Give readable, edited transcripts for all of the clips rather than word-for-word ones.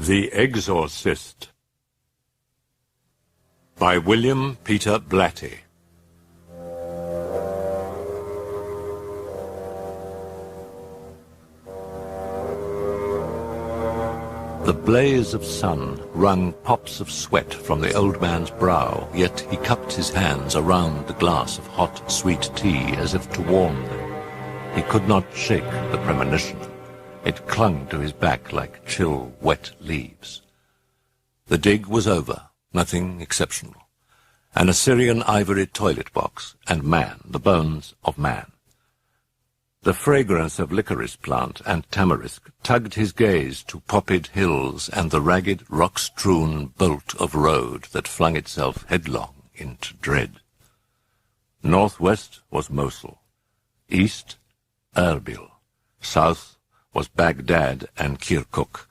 The Exorcist by William Peter Blatty. The blaze of sun wrung pops of sweat from the old man's brow, yet he cupped his hands around the glass of hot, sweet tea as if to warm them. He could not shake the premonition. It clung to his back like chill, wet leaves. The dig was over, nothing exceptional. An Assyrian ivory toilet box, and man, the bones of man. The fragrance of licorice plant and tamarisk tugged his gaze to poppied hills and the ragged, rock-strewn bolt of road that flung itself headlong into dread. Northwest was Mosul. East, Erbil. South was Baghdad and Kirkuk,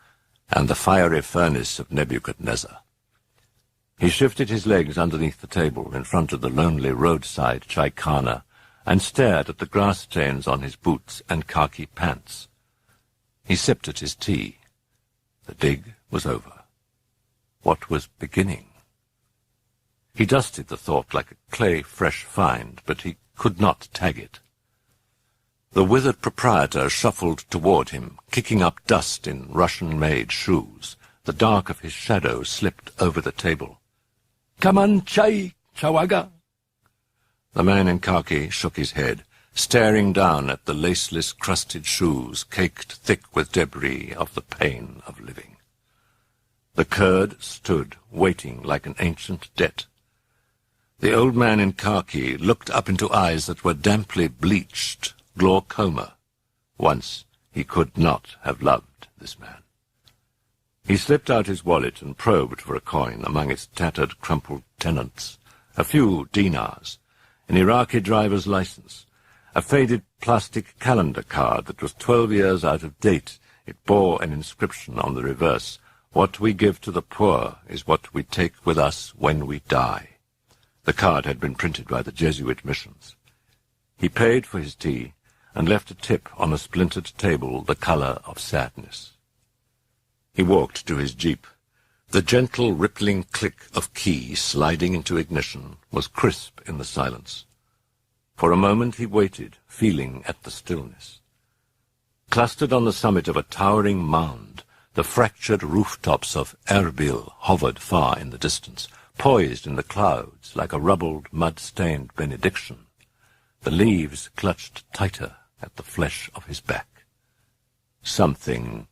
and the fiery furnace of Nebuchadnezzar. He shifted his legs underneath the table in front of the lonely roadside chaikhana and stared at the grass stains on his boots and khaki pants. He sipped at his tea. The dig was over. What was beginning? He dusted the thought like a clay-fresh find, but he could not tag it. The withered proprietor shuffled toward him, kicking up dust in Russian-made shoes. The dark of his shadow slipped over the table. "Come on, chai, chawaga." The man in khaki shook his head, staring down at the laceless, crusted shoes caked thick with debris of the pain of living. The Kurd stood, waiting like an ancient debt. The old man in khaki looked up into eyes that were damply bleached, glaucoma. Once he could not have loved this man. He slipped out his wallet and probed for a coin among its tattered, crumpled tenants. A few dinars, an Iraqi driver's license, a faded plastic calendar card that was 12 years out of date. It bore an inscription on the reverse: "What we give to the poor is what we take with us when we die." The card had been printed by the Jesuit missions. He paid for his tea and left a tip on a splintered table the color of sadness. He walked to his jeep. The gentle, rippling click of key sliding into ignition was crisp in the silence. For a moment he waited, feeling at the stillness. Clustered on the summit of a towering mound, the fractured rooftops of Erbil hovered far in the distance, poised in the clouds like a rubbled, mud-stained benediction. The leaves clutched tighter at the flesh of his back. Something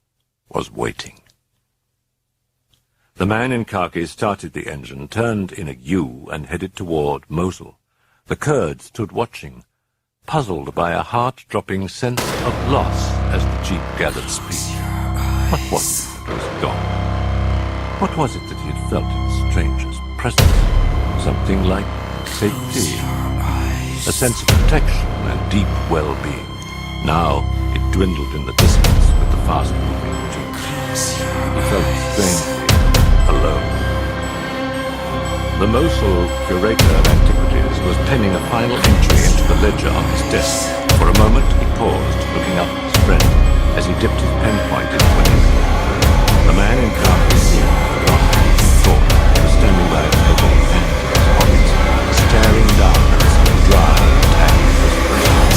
was waiting. The man in khaki started the engine, turned in a U, and headed toward Mosul. The Kurd stood watching, puzzled by a heart-dropping sense of loss as the jeep gathered speed. What was it that was gone? What was it that he had felt in the stranger's presence? Something like safety, a sense of protection and deep well-being. Now it dwindled in the distance with the fast-moving jeep. He felt strangely alone. The Mosul curator of antiquities was penning a final entry into the ledger on his desk. For a moment he paused, looking up at his friend as he dipped his pen point into an ink. The man in khaki thought he was standing by a table, hands in his pockets, staring down at some dry, tacky perspiration.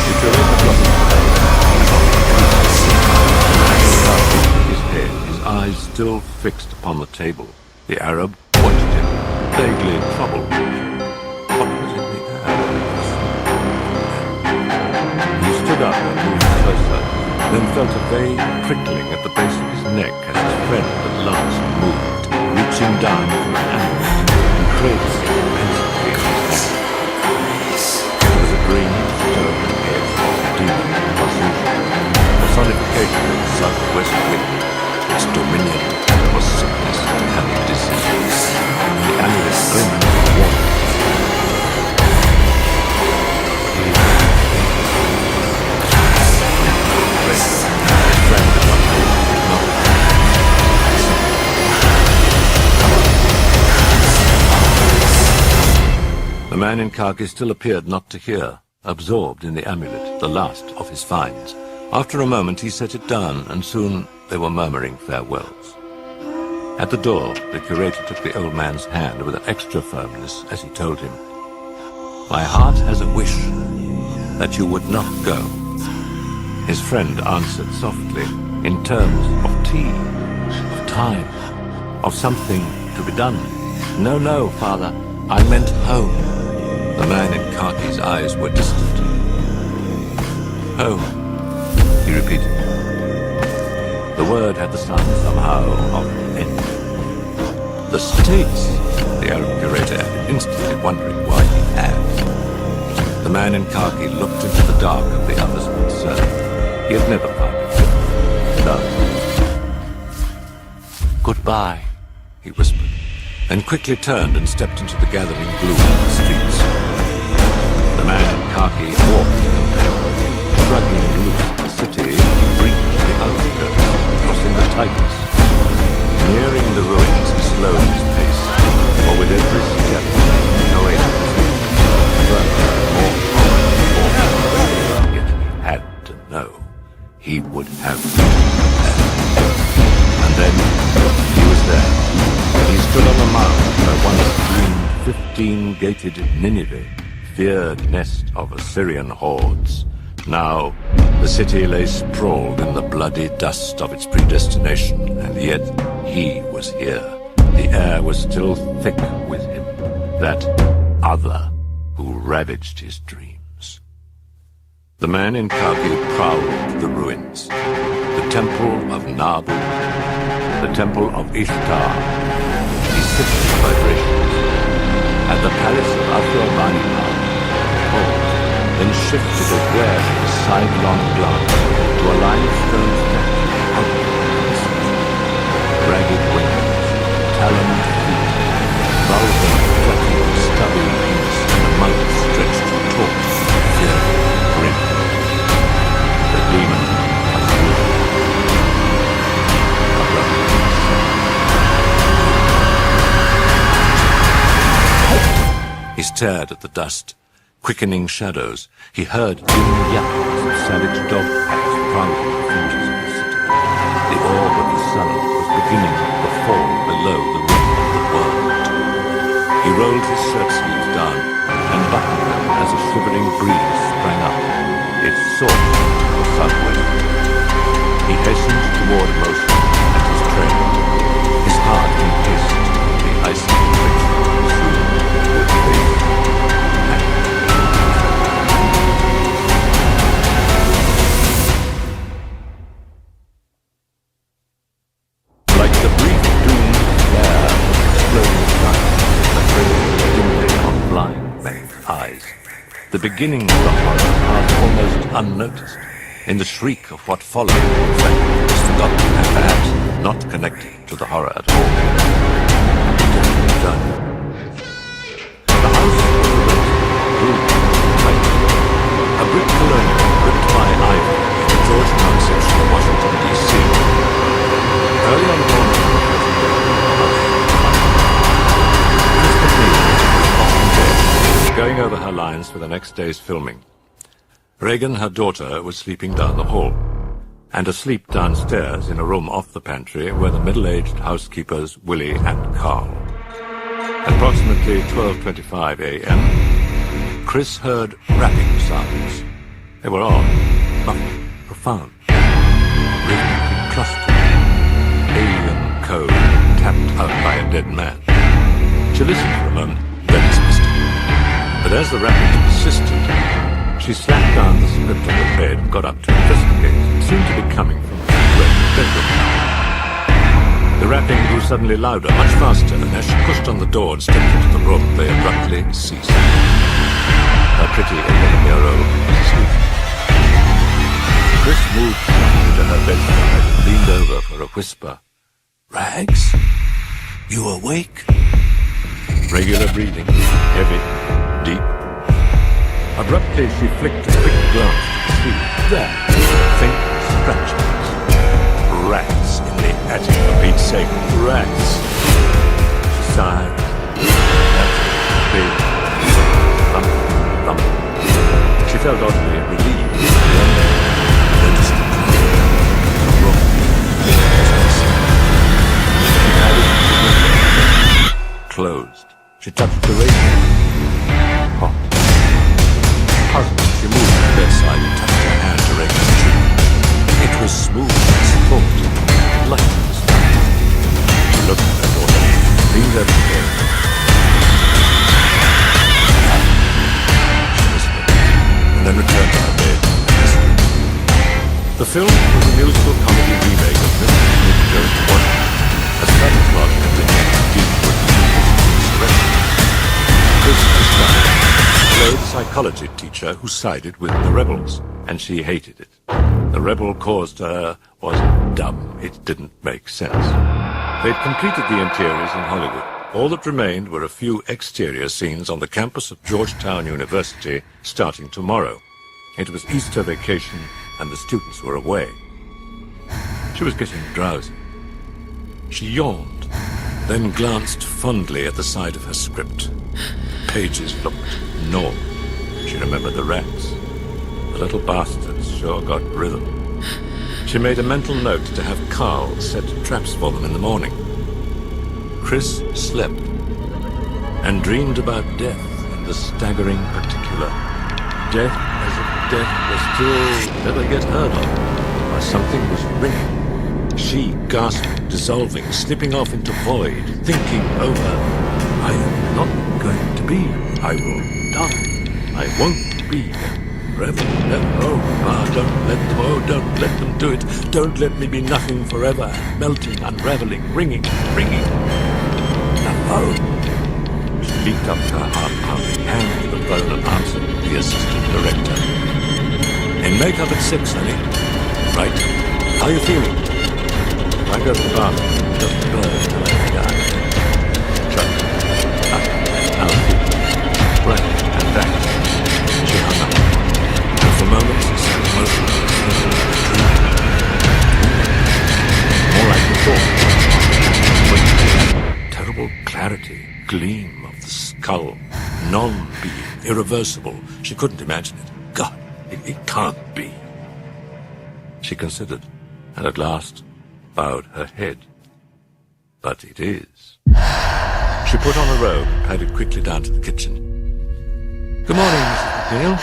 The curator dropped his head and on the his head, his eyes still fixed upon the table. The Arab watched him, vaguely troubled. What was in the air? He stood up and moved closer, then felt a vague prickling at the base of his neck as his friend at last moved, reaching down from an amulet and cradling it pensively in his hand. It was a green stone head of demon Azusa, personification of the southwest wind. Its dominion was sickness and disease. The amulet glimmered warm. The man in khaki still appeared not to hear, absorbed in the amulet, the last of his finds. After a moment, he set it down, and soon they were murmuring farewells. At the door, the curator took the old man's hand with an extra firmness as he told him, "My heart has a wish that you would not go." His friend answered softly, in terms of tea, of time, of something to be done. "No, no, Father, I meant home." The man in khaki's eyes were distant. "Home," he repeated. The word had the sound somehow of end. "The States," the old curator added, instantly wondering why he asked. The man in khaki looked into the dark of the other's concern. He had never found it love. "Goodbye," he whispered, then quickly turned and stepped into the gathering gloom of the streets. The man in khaki walked in the pale, struggling loose the city, he reached the outskirts, crossing the Tigris. Nearing the ruins, he slowed his pace, for with every step, knowing yet he had to know. He would have been there. And then he was there. He stood on the mount where once gleamed 15-gated Nineveh, feared nest of Assyrian hordes. Now, the city lay sprawled in the bloody dust of its predestination, and yet he was here. The air was still thick with him, that other who ravaged his dreams. The man in khaki prowled the ruins. The temple of Nabu, the temple of Ishtar. He sifted vibrations. At the palace of Ashurbanipal, then shifted a glare from a sidelong glance to a limestone statue out of the city. Ragged wings, taloned feet, vulgar, flattened, stubby leaves, and a mouth stretched taut, fear, grim. The demon was moving. He stared at the dust, quickening shadows. He heard dim yaps of savage dog packs prowling the fringes of the city. The orb of the sun was beginning to fall below the rim of the world. He rolled his shirt sleeves down and buttoned them as a shivering breeze sprang up. It sought the southwest. He hastened toward motion and his train. His heart encased the icy conviction soon would face and like the brief doomed flare of exploding sun that blazed dimly on blind men's eyes, the beginning of the horror passed almost unnoticed. In the shriek of what followed, in fact, was forgotten and perhaps not connected to the horror at all. It had been done. The house was grew tight. A brick colonial ripped by ivy in the Georgetown section of Washington, D.C. Early on the morning of the Chris MacNeil was off in bed, going over her lines for the next day's filming. Regan, her daughter, was sleeping down the hall, and asleep downstairs in a room off the pantry were the middle-aged housekeepers Willie and Carl. At approximately 12:25 a.m., Chris heard rapping sounds. They were odd, muffled, profound, rhythmically clustered. Alien code tapped out by a dead man. She listened for a moment, then dismissed it. But as the rapping persisted, she slapped down the script on the bed and got up to investigate. It seemed to be coming from Regan's bedroom. The rapping grew suddenly louder, much faster, and as she pushed on the door and stepped into the room, they abruptly ceased. Her pretty 11-year-old was asleep. Chris moved slightly to her bedside and leaned over for a whisper. "Rags? You awake?" Regular breathing, heavy, deep. Abruptly, she flicked a quick glance to the ceiling. There, faint scratchings. Rats in the attic, for Pete's sake, rats. She sighed. That's big. Thump, thump. She felt oddly relieved. Then noticed closed. She touched the radio. Hot. Puzzled, she moved to the bedside and touched her hand to Regan's cheek. It was smooth as thought, light as thought. She looked at her daughter, leaned over the bed. She whispered, and then returned to her bed. The film was a musical comedy remake of Mr. Smith Goes to Washington, a sudden plot had been deep with insurrection. Chris played a psychology teacher who sided with the rebels, and she hated it. The rebel cause to her was dumb. It didn't make sense. They'd completed the interiors in Hollywood. All that remained were a few exterior scenes on the campus of Georgetown University starting tomorrow. It was Easter vacation, and the students were away. She was getting drowsy. She yawned, then glanced fondly at the side of her script. The pages looked gnawed. She remembered the rats. The little bastards sure got rhythm. She made a mental note to have Carl set traps for them in the morning. Chris slept and dreamed about death in the staggering particular. Death as if death was still never get heard of, or something was ringing. She gasped, dissolving, slipping off into void, thinking over, I am not going to be. I will die. I won't be forever. Don't let them do it. Don't let me be nothing forever. Melting, unraveling, ringing. The phone. She leaped up to her heart-pounding hand to the phone and answered the assistant director. In makeup at 6, honey. Right. How are you feeling? I go to the bathroom. Just burn till I die. Chuck. I'll feel. Right. And back. She hung up. And for moments she sat motionless, more like the thought. But terrible clarity, gleam of the skull, non-being, irreversible. She couldn't imagine it. God, it can't be. She considered, and at last bowed her head. But it is. She put on a robe and padded quickly down to the kitchen. Good morning, Mrs. MacNeil.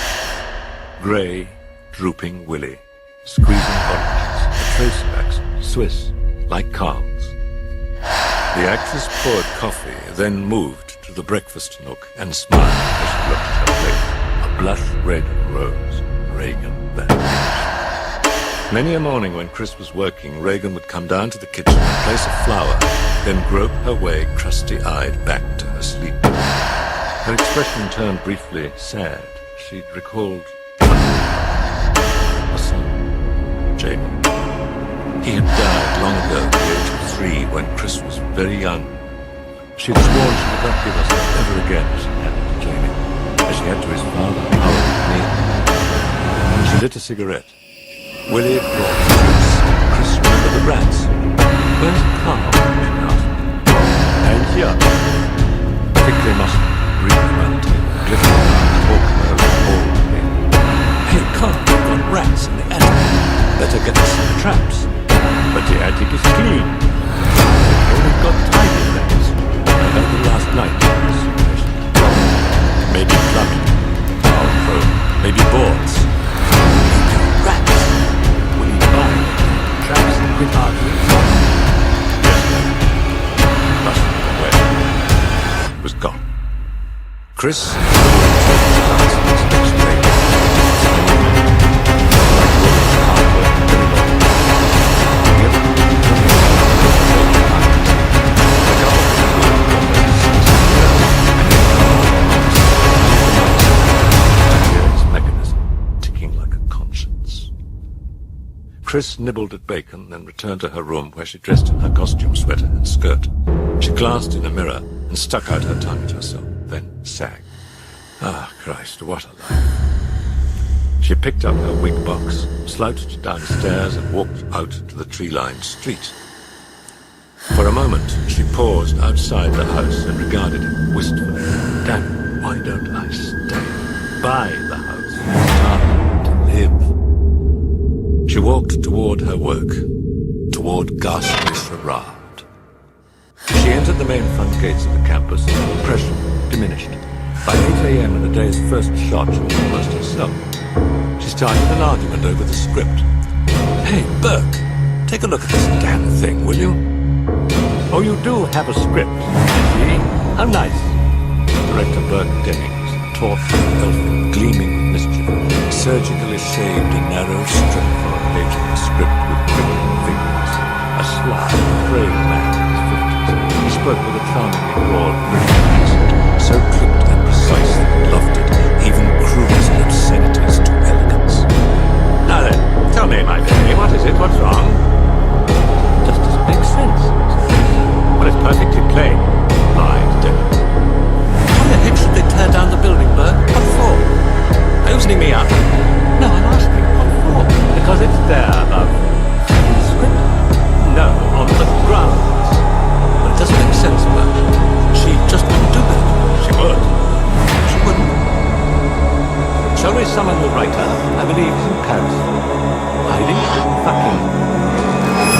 Grey, drooping Willie, squeezing oranges, a trace of accent, Swiss, like Carl's. The actress poured coffee, then moved to the breakfast nook and smiled as she looked at her plate. A blush red rose. Regan, that bitch. Many a morning when Chris was working, Regan would come down to the kitchen and place a flower, then grope her way, crusty-eyed, back to her sleep. Her expression turned briefly sad. She'd recalled a son, Jamie. He had died long ago at the age of 3 when Chris was very young. She'd sworn she would not give herself ever again as she had to Jamie, as she had to his father, Howard MacNeil. She lit a cigarette. Willie had brought juice. Chris remembered the rats. Where's Carl? She asked. And here. Thickly muscled, green around the table, glittering eyes, walking over all the way. Hey, Carl, we've got rats in the attic. Better get us some traps. But the attic is clean. We've only got tiny rats. I heard them last night. Maybe plumbing. I'll probe. Maybe boards. Maybe rats. Will you buy traps and quit arguing? Yes, ma'am. Busted away. It was gone. Chris Chris nibbled at bacon, then returned to her room where she dressed in her costume sweater and skirt. She glanced in a mirror and stuck out her tongue at herself, then sagged. Ah, Christ, what a life. She picked up her wig box, slouched downstairs and walked out to the tree-lined street. For a moment, she paused outside the house and regarded it wistfully. Damn it, why don't I stay? Buy the house. Time to live. She walked toward her work, toward ghastly charade. She entered the main front gates of the campus, and pressure diminished. By 8 a.m. and the day's first shot, she was almost herself. She started an argument over the script. Hey, Burke, take a look at this damn thing, will you? Oh, you do have a script. See? How nice. Director Burke Dennings, taut, elfin, gleaming with mischief, surgically shaved a narrow strip from a page of the script with crippling fingers. A sly, frail man in his 50s. He spoke with a charmingly broad British accent, so clipped and precise that he loved it, even cruise and obscenities to elegance. Now then, tell me, my baby, what is it? What's wrong? Just doesn't make sense. Well, it's perfectly plain. Lied, Dennings. Why the heck should they tear down the building, Burke? What for? Loosening me up? No, I'm asking. What for? Because it's there, love. In the script? No, on the grounds. But it doesn't make sense, Burke. She just wouldn't do that. She would. She wouldn't. Shall we summon the writer? I believe he's in Paris. Hiding? Fucking.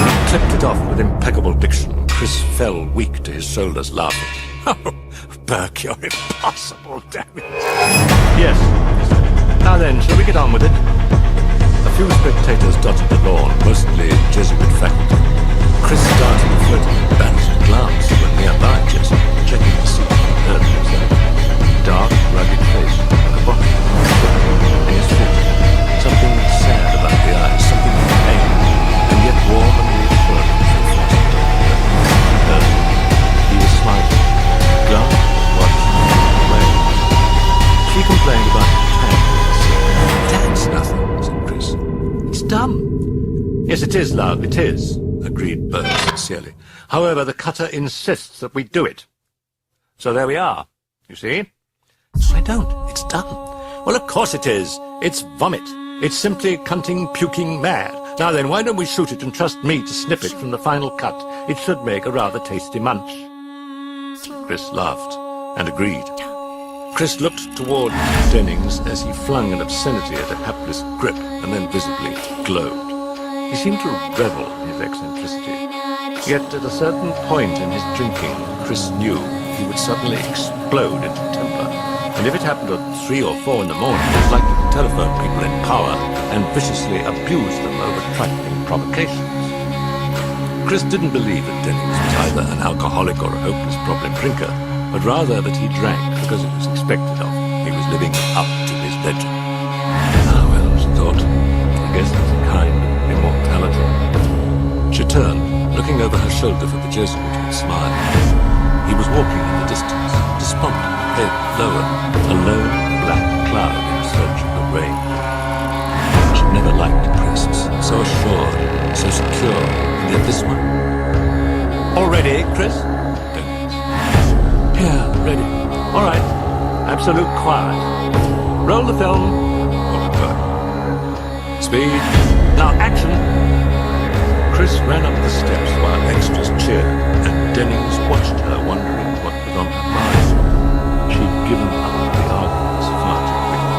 He clipped it off with impeccable diction. Chris fell weak to his shoulders, laughing. Oh, Burke, you're impossible, damn it. Yes. Now then, shall we get on with it? A few spectators dotted the lawn, mostly Jesuit faculty. Chris darted a flirting, embarrassed glance to a nearby Jesuit, checking to see if he heard himself. Dark, rugged face, like a box. In his feet, something sad about the eyes, something of pain, and yet warm and reassuring as they fastened on her. He was smiling. Glance, watched, away. She complained about the tag. That's nothing, said Chris. It's dumb. Yes, it is, love, it is, agreed Burke sincerely. However, the cutter insists that we do it. So there we are, you see? I don't. It's dumb. Well, of course it is. It's vomit. It's simply cunting, puking mad. Now then, why don't we shoot it and trust me to snip it from the final cut? It should make a rather tasty munch. Chris laughed and agreed. Chris looked toward Dennings as he flung an obscenity at a hapless grip and then visibly glowed. He seemed to revel in his eccentricity. Yet at a certain point in his drinking, Chris knew he would suddenly explode into temper. And if it happened at 3 or 4 in the morning, he was likely to telephone people in power and viciously abuse them over trifling provocations. Chris didn't believe that Dennings was either an alcoholic or a hopeless problem drinker, but rather that he drank because it was expected of him. He was living up to his legend. Ah, well, she thought, I guess that's a kind of immortality. She turned, looking over her shoulder for the Jesuit and smiled. He was walking in the distance, despondent, head lower, a lone black cloud in search of the rain. She'd never liked priests, so assured, so secure, and yet this one? All ready, Chris? Yeah, ready. All right. Absolute quiet. Roll the film. Speed. Now, action. Chris ran up the steps while extras cheered, and Dennings watched her, wondering what was on her mind. She'd given up the arguments far too quickly.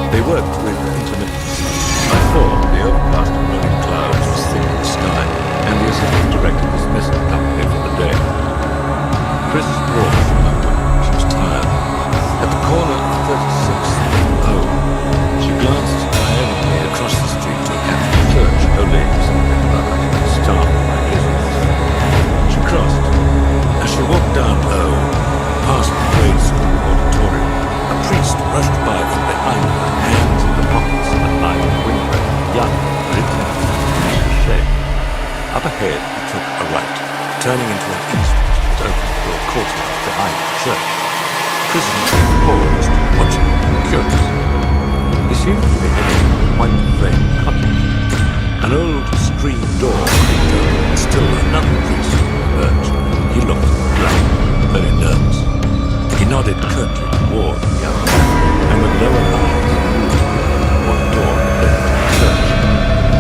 They worked with intermittency. By 4, the overcast and rolling clouds was thick in the sky, and the assistant director dismissed the company for the day. Chris walked from her. She was tired. At the corner of 36th and O, she glanced diagonally across the street to a Catholic church, Holy something or other, staffed by Jesuits. She crossed. As she walked down O, past the grade school auditorium, a priest rushed by from behind her, hands in the pockets of the high window, young, written, and shade. Up ahead, he took a right, turning into an east opened to a courtyard behind the church. Chris paused, watching, curious. He seemed to be heading to a white-framed cottage. An old screen door creaked open, and still another priest emerged. He looked blank, very nervous. He nodded curtly toward the young man, and with lower eyes, moved what door led to the church.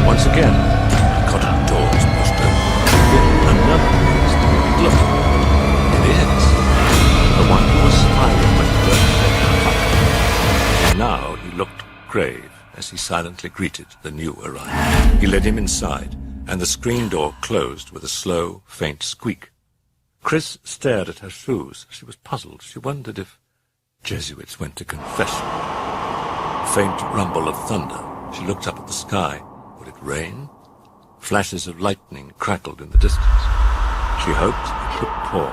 Once again, the cottage door was pushed open. Then another priest looked. Yes, the one who was smiling when Burke said nothing. And now he looked grave as he silently greeted the new arrival. He led him inside, and the screen door closed with a slow, faint squeak. Chris stared at her shoes. She was puzzled. She wondered if Jesuits went to confession. A faint rumble of thunder. She looked up at the sky. Would it rain? Flashes of lightning crackled in the distance. She hoped it would pour.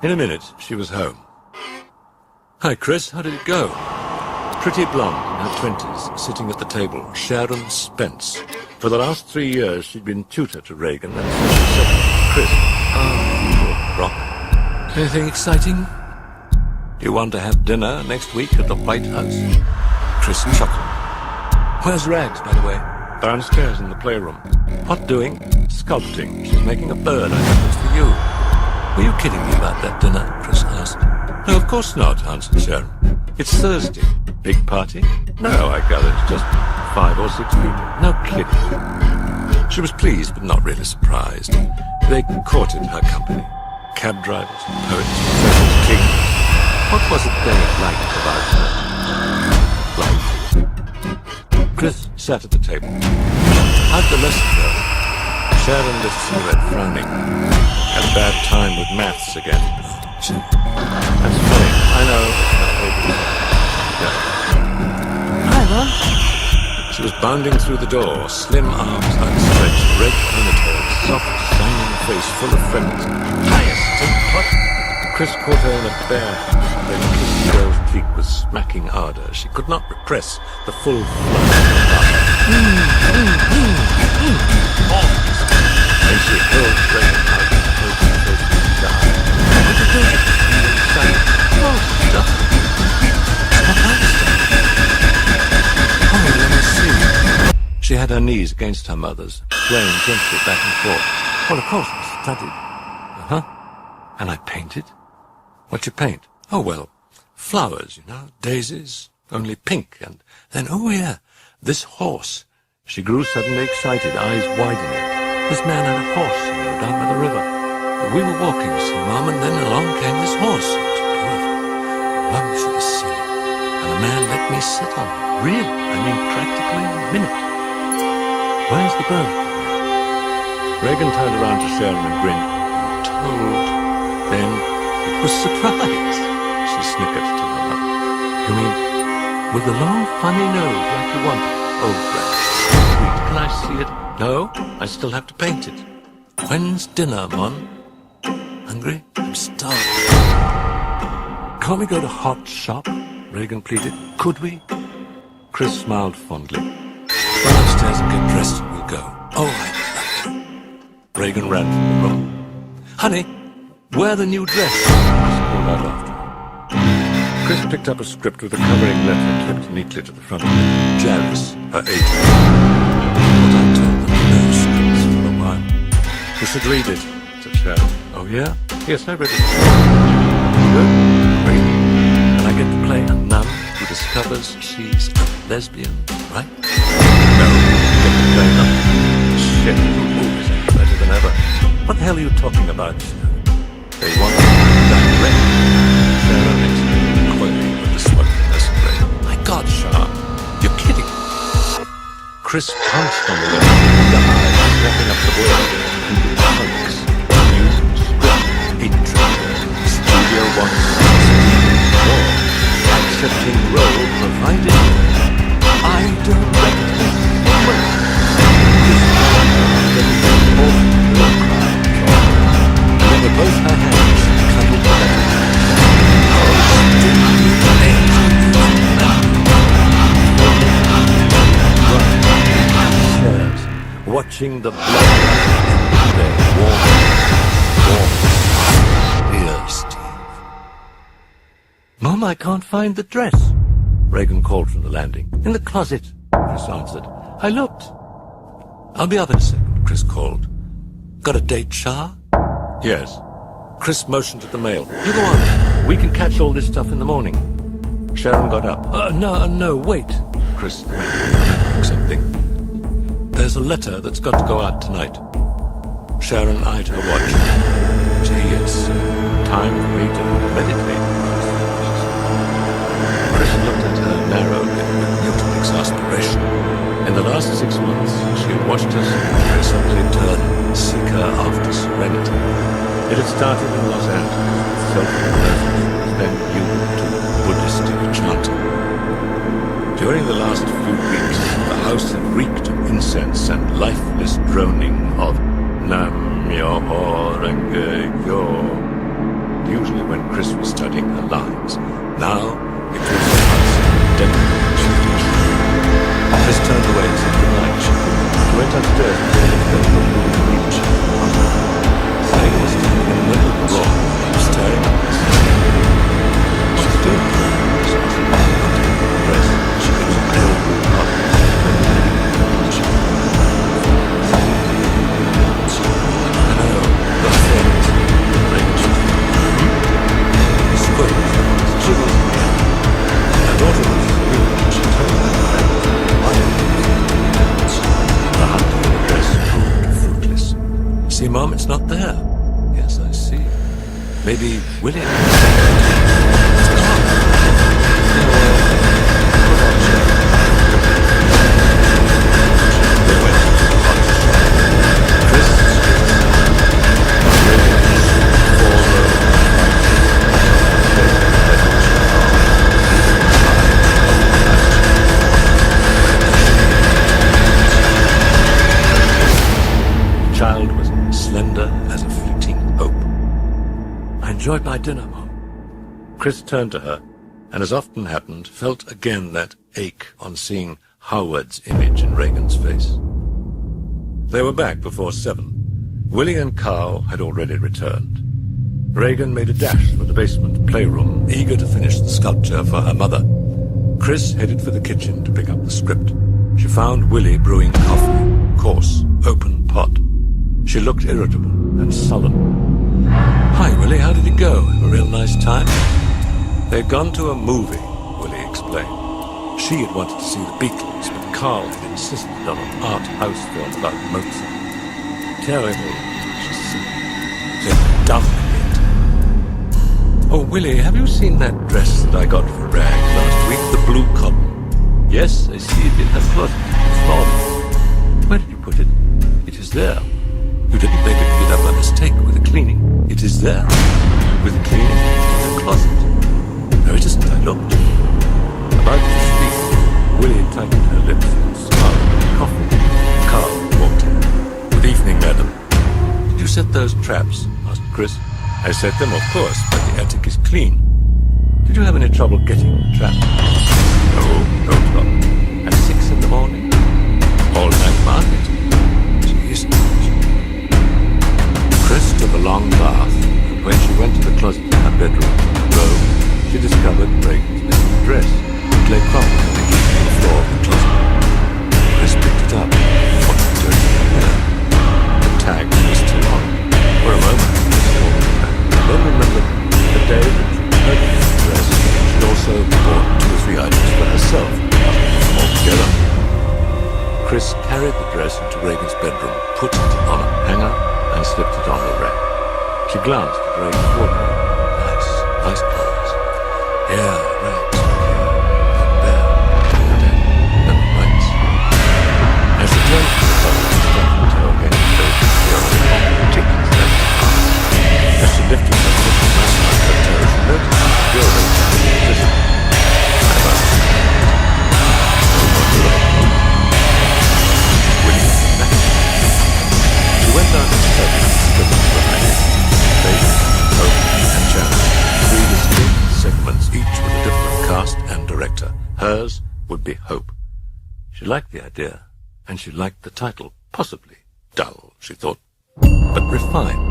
In a minute, she was home. "Hi, Chris. How did it go?" Pretty blonde, in her 20s, sitting at the table, Sharon Spence. For the last 3 years, she'd been tutor to Regan, and so she said, "Chris, poor rock. Anything exciting? Do you want to have dinner next week at the White House?" Chris chuckled. "Where's Rags, by the way?" "Downstairs in the playroom." "What doing?" "Sculpting. She's making a bird. I think it's for you." "Were you kidding me about that dinner?" Chris asked. "No, of course not," answered Sharon. "It's Thursday. Big party?" "No, I gather it's just 5 or 6 people." "No kidding." She was pleased, but not really surprised. They courted her company. Cab drivers, poets, professors, kings. What was it they liked about her? Life. Chris sat at the table. "How'd the lesson go?" Sharon lit a cigarette, frowning. "Had a bad time with maths again." "That's funny. I know. Hi, Mom." She was bounding through the door, slim arms outstretched, red ponytail, soft, shining face full of friends. "Hiya, stinkpot!" Chris caught her in a bare hand, then kissed the girl's cheek with smacking ardor. She could not repress the full flood of her laughter. Then she hurled Regan out and held her face to the sky. "What are you doing?" He sang. "Oh, stuff." "What kind of stuff?" "Oh, let me see." She had her knees against her mother's, swaying gently back and forth. "Well, of course, I studied." "Uh-huh. And I painted." "What you paint?" "Oh, well, flowers, you know, daisies, only pink, and then, oh yeah, this horse." She grew suddenly excited, eyes widening. "This man had a horse, you know, down by the river. We were walking, see, Mom, and then along came this horse. It was beautiful. Mom, you should have seen it. And the man let me sit on him. Really, I mean, practically in a minute." "Where's the bird?" Regan turned around to Sharon and grinned. "You told. Then it was surprise." She snickered to her mother. "You mean, with the long, funny nose like you wanted? Oh, Brad, sweet, can I see it?" "No, I still have to paint it." "When's dinner, Mon?" "Hungry? I'm starving." "Can't we go to Hot Shop?" Regan pleaded. "Could we?" Chris smiled fondly. "Run upstairs and get dressed and we'll go." "Oh, I love you." Regan ran from the room. "Honey, wear the new dress," Chris called out after her. Chris picked up a script with a covering letter clipped neatly to the front of it. Jairus, her agent. What I told them, no scripts for a while. "You should read it," said Sharon. "Oh, yeah? Yes, I read it. Good? Great. And I get to play a nun who discovers she's a lesbian, right?" "No, you get to play nothing." "Shit, movies are better than ever." "What the hell are you talking about, Sharon?" "They want to direct." Sharon explained, coiling with the smoke from her spray. "My God, Sharon, you're kidding." Chris pounced on the letter, the eyes wrapping up the word. Hunks, new script, interest, studio wants more, accepting role provided. I direct this work. This and then with both her hands, she cuddled the letter. Watching the blood there, warm, here, Steve. "Mom, I can't find the dress," Regan called from the landing. "In the closet," Chris answered. "I looked." "I'll be up in a second," Chris called. "Got a date, Shah?" "Yes." Chris motioned at the mail. "You go on. We can catch all this stuff in the morning." Sharon got up. No, wait." Chris something. "There's a letter that's got to go out tonight." Sharon eyed her watch. "Gee, it's time for me to meditate." Chris looked at her narrowly with mutual exasperation. In the last 6 months, she had watched her It had started in Los Angeles, self-reference, then yielded to Buddhistic chanting. During the last few weeks, the house had reeked of incense and lifeless droning of Nam Myoho Renge Kyo, usually when Chris was studying her lines. Now, it was the house of decorated. Chris turned away and said goodnight. She went upstairs and went to the room to reach. Regan was standing in the middle of the room, staring at the ceiling. She stood there, so she was dressed. She was a pale blue heart. Hello, the things, Regan. Squirrels, jiggles again. Her daughter was screaming. She turned her head. The hunt for the dress proved fruitless. See, Mom, it's not there. Yes, I see. Maybe William. Child was slender as a fleeting hope. I enjoyed my dinner, Mom. Chris turned to her, and as often happened, felt again that ache on seeing Howard's image in Regan's face. They were back before 7. Willie and Carl had already returned. Regan made a dash for the basement playroom, eager to finish the sculpture for her mother. Chris headed for the kitchen to pick up the script. She found Willie brewing coffee, coarse, open pot. She looked irritable and sullen. Hi, Willie, how did it go? Have a real nice time? They'd gone to a movie, Willie explained. She had wanted to see the Beatles, but Carl had insisted on an art house film about Mozart. Terrible, she said. They're dumb yet. Oh, Willie, have you seen that dress that I got for Rag last week? The blue cotton? Yes, I see it in her closet. It's gone. Where did you put it? It is there. You didn't make it get up by mistake with the cleaning. It is there. With the cleaning in the closet. No, it isn't. I looked. About to speak, Willie tightened her lips and smiled. Coffee. Carl walked in. Good evening, madam. Did you set those traps? Asked Chris. I set them, of course, but the attic is clean. Did you have any trouble getting the traps? No trouble. At 6 in the morning? All night market? Jeez. Chris took a long bath, and when she went to the closet in her bedroom to robe, she discovered Regan's little dress. It lay crumpled on the floor of the closet. Chris picked it up. What was doing in her hair? The tag was still on. For a moment, she thought, and then remembered the day that she purchased the dress. She'd also bought 2 or 3 items for herself, all together. Chris carried the dress into Regan's bedroom, put it on a hanger, and slipped it on the rack. She glanced at Regan's wardrobe. Nice clothes. Yeah, right. Not bad. No, right. As she turned to the closet, she stuck her toe against the tickets left. As she lifted her foot and massaged her toe, she noticed the girl in the position. She went down to the study and stood behind it. Faith, hope, and challenge. 3 distinct segments, each with a different cast and director. Hers would be Hope. She liked the idea, and she liked the title. Possibly dull, she thought, but refined.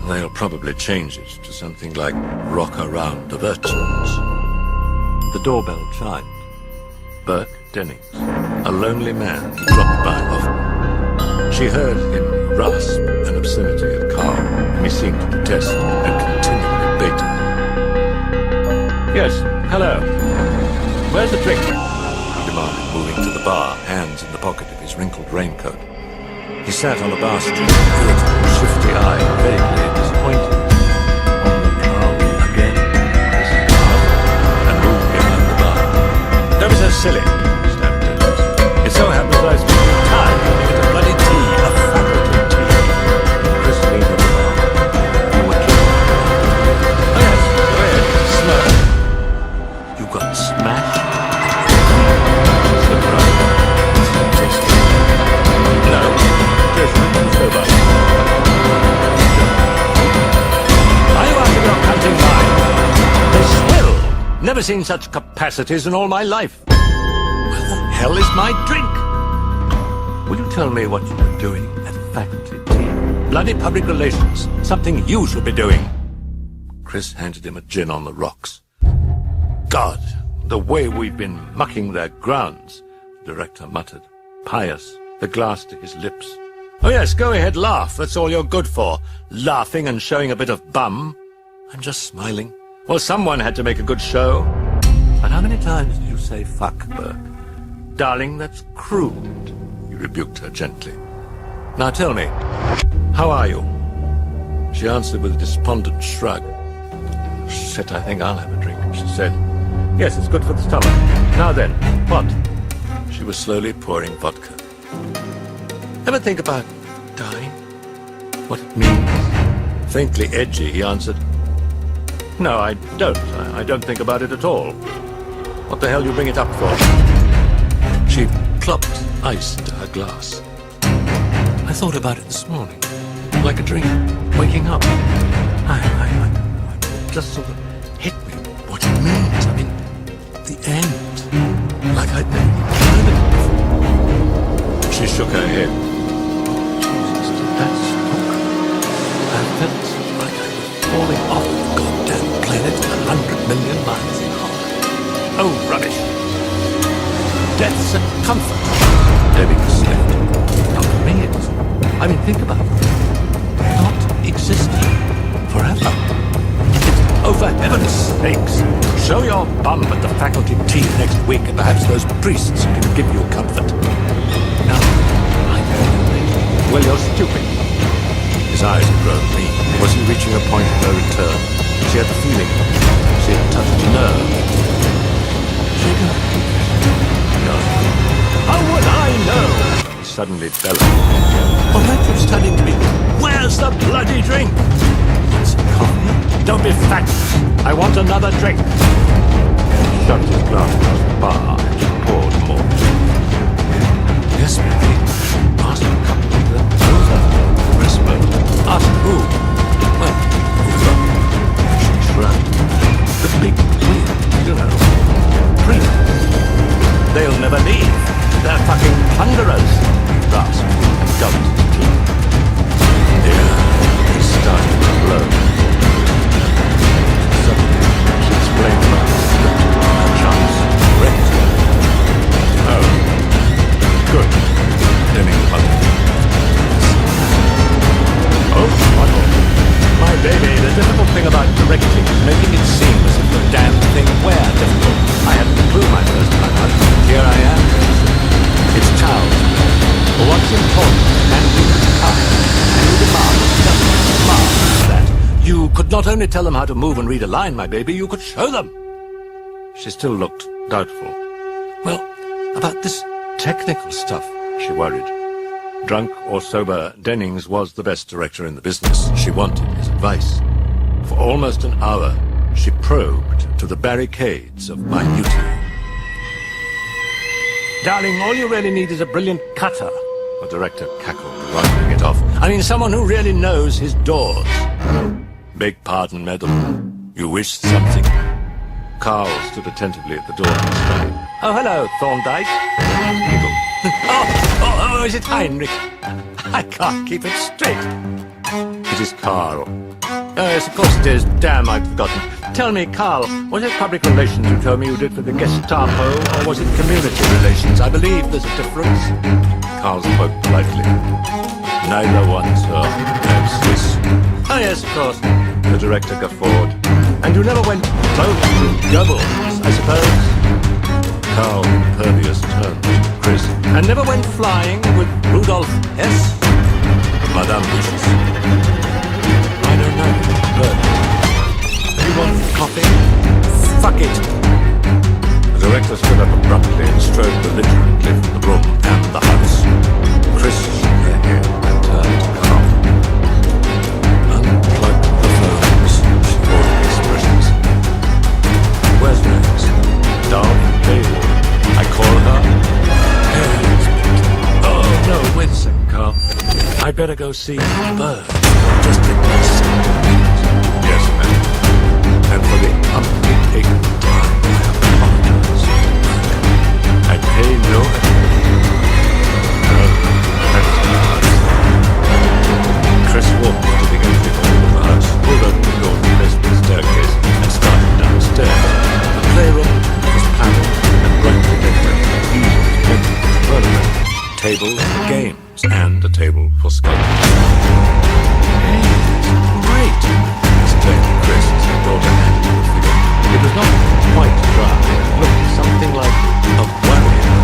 They'll probably change it to something like Rock Around the Virtues. The doorbell chimed. Burke Dennings, a lonely man who dropped by often. She heard him rasp an obscenity at Carl, whom he seemed to detest and continually baited. Yes, hello. Where's the drink? He demanded, moving to the bar, hands in the pocket of his wrinkled raincoat. He sat on a bar stool, irritable, shifty eye, vaguely disappointed. On the prowl again, Chris laughed and moved behind the bar. Don't be so silly, snapped Dennis. It so happens I spent time having a bloody tea, a faculty tea. Chris leaned on the bar. mash? No. Jesuit, sober. Are you out of your hunting mind? They swill. Never seen such capacities in all my life. Where the hell is my drink? Will you tell me what you were doing at faculty tea? Bloody public relations. Something you should be doing. Chris handed him a gin on the rocks. God, the way we've been mucking their grounds, the director muttered. Pious, the glass to his lips. Oh yes, go ahead, laugh. That's all you're good for. Laughing and showing a bit of bum. I'm just smiling. Well, someone had to make a good show. And how many times did you say fuck, Burke? Darling, that's crude. He rebuked her gently. Now tell me, how are you? She answered with a despondent shrug. Shit, I think I'll have a drink, she said. Yes, it's good for the stomach. Now then, what? She was slowly pouring vodka. Ever think about dying? What it means? Faintly edgy, he answered. No, I don't. I don't think about it at all. What the hell you bring it up for? She plopped ice into her glass. I thought about it this morning. Like a dream. Waking up. I just sort of hit me what it means. I mean, the end. Like I'd never heard it before. She shook her head. Jesus, did that spook? I felt like I was falling off the goddamn planet at 100 million miles an hour. Oh, rubbish. Death's a comfort. Debbie sniffed. Not for me, it was. I mean, think about it. Not existing forever. Oh, for heaven's sakes, show your bum at the faculty tea next week and perhaps those priests can give you comfort. No, I know. Well, you're stupid. His eyes had grown mean. Was he reaching a point of no return? She had the feeling she had touched a nerve. Jacob? No. How would I know? He suddenly bellowed. All right, you're studying me. Where's the bloody drink? Want some coffee? Don't be fat. I want another drink. He shoved his glass across the bar and she poured more. Yes, baby. Ask a couple of them. Over. Crispo. Ask who? Well, over. She shrugged. The big weird, you know. Priests. They'll never leave. They're fucking plunderers. He rasped and gulped his tea. Yeah, he started to blow. Suddenly, she explained about the script, her chance, wrecked her. Oh, good. Deming muttered. Oh, Michael. My baby, the difficult thing about directing is making it seem as if the damn thing were difficult. I hadn't a clue my first time out. Here I am. It's Charles. What's important? And you time. And you demand that. You could not only tell them how to move and read a line, my baby, you could show them. She still looked doubtful. Well, about this technical stuff, she worried. Drunk or sober, Dennings was the best director in the business. She wanted his advice. For almost an hour, she probed to the barricades of minutiae. Darling, all you really need is a brilliant cutter. The director cackled, writing it off. I mean, someone who really knows his doors. Beg pardon, madam. You wished something? Carl stood attentively at the door. Oh, hello, Thorndyke. Oh, is it Heinrich? I can't keep it straight. It is Carl. Oh, yes, of course it is. Damn, I'd forgotten. Tell me, Carl, was it public relations you told me you did for the Gestapo, or was it community relations? I believe there's a difference. Carl spoke politely. Neither one, sir. I'm Swiss. Oh, yes, of course. The director guffawed. And you never went close to doubles, I suppose? Carl, impervious, turned to Chris. And never went flying with Rudolph S? Madame wishes. I don't know, but you want coffee? Fuck it. The director stood up abruptly and strode belligerently from the room and the house. Chris shook her head and turned to Carl. Unplugged the phones, she ordered expressions. Where's Max? Down? I'd better go see Bird. Just get my son. Yes, ma'am. And for the undertaken time, I apologize. I pay no attention. No, that's not. Chris walked to the entry hall of the house, pulled open the door of the basement staircase, and started downstairs. The playroom was paneled and brightly decorated. Easels, benches, furniture, tables for games, and a table for sculpting. Hey, great! Exclaimed Chris as her daughter handed him the figure. It was not quite dry. It looked something like a warrior.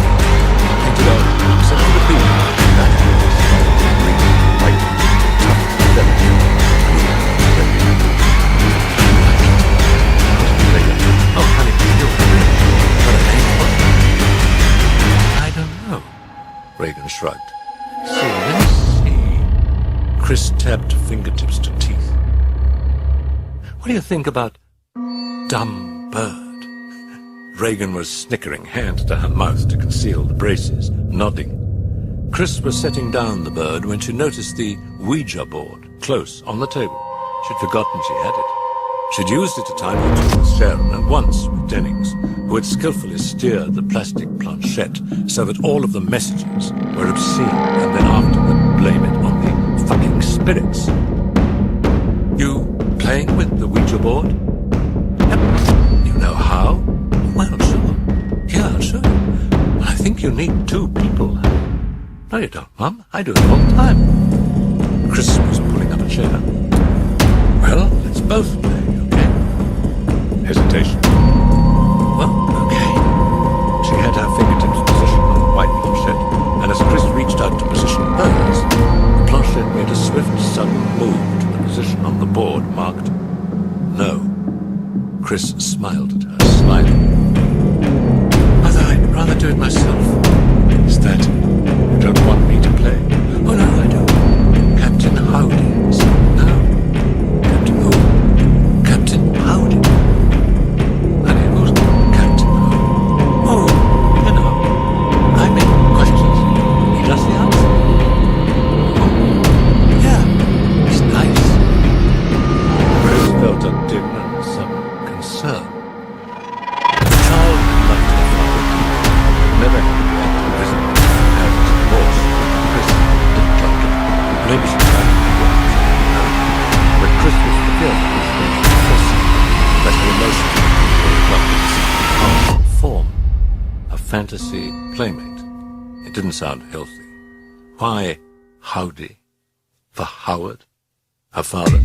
Painted out, except for the beam. That was green, white, tough feathers. Oh, honey, you're got a name for it? I don't know. Regan shrugged. So, let me see. Chris tapped fingertips to teeth. What do you think about dumb bird? Regan was snickering, hand to her mouth to conceal the braces, nodding. Chris was setting down the bird when she noticed the Ouija board close on the table. She'd forgotten she had it. She'd used it a time or two with Sharon, and once with Dennings, who had skillfully steered the plastic planchette so that all of the messages were obscene, and then afterward blame it on the fucking spirits. You playing with the Ouija board? Yep. You know how? Well, sure. Yeah, I'll show you. Well, I think you need 2 people. No, you don't, Mum. I do it all the time. Chris was pulling up a chair. Well, let's both play, okay? Hesitation. Well, okay. She had her fingertips positioned on the white planchette, and as Chris reached out to position hers, the planchette made a swift, sudden move to the position on the board marked No. Chris smiled at her, smiling. Mother, I'd rather do it myself. Is that you don't want me to play? Oh, no, I don't. Captain Howdy. No. Captain who? Captain Howdy. Honey, who's Captain Howdy? Oh, you know, I make questions. He does the answer. Oh, yeah, he's nice. Chris felt a dim and sudden concern. The child loved her father. Never had to react to visit. Parents divorced. Chris didn't like it. Maybe she tried to do it. But Chris was fearful of being possessive, that her emotions were buckets, powerful form, a fantasy playmate. It didn't sound healthy. Why Howdy? For Howard? Her father?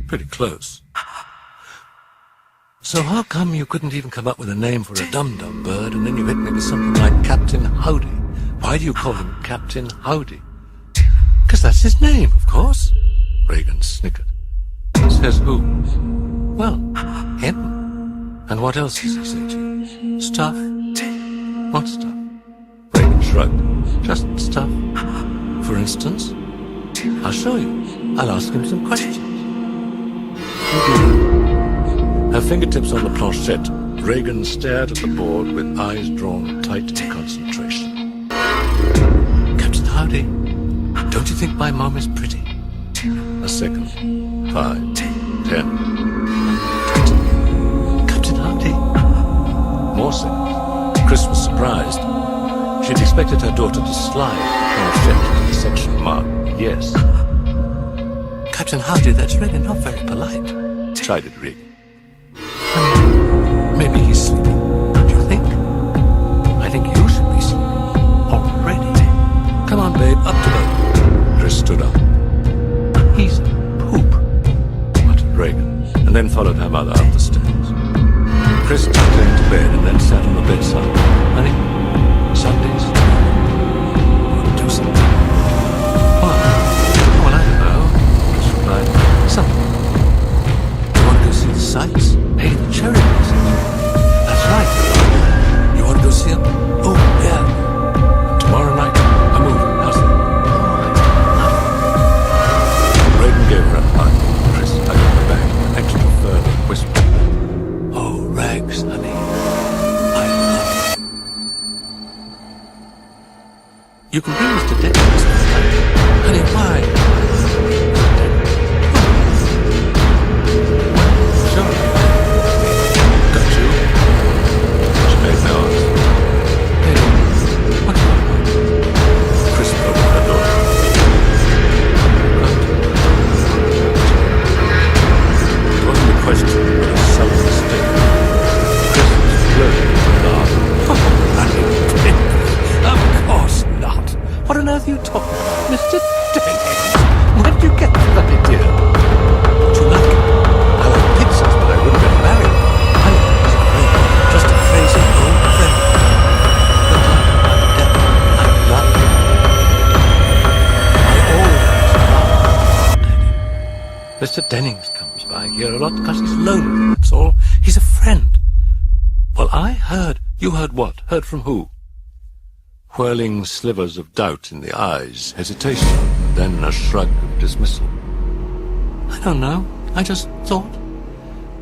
Pretty close. So how come you couldn't even come up with a name for a dum-dum bird, and then you hit me with something like Captain Howdy? Why do you call him Captain Howdy? 'Cause that's his name, of course. Regan snickered. Says who? Well, him. And what else does he say to you? Stuff? What stuff? Regan shrugged. Just stuff. For instance? I'll show you. I'll ask him some questions. Her fingertips on the planchette, Regan stared at the board with eyes drawn tight in concentration. Captain Howdy, don't you think my mom is pretty? A second. 5, 10, 20. Captain Howdy. More seconds. Chris was surprised. She'd expected her daughter to slide the planchette to the section marked yes. Captain Howdy, that's really not very polite. Chided Regan. Maybe he's sleeping, don't you think? I think you should be sleeping already. Come on, babe, up to bed. Chris stood up. He's a poop, muttered Regan, and then followed her mother up the stairs. Chris tucked her into bed and then sat on the bedside. Honey, Sundays, you want to do something? Why? Well, I don't know. Chris replied. Something. You want to go see the sights? Hey, the cherry blossoms. That's right. You want to go see them? Oh, yeah. Tomorrow night, I'm moving. How's that? Regan gave her a hug. Chris hugged her back with an extra further whisper. Oh, Rags, honey. I love you. You can bring Mr. Dennings. Honey, why? earth are you talking about? Mr. Dennings? Where did you get that idea? Don't you like it? I like pizzas, but I wouldn't get married. I was afraid. Just a crazy old friend. But I love you. I always love Danny. Mr. Dennings comes by here a lot because he's lonely, that's all. He's a friend. Well, I heard. You heard what? Heard from who? Whirling slivers of doubt in the eyes, hesitation, then a shrug of dismissal. I don't know. I just thought.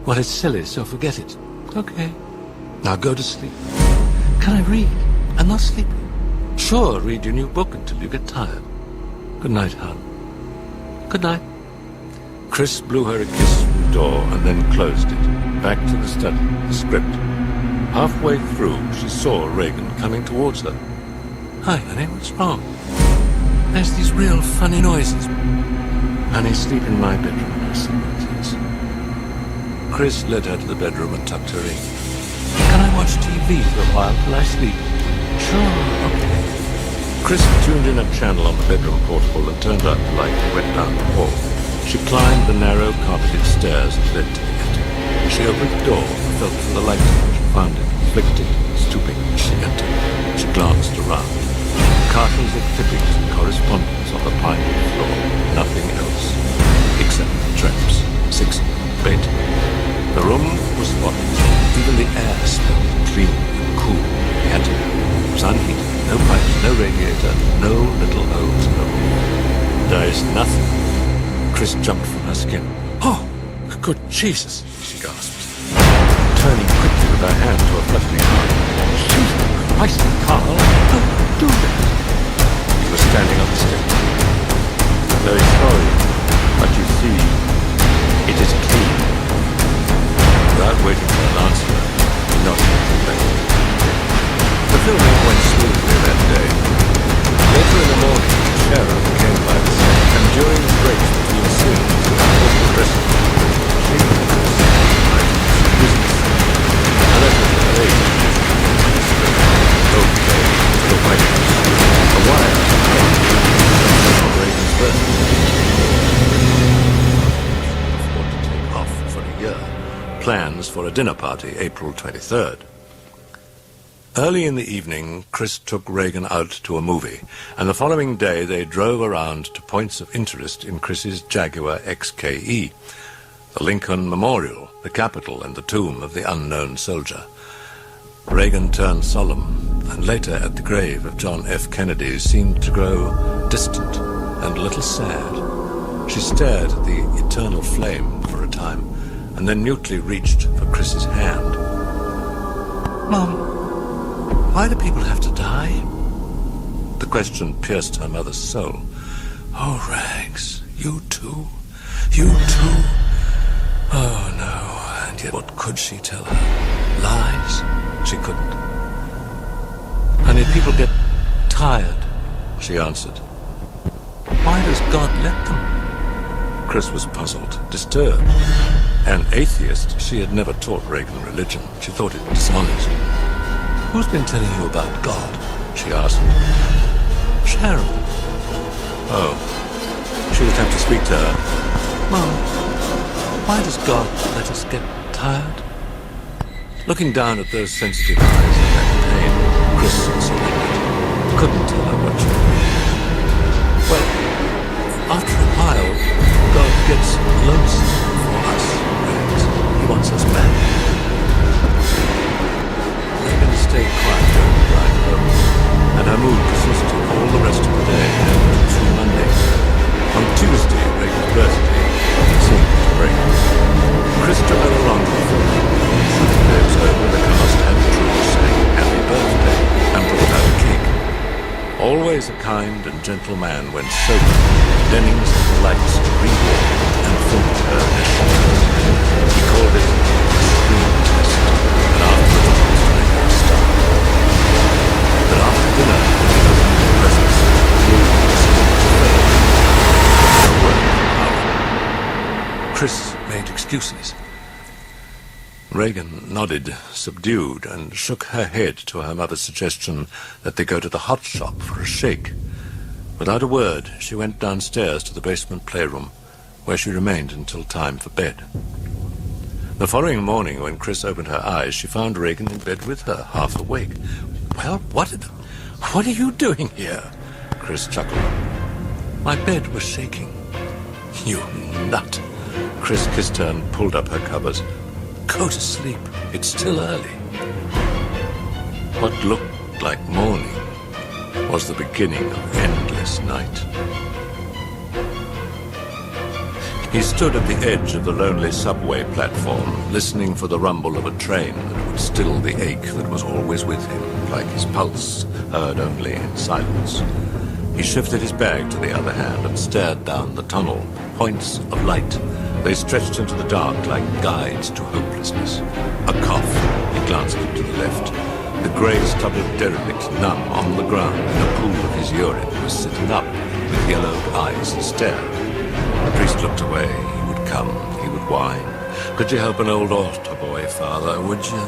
Well, it's silly, so forget it. Okay. Now go to sleep. Can I read? I'm not sleepy. Sure, read your new book until you get tired. Good night, hon. Good night. Chris blew her a kiss from the door and then closed it. Back to the study, the script. Halfway through, she saw Regan coming towards her. Hi, honey, what's wrong? There's these real funny noises. Honey, sleep in my bedroom and I'll sleep with yours. Chris led her to the bedroom and tucked her in. Can I watch TV for a while till I sleep? Sure, okay. Chris tuned in a channel on the bedroom portable and turned out the light and went down the hall. She climbed the narrow carpeted stairs that led to the attic. She opened the door and felt for the light switch, found it, flicked it, stooping as she entered. She glanced around. Cartons of clippings and correspondence on the pine floor. Nothing else. Except traps. 6 bait. The room was spotless. Even the air smelled clean and cool. The attic was unheated. No pipes, no radiator, no little holes in the roof. There is nothing. Chris jumped from her skin. Oh, good Jesus, she gasped, turning quickly with her hand to her fluttering heart. Jesus Christ, Carl, don't do that. He was standing on the steps. I'm very sorry, but you see, it is clean. Without waiting for an answer, he nodded and left. The filming went smoothly that day. Later in the morning, the sheriff came by the set, and during the breaks between scenes, he was the dressing room. She was business. A letter to her agent. Okay, to the White House. A wire. On Reagan's birthday. Afford to take off for a year. Plans for a dinner party, April 23rd. Early in the evening, Chris took Regan out to a movie, and the following day they drove around to points of interest in Chris's Jaguar XKE, the Lincoln Memorial, the Capitol, and the tomb of the unknown soldier. Regan turned solemn, and later at the grave of John F. Kennedy seemed to grow distant and a little sad. She stared at the eternal flame for a time, and then mutely reached for Chris's hand. Mom, why do people have to die? The question pierced her mother's soul. Oh, Rags, you too? You too? Oh, no. And yet what could she tell her? Lies? She couldn't. Honey, people get tired, she answered. Why does God let them? Chris was puzzled, disturbed. An atheist, she had never taught Regan religion. She thought it dishonest. Who's been telling you about God? She asked. Sharon. Oh. She would have to speak to her. Mom, why does God let us get tired? Looking down at those sensitive eyes in that pain, Chris surrendered. Couldn't tell her what she meant. Well, after a while, God gets lonesome for us, Rags. He wants us back. Regan stayed quiet during the drive home, and her mood persisted all the rest of the day and through Monday. On Tuesday, Regan's birthday, it seemed to break. Chris took her along to the film. The day was over, the cast and crew sang Happy Birthday and brought out a cake. Always a kind and gentle man when sober, Dennings had the lights to rewarm and filmed her as she was. He called it a screen test, and afterwards was to make her a star. But after dinner, when he opened the presents, Chris made excuses. Regan nodded, subdued, and shook her head to her mother's suggestion that they go to the hot shop for a shake. Without a word, she went downstairs to the basement playroom, where she remained until time for bed. The following morning, when Chris opened her eyes, she found Regan in bed with her, half awake. "Well, what are you doing here?" Chris chuckled. "My bed was shaking." "You nut." Chris kissed her and pulled up her covers. "Go to sleep. It's still early." What looked like morning was the beginning of endless night. He stood at the edge of the lonely subway platform, listening for the rumble of a train that would still the ache that was always with him, like his pulse, heard only in silence. He shifted his bag to the other hand and stared down the tunnel. Points of light. They stretched into the dark like guides to hopelessness. A cough. He glanced to the left. The grey stubbled derelict, numb on the ground in a pool of his urine, was sitting up with yellowed eyes and stared. The priest looked away. He would come. He would whine. "Could you help an old altar boy, Father, would you?"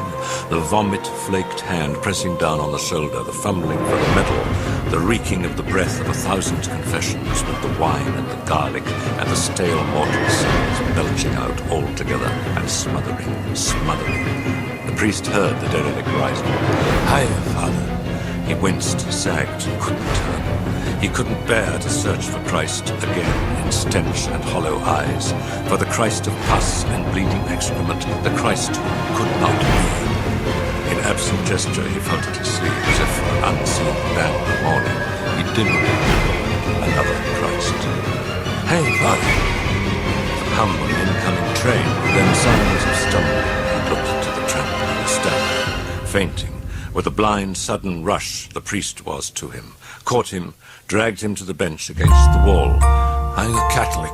The vomit-flaked hand pressing down on the shoulder, the fumbling for the metal, the reeking of the breath of 1,000 confessions, with the wine and the garlic and the stale mortal sins belching out all together and smothering. The priest heard the derelict rising. "Hi, Father." He winced, sagged, couldn't turn. He couldn't bear to search for Christ again in stench and hollow eyes, for the Christ of pus and bleeding excrement, the Christ who could not be. In absent gesture, he felt at his sleeve as if for an unseen band of mourning. He dimmed another Christ. "Hey, Father." The hum of an incoming train, then sounds of stumbling. He looked to the tramp of the step. Fainting, with a blind, sudden rush, the priest was to him, caught him, dragged him to the bench against the wall. "I'm a Catholic,"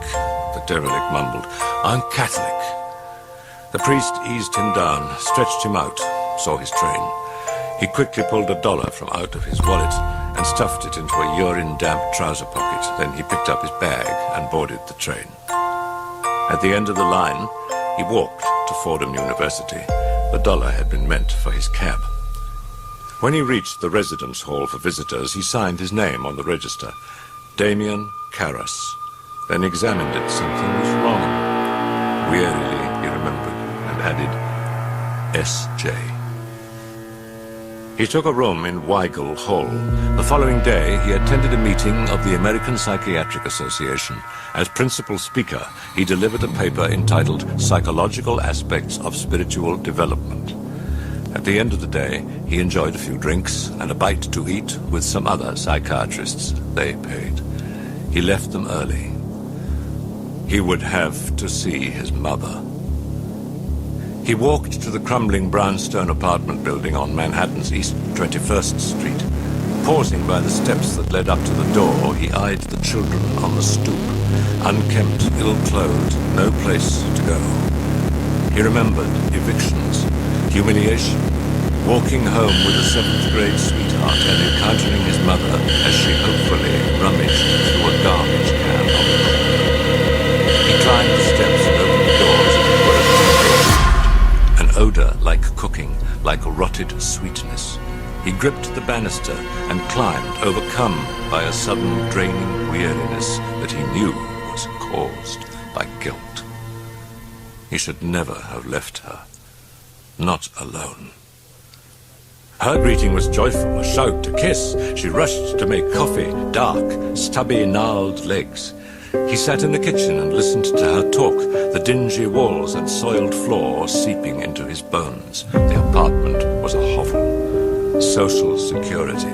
the derelict mumbled. "I'm Catholic." The priest eased him down, stretched him out, saw his train. He quickly pulled $1 from out of his wallet and stuffed it into a urine-damp trouser pocket. Then he picked up his bag and boarded the train. At the end of the line, he walked to Fordham University. The $1 had been meant for his cab. When he reached the residence hall for visitors, he signed his name on the register, Damien Karras, then examined it. Something was wrong. Wearily, he remembered, and added, S.J. He took a room in Weigel Hall. The following day, he attended a meeting of the American Psychiatric Association. As principal speaker, he delivered a paper entitled Psychological Aspects of Spiritual Development. At the end of the day, he enjoyed a few drinks and a bite to eat with some other psychiatrists. They paid. He left them early. He would have to see his mother. He walked to the crumbling brownstone apartment building on Manhattan's East 21st Street. Pausing by the steps that led up to the door, he eyed the children on the stoop, unkempt, ill-clothed, no place to go. He remembered evictions, humiliation, walking home with a 7th grade sweetheart and encountering his mother as she hopefully rummaged through a garbage can on the corner. He climbed the steps and opened the doors as it were a an odor like cooking, like rotted sweetness. He gripped the banister and climbed, overcome by a sudden draining weariness that he knew was caused by guilt. He should never have left her. Not alone. Her greeting was joyful, a shout, a kiss. She rushed to make coffee, dark, stubby, gnarled legs. He sat in the kitchen and listened to her talk, the dingy walls and soiled floor seeping into his bones. The apartment was a hovel. Social security.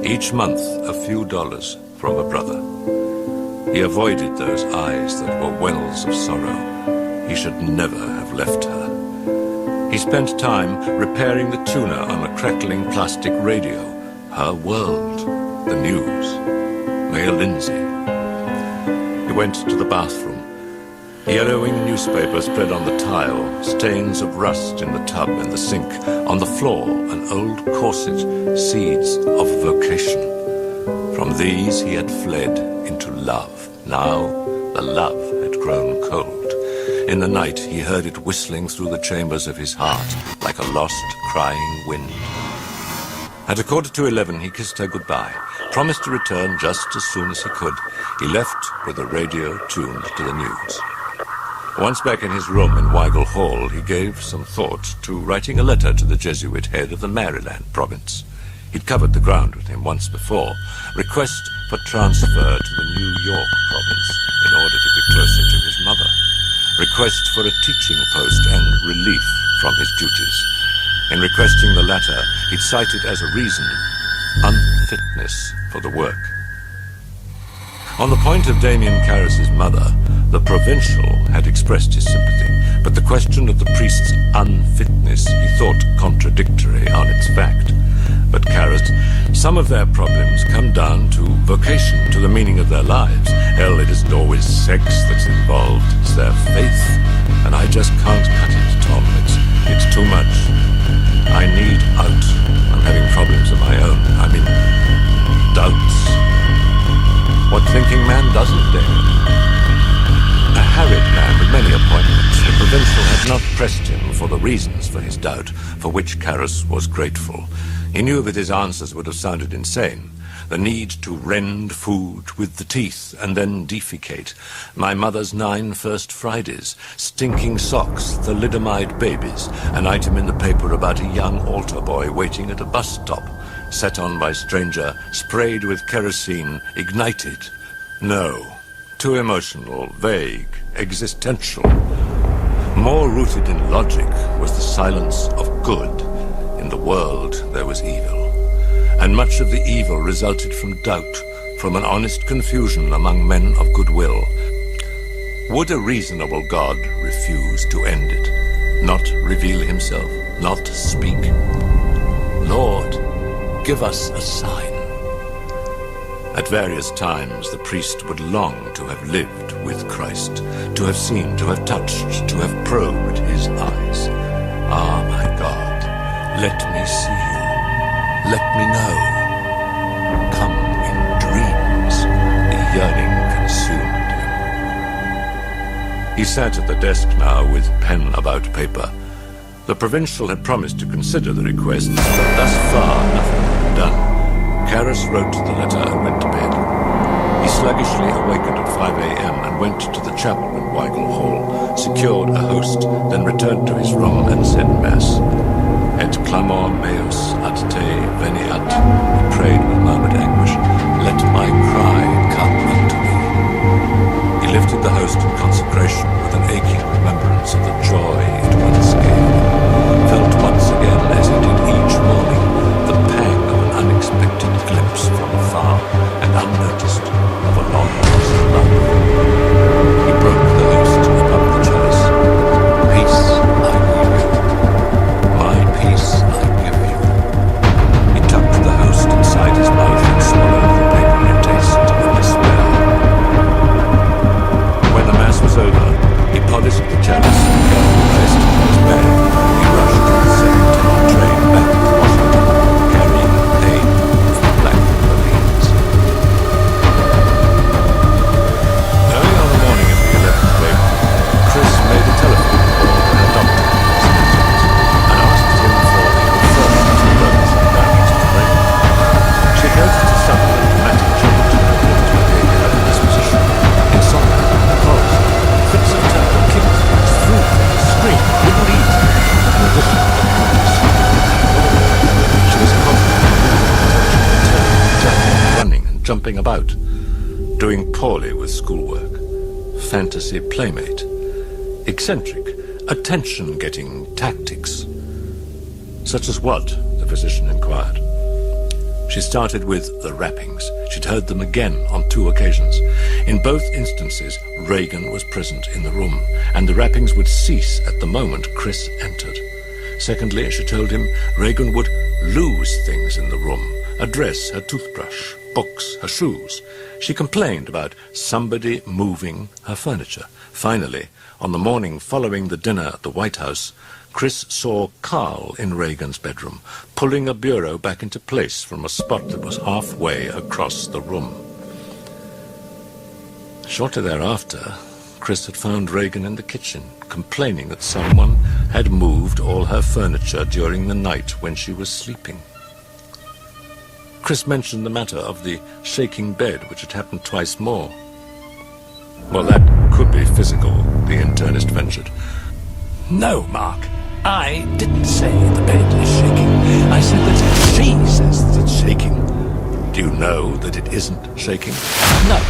Each month, a few dollars from a brother. He avoided those eyes that were wells of sorrow. He should never have left her. He spent time repairing the tuner on a crackling plastic radio. Her world, the news, Mayor Lindsay. He went to the bathroom. Yellowing newspaper spread on the tile, stains of rust in the tub and the sink. On the floor, an old corset, seeds of vocation. From these he had fled into love. Now the love had grown cold. In the night, he heard it whistling through the chambers of his heart like a lost, crying wind. At 11:15, he kissed her goodbye, promised to return just as soon as he could. He left with the radio tuned to the news. Once back in his room in Weigel Hall, he gave some thought to writing a letter to the Jesuit head of the Maryland province. He'd covered the ground with him once before. Request for transfer to the New York province in order to be closer to his mother. Request for a teaching post and relief from his duties. In requesting the latter, he'd cited as a reason unfitness for the work. On the point of Damien Karras's mother, the provincial had expressed his sympathy, but the question of the priest's unfitness he thought contradictory on its fact. But Karras, some of their problems come down to vocation, to the meaning of their lives. Hell, it isn't always sex that's involved, it's their faith. And I just can't cut it, Tom. It's too much. I need out. I'm having problems of my own. I'm in doubts. What thinking man doesn't dare? A harried man with many appointments, the provincial had not pressed him for the reasons for his doubt, for which Karras was grateful. He knew that his answers would have sounded insane. The need to rend food with the teeth and then defecate. My mother's 9 First Fridays. Stinking socks, thalidomide babies. An item in the paper about a young altar boy waiting at a bus stop. Set on by stranger, sprayed with kerosene, ignited. No. Too emotional, vague, existential. More rooted in logic was the silence of good. In the world there was evil. And much of the evil resulted from doubt, from an honest confusion among men of goodwill. Would a reasonable God refuse to end it? Not reveal himself? Not speak? Lord, give us a sign. At various times, the priest would long to have lived with Christ, to have seen, to have touched, to have probed his eyes. Ah, my God, let me see you. Let me know. Come in dreams. The yearning consumed him. He sat at the desk now with pen about paper. The provincial had promised to consider the request, but thus far nothing had been done. Karras wrote the letter and went to bed. He sluggishly awakened at 5 a.m. and went to the chapel in Weigel Hall, secured a host, then returned to his room and said Mass. Et clamor meus ad te veniat, he prayed with murmured anguish, let my cry come unto me. He lifted the host in consecration with an aching remembrance of the joy it once gave, felt once again, as he did each morning, the pang of an unexpected glimpse from afar and unnoticed of a long-lost love. He broke the host above the chalice. Peace I give you. My peace I give you. He tucked the host inside his mouth and swallowed the papery taste of despair. When the Mass was over, he polished the chalice and carefully placed it in his bag. He rushed to the 7:10 train back to Washington, carrying a pain of black balloons. Early on the morning of the 11th of April, Chris made a telephone call to her doctor in Los Angeles and asked him for a referral to Rose and Barry's brain. She noticed a sudden and dramatic change in her daughter's behavior and disposition. Insomnia, pulse, fits of temper, kicked things, threw things, screamed, wouldn't eat. In addition, she was constantly turning, running and jumping about, doing poorly with schoolwork, fantasy playmate, eccentric, attention-getting tactics. Such as what? The physician inquired. She started with the rappings. She'd heard them again on 2 occasions. In both instances, Regan was present in the room, and the rappings would cease at the moment Chris entered. Secondly, she told him Regan would lose things in the room: a dress, her toothbrush, books, her shoes. She complained about somebody moving her furniture. Finally, on the morning following the dinner at the White House, Chris saw Carl in Regan's bedroom, pulling a bureau back into place from a spot that was halfway across the room. Shortly thereafter, Chris had found Regan in the kitchen, complaining that someone had moved all her furniture during the night when she was sleeping. Chris mentioned the matter of the shaking bed, which had happened twice more. Well, that could be physical, the internist ventured. No, Mark. I didn't say the bed is shaking. I said that she says that it's shaking. Do you know that it isn't shaking? No.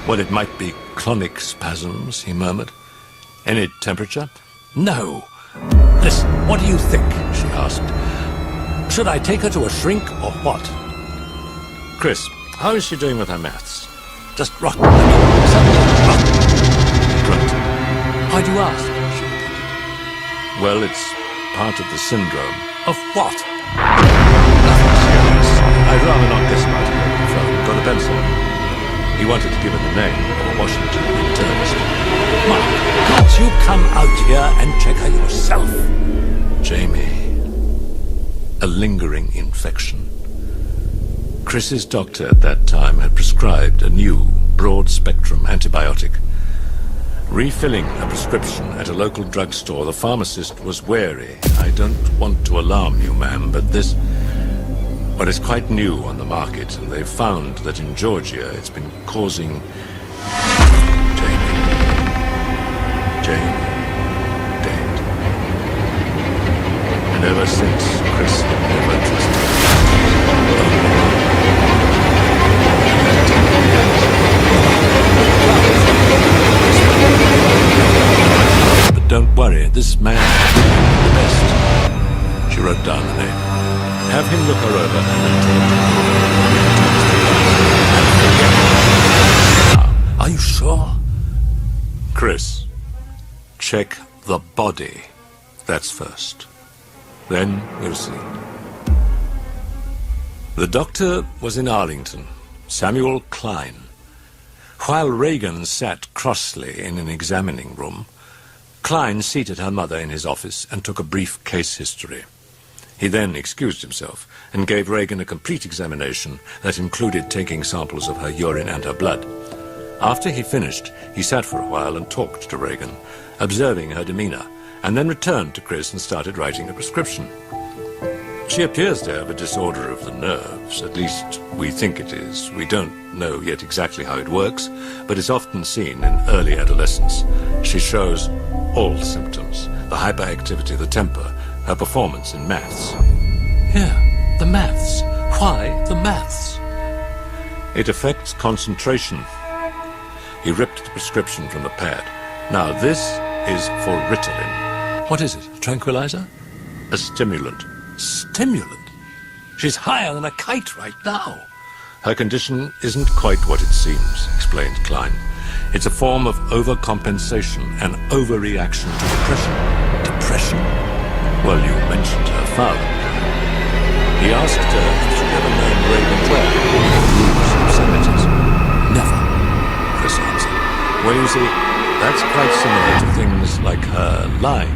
Well, it might be clonic spasms, he murmured. Any temperature? No. Listen, what do you think? She asked. Should I take her to a shrink or what? Chris, how is she doing with her maths? Just rotten. Something rotten. He grunted. Why do you ask? She repeated. Well, it's part of the syndrome. Of what? Nothing serious. I'd rather not guess about it over the phone. Got a pencil? He wanted to give her the name of a Washington internist. Mark, can't you come out here and check her yourself? Jamie. A lingering infection. Chris's doctor at that time had prescribed a new, broad-spectrum antibiotic. Refilling a prescription at a local drugstore, the pharmacist was wary. I don't want to alarm you, ma'am, but this... Well, it's quite new on the market, and they've found that in Georgia it's been causing... Jamie. Dead. And ever since, Chris had never trusted her. But don't worry, this man will be the best. She wrote down the name. Have him look her over and then tell her to... Are you sure? Chris, check the body. That's first. Then we'll see. The doctor was in Arlington, Samuel Klein. While Regan sat crossly in an examining room, Klein seated her mother in his office and took a brief case history. He then excused himself and gave Regan a complete examination that included taking samples of her urine and her blood. After he finished, he sat for a while and talked to Regan, observing her demeanor, and then returned to Chris and started writing a prescription. She appears to have a disorder of the nerves, at least we think it is. We don't know yet exactly how it works, but it's often seen in early adolescence. She shows all symptoms, the hyperactivity, the temper, her performance in maths. Yeah, the maths. Why the maths? It affects concentration. He ripped the prescription from the pad. Now this is for Ritalin. What is it, a tranquilizer? A stimulant. Stimulant? She's higher than a kite right now. Her condition isn't quite what it seems, explained Klein. It's a form of overcompensation, an overreaction to depression. Depression? Well, you mentioned her father. He asked her if she'd ever known Regan well, or use obscenities. Never, Chris answered. Well, you see, that's quite similar to things like her lying.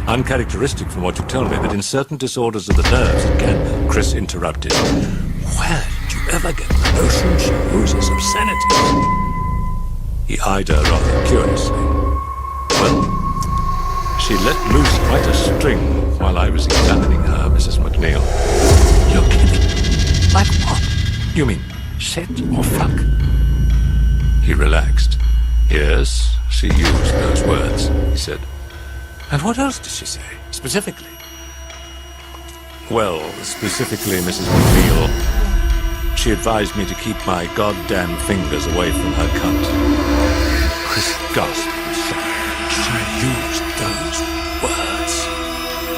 Uncharacteristic from what you tell me, but in certain disorders of the nerves it can... Chris interrupted. Where did you ever get the notion she uses obscenities? He eyed her rather curiously. Well, she let loose quite a string while I was examining her, Mrs. MacNeil. You're kidding. Like what? You mean Shit or fuck? He relaxed. Yes, she used those words, he said. And what else did she say, specifically? Well, specifically, Mrs. MacNeil, she advised me to keep my goddamn fingers away from her cunt. Chris gasped with shock. She used those words.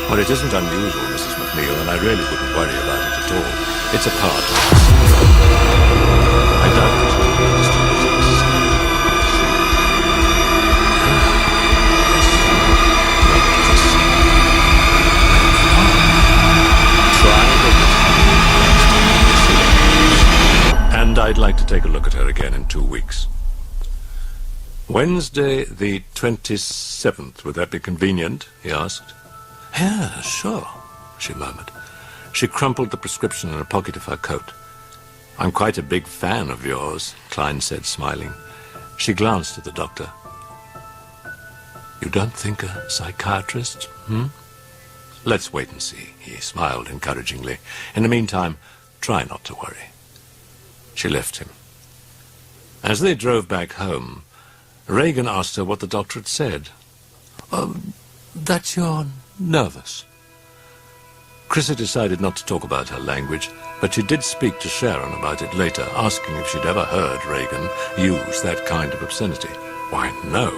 Well, it isn't unusual, Mrs. MacNeil, and I really wouldn't worry about it at all. It's a part of it. I doubt that you'll understand it as and I'd like to take a look at her again in 2 weeks. Wednesday the 27th, would that be convenient? He asked. Yeah, sure, she murmured. She crumpled the prescription in a pocket of her coat. I'm quite a big fan of yours, Klein said, smiling. She glanced at the doctor. You don't think a psychiatrist, Let's wait and see, he smiled encouragingly. In the meantime, try not to worry. She left him. As they drove back home, Regan asked her what the doctor had said. That you're nervous. Chris had decided not to talk about her language, but she did speak to Sharon about it later, asking if she'd ever heard Regan use that kind of obscenity. Why, no,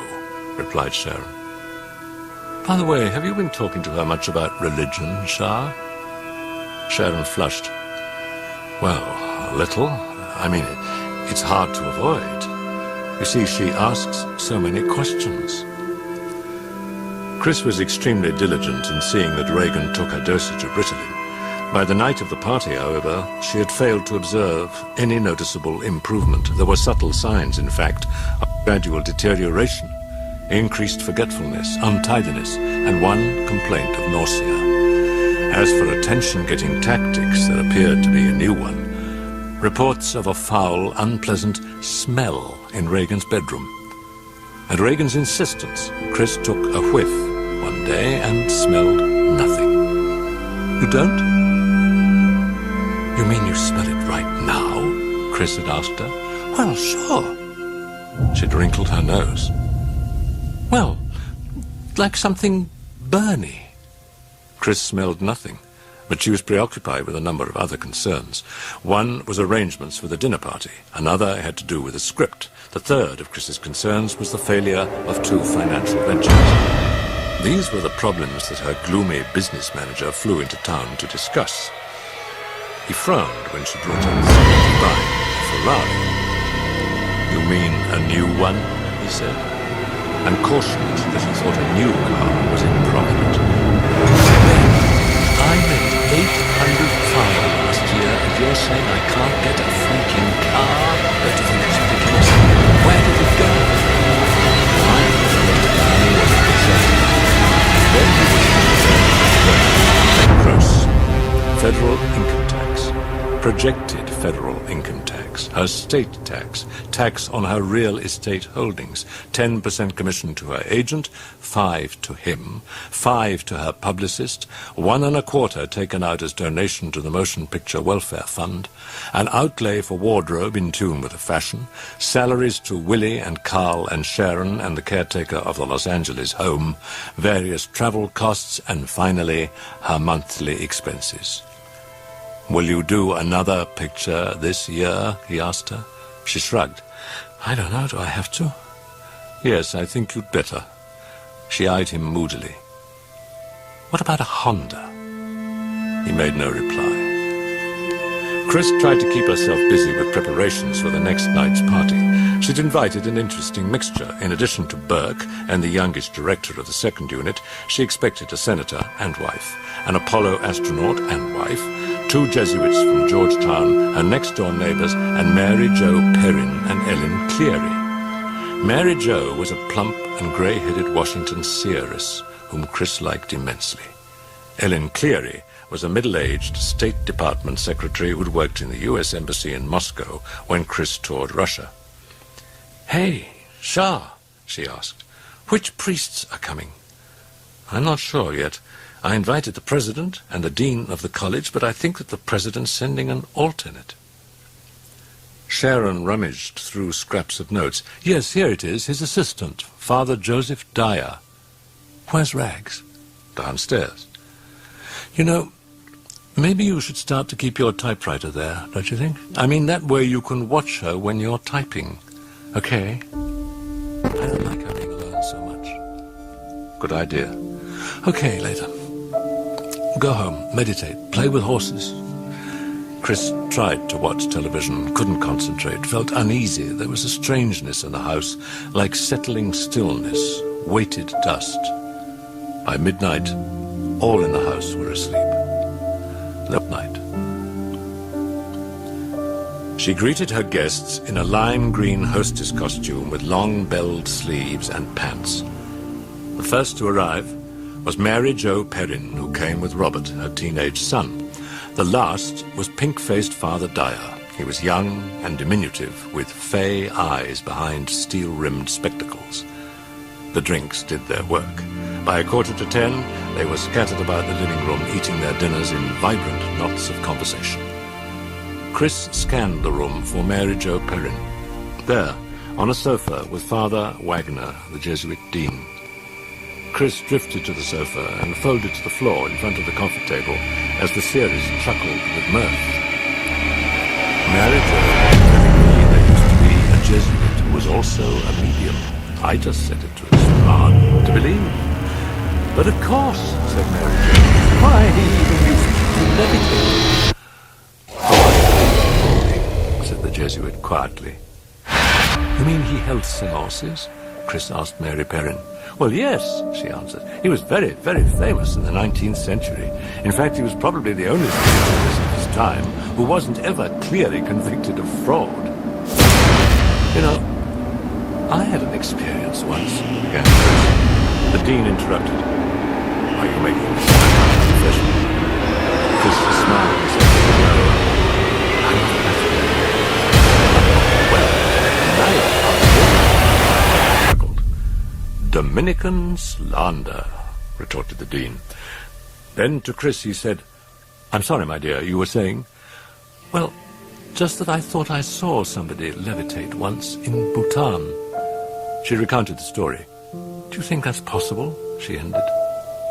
replied Sharon. By the way, have you been talking to her much about religion, Shah? Sharon flushed. Well, a little. I mean, it's hard to avoid. You see, she asks so many questions. Chris was extremely diligent in seeing that Regan took her dosage of Ritalin. By the night of the party, however, she had failed to observe any noticeable improvement. There were subtle signs, in fact, of gradual deterioration, increased forgetfulness, untidiness, and one complaint of nausea. As for attention-getting tactics, there appeared to be a new one. Reports of a foul, unpleasant smell in Regan's bedroom. At Regan's insistence, Chris took a whiff one day and smelled nothing. You don't? You mean you smell it right now? Chris had asked her. Well, sure. She'd wrinkled her nose. Well, like something burny. Chris smelled nothing, but she was preoccupied with a number of other concerns. One was arrangements for the dinner party. Another had to do with the script. The third of Chris's concerns was the failure of 2 financial ventures. These were the problems that her gloomy business manager flew into town to discuss. He frowned when she brought up the design of Ferrari. You mean a new one? He said, and cautioned that he thought a new car was improvident. I made £800 last year, and you're saying I can't get a freaking car? That is ridiculous. Where did it go? I then he was gross. Federal income tax. Projected federal income tax. Her state tax. Tax on her real estate holdings. 10% commission to her agent, 5 to him, 5 to her publicist, 1 1/4 taken out as donation to the Motion Picture Welfare Fund, an outlay for wardrobe in tune with the fashion, salaries to Willie and Carl and Sharon and the caretaker of the Los Angeles home, various travel costs, and finally, her monthly expenses. Will you do another picture this year? He asked her. She shrugged. I don't know, do I have to? Yes, I think you'd better. She eyed him moodily. What about a Honda? He made no reply. Chris tried to keep herself busy with preparations for the next night's party. She'd invited an interesting mixture. In addition to Burke and the youngest director of the 2nd unit, she expected a senator and wife, an Apollo astronaut and wife, 2 Jesuits from Georgetown, her next-door neighbors, and Mary Jo Perrin and Ellen Cleary. Mary Jo was a plump and grey-headed Washington seeress whom Chris liked immensely. Ellen Cleary was a middle-aged State Department secretary who'd worked in the U.S. Embassy in Moscow when Chris toured Russia. Hey, Shah, she asked, which priests are coming? I'm not sure yet. I invited the president and the dean of the college, but I think that the president's sending an alternate. Sharon rummaged through scraps of notes. Yes, here it is, his assistant, Father Joseph Dyer. Where's Rags? Downstairs. You know, maybe you should start to keep your typewriter there, don't you think? I mean, that way you can watch her when you're typing. Okay? I don't like her being alone so much. Good idea. Okay, later. Go home, meditate, play with horses. Chris tried to watch television, couldn't concentrate, felt uneasy. There was a strangeness in the house, like settling stillness, weighted dust. By midnight, all in the house were asleep. That night. She greeted her guests in a lime green hostess costume with long belled sleeves and pants. The first to arrive was Mary Jo Perrin, who came with Robert, her teenage son. The last was pink-faced Father Dyer. He was young and diminutive, with fey eyes behind steel-rimmed spectacles. The drinks did their work. By 9:45, they were scattered about the living room, eating their dinners in vibrant knots of conversation. Chris scanned the room for Mary Jo Perrin. There, on a sofa, was Father Wagner, the Jesuit dean. Chris drifted to the sofa and folded to the floor in front of the coffee table as the series chuckled with mirth. Mary Jo was telling me there used to be a Jesuit who was also a medium. I just said it was hard to believe. But of course, said Mary Jo. Why, he even used to levitate. Oh, said the Jesuit quietly. You mean he held seances? Chris asked Mary Perrin. Well, yes, she answered. He was very, very famous in the 19th century. In fact, he was probably the only spiritualist of his time who wasn't ever clearly convicted of fraud. You know, I had an experience once, began Chris. The dean interrupted. Are you making a confession? Chris smiled and said, no, I'm not Catholic. Well, now you're Dominican slander, retorted the dean. Then to Chris he said, I'm sorry, my dear, you were saying? Well, just that I thought I saw somebody levitate once in Bhutan. She recounted the story. Do you think that's possible? She ended.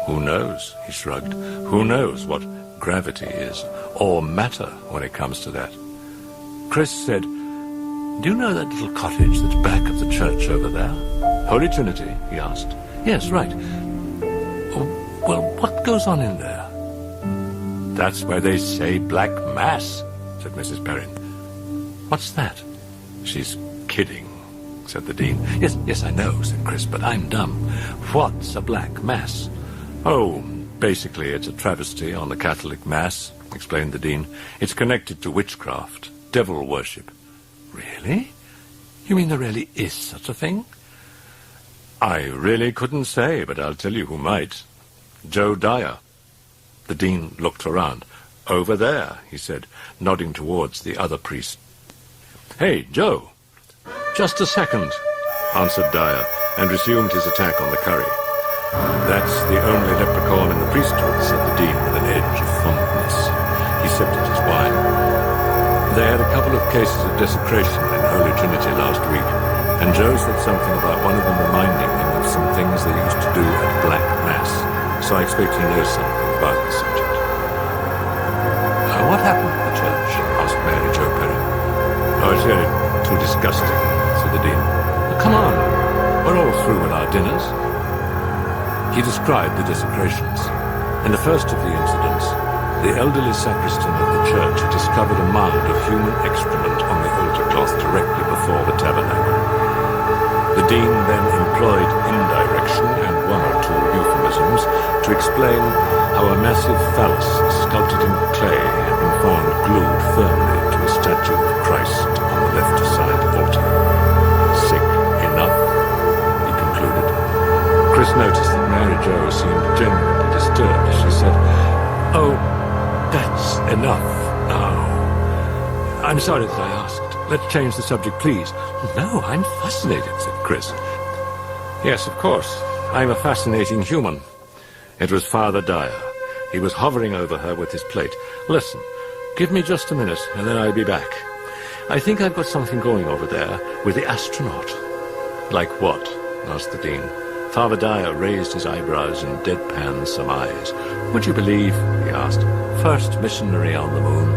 Who knows? He shrugged. Who knows what gravity is, or matter when it comes to that? Chris said, do you know that little cottage that's back of the church over there? Holy Trinity, he asked. Yes, right. Oh, well, what goes on in there? That's where they say Black Mass, said Mrs. Perrin. What's that? She's kidding, said the dean. Yes, I know, said Chris, but I'm dumb. What's a Black Mass? Oh, basically it's a travesty on the Catholic Mass, explained the dean. It's connected to witchcraft, devil worship. Really? You mean there really is such a thing? I really couldn't say, but I'll tell you who might. Joe Dyer. The dean looked around. Over there, he said, nodding towards the other priest. Hey, Joe. Just a second, answered Dyer, and resumed his attack on the curry. That's the only leprechaun in the priesthood, said the dean with an edge of fondness. He sipped at his wine. They had a couple of cases of desecration in Holy Trinity last week, and Joe said something about one of them reminding him of some things they used to do at Black Mass, so I expect he knows something about the subject. What happened at the church? Asked Mary Jo Perrin. Oh, it's really too disgusting, said the dean. Come on, we're all through with our dinners. He described the desecrations. In the first of the incidents, the elderly sacristan of the church had discovered a mound of human excrement on the altar cloth directly before the tabernacle. The dean then employed indirection and one or two euphemisms to explain how a massive phallus sculpted in clay had been found glued firmly to a statue of Christ on the left side altar. Sick enough, he concluded. Chris noticed that Mary Jo seemed genuinely disturbed as she said, Oh, that's enough now. I'm sorry that I asked. Let's change the subject, please. No, I'm fascinated, said Chris. Yes, of course. I'm a fascinating human. It was Father Dyer. He was hovering over her with his plate. Listen, give me just a minute, and then I'll be back. I think I've got something going over there with the astronaut. Like what? Asked the dean. Father Dyer raised his eyebrows and deadpan surmise. Would you believe, he asked, first missionary on the moon?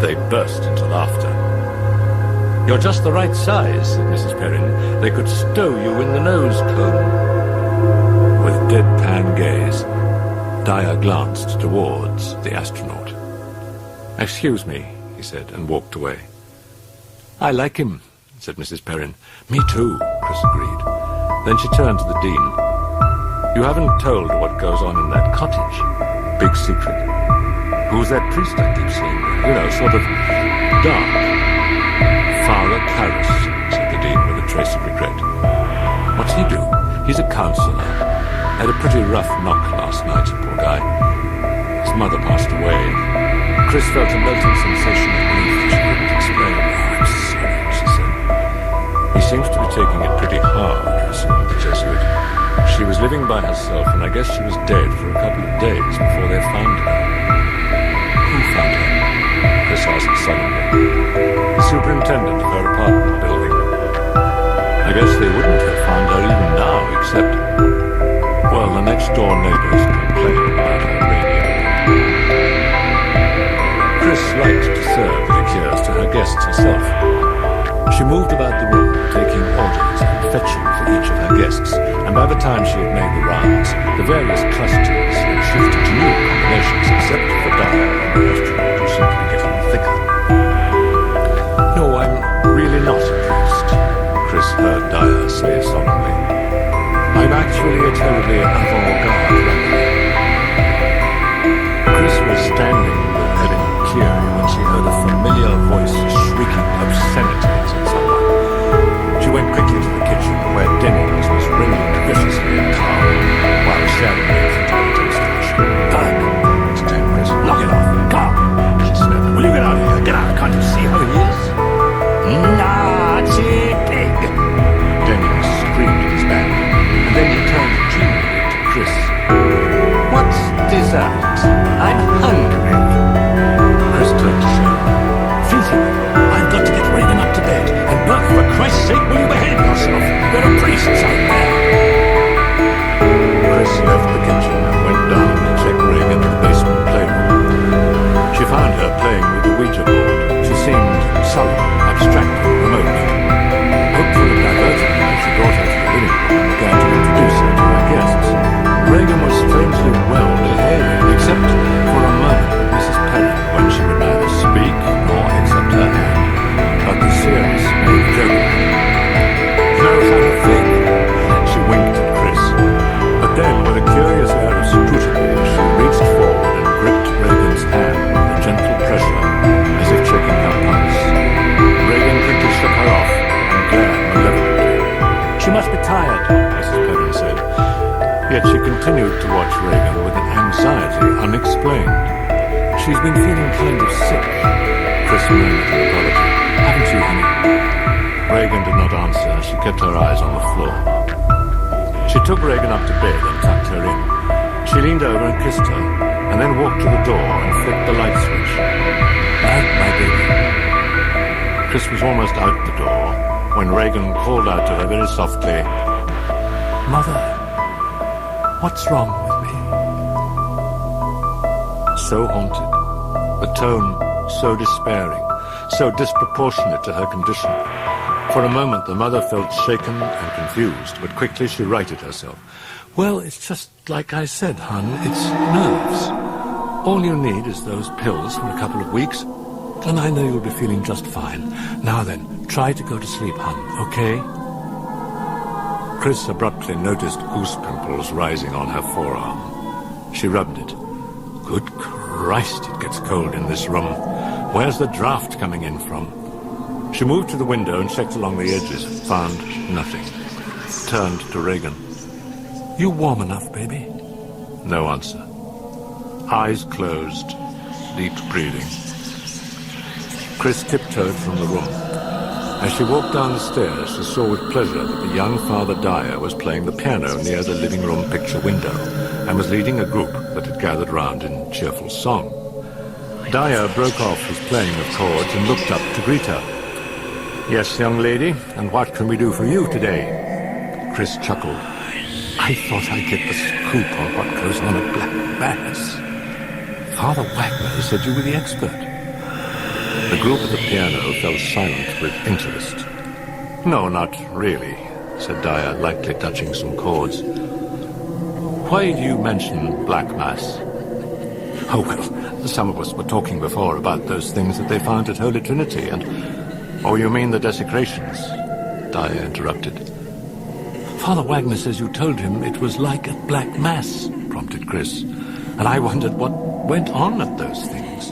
They burst into laughter. You're just the right size, said Mrs. Perrin. They could stow you in the nose cone. With deadpan gaze, Dyer glanced towards the astronaut. Excuse me, he said, and walked away. I like him, said Mrs. Perrin. Me too, Chris agreed. Then she turned to the dean. You haven't told what goes on in that cottage. Big secret. Who's that priest I keep seeing? You know, sort of dark. Father Karras, said the dean with a trace of regret. What's he do? He's a counselor. Had a pretty rough knock last night, poor guy. His mother passed away. Chris felt a melting sensation of grief that she couldn't explain. Oh, I'm sorry, she said. He seems to be taking it pretty hard, resumed the Jesuit. She was living by herself, and I guess she was dead for a couple of days before they found her. Who found her? Chris asked suddenly. The superintendent of her apartment building. I guess they wouldn't have found her even now, except, well, the next-door neighbors complained about her radio. Chris liked to serve the liqueurs to her guests herself. She moved about the room, taking orders and fetching for each of her guests, and by the time she had made the rounds, the various clusters had shifted to new combinations, except for Dyer and the astronaut, who seemed to be getting thicker. No, I'm really not a priest, Chris heard Dyer say solemnly. I'm actually a terribly avant-garde rabbi. Chris was standing with Ellen Cleary when she heard a familiar voice shrieking obscenities at someone. She went quickly to the kitchen, where Dennings was ringing viciously and calm, while Sharon waited for the installation. Doug, Exclaimed Chris. knock it off. Come on, She snapped. will you get out of here? Get out, can't you see how he is? Nazi pig! Dennings screamed at his back, and then he turned genially to Chris. What's dessert? I'm hungry. Chris turned to Sharon. Filthy, I've got to get Regan up to bed. And Buck, for Christ's sake, will you behave yourself? There are priests out there. Chris left the kitchen and went down to check Regan in the basement playroom. She found her playing with the Ouija board. She seemed sullen, abstracted, remote. Hopeful of diverting her, she brought her to the living room and began to introduce her to her guests. Regan was strangely well behaved, except for a moment with Mrs. Perry, when she would neither speak nor accept her hand. But the serious made a joke. No kind of thing. She winked at Chris. But then, with a curious air of scrutiny, she reached forward and gripped Regan's hand with a gentle pressure, as if checking her pulse. Regan quickly shook her off and glared malevolently. She must be tired. Mrs. Perrin said. Yet she continued to watch Regan with an anxiety unexplained. She's been feeling kind of sick. Chris murmured an apology. Haven't you, honey? Regan did not answer. She kept her eyes on the floor. She took Regan up to bed and tucked her in. She leaned over and kissed her, and then walked to the door and flicked the light switch. Night, my baby. Chris was almost out the door when Regan called out to her very softly, Mother, what's wrong with me? so haunted, the tone so despairing, so disproportionate to her condition. For a moment the mother felt shaken and confused, but quickly she righted herself. Well, it's just like I said, hon, it's nerves. All you need is those pills for a couple of weeks, and I know you'll be feeling just fine. Now then, try to go to sleep, hon, okay? Chris abruptly noticed goose pimples rising on her forearm. She rubbed it. Good Christ, it gets cold in this room. Where's the draft coming in from? She moved to the window and checked along the edges, found nothing. Turned to Regan. You warm enough, baby? No answer. Eyes closed, deep breathing. Chris tiptoed from the room. As she walked down the stairs, she saw with pleasure that the young Father Dyer was playing the piano near the living room picture window and was leading a group that had gathered round in cheerful song. Dyer broke off his playing of chords and looked up to greet her. Yes, young lady, and what can we do for you today? Chris chuckled. I thought I'd get the scoop on what goes on at Black Mass. Father Wagner said you were the expert. The group at the piano fell silent with interest. No, not really, said Dyer, lightly touching some chords. Why do you mention Black Mass? Oh, well, some of us were talking before about those things that they found at Holy Trinity, and... Oh, you mean the desecrations? Dyer interrupted. Father Wagner says you told him it was like at Black Mass, prompted Chris, and I wondered what went on at those things.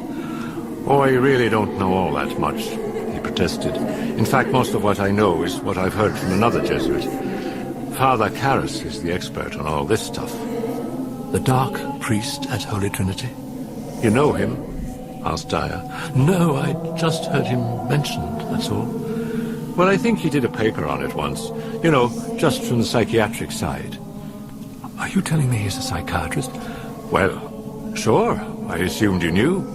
Oh, I really don't know all that much, he protested. In fact, most of what I know is what I've heard from another Jesuit. Father Karras is the expert on all this stuff. The dark priest at Holy Trinity? You know him? Asked Dyer. No, I just heard him mentioned, that's all. Well, I think he did a paper on it once. You know, just from the psychiatric side. Are you telling me he's a psychiatrist? Well, sure. I assumed you knew.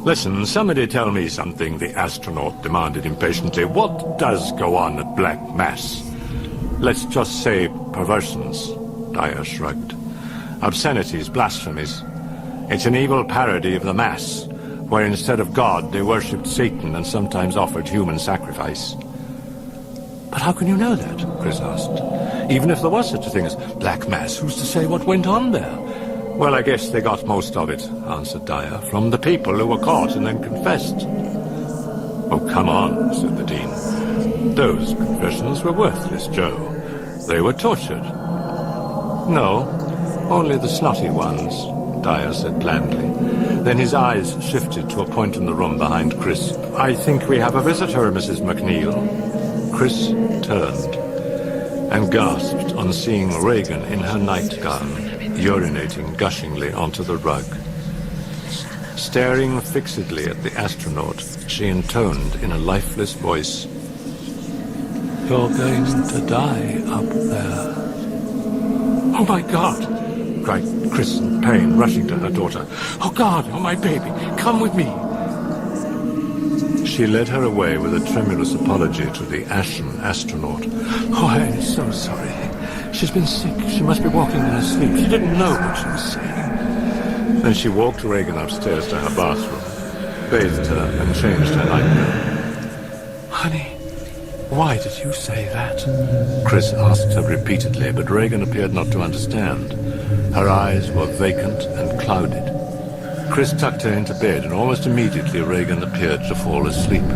Listen, somebody tell me something, the astronaut demanded impatiently. What does go on at Black Mass? Let's just say perversions, Dyer shrugged. Obscenities, blasphemies. It's an evil parody of the Mass, where instead of God, they worshipped Satan and sometimes offered human sacrifice. But how can you know that? Chris asked. Even if there was such a thing as Black Mass, who's to say what went on there? Well, I guess they got most of it, answered Dyer, from the people who were caught and then confessed. Oh, come on, said the Dean. Those confessions were worthless, Joe. They were tortured. No, only the snotty ones, Dyer said blandly. Then his eyes shifted to a point in the room behind Chris. I think we have a visitor, Mrs. MacNeil. Chris turned and gasped on seeing Regan in her nightgown, urinating gushingly onto the rug. Staring fixedly at the astronaut, she intoned in a lifeless voice, "You're going to die up there." "Oh, my God!" cried Chris in pain, rushing to her daughter. "Oh, God! Oh, my baby! Come with me!" She led her away with a tremulous apology to the ashen astronaut. "Oh, I'm so sorry. She's been sick. She must be walking in her sleep. She didn't know what she was saying." Then she walked Regan upstairs to her bathroom, bathed her, and changed her nightgown. "Honey, why did you say that?" Chris asked her repeatedly, but Regan appeared not to understand. Her eyes were vacant and clouded. Chris tucked her into bed, and almost immediately Regan appeared to fall asleep.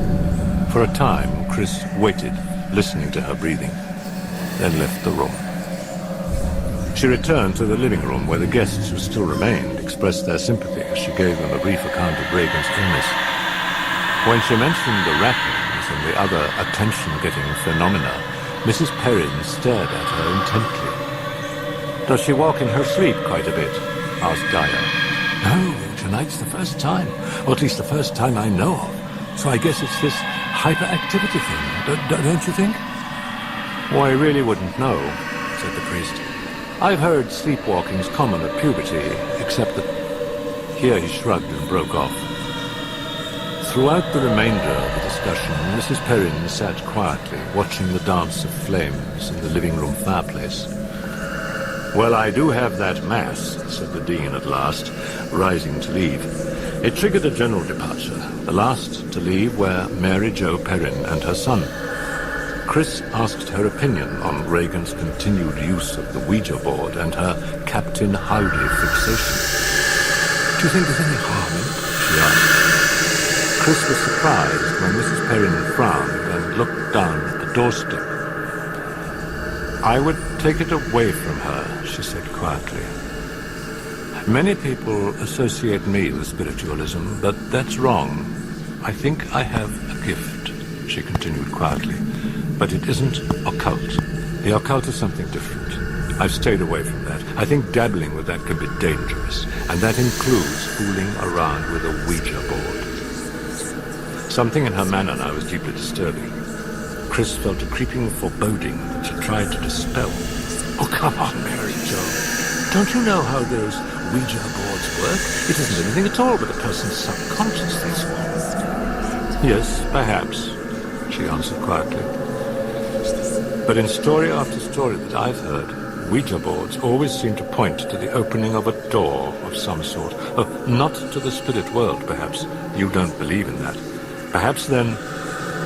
For a time, Chris waited, listening to her breathing, then left the room. She returned to the living room, where the guests who still remained expressed their sympathy as she gave them a brief account of Regan's illness. When she mentioned the rappings and the other attention-getting phenomena, Mrs. Perrin stared at her intently. "Does she walk in her sleep quite a bit?" asked Dyer. "No, tonight's the first time, or at least the first time I know of. So I guess it's this hyperactivity thing, don't you think?" "Oh, I really wouldn't know," said the priest. "I've heard sleepwalking's common at puberty, except that..." Here he shrugged and broke off. Throughout the remainder of the discussion, Mrs. Perrin sat quietly, watching the dance of flames in the living room fireplace. "Well, I do have that Mass," said the Dean at last, rising to leave. It triggered a general departure. The last to leave were Mary Jo Perrin and her son. Chris asked her opinion on Regan's continued use of the Ouija board and her Captain Howdy fixation. "Do you think there's any harm in it?" she asked. Chris was surprised when Mrs. Perrin frowned and looked down at the doorstep. "I would take it away from her," she said quietly. "Many people associate me with spiritualism, but that's wrong. I think I have a gift," she continued quietly, "but it isn't occult. The occult is something different. I've stayed away from that. I think dabbling with that can be dangerous, and that includes fooling around with a Ouija board." Something in her manner now was deeply disturbing. Chris felt a creeping foreboding that she tried to dispel. "Oh, come on, Mary Jo. Don't you know how those Ouija boards work? It isn't anything at all but a person's subconscious, that's all." "Yes, perhaps," she answered quietly. "But in story after story that I've heard, Ouija boards always seem to point to the opening of a door of some sort. Not to the spirit world, perhaps. You don't believe in that. Perhaps then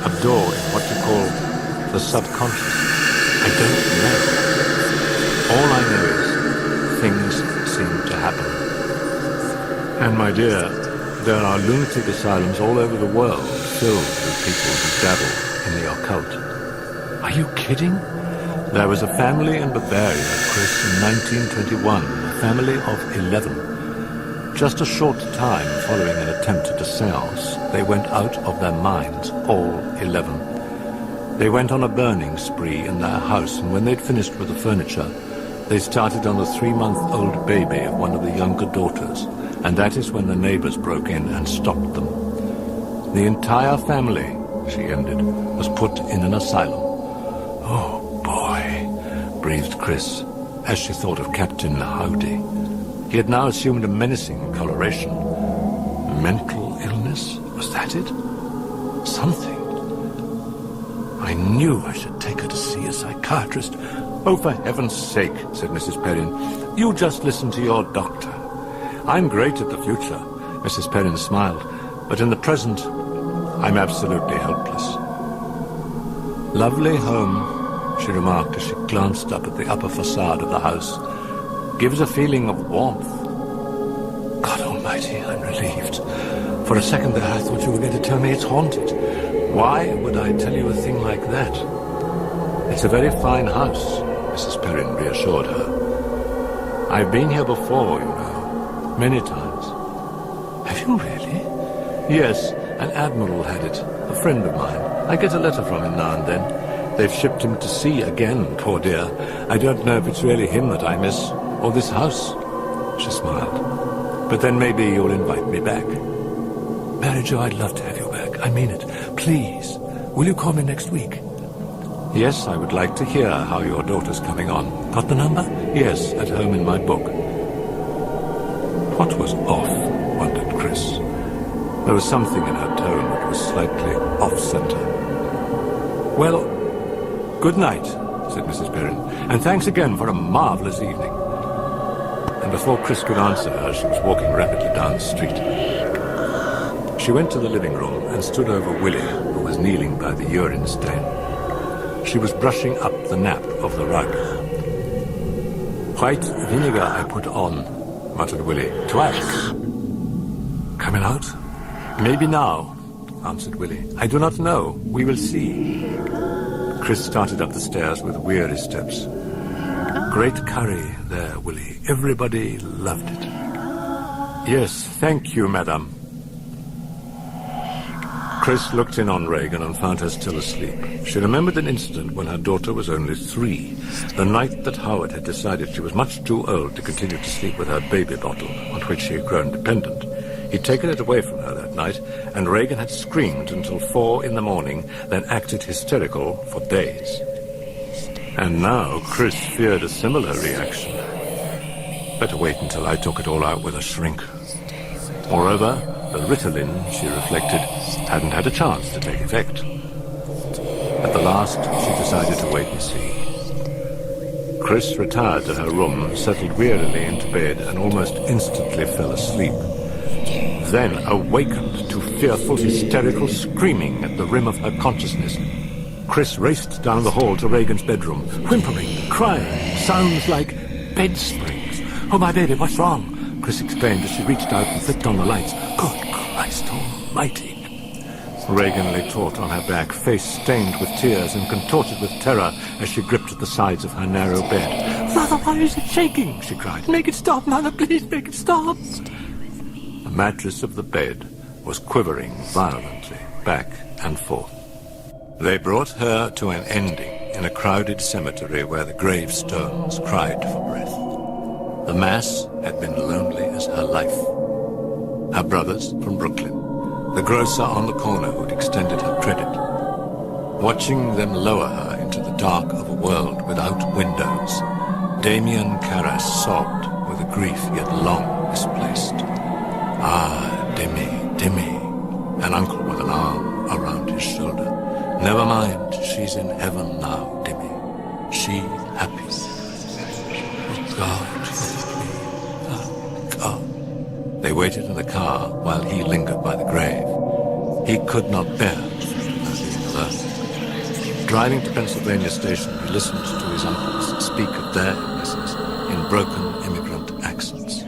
a door in what you call the subconscious. I don't know. All I know is things seem to happen. And my dear, there are lunatic asylums all over the world filled with people who dabble in the occult." "Are you kidding?" "There was a family in Bavaria, Chris, in 1921, a family of 11. Just a short time following an attempt at a seance, they went out of their minds, all 11. They went on a burning spree in their house, and when they'd finished with the furniture, they started on the 3-month-old baby of one of the younger daughters, and that is when the neighbors broke in and stopped them. The entire family," she ended, "was put in an asylum." "Oh, boy," breathed Chris, as she thought of Captain Howdy. He had now assumed a menacing coloration. "Mental illness? Was that it? Something. I knew I should take her to see a psychiatrist. Oh, for heaven's sake, said Mrs. Perrin. You just listen to your doctor. I'm great at the future, Mrs. Perrin smiled, but in the present, I'm absolutely helpless. Lovely home, she remarked as she glanced up at the upper facade of the house. Gives a feeling of warmth. God almighty, I'm relieved. For a second there I thought you were going to tell me it's haunted. Why would I tell you a thing like that? It's a very fine house, Mrs. Perrin reassured her. I've been here before, you know, many times. Have you really? Yes, an admiral had it, a friend of mine. I get a letter from him now and then. They've shipped him to sea again, poor dear. I don't know if it's really him that I miss, or this house. She smiled. But then maybe you'll invite me back. Mary Jo, I'd love to have you back. I mean it. Please. Will you call me next week? Yes, I would like to hear how your daughter's coming on. Got the number? Yes, at home in my book. What was off, wondered Chris. There was something in her tone that was slightly off-center. Well, good night, said Mrs. Perrin, and thanks again for a marvelous evening. And before Chris could answer her, she was walking rapidly down the street. She went to the living room and stood over Willie, who was kneeling by the urine stain. She was brushing up the nap of the rug. White vinegar I put on, muttered Willie, twice. Coming out? Maybe now, answered Willie. I do not know. We will see. Chris started up the stairs with weary steps. Great curry there, Willie. Everybody loved it. Yes, thank you, madam. Chris looked in on Regan and found her still asleep. She remembered an incident when her daughter was only 3, the night that Howard had decided she was much too old to continue to sleep with her baby bottle, on which she had grown dependent. He'd taken it away from her that night, and Regan had screamed until 4 in the morning, then acted hysterical for days. And now Chris feared a similar reaction. Better wait until I took it all out with a shrink. Moreover, the Ritalin, she reflected, hadn't had a chance to take effect. At the last, she decided to wait and see. Chris retired to her room, settled wearily into bed, and almost instantly fell asleep. Then awakened to fearful, hysterical screaming at the rim of her consciousness. Chris raced down the hall to Regan's bedroom, whimpering, crying, sounds like bed springs. Oh, my baby, what's wrong? Chris exclaimed as she reached out and flicked on the lights. Good Christ almighty. Regan lay taut on her back, face stained with tears and contorted with terror as she gripped at the sides of her narrow bed. Mother, why is it shaking? She cried. Make it stop, Mother, please make it stop. The mattress of the bed was quivering violently, back and forth. They brought her to an ending in a crowded cemetery where the gravestones cried for breath. The Mass had been lonely as her life. Her brothers from Brooklyn, the grocer on the corner who'd extended her credit. Watching them lower her into the dark of a world without windows, Damien Karras sobbed with a grief yet long misplaced. Ah, Dimmy, an uncle with an arm around his shoulder. Never mind, she's in heaven now, Dimmy. She happy. Oh, God, oh, God. They waited in the car while he lingered by the grave. He could not bear being alone. Driving to Pennsylvania Station, he listened to his uncles speak of their illnesses in broken immigrant accents.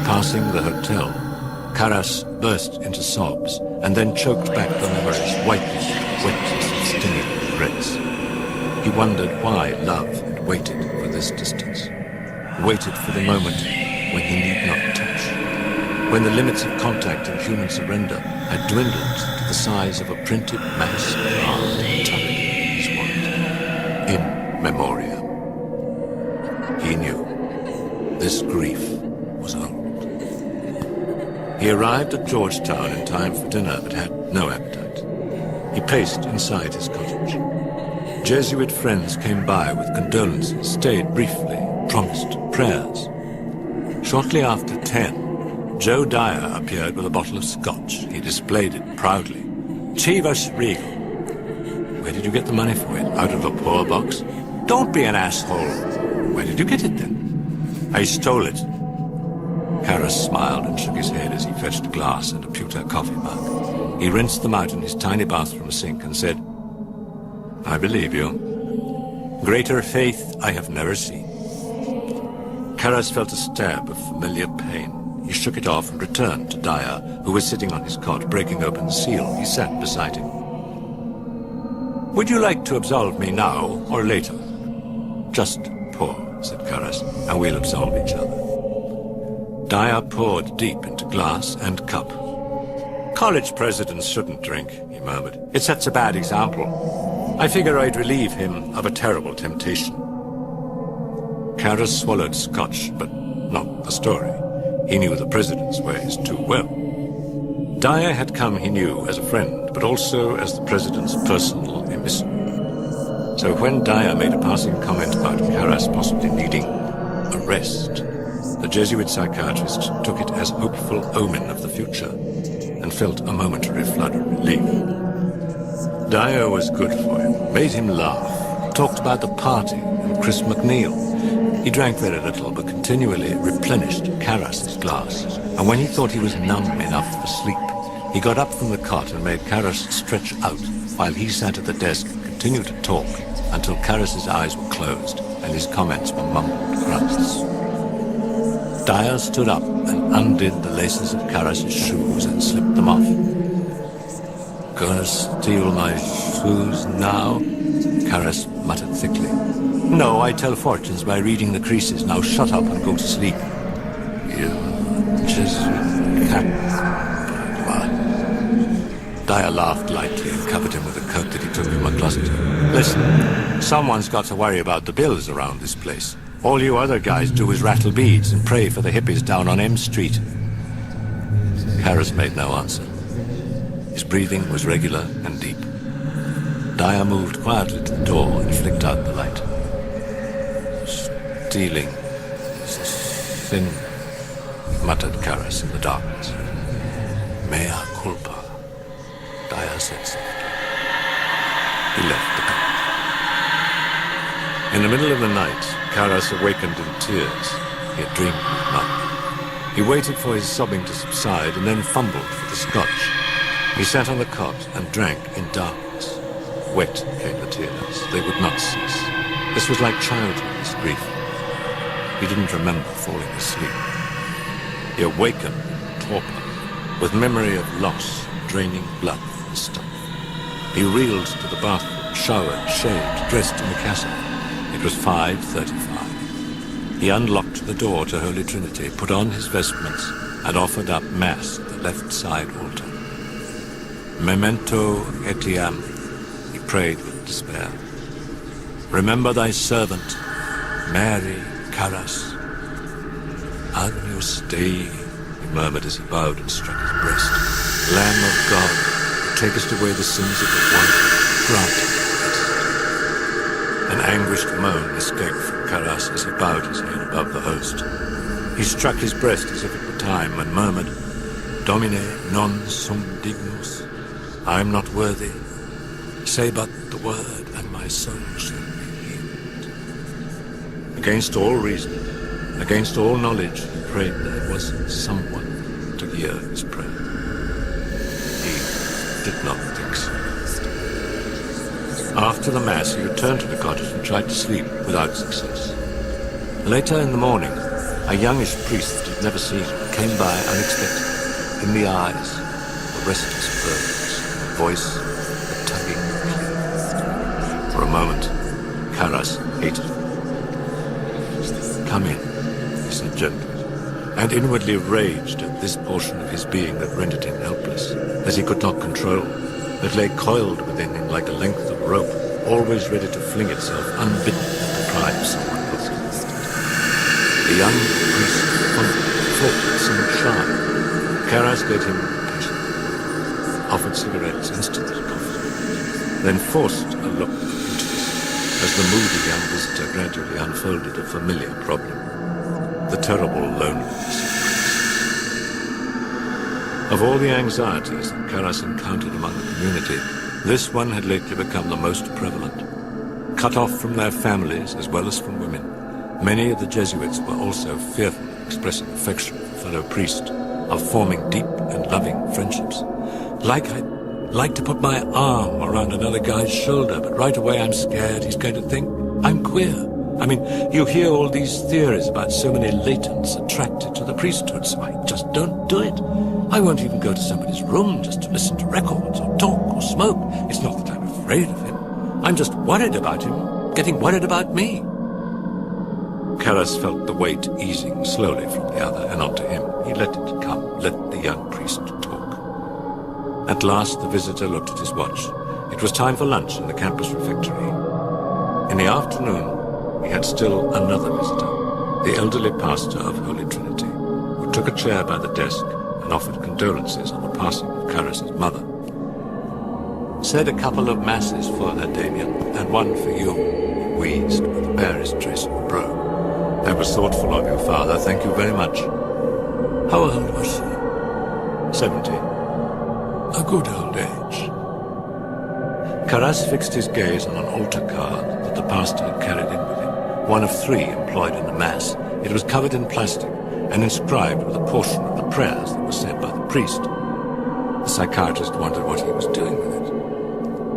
Passing the hotel, Karras burst into sobs and then choked back the memories, whitish, wetness and stinging regrets. He wondered why love had waited for this distance, waited for the moment when he need not touch, when the limits of contact and human surrender had dwindled to the size of a printed mass of armed turret in his wand. In memoriam. He knew this grief was old. He arrived at Georgetown in time for dinner, but had no appetite. He paced inside his cottage. Jesuit friends came by with condolences, stayed briefly, promised prayers. Shortly after 10, Joe Dyer appeared with a bottle of scotch. He displayed it proudly. Chivas Regal. Where did you get the money for it? Out of a poor box? Don't be an asshole. Where did you get it then? I stole it. Karras smiled and shook his head as he fetched a glass and a pewter coffee mug. He rinsed them out in his tiny bathroom sink and said, I believe you. Greater faith I have never seen. Karras felt a stab of familiar pain. He shook it off and returned to Dyer, who was sitting on his cot, breaking open the seal. He sat beside him. Would you like to absolve me now or later? Just pour, said Karras, and we'll absolve each other. Dyer poured deep into glass and cup. College presidents shouldn't drink, he murmured. It sets a bad example. I figure I'd relieve him of a terrible temptation. Karras swallowed scotch, but not the story. He knew the president's ways too well. Dyer had come, he knew, as a friend, but also as the president's personal emissary. So when Dyer made a passing comment about Karras possibly needing a rest, the Jesuit psychiatrist took it as hopeful omen of the future and felt a momentary flood of relief. Dyer was good for him, made him laugh, talked about the party and Chris MacNeil. He drank very little, but continually replenished Karras' glass, and when he thought he was numb enough for sleep, he got up from the cot and made Karras stretch out, while he sat at the desk and continued to talk until Karras' eyes were closed and his comments were mumbled grunts. Dyer stood up and undid the laces of Karras' shoes and slipped them off. Gonna steal my shoes now? Karras muttered thickly. No, I tell fortunes by reading the creases. Now shut up and go to sleep. You Jesuit cat. Dyer laughed lightly and covered him with a coat that he took from a closet. Listen, someone's got to worry about the bills around this place. All you other guys do is rattle beads and pray for the hippies down on M Street. Karras made no answer. His breathing was regular and deep. Dyer moved quietly to the door and flicked out the light. Stealing is a sin, muttered Karras in the darkness. Mea culpa, Dyer said softly. He left the cot. In the middle of the night, Karras awakened in tears. He had dreamed of Mum. He waited for his sobbing to subside and then fumbled for the scotch. He sat on the cot and drank in darkness. Wet came the tears. They would not cease. This was like childhood, this grief. He didn't remember falling asleep. He awakened in torpor, with memory of loss, draining blood from his stomach. He reeled to the bathroom, showered, shaved, dressed in the cassock. It was 5:35. He unlocked the door to Holy Trinity, put on his vestments, and offered up Mass at the left side altar. Memento etiam, he prayed with despair. Remember thy servant, Mary Karras. Agnus Dei, he murmured as he bowed and struck his breast. Lamb of God, who takest away the sins of the one, grant him rest. An anguished moan escaped from Karras as he bowed his head above the host. He struck his breast as if it were time and murmured, Domine non sum dignus. I am not worthy. Say but the word, and my soul shall be healed. Against all reason, against all knowledge, he prayed there was someone to hear his prayer. He did not think so. After the Mass, he returned to the cottage and tried to sleep without success. Later in the morning, a youngish priest that he'd never seen came by unexpectedly. In the eyes, the restless birds, in the voice, the tugging plea. For a moment, Karras hated him. Come in, he said gently, and inwardly raged at this portion of his being that rendered him helpless, that he could not control, that lay coiled within him like a length of rope, always ready to fling itself unbidden and deprive someone else of it. The young priest thought it seemed shy. Karras gave him patience, offered cigarettes, instantly coffee, then forced a look of interest as the moody young visitor gradually unfolded a familiar problem, the terrible loneliness of Chris. Of all the anxieties that Karras encountered among the community, this one had lately become the most prevalent. Cut off from their families as well as from women, many of the Jesuits were also fearful of expressing affection for fellow priests, of forming deep and loving friendships. I'd like to put my arm around another guy's shoulder, but right away I'm scared he's going to think I'm queer. I mean, you hear all these theories about so many latents attracted to the priesthood, so I just don't do it. I won't even go to somebody's room just to listen to records or talk or smoke. It's not that I'm afraid of him. I'm just worried about him getting worried about me. Karras felt the weight easing slowly from the other and onto him. He let it come, let the young priest talk. At last the visitor looked at his watch. It was time for lunch in the campus refectory. In the afternoon, he had still another visitor, the elderly pastor of Holy Trinity, who took a chair by the desk and offered condolences on the passing of Karras' mother. Said a couple of masses for her, Damien, and one for you, he wheezed with the barest trace of a brogue. That was thoughtful of you, Father. Thank you very much. How old was she? 70. A good old age. Karras fixed his gaze on an altar card that the pastor had carried in with him, one of 3 employed in the Mass. It was covered in plastic and inscribed with a portion of the prayers that were said by the priest. The psychiatrist wondered what he was doing with it.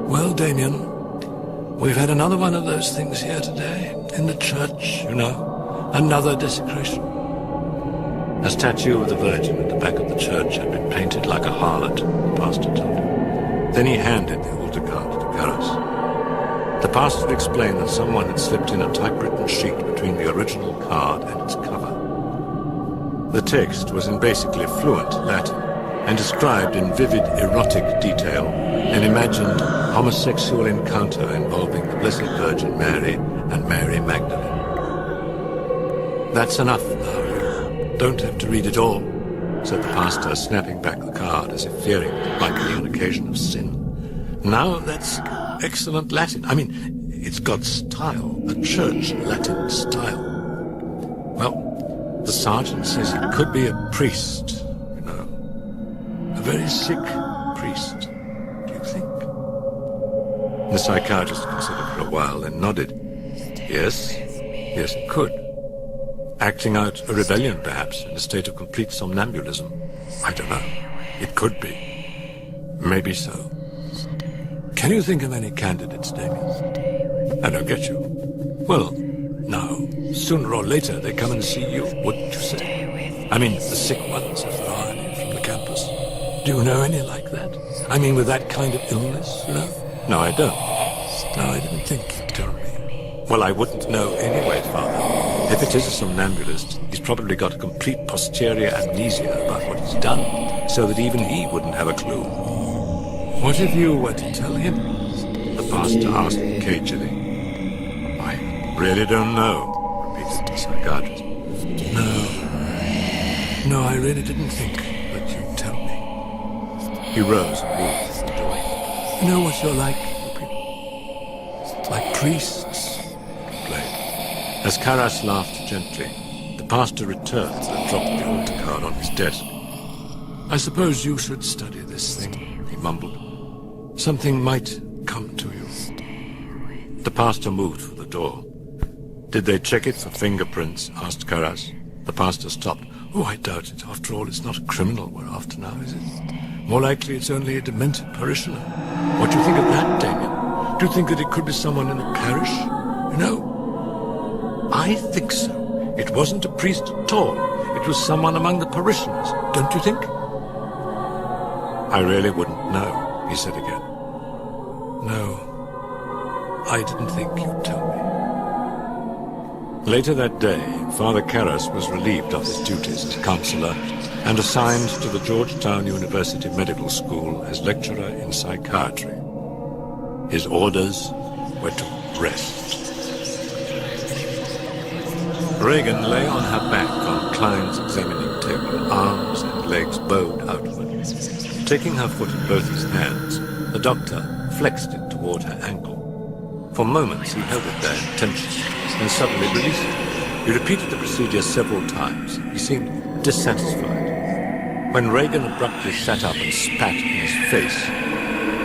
Well, Damien, we've had another one of those things here today, in the church, you know. Another desecration. A statue of the Virgin at the back of the church had been painted like a harlot, the pastor told him. Then he handed the altar card to Karras. The pastor explained that someone had slipped in a typewritten sheet between the original card and its cover. The text was in basically fluent Latin and described in vivid erotic detail an imagined homosexual encounter involving the Blessed Virgin Mary and Mary Magdalene. That's enough now. You don't have to read it all, said the pastor, snapping back the card as if fearing that it might be an occasion of sin. Now that's excellent Latin. I mean, it's got style, a church Latin style. Well, the sergeant says it could be a priest, you know. A very sick priest, do you think? The psychiatrist considered for a while, then nodded. Yes, it could. Acting out a rebellion, perhaps, in a state of complete somnambulism. I don't know. It could be. Maybe so. Can you think of any candidates, Damien? I don't get you. Well, now, sooner or later they come and see you, wouldn't you say? I mean, the sick ones, if there are any, from the campus. Do you know any like that? I mean, with that kind of illness, you know? No, I don't. No, I didn't think you'd tell me. Well, I wouldn't know anyway, Father. If it is a somnambulist, he's probably got a complete posterior amnesia about what he's done, so that even he wouldn't have a clue. What if you were to tell him? The pastor asked cagily. I really don't know, repeated the psychiatrist. No, I really didn't think that you'd tell me. He rose and moved to the door. You know what you're like, you people? Like priests. As Karras laughed gently, the pastor returned and dropped the altar card on his desk. I suppose you should study this thing, he mumbled. Something might come to you. The pastor moved for the door. Did they check it for fingerprints? Asked Karras. The pastor stopped. Oh, I doubt it. After all, it's not a criminal we're after now, is it? More likely it's only a demented parishioner. What do you think of that, Damien? Do you think that it could be someone in the parish? You know? I think so. It wasn't a priest at all. It was someone among the parishioners, don't you think? I really wouldn't know, he said again. No, I didn't think you'd tell me. Later that day, Father Karras was relieved of his duties as counselor and assigned to the Georgetown University Medical School as lecturer in psychiatry. His orders were to rest. Regan lay on her back on Klein's examining table, arms and legs bowed outward. Taking her foot in both his hands, the doctor flexed it toward her ankle. For moments he held it there in tension, and suddenly released it. He repeated the procedure several times. He seemed dissatisfied. When Regan abruptly sat up and spat in his face,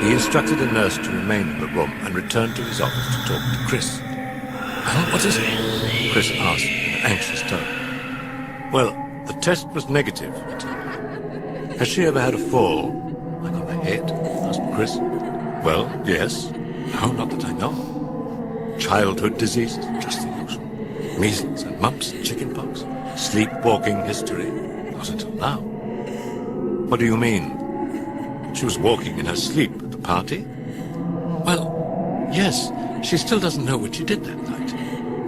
he instructed a nurse to remain in the room and returned to his office to talk to Chris. Well, what is it? Chris asked in an anxious tone. Well, the test was negative, he told me. Has she ever had a fall? Like on the head? Asked Chris. Well, yes. No, not that I know. Childhood diseases, just the usual. Measles and mumps and chickenpox. Sleepwalking history. Not until now. What do you mean? She was walking in her sleep at the party? Well, yes. She still doesn't know what she did that night.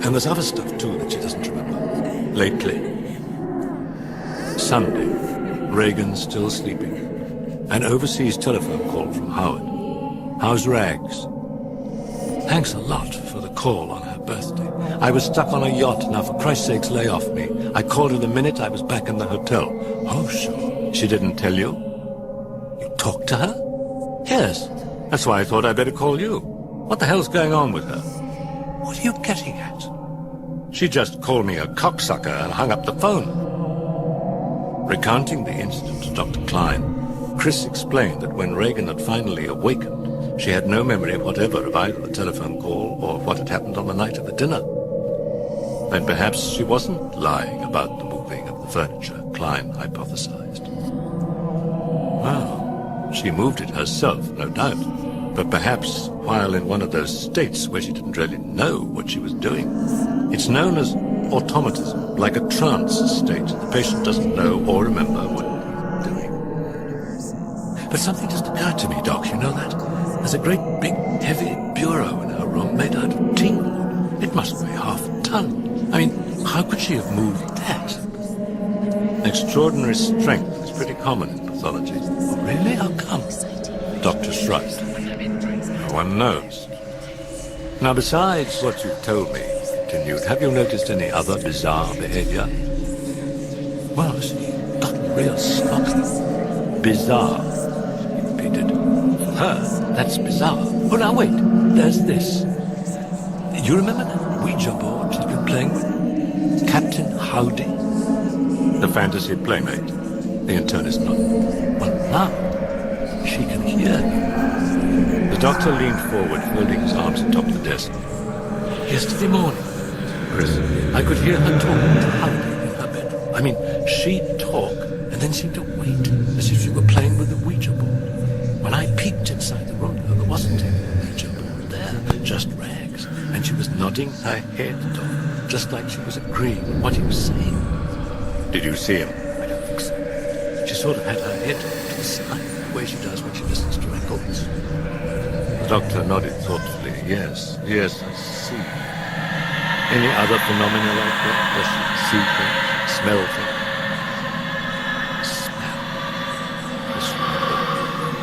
And there's other stuff, too, that she doesn't remember. Lately. Sunday. Regan's still sleeping. An overseas telephone call from Howard. How's Rags? Thanks a lot for the call on her birthday. I was stuck on a yacht. Now, for Christ's sakes, lay off me. I called her the minute I was back in the hotel. Oh, sure. She didn't tell you? You talked to her? Yes. That's why I thought I'd better call you. What the hell's going on with her? What are you getting at? She just called me a cocksucker and hung up the phone. Recounting the incident to Dr. Klein, Chris explained that when Regan had finally awakened, she had no memory whatever of either the telephone call or what had happened on the night of the dinner. Then perhaps she wasn't lying about the moving of the furniture, Klein hypothesized. Well, she moved it herself, no doubt, but perhaps while in one of those states where she didn't really know what she was doing. It's known as automatism, like a trance state. The patient doesn't know or remember what he's doing. But something just occurred to me, Doc, you know that? There's a great big heavy bureau in her room made out of teak wood. It must weigh half a ton. I mean, how could she have moved that? Extraordinary strength is pretty common in pathology. Oh, really? How come? The doctor shrugged. No one knows. Now, besides what you've told me, continued, have you noticed any other bizarre behavior? Well, she got real sloppy. Bizarre, he repeated. For her, that's bizarre. Oh, now wait, there's this. You remember that Ouija board she's been playing with? Captain Howdy? The fantasy playmate. The internist nodded. Well, now, she can hear you. The doctor leaned forward, folding his arms atop the desk. Yesterday morning, Chris, I could hear her talking to Howdy in her bedroom. I mean, she'd talk and then seem to wait, as if she were playing with the Ouija board. When I peeked inside the room, there wasn't any Ouija board there, just Rags. And she was nodding her head, Doc, just like she was agreeing with what he was saying. Did you see him? I don't think so. She sort of had her head to the side, the way she does when she listens to records. The doctor nodded thoughtfully. Yes, I see. Any other phenomena like that? Does she see things, smell things? Smell.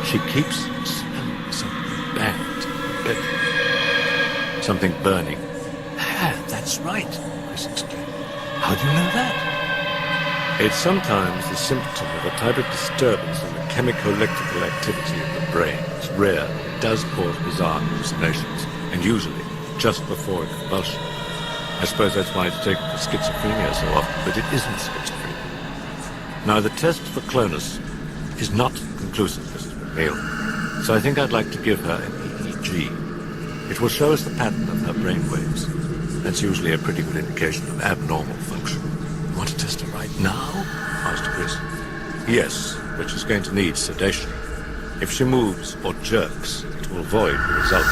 She keeps smelling something bad in the bedroom. Something burning. Ah, that's right, Chris exclaimed. How do you know that? It's sometimes the symptom of a type of disturbance in the chemico-electrical activity of the brain. It's rare. It does cause bizarre hallucinations, and usually just before a convulsion. I suppose that's why it's taken for schizophrenia so often, but it isn't schizophrenia. Now, the test for clonus is not conclusive, Mr. MacNeil, so I think I'd like to give her an EEG. It will show us the pattern of her brain waves. That's usually a pretty good indication of abnormal function. You want to test her right now? Asked Chris. Yes, but she's going to need sedation. If she moves or jerks, it will void the result.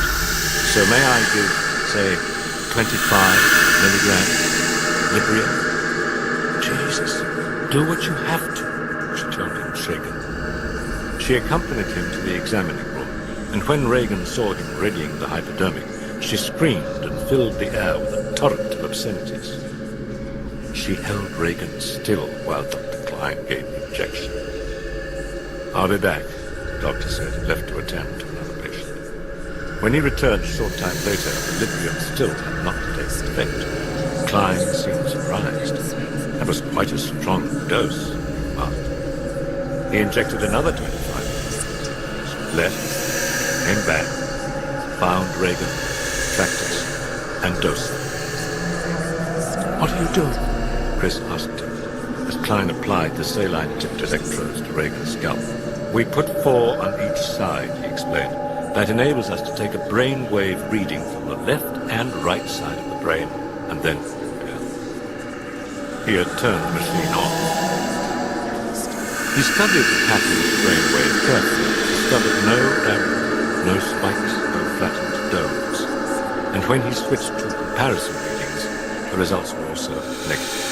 So may I give, say, 25 milligrams Libria? Jesus, do what you have to, she told him, shaken. She accompanied him to the examining room, and when Regan saw him readying the hypodermic, she screamed and filled the air with a torrent of obscenities. She held Regan still while Dr. Klein gave the injection. I'll be back, the doctor said, and left to attend to another patient. When he returned a short time later, the Librium still had not taken effect. Klein seemed surprised. That was quite a strong dose, he remarked. He injected another 25 milligrams. Left, came back, found Regan, tracked us, and dosed them. What are you doing? Chris asked him. as Klein applied the saline-tipped electrodes to Regan's scalp. We put 4 on each side, he explained. That enables us to take a brain-wave reading from the left and right side of the brain, and then he had turned the machine on. He studied the pattern of the brainwave carefully, discovered no error, no spikes, no flattened domes. And when he switched to comparison readings, the results were also negative.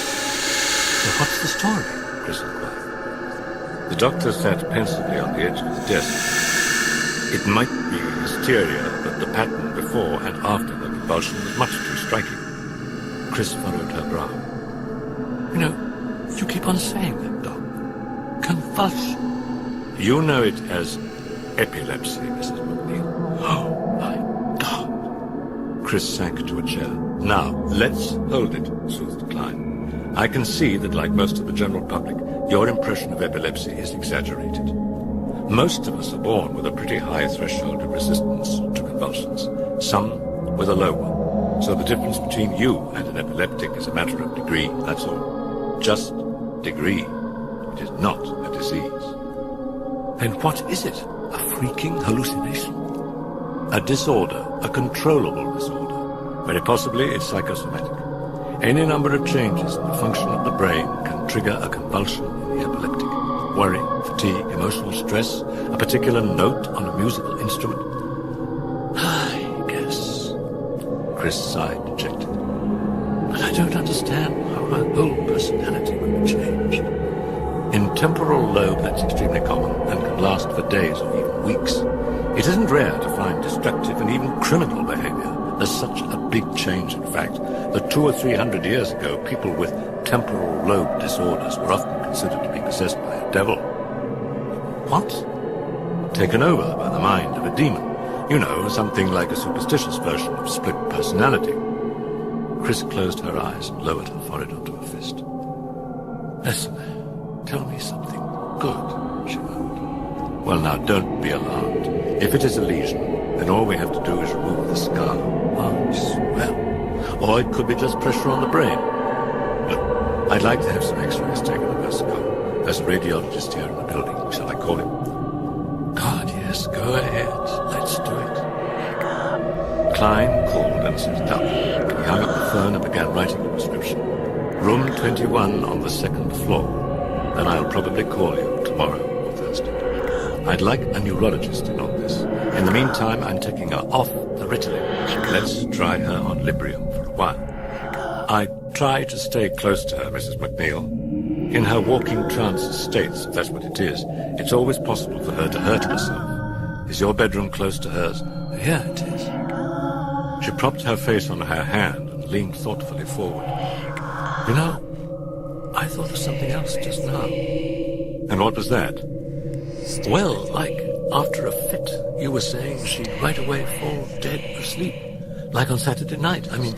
So what's the story? Chris inquired. The doctor sat pensively on the edge of his desk. It might be hysteria, but the pattern before and after the convulsion was much too striking. Chris furrowed her brow. You know, you keep on saying that, Doc. Convulsion. You know it as epilepsy, Mrs. MacNeil. Oh, my God. Chris sank into a chair. Now, let's hold it, soothed Klein. I can see that, like most of the general public, your impression of epilepsy is exaggerated. Most of us are born with a pretty high threshold of resistance to convulsions, some with a low one. So the difference between you and an epileptic is a matter of degree, that's all. Just degree. It is not a disease. Then what is it? A freaking hallucination? A disorder, a controllable disorder. Very possibly it's psychosomatic. Any number of changes in the function of the brain can trigger a convulsion in the epileptic. Worry, fatigue, emotional stress, a particular note on a musical instrument. I guess. Chris sighed, dejected. But I don't understand how my whole personality would be changed. In temporal lobe, that's extremely common and can last for days or even weeks. It isn't rare to find destructive and even criminal behavior. There's such a big change, in fact, that 200 or 300 years ago, people with temporal lobe disorders were often considered to be possessed by a devil. What? Taken over by the mind of a demon. You know, something like a superstitious version of split personality. Chris closed her eyes and lowered her forehead onto her fist. Listen, tell me something good, she murmured. Well, now, don't be alarmed. If it is a lesion, then all we have to do is remove the scar. Oh, well. Or it could be just pressure on the brain. Look, I'd like to have some x-rays taken of her skull. There's a radiologist here in the building. Shall I call him? God, yes, go ahead. Let's do it. Klein called and sat up. He hung up the phone and began writing the prescription. Room 21 on the 2nd floor. Then I'll probably call you tomorrow or Thursday. I'd like a neurologist in on this. In the meantime, I'm taking her off the Ritalin. Let's try her on Librium for a while. I try to stay close to her, Mrs. MacNeil. In her walking trance states, if that's what it is, it's always possible for her to hurt herself. Is your bedroom close to hers? Yeah, it is. She propped her face on her hand and leaned thoughtfully forward. You know, I thought of something else just now. And what was that? Well, like, after a fit, you were saying she'd right away fall dead asleep. Like on Saturday night. I mean,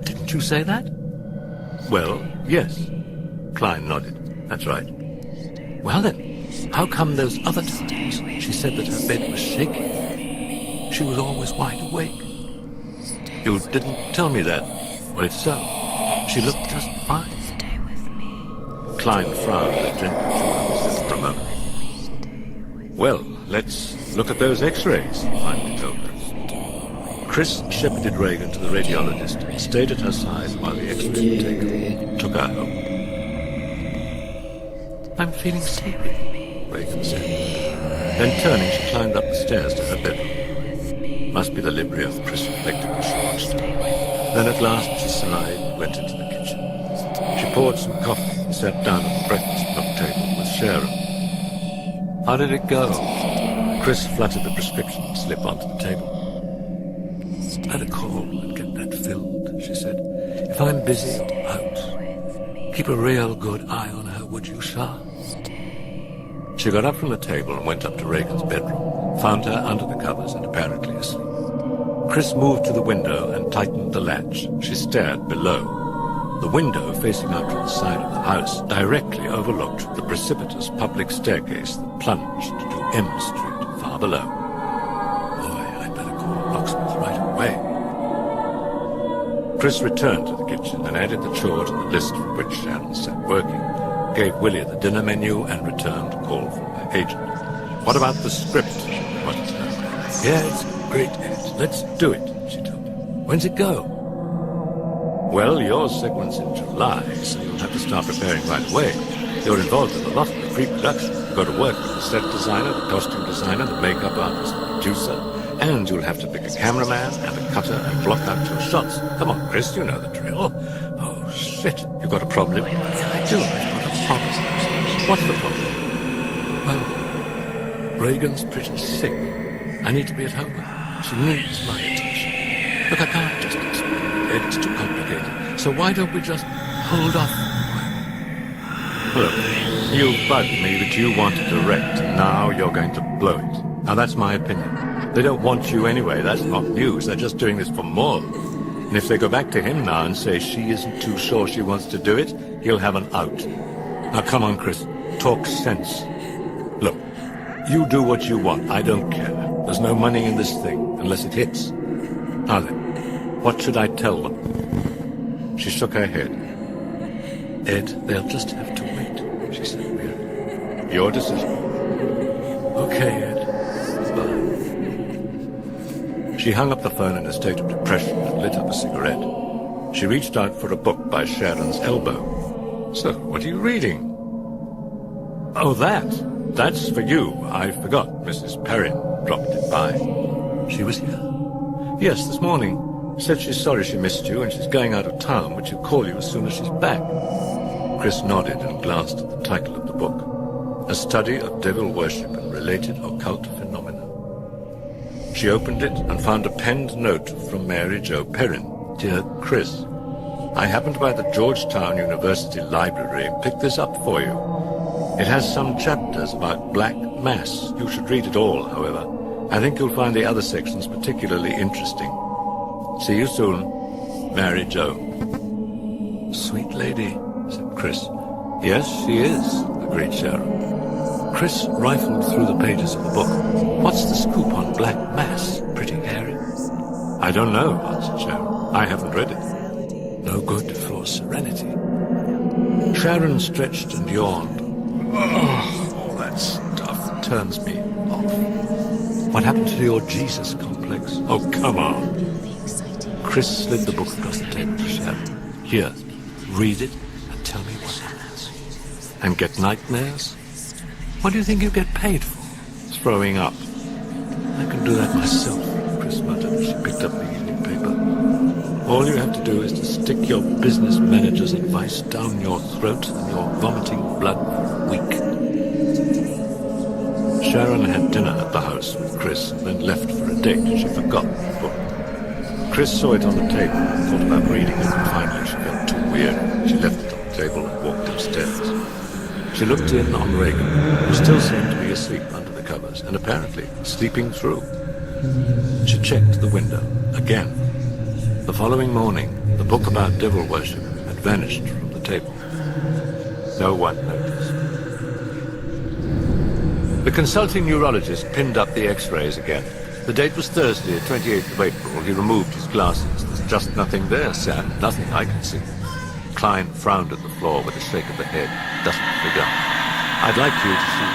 didn't you say that? Well, yes. Klein nodded. That's right. Well then, how come those other times she said that her bed was shaking? She was always wide awake. You didn't tell me that. Well, it's so. She looked just fine. Klein frowned and gently threw for a moment. Well, let's look at those x-rays, finally told her. Chris shepherded Regan to the radiologist, stayed at her side while the x-rays were taken, took her home. I'm feeling sleepy, Regan said. Then turning, she climbed up the stairs to her bedroom. Must be the Librium, Chris reflected as she watched her. Then at last she sighed and went into the kitchen. She poured some coffee and sat down at the breakfast nook table with Sharon. How did it go? Chris fluttered the prescription slip onto the table. I'd call and get that filled, she said. If I'm busy or out, keep a real good eye on her, would you, sir? She got up from the table and went up to Regan's bedroom, found her under the covers and apparently asleep. Chris moved to the window and tightened the latch. She stared below. The window facing out to the side of the house directly overlooked the precipitous public staircase that plunged to M Street, far below. Boy, I'd better call the locksmith right away. Chris returned to the kitchen and added the chore to the list from which Sharon sat working. gave Willie the dinner menu, and returned a call from my agent. What about the script? What is that? Yeah, it's great, Ed. Let's do it, she told me. When's it go? Well, your segment's in July, so you'll have to start preparing right away. You're involved in a lot of the pre-production. You've got to work with the set designer, the costume designer, the makeup artist, the producer, and you'll have to pick a cameraman and a cutter and block out your shots. Come on, Chris, you know the drill. Oh, shit. You got a problem? I do. I've got a problem. What's the problem? Well, Regan's pretty sick. I need to be at home. She needs my attention. Look, I can't just explain it. It's too complicated. So why don't we just hold off? Look, you bugged me that you want to direct, and now you're going to blow it. Now, that's my opinion. They don't want you anyway. That's not news. They're just doing this for more. And if they go back to him now and say she isn't too sure she wants to do it, he'll have an out. Now, come on, Chris. Talk sense. Look, you do what you want. I don't care. There's no money in this thing, unless it hits. Now then, what should I tell them? She shook her head. Ed, they'll just have to wait, she said wearily. Your decision. Okay, Ed. Bye. She hung up the phone in a state of depression and lit up a cigarette. She reached out for a book by Sharon's elbow. So, what are you reading? Oh, that's for you. I forgot. Mrs. Perrin dropped it by. She was here? Yes, this morning. Said she's sorry she missed you and she's going out of town, but she'll call you as soon as she's back. Chris nodded and glanced at the title of the book. A Study of Devil Worship and Related Occult Phenomena. She opened it and found a penned note from Mary Jo Perrin. Dear Chris, I happened by the Georgetown University Library and picked this up for you. It has some chapters about Black Mass. You should read it all, however. I think you'll find the other sections particularly interesting. See you soon, Mary Jo. Sweet lady, said Chris. Yes, she is, agreed Sharon. Chris rifled through the pages of the book. What's the scoop on Black Mass? Pretty hairy. I don't know, answered Sharon. I haven't read it. No good for serenity. Sharon stretched and yawned. Oh, all that stuff turns me off. What happened to your Jesus complex? Oh, come on. Chris slid the book across the table to Sharon. Here, read it and tell me what happens. And get nightmares? What do you think you get paid for? Throwing up. I can do that myself, Chris muttered as she picked up the evening paper. All you have to do is to stick your business manager's advice down your throat and you're vomiting blood for a week. Sharon had dinner at the house with Chris and then left for a date. She forgot the book. Chris saw it on the table and thought about reading it, and finally she felt too weird. She left it on the table and walked upstairs. She looked in on Regan, who still seemed to be asleep under the covers, and apparently sleeping through. She checked the window again. The following morning, the book about devil worship had vanished from the table. No one noticed. The consulting neurologist pinned up the x-rays again. The date was Thursday, 28th of April. He removed his glasses. There's just nothing there, Sam. Nothing I can see. Klein frowned at the floor with a shake of the head. Doesn't figure. I'd like you to see.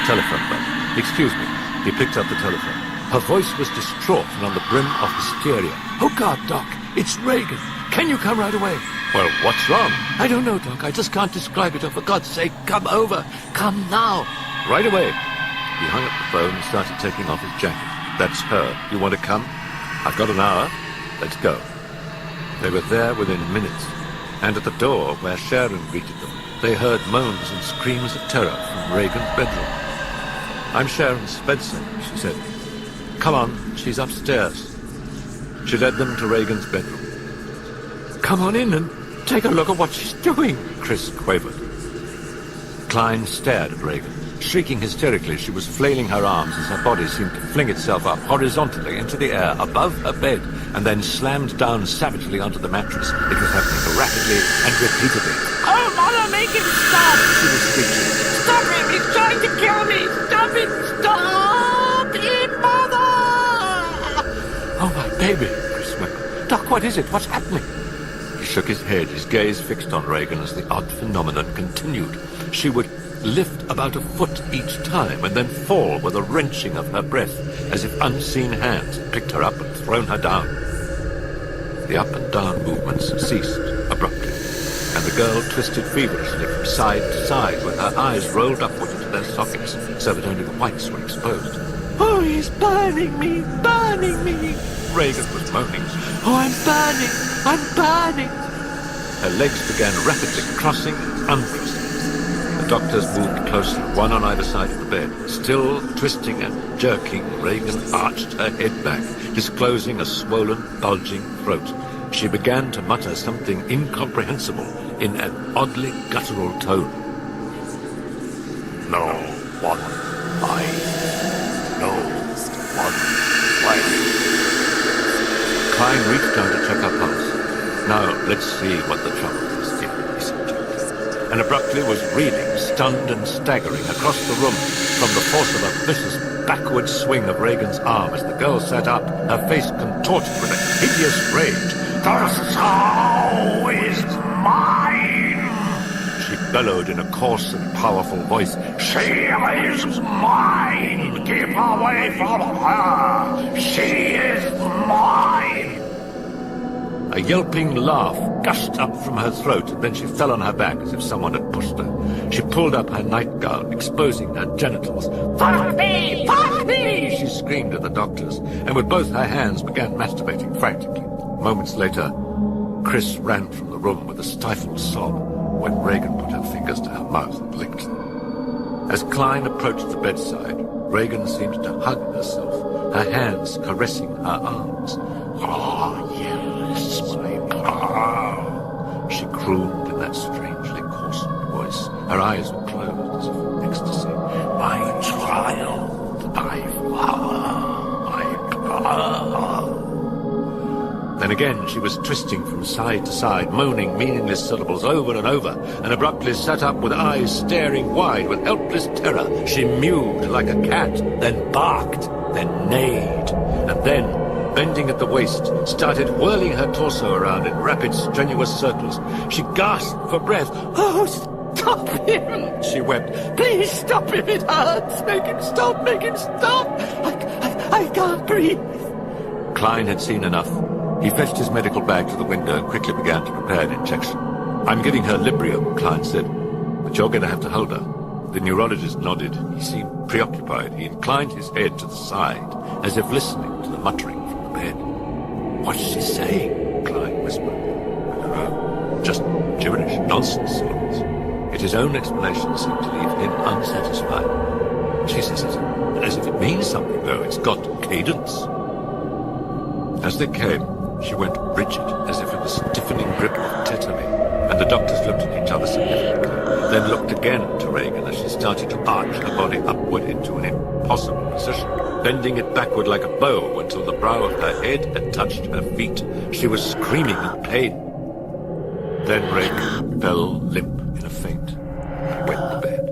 Telephone bell. Excuse me. He picked up the telephone. Her voice was distraught and on the brim of hysteria. Oh, God, Doc. It's Regan. Can you come right away? Well, what's wrong? I don't know, Doc. I just can't describe it. Oh, for God's sake, come over. Come now. Right away. He hung up the phone and started taking off his jacket. That's her. You want to come? I've got an hour. Let's go. They were there within minutes. And at the door where Sharon greeted them, they heard moans and screams of terror from Regan's bedroom. I'm Sharon Spencer, she said. Come on, she's upstairs. She led them to Regan's bedroom. Come on in and take a look at what she's doing, Chris quavered. Klein stared at Regan. Shrieking hysterically, she was flailing her arms as her body seemed to fling itself up horizontally into the air above her bed and then slammed down savagely onto the mattress. It was happening rapidly and repeatedly. Oh, Mother, make him stop! She was screeching. Stop him! He's trying to kill me! Stop it! Stop it, Mother! Oh, my baby, Chris whimpered. Doc, what is it? What's happening? He shook his head, his gaze fixed on Regan as the odd phenomenon continued. She would lift about a foot each time and then fall with a wrenching of her breath, as if unseen hands had picked her up and thrown her down. The up and down movements ceased abruptly, and the girl twisted feverishly from side to side with her eyes rolled upward into their sockets so that only the whites were exposed. "Oh, he's burning me, burning me!" Regan was moaning. "Oh, I'm burning! Her legs began rapidly crossing and uncrossing. The doctors moved closer, one on either side of the bed. Still twisting and jerking, Regan arched her head back, disclosing a swollen, bulging throat. She began to mutter something incomprehensible in an oddly guttural tone. "No one life. No one life." Klein reached down to check her pulse. "Now, let's see what the trouble is here," he said gently, and abruptly was reeling, stunned and staggering across the room from the force of a vicious backward swing of Regan's arm as the girl sat up, her face contorted with a hideous rage. "The soul is mine!" she bellowed in a coarse and powerful voice. "She is mine! Keep away from her! She is mine!" A yelping laugh gushed up from her throat, and then she fell on her back as if someone had pushed her. She pulled up her nightgown, exposing her genitals. "Fuck me! Fuck me!" she screamed at the doctors, and with both her hands began masturbating frantically. Moments later, Chris ran from the room with a stifled sob when Regan put her fingers to her mouth and licked them. As Klein approached the bedside, Regan seemed to hug herself, her hands caressing her arms. "Ah, yes, my pal," she crooned in that strangely coarsened voice. Her eyes were closed as if in ecstasy. "My child, my flower, my pearl." Then again she was twisting from side to side, moaning meaningless syllables over and over, and abruptly sat up with eyes staring wide with helpless terror. She mewed like a cat, then barked, then neighed, and then, bending at the waist, started whirling her torso around in rapid, strenuous circles. She gasped for breath. "Oh, stop him!" she wept. "Please stop him, it hurts! Make him stop! Make him stop! I can't breathe!" Klein had seen enough. He fetched his medical bag to the window and quickly began to prepare an injection. "I'm giving her Librium," Klein said, "but you're going to have to hold her." The neurologist nodded. He seemed preoccupied. He inclined his head to the side, as if listening to the muttering from the bed. "What's she saying?" Klein whispered. "I don't know. Just gibberish, nonsense syllables." Yet his own explanation seemed to leave him unsatisfied. "She says it as if it means something, though. It's got cadence." As they came, she went rigid, as if in the stiffening grip of tetany, and the doctors looked at each other significantly, then looked again to Regan as she started to arch her body upward into an impossible position, bending it backward like a bow until the brow of her head had touched her feet. She was screaming in pain. Then Regan fell limp in a faint and wet the bed.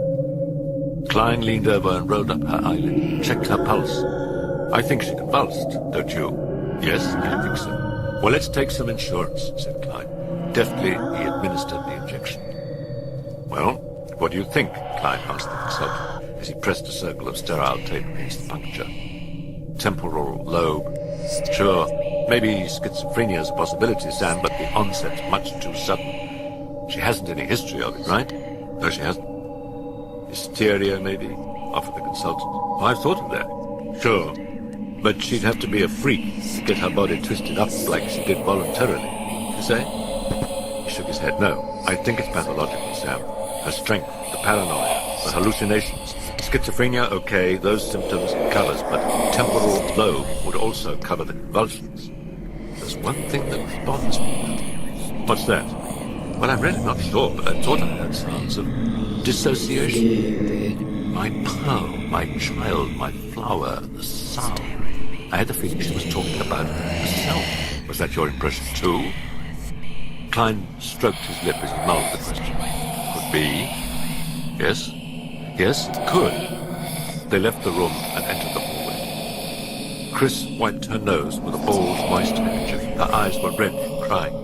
Klein leaned over and rolled up her eyelid, checked her pulse. "I think she convulsed, don't you?" "Yes, I think so." "Well, let's take some insurance," said Klein. Deftly, he administered the injection. "Well, what do you think?" Klein asked the consultant, as he pressed a circle of sterile tape against the puncture. "Temporal lobe. Sure, maybe schizophrenia is a possibility, Sam, but the onset's much too sudden. She hasn't any history of it, right?" "No, she hasn't." "Hysteria, maybe?" offered the consultant. "Oh, I've thought of that." "Sure. But she'd have to be a freak to get her body twisted up like she did voluntarily. You say?" He shook his head. "No, I think it's pathological, Sam. Her strength, the paranoia, the hallucinations. Schizophrenia, okay, those symptoms it covers, but temporal lobe would also cover the convulsions. There's one thing that bothers me. What's that?" "Well, I'm really not sure, but I thought I heard sounds of dissociation. My pearl, my child, my flower, the sun. I had the feeling she was talking about herself. Was that your impression, too?" Klein stroked his lip as he mulled the question. "Could be. Yes. Yes, it could." They left the room and entered the hallway. Chris wiped her nose with a bald, moist handkerchief. Her eyes were red from crying.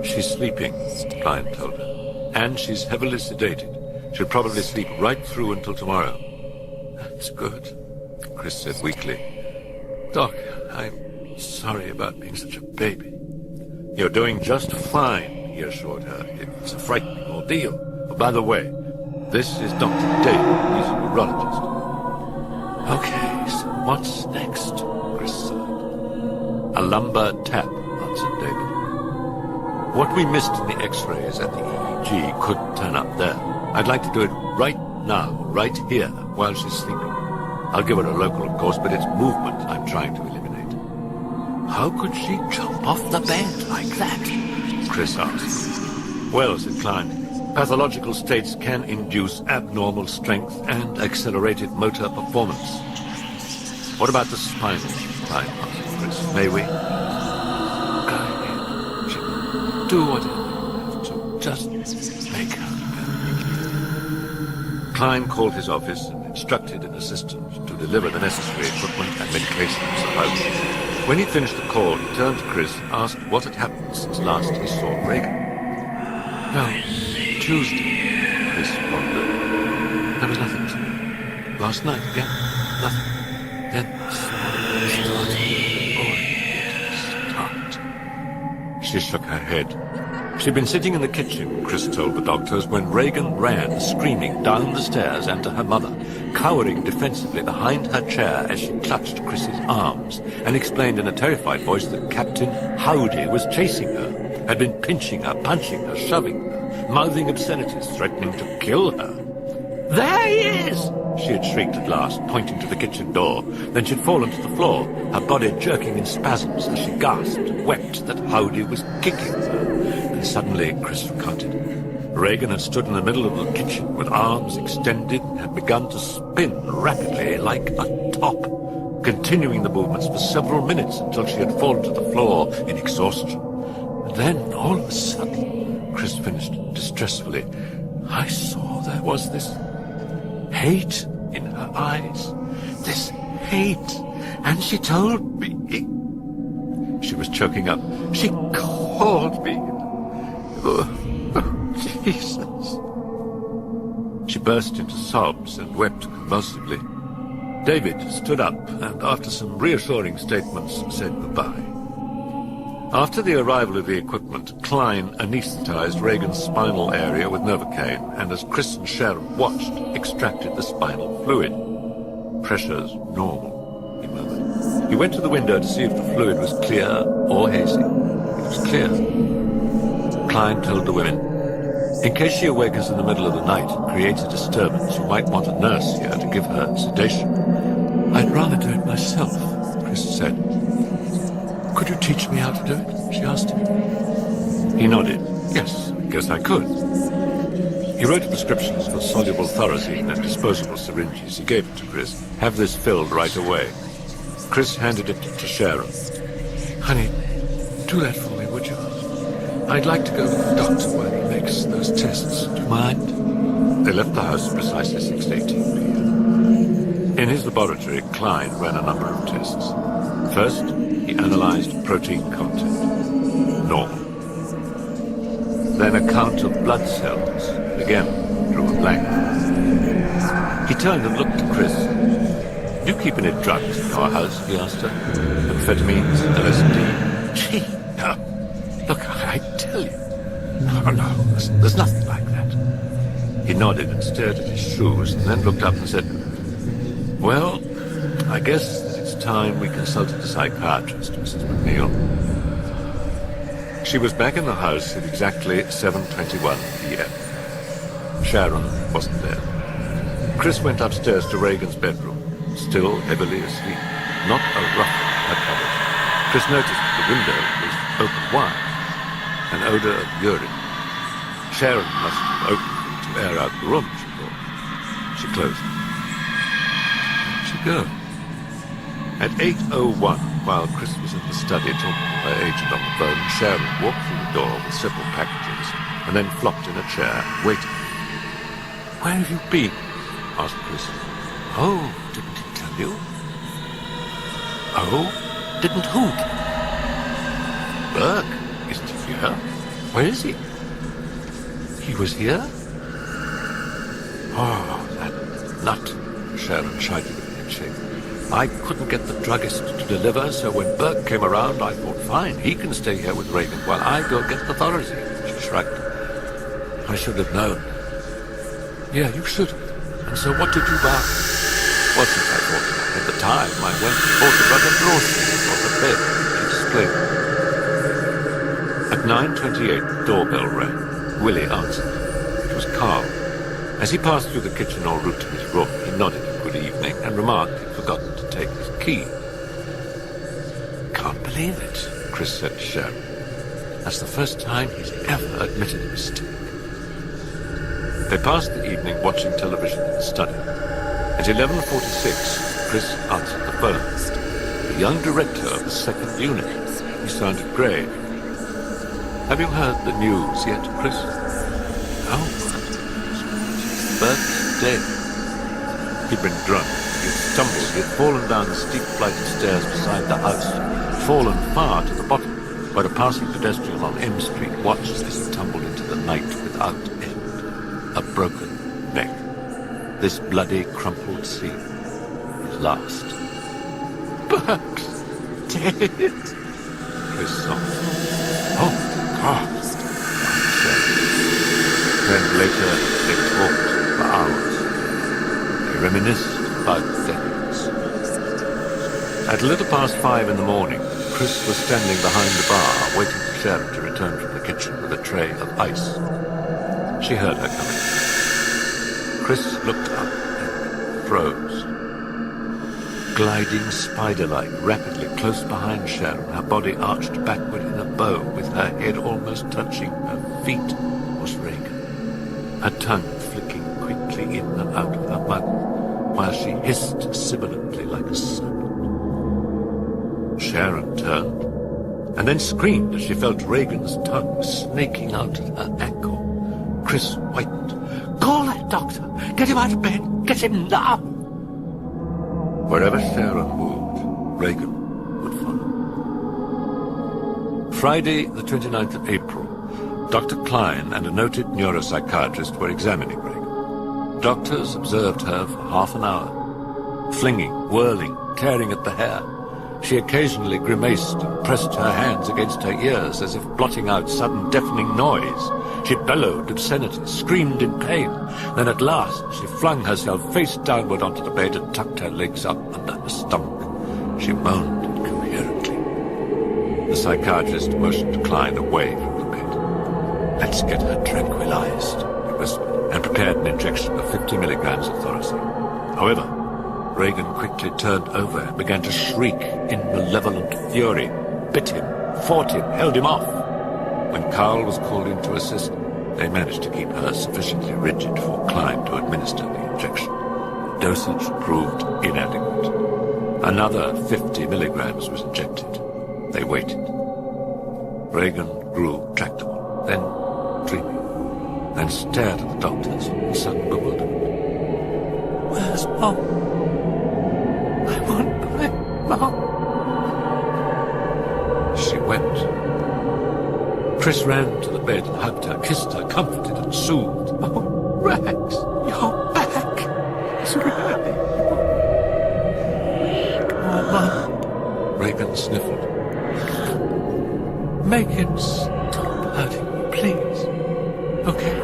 She's sleeping, Klein told her. And she's heavily sedated. She'll probably sleep right through until tomorrow. That's good, Chris said weakly. Doc, I'm sorry about being such a baby. You're doing just fine, he assured her. It's a frightening ordeal. Oh, by the way, this is Dr. David. He's a neurologist. Okay, so what's next? Chris sighed. A lumbar tap, answered David. What we missed in the X-rays at the EEG could turn up there. I'd like to do it right now, right here, while she's sleeping. I'll give her a local, of course, but it's movement I'm trying to eliminate. How could she jump off the bed like that? Chris asked. Well, said Klein, pathological states can induce abnormal strength and accelerated motor performance. What about the spinal? Klein asked Chris. May we? Do whatever you have to. Just make her go. Klein called his office and instructed an assistant to deliver the necessary equipment and medications to the house. When he finished the call, he turned to Chris and asked what had happened since last he saw Regan. Well, Tuesday, Chris pondered. There was nothing. Last night again, nothing. Then she shook her head. She'd been sitting in the kitchen, Chris told the doctors, when Regan ran, screaming, down the stairs and to her mother, cowering defensively behind her chair as she clutched Chris's arms, and explained in a terrified voice that Captain Howdy was chasing her, had been pinching her, punching her, shoving her, mouthing obscenities, threatening to kill her. There he is! She had shrieked at last, pointing to the kitchen door. Then she'd fallen to the floor, her body jerking in spasms as she gasped and wept that Howdy was kicking her. And suddenly Chris recounted. Regan had stood in the middle of the kitchen with arms extended and had begun to spin rapidly like a top, continuing the movements for several minutes until she had fallen to the floor in exhaustion. And then, all of a sudden, Chris finished distressfully, I saw there was this hate in her eyes. This hate. And she told me. She was choking up. She called me. Oh, Jesus. She burst into sobs and wept convulsively. David stood up and, after some reassuring statements, said goodbye. After the arrival of the equipment, Klein anesthetized Regan's spinal area with Novocaine, and as Chris and Sharon watched, extracted the spinal fluid. Pressure's normal, he murmured. He went to the window to see if the fluid was clear or hazy. It was clear. Klein told the women, in case she awakens in the middle of the night and creates a disturbance, you might want a nurse here to give her sedation. I'd rather do it myself, Chris said. Could you teach me how to do it? She asked him. He nodded. Yes, I guess I could. He wrote prescriptions for soluble thorazine and disposable syringes. He gave it to Chris. Have this filled right away. Chris handed it to Sharon. Honey, do that for me, would you? I'd like to go to the doctor while he makes those tests. Do you mind? They left the house precisely 6:18 p.m. In his laboratory, Klein ran a number of tests. First, he analyzed protein content. Normal. Then a count of blood cells. Again, drew a blank. He turned and looked at Chris. Do you keep any drugs in your house? He asked her. Amphetamines, LSD? Gee, no. Look, I tell you. No, there's nothing like that. He nodded and stared at his shoes and then looked up and said, well, I guess it's time we consulted a psychiatrist, Mrs. MacNeil. She was back in the house at exactly 7:21 p.m. Sharon wasn't there. Chris went upstairs to Regan's bedroom, still heavily asleep, not a ruffle in her cupboard. Chris noticed that the window was open wide, an odor of urine. Sharon must have opened it to air out the room, she thought. She closed it. Where'd she go? At 8:01, while Chris was in the study talking to her agent on the phone, Sharon walked through the door with several packages and then flopped in a chair and waited. Where have you been? Asked Chris. Oh, didn't he tell you? Oh? Didn't who? Burke, isn't he here? Where is he? He was here? Oh, that nut, Sharon chided with a shake. I couldn't get the druggist to deliver, so when Burke came around, I thought, fine, he can stay here with Regan while I go get the authority. She shrugged. I should have known. Yeah, you should have. And so what did you buy? Well, since I thought at the time, I went and bought a rubber groceries for the bed, she explained. At 9:28, the doorbell rang. Willie answered. It was Carl. As he passed through the kitchen en route to his room, he nodded a good evening and remarked he'd forgotten to take his key. Can't believe it, Chris said to Sharon. That's the first time he's ever admitted a mistake. They passed the evening watching television in the study. At 11:46, Chris answered the phone. The young director of the second unit. He sounded grave. Have you heard the news yet, Chris? No. Burke's dead. He'd been drunk. He'd stumbled. He had fallen down the steep flight of stairs beside the house, fallen far to the bottom, where a passing pedestrian on M Street watched as he tumbled into the night without end. A broken neck. This bloody, crumpled scene. His last. Burke's dead. Chris sobbed. Oh, God. Then later, they talked for hours. They reminisced about decades. At a little past 5 in the morning, Chris was standing behind the bar, waiting for Sharon to return from the kitchen with a tray of ice. She heard her coming. Chris looked up and froze. Gliding spider-like rapidly close behind Sharon, her body arched backward in a bow, with her head almost touching her feet, was Regan. Her tongue flicking quickly in and out of her mouth, while she hissed sibilantly like a serpent. Sharon turned, and then screamed as she felt Regan's tongue snaking out at her ankle. Chris whitened. Call that doctor! Get him out of bed! Get him now! Wherever Sharon moved, Regan would follow. Friday, the 29th of April, Dr. Klein and a noted neuropsychiatrist were examining Regan. Doctors observed her for half an hour, flinging, whirling, tearing at the hair. She occasionally grimaced and pressed her hands against her ears as if blotting out sudden deafening noise. She bellowed obscenities, screamed in pain. Then at last she flung herself face downward onto the bed and tucked her legs up under her stomach. She moaned incoherently. The psychiatrist motioned Klein away from the bed. Let's get her tranquilized, he whispered, and prepared an injection of 50 milligrams of Thorazine. However, Regan quickly turned over and began to shriek in malevolent fury, bit him, fought him, held him off. When Carl was called in to assist, they managed to keep her sufficiently rigid for Klein to administer the injection. Dosage proved inadequate. Another 50 milligrams was injected. They waited. Regan grew tractable, then dreamy, then stared at the doctors in sudden bewilderment. Where's Mom? I want my Mom. She wept. Chris ran to the bed and hugged her, kissed her, comforted and soothed. Oh, Rex, you're back. It's really... Mom. Regan sniffled. Make him stop hurting me, please. Okay.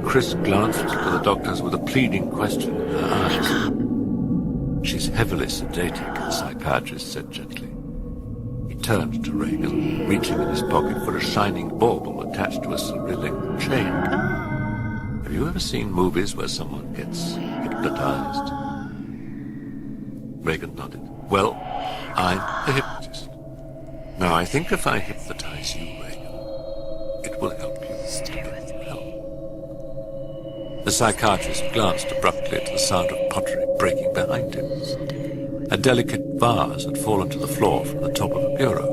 Chris glanced to the doctors with a pleading question in her eyes. She's heavily sedated, the psychiatrist said gently. He turned to Regan, reaching in his pocket for a shining bauble attached to a silver-linked chain. Have you ever seen movies where someone gets hypnotized? Regan nodded. Well, I'm a hypnotist. Now, I think if I hypnotize you, Regan, it will help you. Stay with me. The psychiatrist glanced abruptly at the sound of pottery breaking behind him. A delicate vase had fallen to the floor from the top of a bureau.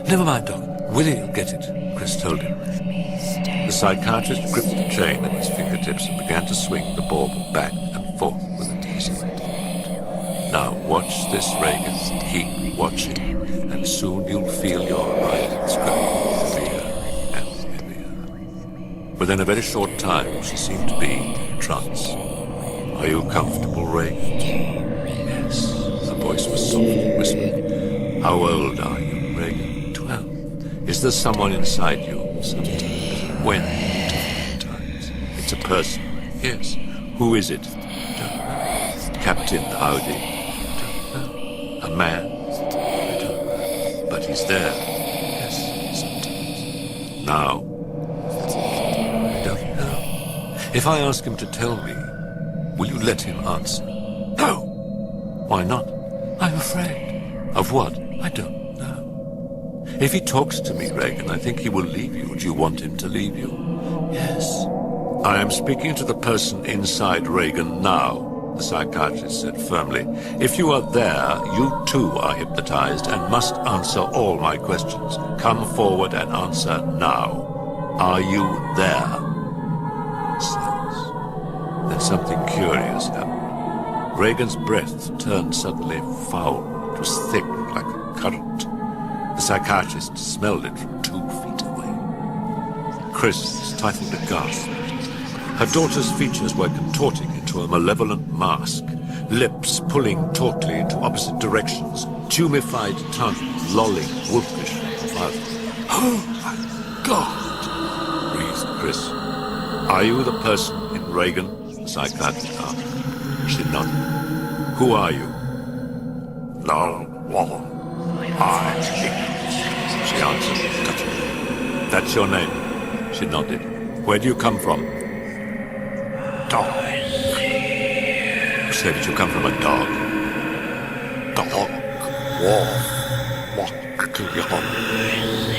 Never mind, Doc. Willie will get it, Chris told him. The psychiatrist gripped the chain in his fingertips and began to swing the bauble back and forth with a easy movement. Now watch this, Regan. Keep watching, and soon you'll feel your eyelids close. Within a very short time, she seemed to be in trance. Are you comfortable, Regan? Yes. The voice was soft and whispered. How old are you, Regan? 12. Is there someone inside you? Sometimes. When? Different times. It's a person. Yes. Who is it? Don't know. Captain Howdy? Don't know. A man? I don't know. But he's there. Yes, sometimes. Now? I don't know. If I ask him to tell me, will you let him answer? No! Why not? I'm afraid. Of what? I don't know. If he talks to me, Regan, I think he will leave you. Do you want him to leave you? Yes. I am speaking to the person inside Regan now, the psychiatrist said firmly. If you are there, you too are hypnotized and must answer all my questions. Come forward and answer now. Are you there? Silence. Then something curious happened. Regan's breath turned suddenly foul. It was thick, like a current. The psychiatrist smelled it from 2 feet away. Chris stifled a gasp. Her daughter's features were contorting into a malevolent mask, lips pulling tautly into opposite directions, tumefied tongue lolling wolfish from the mouth. Oh, my God! Breathed Chris. Are you the person in Regan? The psychiatrist asked. She nodded. Who are you? No woman. I think. She answered, touching. That's your name? She nodded. Where do you come from? Dog. You say that you come from a dog? Dog. Wolf.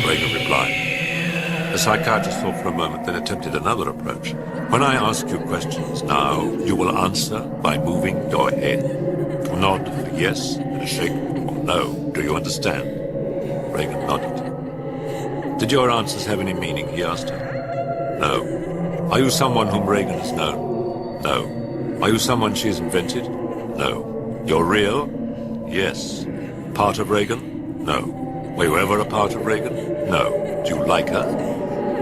Regan replied. The psychiatrist thought for a moment, then attempted another approach. When I ask you questions now, you will answer by moving your head. A nod for yes, and a shake for no. Do you understand? Regan nodded. Did your answers have any meaning, he asked her. No. Are you someone whom Regan has known? No. Are you someone she has invented? No. You're real? Yes. Part of Regan? No. Were you ever a part of Regan? No. Do you like her?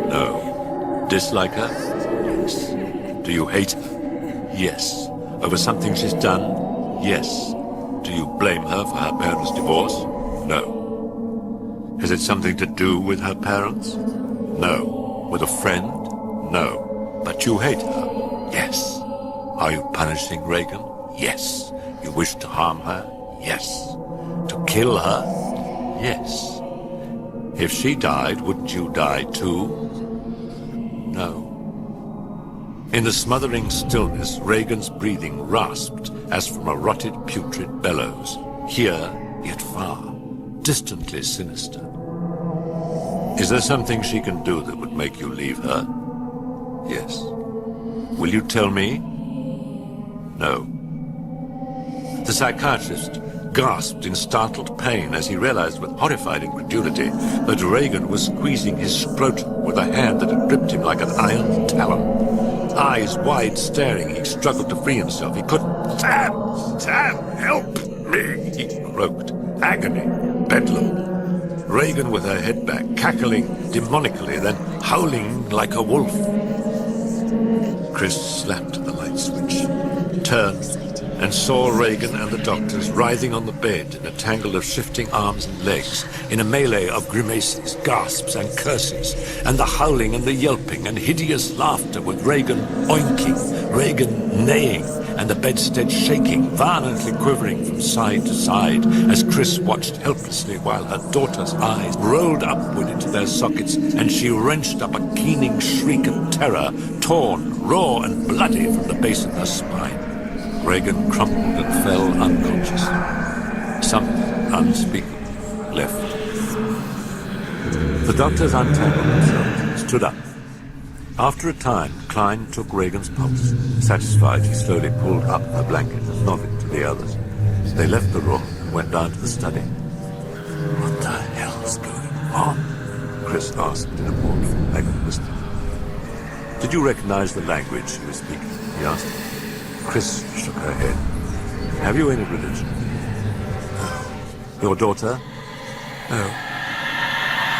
No. Dislike her? Yes. Do you hate her? Yes. Over something she's done? Yes. Do you blame her for her parents' divorce? No. Has it something to do with her parents? No. With a friend? No. But you hate her? Yes. Are you punishing Regan? Yes. You wish to harm her? Yes. To kill her? Yes. If she died, wouldn't you die too? No. In the smothering stillness, Regan's breathing rasped as from a rotted, putrid bellows. Here, yet far, distantly sinister. Is there something she can do that would make you leave her? Yes. Will you tell me? No. The psychiatrist gasped in startled pain as he realized with horrified incredulity that Regan was squeezing his scrotum with a hand that had gripped him like an iron talon. Eyes wide staring, he struggled to free himself. He couldn't. Sam, help me, he croaked. Agony, bedlam. Regan with her head back, cackling demonically, then howling like a wolf. Chris slapped the light switch, turned, and saw Regan and the doctors writhing on the bed in a tangle of shifting arms and legs, in a melee of grimaces, gasps and curses, and the howling and the yelping and hideous laughter with Regan oinking, Regan neighing, and the bedstead shaking, violently quivering from side to side as Chris watched helplessly while her daughter's eyes rolled upward into their sockets and she wrenched up a keening shriek of terror, torn, raw and bloody from the base of her spine. Regan crumpled and fell unconscious. Something unspeakable left. The doctors untangled themselves and stood up. After a time, Klein took Regan's pulse. Satisfied, he slowly pulled up her blanket and nodded to the others. They left the room and went down to the study. What the hell's going on? Chris asked in a mournful, haggard whisper. Did you recognize the language she was speaking? He asked. Chris shook her head. Have you any religion? No. Your daughter? No.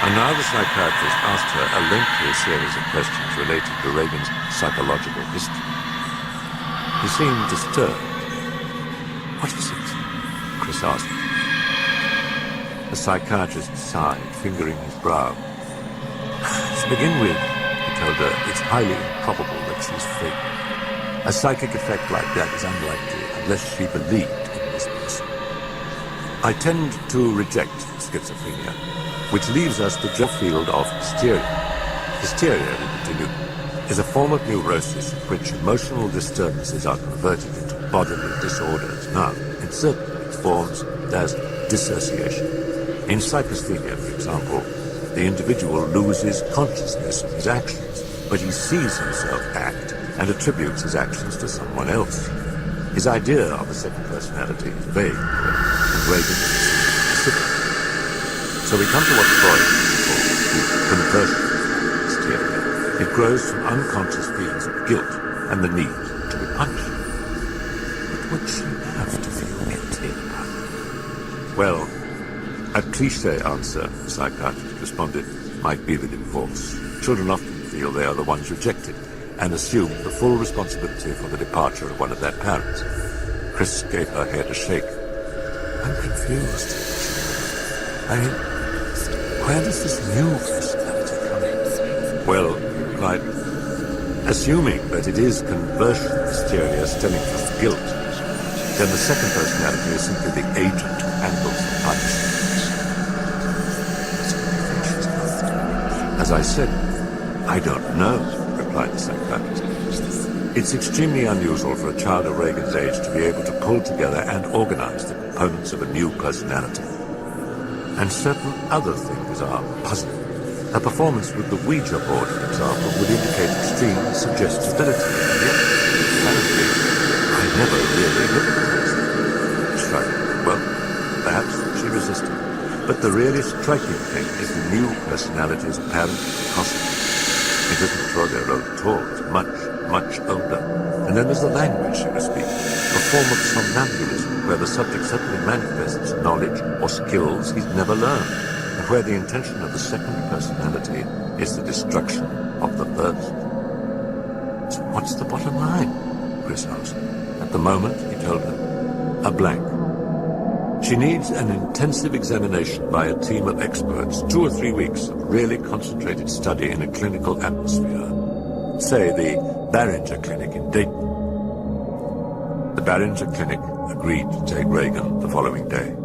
And now the psychiatrist asked her a lengthy series of questions related to Regan's psychological history. He seemed disturbed. "What is it?" Chris asked. The psychiatrist sighed, fingering his brow. "To begin with," he told her, "it's highly improbable that she's fake. A psychic effect like that is unlikely unless she believed in this person. I tend to reject schizophrenia, which leaves us the field of hysteria. Hysteria, he continued, is a form of neurosis in which emotional disturbances are converted into bodily disorders. Now, in certain forms, there's dissociation. In psychasthenia, for example, the individual loses consciousness of his actions, but he sees himself act and attributes his actions to someone else. His idea of a second personality is vague, and Regan is specific. So we come to what Freud calls the conversion hysteria. It grows from unconscious feelings of guilt and the need to be punished. But would she have to feel guilty about it? Well, a cliché answer, the psychiatrist responded, might be the divorce. Children often feel they are the ones rejected and assume the full responsibility for the departure of one of their parents. Chris gave her head a shake. "I'm confused. Where does this new personality come in?" "Well," he replied, "assuming that it is conversion hysteria stemming from guilt, then the second personality is simply the agent who handles the punishment. As I said, I don't know," replied the psychiatrist. "It's extremely unusual for a child of Regan's age to be able to pull together and organize the components of a new personality. And certain other things are puzzling. Her performance with the Ouija board, for example, would indicate extreme suggestibility. And yet, apparently, I never really hypnotized her." Shrugged. "Well, perhaps she resisted. But the really striking thing is the new personality's apparent possible. It isn't Trotter at all. It's much, much older. And then there's the language she was speaking, a form of somnambulism where the subject suddenly manifests knowledge or skills he's never learned, and where the intention of the second personality is the destruction of the first." "So what's the bottom line?" Chris asked. "At the moment," he told her, "a blank. She needs an intensive examination by a team of experts, 2 or 3 weeks of really concentrated study in a clinical atmosphere. Say, the Barringer Clinic in Dayton." The Barringer Clinic agreed to take Regan the following day.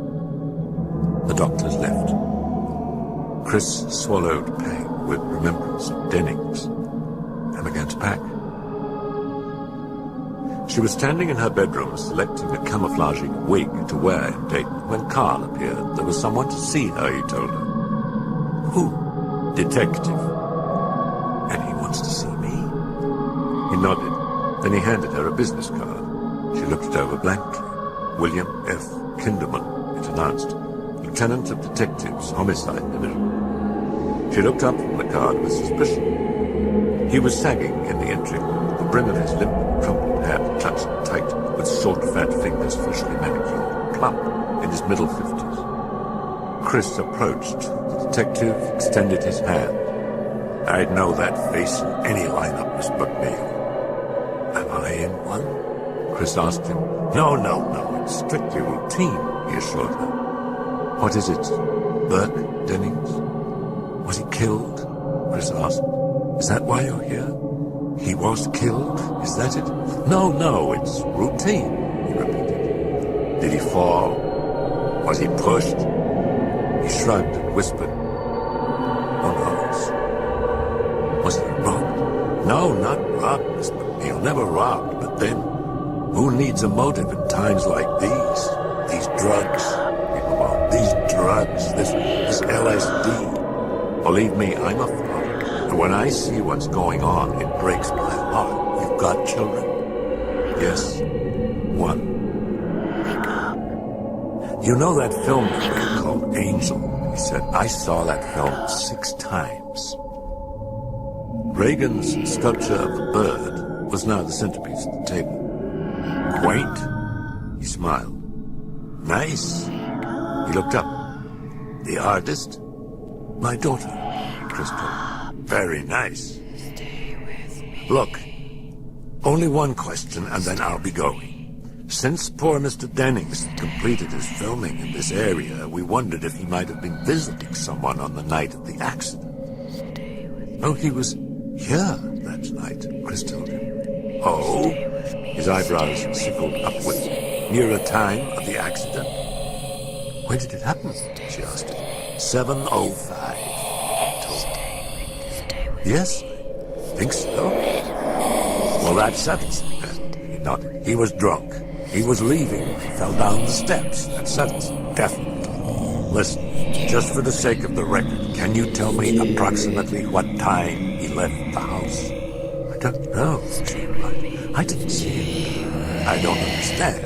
The doctors left. Chris swallowed pain with remembrance of Dennings and began to pack. She was standing in her bedroom selecting a camouflaging wig to wear in Dayton when Carl appeared. There was someone to see her, he told her. "Who?" "Detective." "And he wants to see me?" He nodded. Then he handed her a business card. She looked it over blankly. "William F. Kinderman," it announced. "Lieutenant of Detectives, Homicide Division." She looked up from the card with suspicion. He was sagging in the entry. The brim of his limp, crumpled hat clutched tight with short, fat fingers freshly manicured, plump, in his middle 50s. Chris approached. The detective extended his hand. "I'd know that face in any lineup, Miss MacNeil." "Am I in one?" Chris asked him. No, it's strictly routine," he assured her. "What is it? Burke Dennings? Was he killed?" Chris asked. "Is that why you're here? He was killed? Is that it?" No, it's routine," he repeated. "Did he fall? Was he pushed?" He shrugged and whispered. "Who knows? Was he robbed?" "No, not robbed, Miss MacNeil. Never robbed. But then, who needs a motive in times like these? These drugs. These drugs. This LSD. Believe me, I'm a father. And when I see what's going on, it breaks my heart. You've got children?" "Yes. One." "Wake up. You know that film called Angel?" he said. "I saw that film 6 times. Regan's sculpture of the bird was now the centerpiece of the table. "Quaint?" He smiled. "Nice." He looked up. "The artist?" My daughter, Chris told her. Very nice. Look, only one question and then I'll be going. Since poor Mr. Dennings completed his filming in this area, we wondered if he might have been visiting someone on the night of the accident. Oh, he was here that night, Chris told him. Oh? His eyebrows sickled upwards. Near the time of the accident? When did it happen? She asked him. 7:05, he told her. Yes, I think so. Well, that settles it. He nodded. He was drunk. He was leaving. He fell down the steps. That settles it. Definitely. Listen, just for the sake of the record, can you tell me approximately what time he left the house? I don't know, she replied. I didn't see him. I don't understand.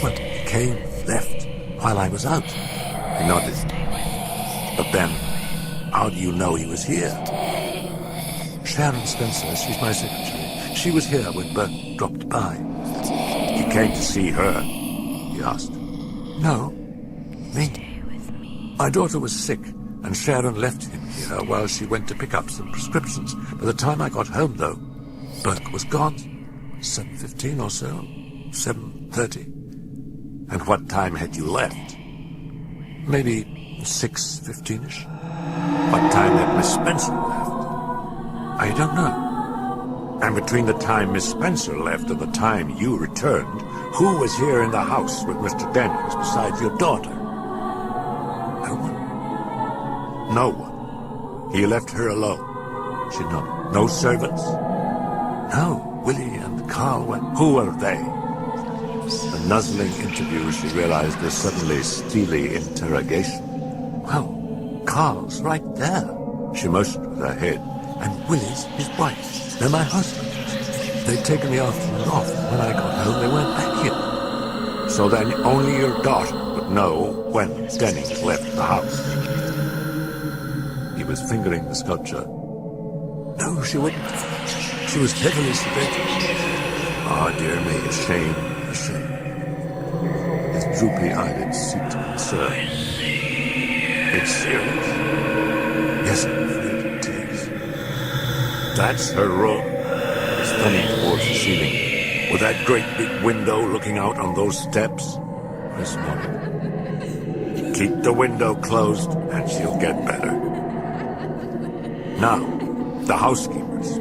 Well, he came, left, while I was out. He nodded. But then, how do you know he was here? Sharon Spencer, she's my secretary. She was here when Burke dropped by. You came to see her? He asked. No, me. My daughter was sick, and Sharon left him here while she went to pick up some prescriptions. By the time I got home, though, Burke was gone. 7:15 or so. 7:30. And what time had you left? Maybe 6:15-ish. What time had Miss Spencer left? I don't know. And between the time Miss Spencer left and the time you returned, who was here in the house with Mr. Dennings besides your daughter? No one. No one. He left her alone. She nodded. No servants? No. Willie and Carl went. Who were they? The nuzzling interview, she realized, the suddenly steely interrogation. Well, Carl's right there. She motioned with her head. And Willie's his wife. They're my husband. They'd taken the afternoon off. When I got home, they weren't back here. So then only your daughter would know when Dennings left the house. He was fingering the sculpture. No, she wouldn't. She was heavily sedated. Ah, dear me, a shame, a shame. His droopy eyelids seemed to concern. It's serious. Yes, I'm afraid it is. That's her room. He's thumbing towards the ceiling. With that great big window looking out on those steps. Chris nodded. Keep the window closed and she'll get better. Now, the housekeepers.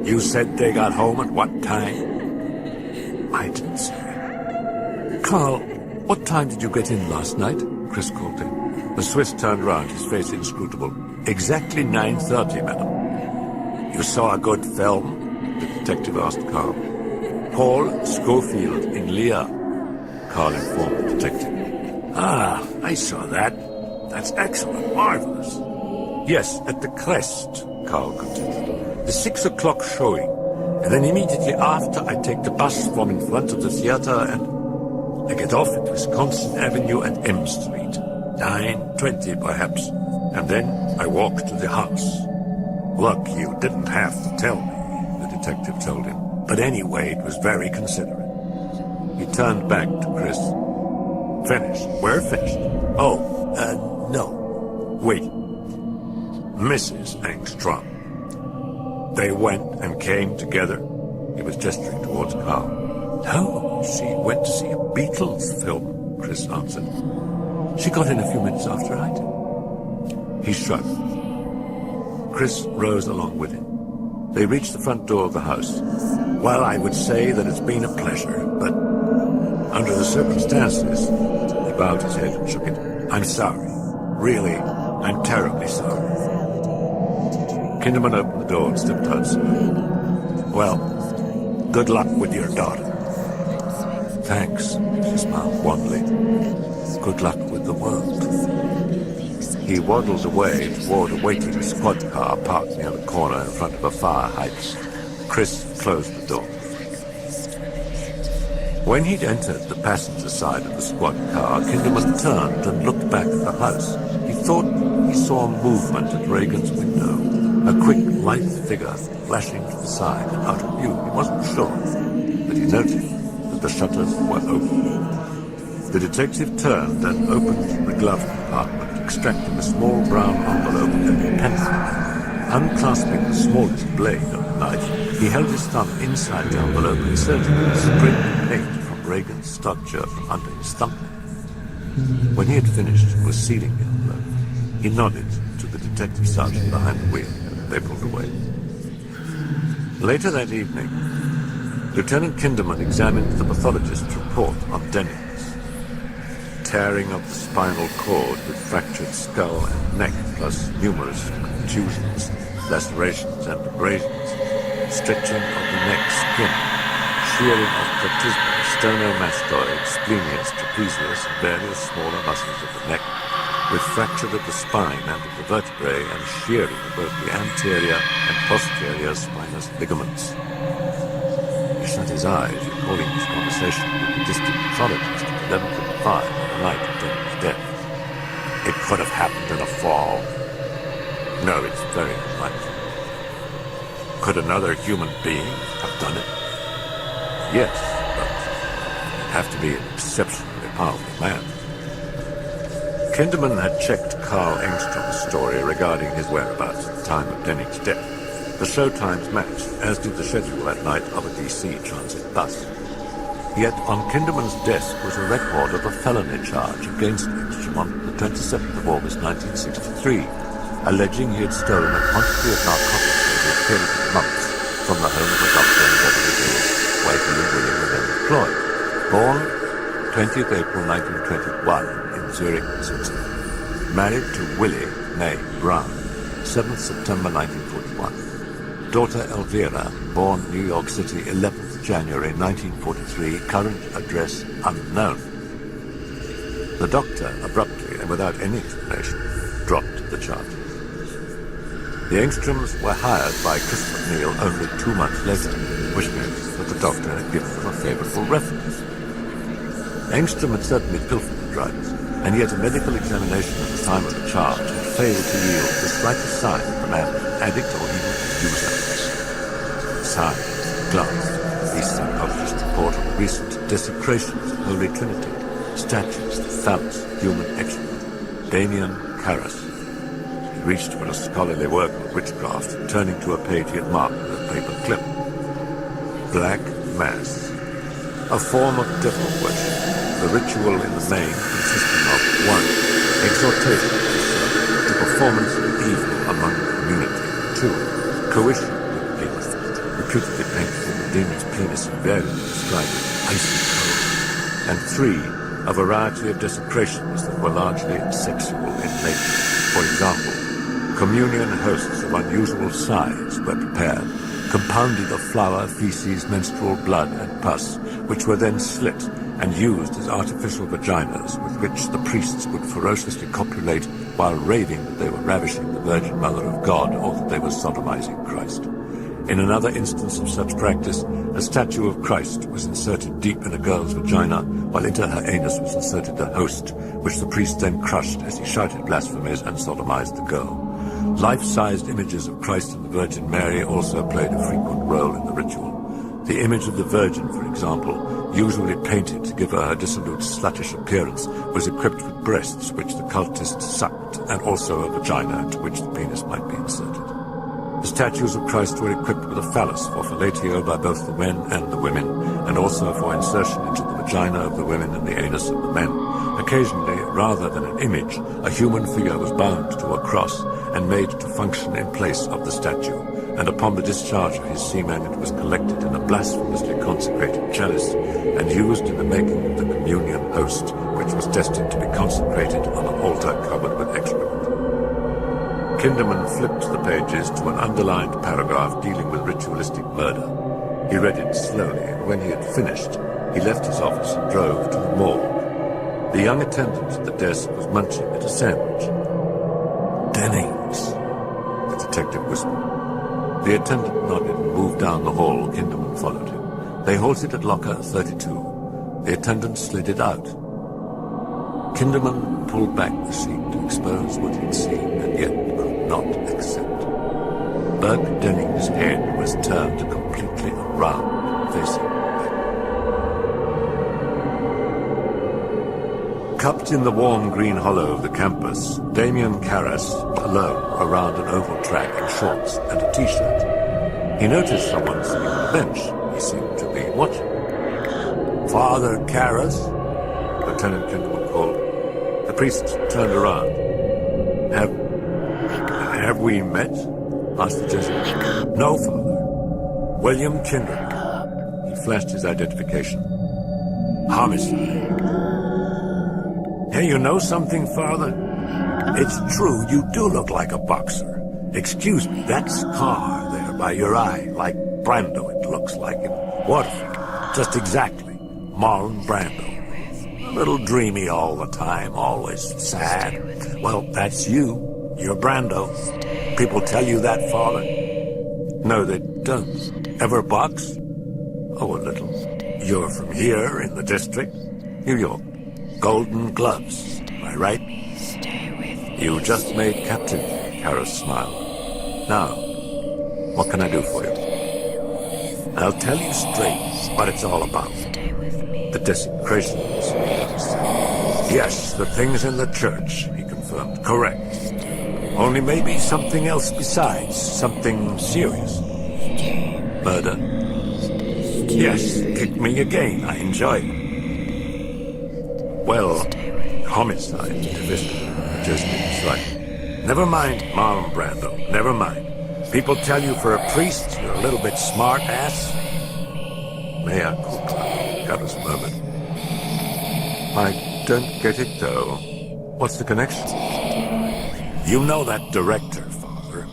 You said they got home at what time? I didn't say. Carl, what time did you get in last night? Chris called him. The Swiss turned round, his face inscrutable. Exactly 9:30, madam. You saw a good film? The detective asked Carl. Paul Schofield in Lear, Carl informed the detective. Ah, I saw that. That's excellent, marvelous. Yes, at the Crest, Carl continued. The 6 o'clock showing. And then immediately after, I take the bus from in front of the theater and I get off at Wisconsin Avenue and M Street. 9:20 perhaps. And then I walk to the house. Look, you didn't have to tell me, the detective told him. But anyway, it was very considerate. He turned back to Chris. Finished. We're finished. Oh, no. Wait. Mrs. Engstrom. They went and came together. He was gesturing towards Carl. No, she went to see a Beatles film, Chris answered. She got in a few minutes after I did. He shrugged. Chris rose along with him. They reached the front door of the house. Well, I would say that it's been a pleasure, but under the circumstances, he bowed his head and shook it. I'm sorry. Really, I'm terribly sorry. Kinderman opened the door and stepped outside. Well, good luck with your daughter. Thanks, she smiled wanly. Good luck with the world. He waddled away toward a waiting squad car parked near the corner in front of a fire hydrant. Chris closed the door. When he'd entered the passenger side of the squad car, Kinderman turned and looked back at the house. He thought he saw movement at Regan's window. A quick, lithe figure flashing to the side and out of view. He wasn't sure, but he noticed that the shutters were open. The detective turned and opened the glove compartment, extracting a small brown envelope and a pencil. Unclasping the smallest blade of the knife, he held his thumb inside the envelope, inserting a sprig of paint from Regan's sculpture from under his thumb. When he had finished and was sealing the envelope, he nodded to the detective sergeant behind the wheel. They pulled away. Later that evening, Lieutenant Kinderman examined the pathologist's report on Dennings. Tearing of the spinal cord with fractured skull and neck, plus numerous contusions, lacerations and abrasions, stretching of the neck skin, shearing of platysma, sternomastoid, splenius, trapezius, and various smaller muscles of the neck, with fracture of the spine and of the vertebrae and shearing of both the anterior and posterior spinous ligaments. He shut his eyes, recalling his conversation with the distant pathologist at 11:55 on the night of Denning's death. It could have happened in a fall. No, it's very unlikely. Could another human being have done it? Yes, but it'd have to be an exceptionally powerful man. Kinderman had checked Carl Engstrom's story regarding his whereabouts at the time of Denning's death. The show times matched, as did the schedule that night of a DC transit bus. Yet on Kinderman's desk was a record of a felony charge against Engstrom on the 27th of August 1963, alleging he had stolen a quantity of narcotics over a period of months from the home of a doctor in Beverly Hills, where he and William were then employed. Born 20th April 1921 in Zurich, Switzerland. Married to Willie May Brown, 7th September 1941. Daughter Elvira, born New York City, 11th January 1943, current address unknown. The doctor, abruptly and without any explanation, dropped the charge. The Engstroms were hired by Chris MacNeil only 2 months later, which means that the doctor had given them a favorable reference. Engstrom had certainly pilfered the drugs, and yet a medical examination at the time of the charge had failed to yield the slightest sign of the man addict or even user. Signs, glance, the psychologist's report on the recent desecrations of Holy Trinity, statues, the phallus, human excrement. Damien Karras. He reached for a scholarly work of witchcraft, turning to a page he had marked with a paper clip. Black Mass. A form of devil worship, the ritual in the main consisting of 1. Exhortation of the soul, the performance of evil among the community. 2. Coition with the demon, reputedly painful, the demon's penis invariably described as icy cold. And 3. A variety of desecrations that were largely sexual in nature. For example, communion hosts of unusual size were prepared, compounded of flour, feces, menstrual blood, and pus, which were then slit and used as artificial vaginas with which the priests would ferociously copulate while raving that they were ravishing the Virgin Mother of God or that they were sodomizing Christ. In another instance of such practice, a statue of Christ was inserted deep in a girl's vagina, while into her anus was inserted a host, which the priest then crushed as he shouted blasphemies and sodomized the girl. Life-sized images of Christ and the Virgin Mary also played a frequent role in the ritual. The image of the Virgin, for example, usually painted to give her dissolute, sluttish appearance, was equipped with breasts which the cultists sucked, and also a vagina into which the penis might be inserted. The statues of Christ were equipped with a phallus for fellatio by both the men and the women, and also for insertion into the vagina of the women and the anus of the men. Occasionally, rather than an image, a human figure was bound to a cross and made to function in place of the statue, and upon the discharge of his semen it was collected in a blasphemously consecrated chalice and used in the making of the communion host, which was destined to be consecrated on an altar covered with excrement. Kinderman flipped the pages to an underlined paragraph dealing with ritualistic murder. He read it slowly, and when he had finished, he left his office and drove to the morgue. The young attendant at the desk was munching at a sandwich. "Dennings," the detective whispered. The attendant nodded and moved down the hall. Kinderman followed him. They halted at locker 32. The attendant slid it out. Kinderman pulled back the sheet to expose what he'd seen and yet could not accept. Burke Dennings' head was turned completely around, facing back. Cupped in the warm green hollow of the campus, Damien Karras, alone, around an oval track in shorts and a t-shirt. He noticed someone sitting on a bench. He seemed to be watching. Father Karras? Lieutenant Kendall called. The priest turned around. Have we met? Asked the Jesuit. No, Father. William Kindred. He flashed his identification. Homicide. Hey, you know something, Father? It's true, you do look like a boxer. Excuse me, that scar there by your eye, like Brando it looks like in Waterford. Just exactly. Marlon Brando. A little dreamy all the time, always sad. Well, that's you. You're Brando. People tell you that, Father? No, they don't. Ever box? Oh, a little. You're from here, in the district? New York. Golden Gloves, am I right? You just made captain, Karras smiled. Now, what can I do for you? I'll tell you straight what it's all about. The desecrations. Yes, the things in the church, he confirmed. Correct. Only maybe something else besides, something serious. Murder? Yes, kick me again, I enjoy it. Well, homicide, division, Jesuit, right. Never mind, Marlon Brando, never mind. People tell you for a priest, you're a little bit smart-ass. Mea culpa, Karras murmured. I don't get it, though. What's the connection? You know that director, Father.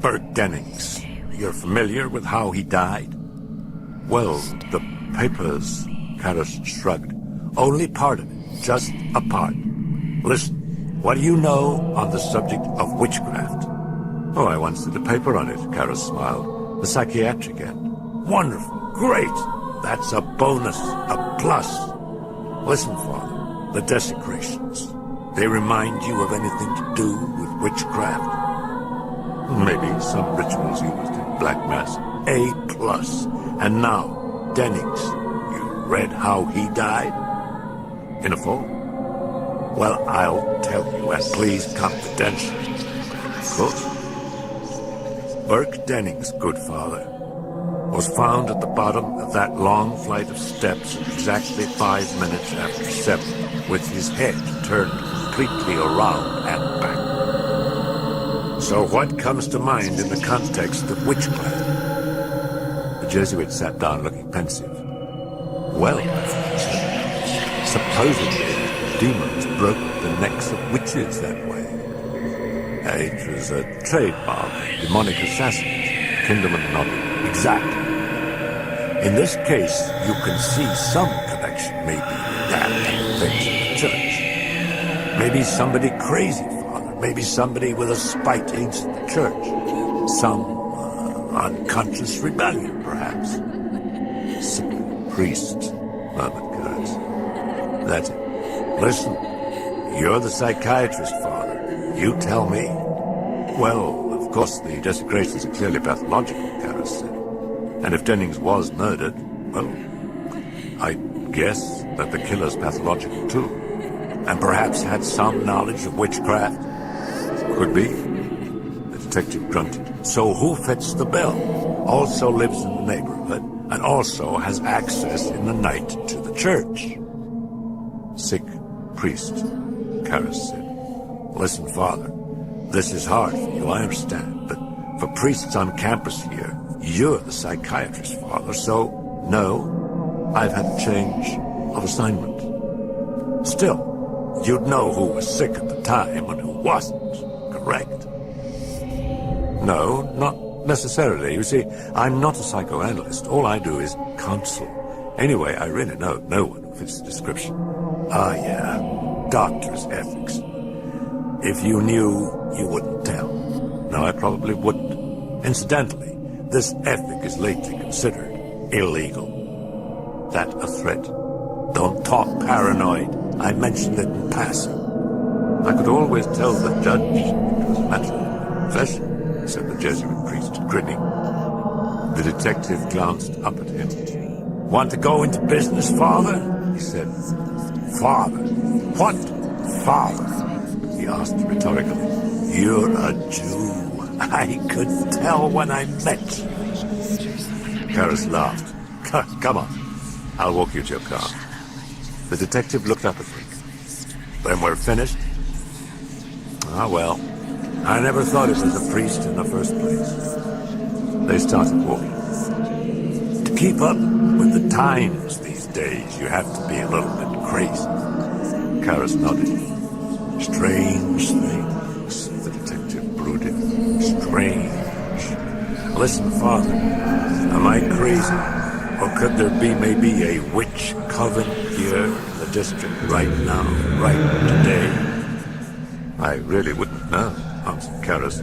Bert Dennings. You're familiar with how he died? Well, the papers, Karras shrugged. Only part of it. Just a part. Listen, what do you know on the subject of witchcraft? Oh, I once did a paper on it, Karras smiled. The psychiatric end. Wonderful. Great. That's a bonus. A plus. Listen, Father. The desecrations. They remind you of anything to do with witchcraft? Maybe some rituals used in Black Mass. A plus. And now, Dennings. You read how he died? In a fall? Well, I'll tell you, and please confidential. Of course. Burke Dennings, good father, was found at the bottom of that long flight of steps at exactly 5 minutes after 7, with his head turned completely around and back. So what comes to mind in the context of witchcraft? The Jesuit sat down looking pensive. Well, supposedly, demons broke the necks of witches that way. It was a trademark of demonic assassins. Kinderman nodded. Exactly. In this case, you can see some connection, maybe, with that and things in the church. Maybe somebody crazy, Father. Maybe somebody with a spite against the church. Some unconscious rebellion, perhaps. Sick priest, murmured Karras. That's it. Listen, you're the psychiatrist, Father. You tell me. Well, of course, the desecrations are clearly pathological, Karras said. And if Dennings was murdered, well, I guess that the killer's pathological too. And perhaps had some knowledge of witchcraft. Could be. The detective grunted. So who fits the bill? Also lives in the neighborhood, and also has access in the night to the church. Sick priest, Karras said. Listen, Father, this is hard for you, I understand, but for priests on campus here, you're the psychiatrist, Father, so, no, I've had a change of assignment. Still, you'd know who was sick at the time and who wasn't, correct? No, not necessarily. You see, I'm not a psychoanalyst. All I do is counsel. Anyway, I really know no one who fits the description. Ah, yeah. Doctor's ethics. If you knew, you wouldn't tell. No, I probably wouldn't. Incidentally, this ethic is lately considered illegal. That a threat? Don't talk paranoid. I mentioned it in passing. I could always tell the judge it was a matter of confession, said the Jesuit priest, grinning. The detective glanced up at him. Want to go into business, Father? He said. Father? What? Father, he asked rhetorically, you're a Jew. I could tell when I met you. Karras laughed. Come on, I'll walk you to your car. The detective looked up at me. When we're finished? Ah, well, I never thought it was a priest in the first place. They started walking. To keep up with the times these days, you have to be a little bit crazy. Karras nodded. Strange things, the detective brooded. Strange. Listen, Father, am I crazy? Or could there be maybe a witch coven here in the district right now, right today? I really wouldn't know, answered Karras.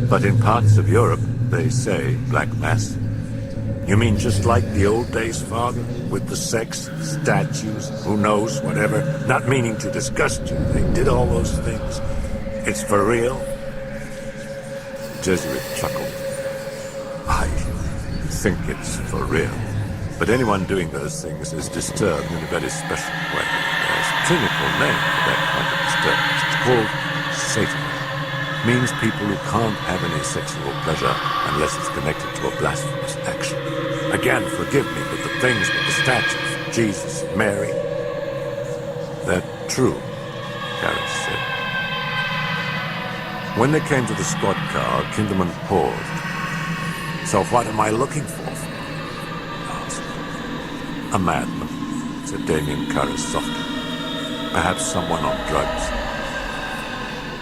But in parts of Europe, they say Black Mass. You mean just like the old days, Father? With the sex, statues, who knows, whatever. Not meaning to disgust you, they did all those things. It's for real? The Jesuit chuckled. I think it's for real. But anyone doing those things is disturbed in a very special way. There's a clinical name for that kind of disturbance. It's called Satanism. Means people who can't have any sexual pleasure unless it's connected to a blasphemous action. Again, forgive me, but the things with the statues, Jesus, Mary... That's true, Karras said. When they came to the squad car, Kinderman paused. So what am I looking for? A madman, said Damien Karras softly. Perhaps someone on drugs.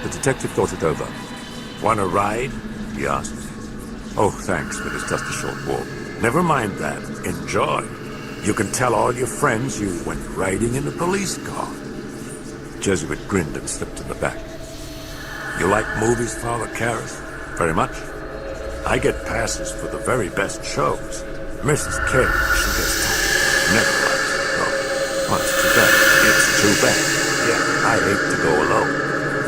The detective thought it over. Want a ride? He asked. Oh, thanks, but it's just a short walk. Never mind that. Enjoy. You can tell all your friends you went riding in a police car. The Jesuit grinned and slipped in the back. You like movies, Father Karras? Very much. I get passes for the very best shows. Mrs. K, she gets tired. Never likes to go. Oh, it's too bad. It's too bad. Yeah, I hate to go alone.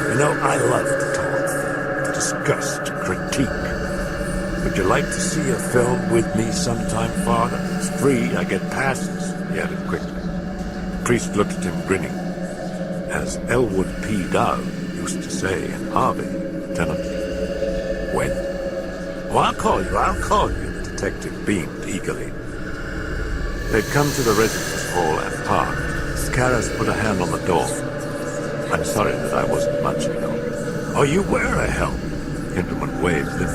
You know, I love to talk, to discuss, to critique. Would you like to see a film with me sometime, Father? It's free, I get passes, he added quickly. The priest looked at him, grinning. As Elwood P. Dowd used to say in Harvey, Lieutenant. When? Oh, I'll call you, the detective beamed eagerly. They'd come to the residence hall and parked. Karras put a hand on the door. I'm sorry that I wasn't much help. Oh, you were a help. Kinderman waved him.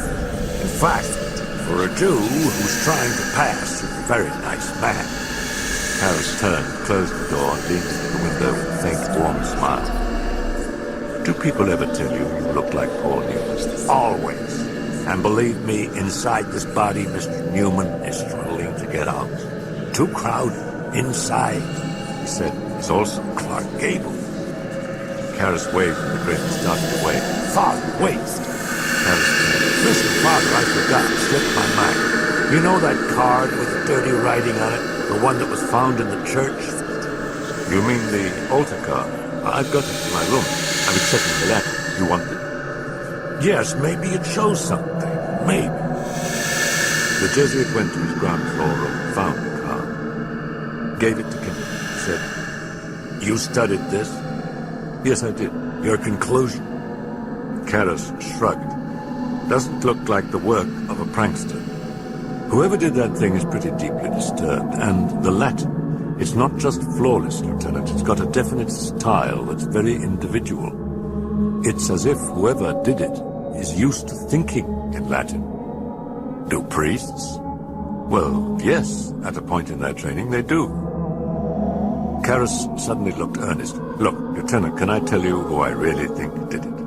In fact, for a Jew who's trying to pass, you're a very nice man. Karras turned, closed the door, and leaned into the window with a faint, warm smile. Do people ever tell you you look like Paul Newman? Always. And believe me, inside this body, Mr. Newman is struggling to get out. Too crowded. Inside, he said, is also Clark Gable. Karras waved and the grin started to wave. Father, wait! Karras said, listen, Father, I forgot. It slipped my mind. You know that card with the dirty writing on it? The one that was found in the church? You mean the altar card? I've got it in my room. I'm accepting the letter. You want it? Yes, maybe it shows something. Maybe. The Jesuit went to his ground floor room, found the card, gave it to Kinderman, said, You studied this? Yes, I did. Your conclusion? Karras shrugged. Doesn't look like the work of a prankster. Whoever did that thing is pretty deeply disturbed, and the Latin, it's not just flawless, Lieutenant. It's got a definite style that's very individual. It's as if whoever did it is used to thinking in Latin. Do priests? Well, yes, at a point in their training they do. Karras suddenly looked earnest. Look, Lieutenant, can I tell you who I really think did it?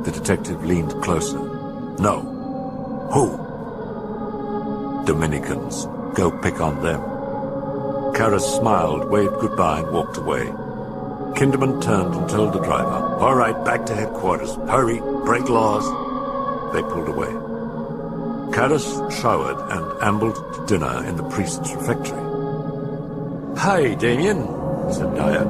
The detective leaned closer. No. Who? Dominicans. Go pick on them. Karras smiled, waved goodbye, and walked away. Kinderman turned and told the driver, All right, back to headquarters. Hurry, break laws. They pulled away. Karras showered and ambled to dinner in the priest's refectory. Hi, Damien, said Dyer.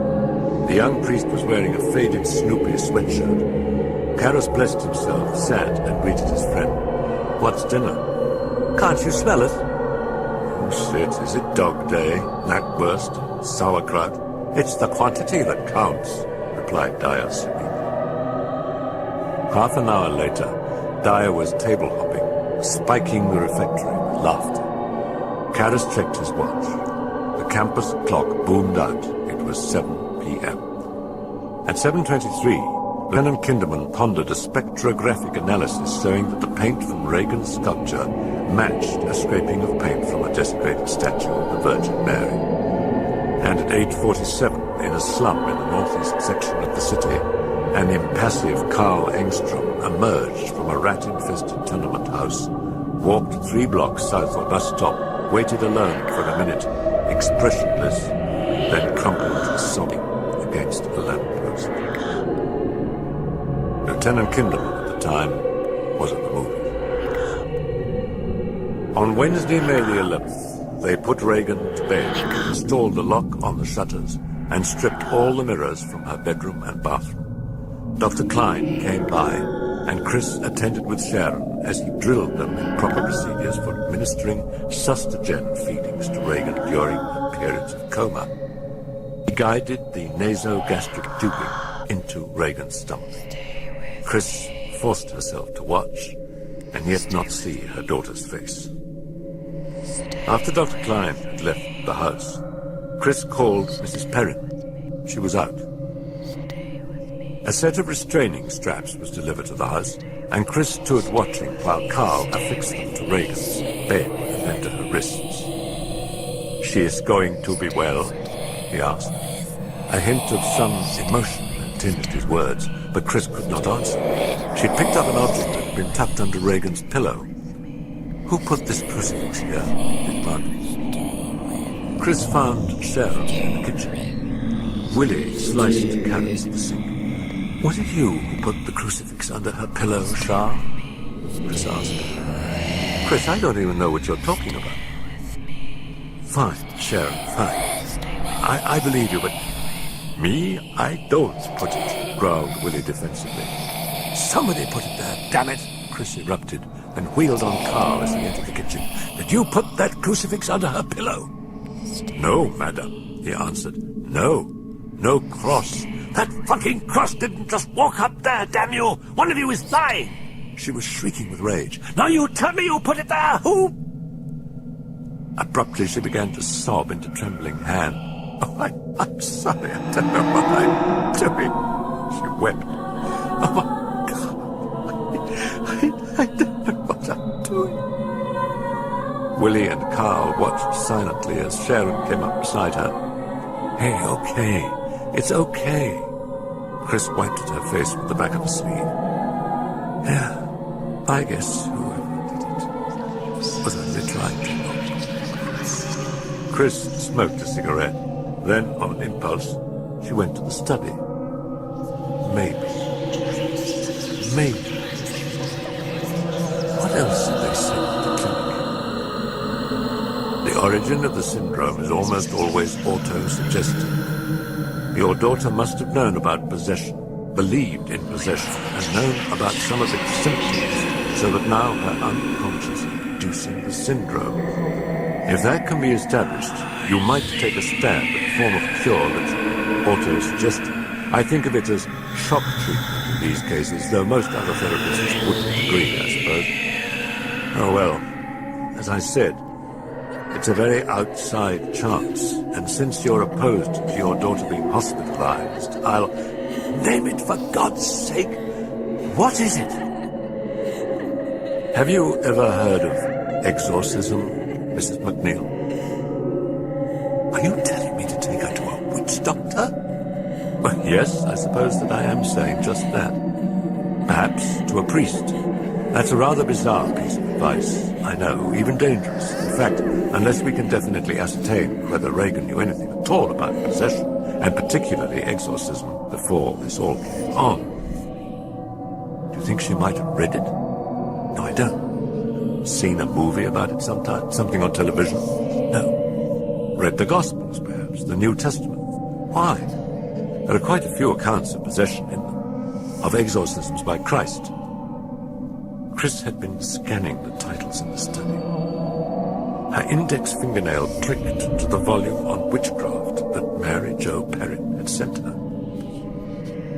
The young priest was wearing a faded Snoopy sweatshirt. Karras blessed himself, sat, and greeted his friend. What's dinner? Can't you smell it? Oh, shit, is it dog day? Knackwurst? Sauerkraut? It's the quantity that counts, the replied Dyer serenely. Half an hour later, Dyer was table-hopping, spiking the refectory with laughter. Karras checked his watch. The campus clock boomed out. It was 7 p.m. At 7:23, Lieutenant Kinderman pondered a spectrographic analysis showing that the paint from Regan's sculpture matched a scraping of paint from a desecrated statue of the Virgin Mary. And at 8:47, in a slum in the northeast section of the city, an impassive Carl Engstrom emerged from a rat-infested tenement house, walked 3 blocks south of a bus stop, waited alone for a minute, expressionless, then crumpled sobbing against a lamppost. Lieutenant Kinderman at the time was at the movies. On Wednesday, May the 11th, they put Regan to bed, installed a lock on the shutters, and stripped all the mirrors from her bedroom and bathroom. Dr. Klein came by, and Chris attended with Sharon as he drilled them in proper procedures for administering sustagen feedings to Regan during her periods of coma. He guided the nasogastric tubing into Regan's stomach. Chris forced herself to watch, and yet not see her daughter's face. After Dr. Klein had left the house, Chris called Mrs. Perrin. She was out. A set of restraining straps was delivered to the house, and Chris stood watching while Carl affixed them to Regan's bed and then to her wrists. "She is going to be well?" he asked. A hint of some emotion had tinged his words, but Chris could not answer. She picked up an object that had been tucked under Regan's pillow. "Who put this crucifix here?" demanded. Chris found Sharon in the kitchen. Willie sliced carrots at the sink. "Was it you who put the crucifix under her pillow, Shah?" Chris asked. "Chris, I don't even know what you're talking about." "Fine, Sharon, fine. I believe you, but..." "Me? I don't put it," growled Willie defensively. "Somebody put it there, damn it!" Chris erupted, and wheeled on Carl as he entered the kitchen. "Did you put that crucifix under her pillow?" "No, madam," he answered. "No. No cross. That fucking cross didn't just walk up there, damn you! One of you is lying!" She was shrieking with rage. "Now you tell me you put it there! Who?" Abruptly she began to sob into trembling hand. "Oh, I'm sorry, I don't know what I'm doing." She wept. "Oh, my God. I don't know what I'm doing." Willie and Carl watched silently as Sharon came up beside her. "Hey, okay. It's okay." Chris wiped at her face with the back of the sleeve. "Yeah, I guess whoever did it was only trying to help." Chris smoked a cigarette. Then, on an impulse, she went to the study. Maybe. What else had they said at the clinic? The origin of the syndrome is almost always auto-suggestive. Your daughter must have known about possession, believed in possession, and known about some of its symptoms, so that now her unconscious is producing the syndrome. If that can be established, you might take a stab at a form of cure that's auto-suggestive. I think of it as shock treatment in these cases, though most other therapists wouldn't agree, I suppose. Oh well, as I said, it's a very outside chance, and since you're opposed to your daughter being hospitalized, I'll... Name it, for God's sake! What is it? Have you ever heard of exorcism, Mrs. MacNeil? Are you telling me to take her to a witch doctor? Well, yes, I suppose that I am saying just that. Perhaps to a priest. That's a rather bizarre piece of advice, I know, even dangerous. In fact, unless we can definitely ascertain whether Regan knew anything at all about possession, and particularly exorcism, before this all came on. Do you think she might have read it? No, I don't. Seen a movie about it sometime? Something on television? No. Read the Gospels, perhaps, the New Testament? Why? There are quite a few accounts of possession in them, of exorcisms by Christ. Chris had been scanning the titles in the study. Her index fingernail clicked to the volume on witchcraft that Mary Jo Perrin had sent her.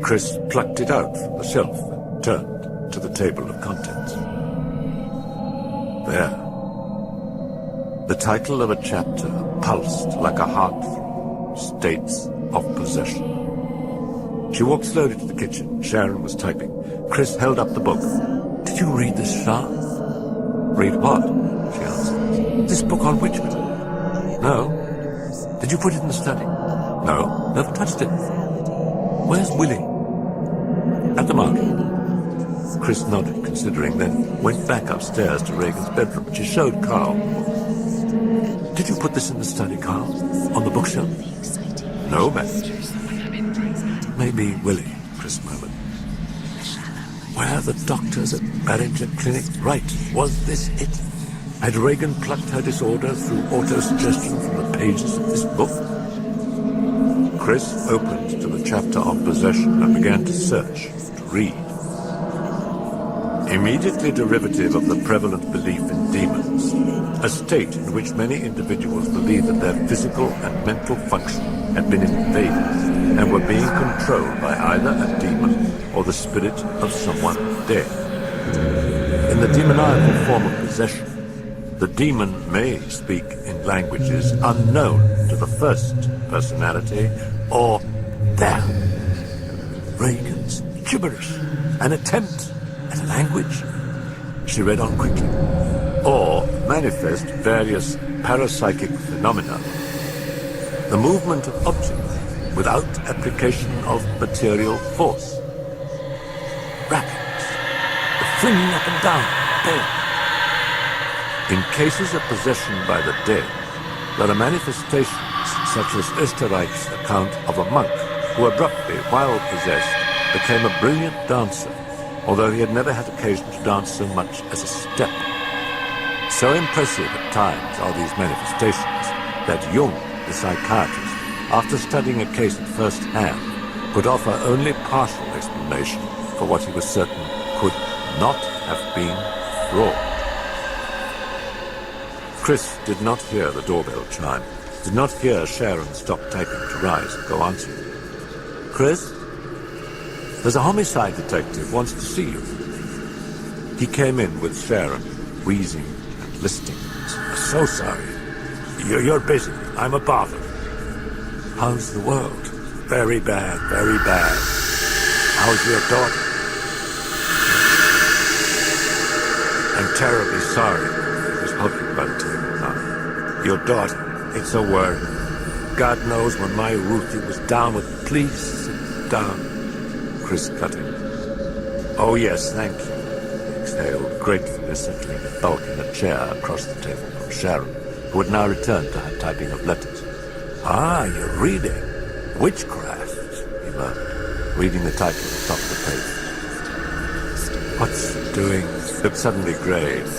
Chris plucked it out from the shelf and turned to the table of contents. There. The title of a chapter pulsed like a heart, States of Possession. She walked slowly to the kitchen. Sharon was typing. Chris held up the book. "Did you read this, Shah?" "Read what?" she answered. "This book on witchcraft." "No." "Did you put it in the study?" "No, never touched it." "Where's Willie?" "At the market." Chris nodded, considering, then went back upstairs to Regan's bedroom. She showed Carl. "Did you put this in the study, Carl? On the bookshelf?" "No, ma'am." "Maybe Willie," Chris murmured. Were the doctors at Barringer Clinic right? Was this it? Had Regan plucked her disorder through auto-suggestion from the pages of this book? Chris opened to the chapter on possession and began to search, to read. Immediately derivative of the prevalent belief in demons, a state in which many individuals believe that their physical and mental function had been invaded and were being controlled by either a demon or the spirit of someone dead. In the demoniacal form of possession, the demon may speak in languages unknown to the first personality, or there. Regan's gibberish, an attempt at a language. She read on quickly. Or manifest various parapsychic phenomena. The movement of objects without application of material force. Rapids, the flinging up and down, dead. In cases of possession by the dead, there are manifestations such as Österreich's account of a monk who abruptly, while possessed, became a brilliant dancer, although he had never had occasion to dance so much as a step. So impressive at times are these manifestations that Jung, the psychiatrist, after studying a case at first hand, could offer only partial explanation for what he was certain could not have been fraud. Chris did not hear the doorbell chime, did not hear Sharon stop typing to rise and go answer it. "Chris? There's a homicide detective wants to see you." He came in with Sharon, wheezing and listening. "So sorry. You're busy. I'm a bother." "How's the world?" "Very bad, very bad." "How's your daughter?" "I'm terribly sorry." He was hovering by the table now. "Your daughter, it's a worry. God knows when my Ruthie was down with... Please sit down." Chris cut in. "Oh, yes, thank you." He exhaled, gratefully settling the bulk in a chair across the table from Sharon, who had now returned to her typing of letters. "Ah, you're reading. Witchcraft," he murmured, reading the title at the top of the page. "What's doing?" Looked suddenly grave.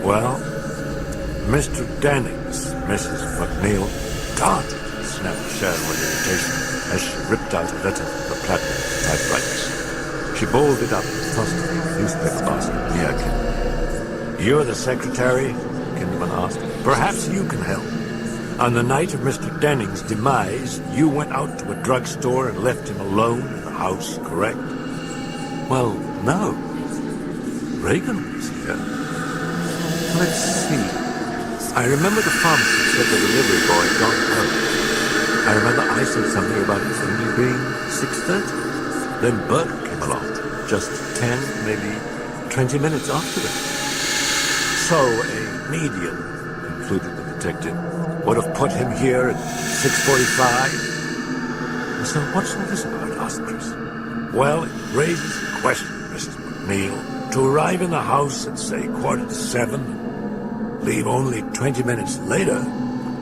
"Well, Mr. Dennings, Mrs. MacNeil." "Dot!" snapped Sharon with irritation as she ripped out a letter from the platinum typewriter. She balled it up and tossed it in the newspaper basket near Kinderman. "You're the secretary?" Kinderman asked. "Perhaps you can help. On the night of Mr. Dennings' demise, you went out to a drugstore and left him alone in the house, correct?" "Well, no. Regan was here. Let's see. I remember the pharmacist said the delivery boy had gone home. I remember I said something about it only being 6:30. Then Burke came along, just 10, maybe 20 minutes after that. So a medium," concluded the detective, "would have put him here at 6:45. "So what's all this about?" asked Chris. "Well, it raises a question, Mrs. MacNeil. To arrive in the house at, say, 6:45, leave only 20 minutes later."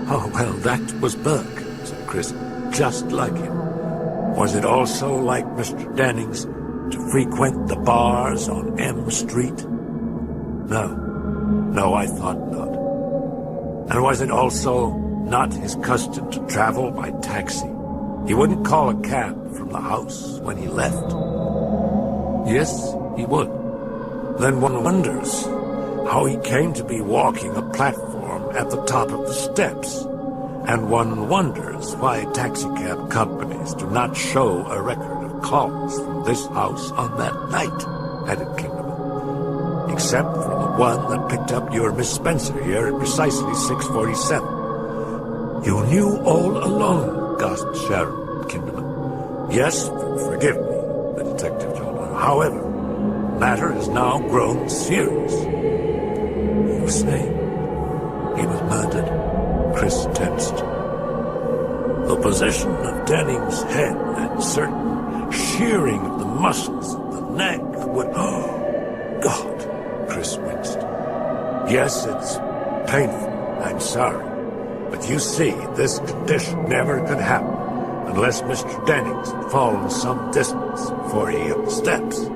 "Oh, well, that was Burke," said Chris, "just like him." "Was it also like Mr. Dennings to frequent the bars on M Street?" No, I thought not." "And was it also not his custom to travel by taxi? He wouldn't call a cab from the house when he left?" "Yes, he would." "Then one wonders how he came to be walking a platform at the top of the steps. And one wonders why taxicab companies do not show a record of calls from this house on that night, added Kingdom. Except for the one that picked up your Miss Spencer here at precisely 6:47. You knew all along, gasped Sharon Kinderman. Yes, forgive me, the detective told her. However, the matter has now grown serious. You say he was murdered? Chris tensed. The position of Denning's head and certain shearing of the muscles of the neck would... Oh, God, Chris winced. Yes, it's painful. I'm sorry. But you see, this condition never could happen unless Mr. Dennings had fallen some distance before he hit the steps.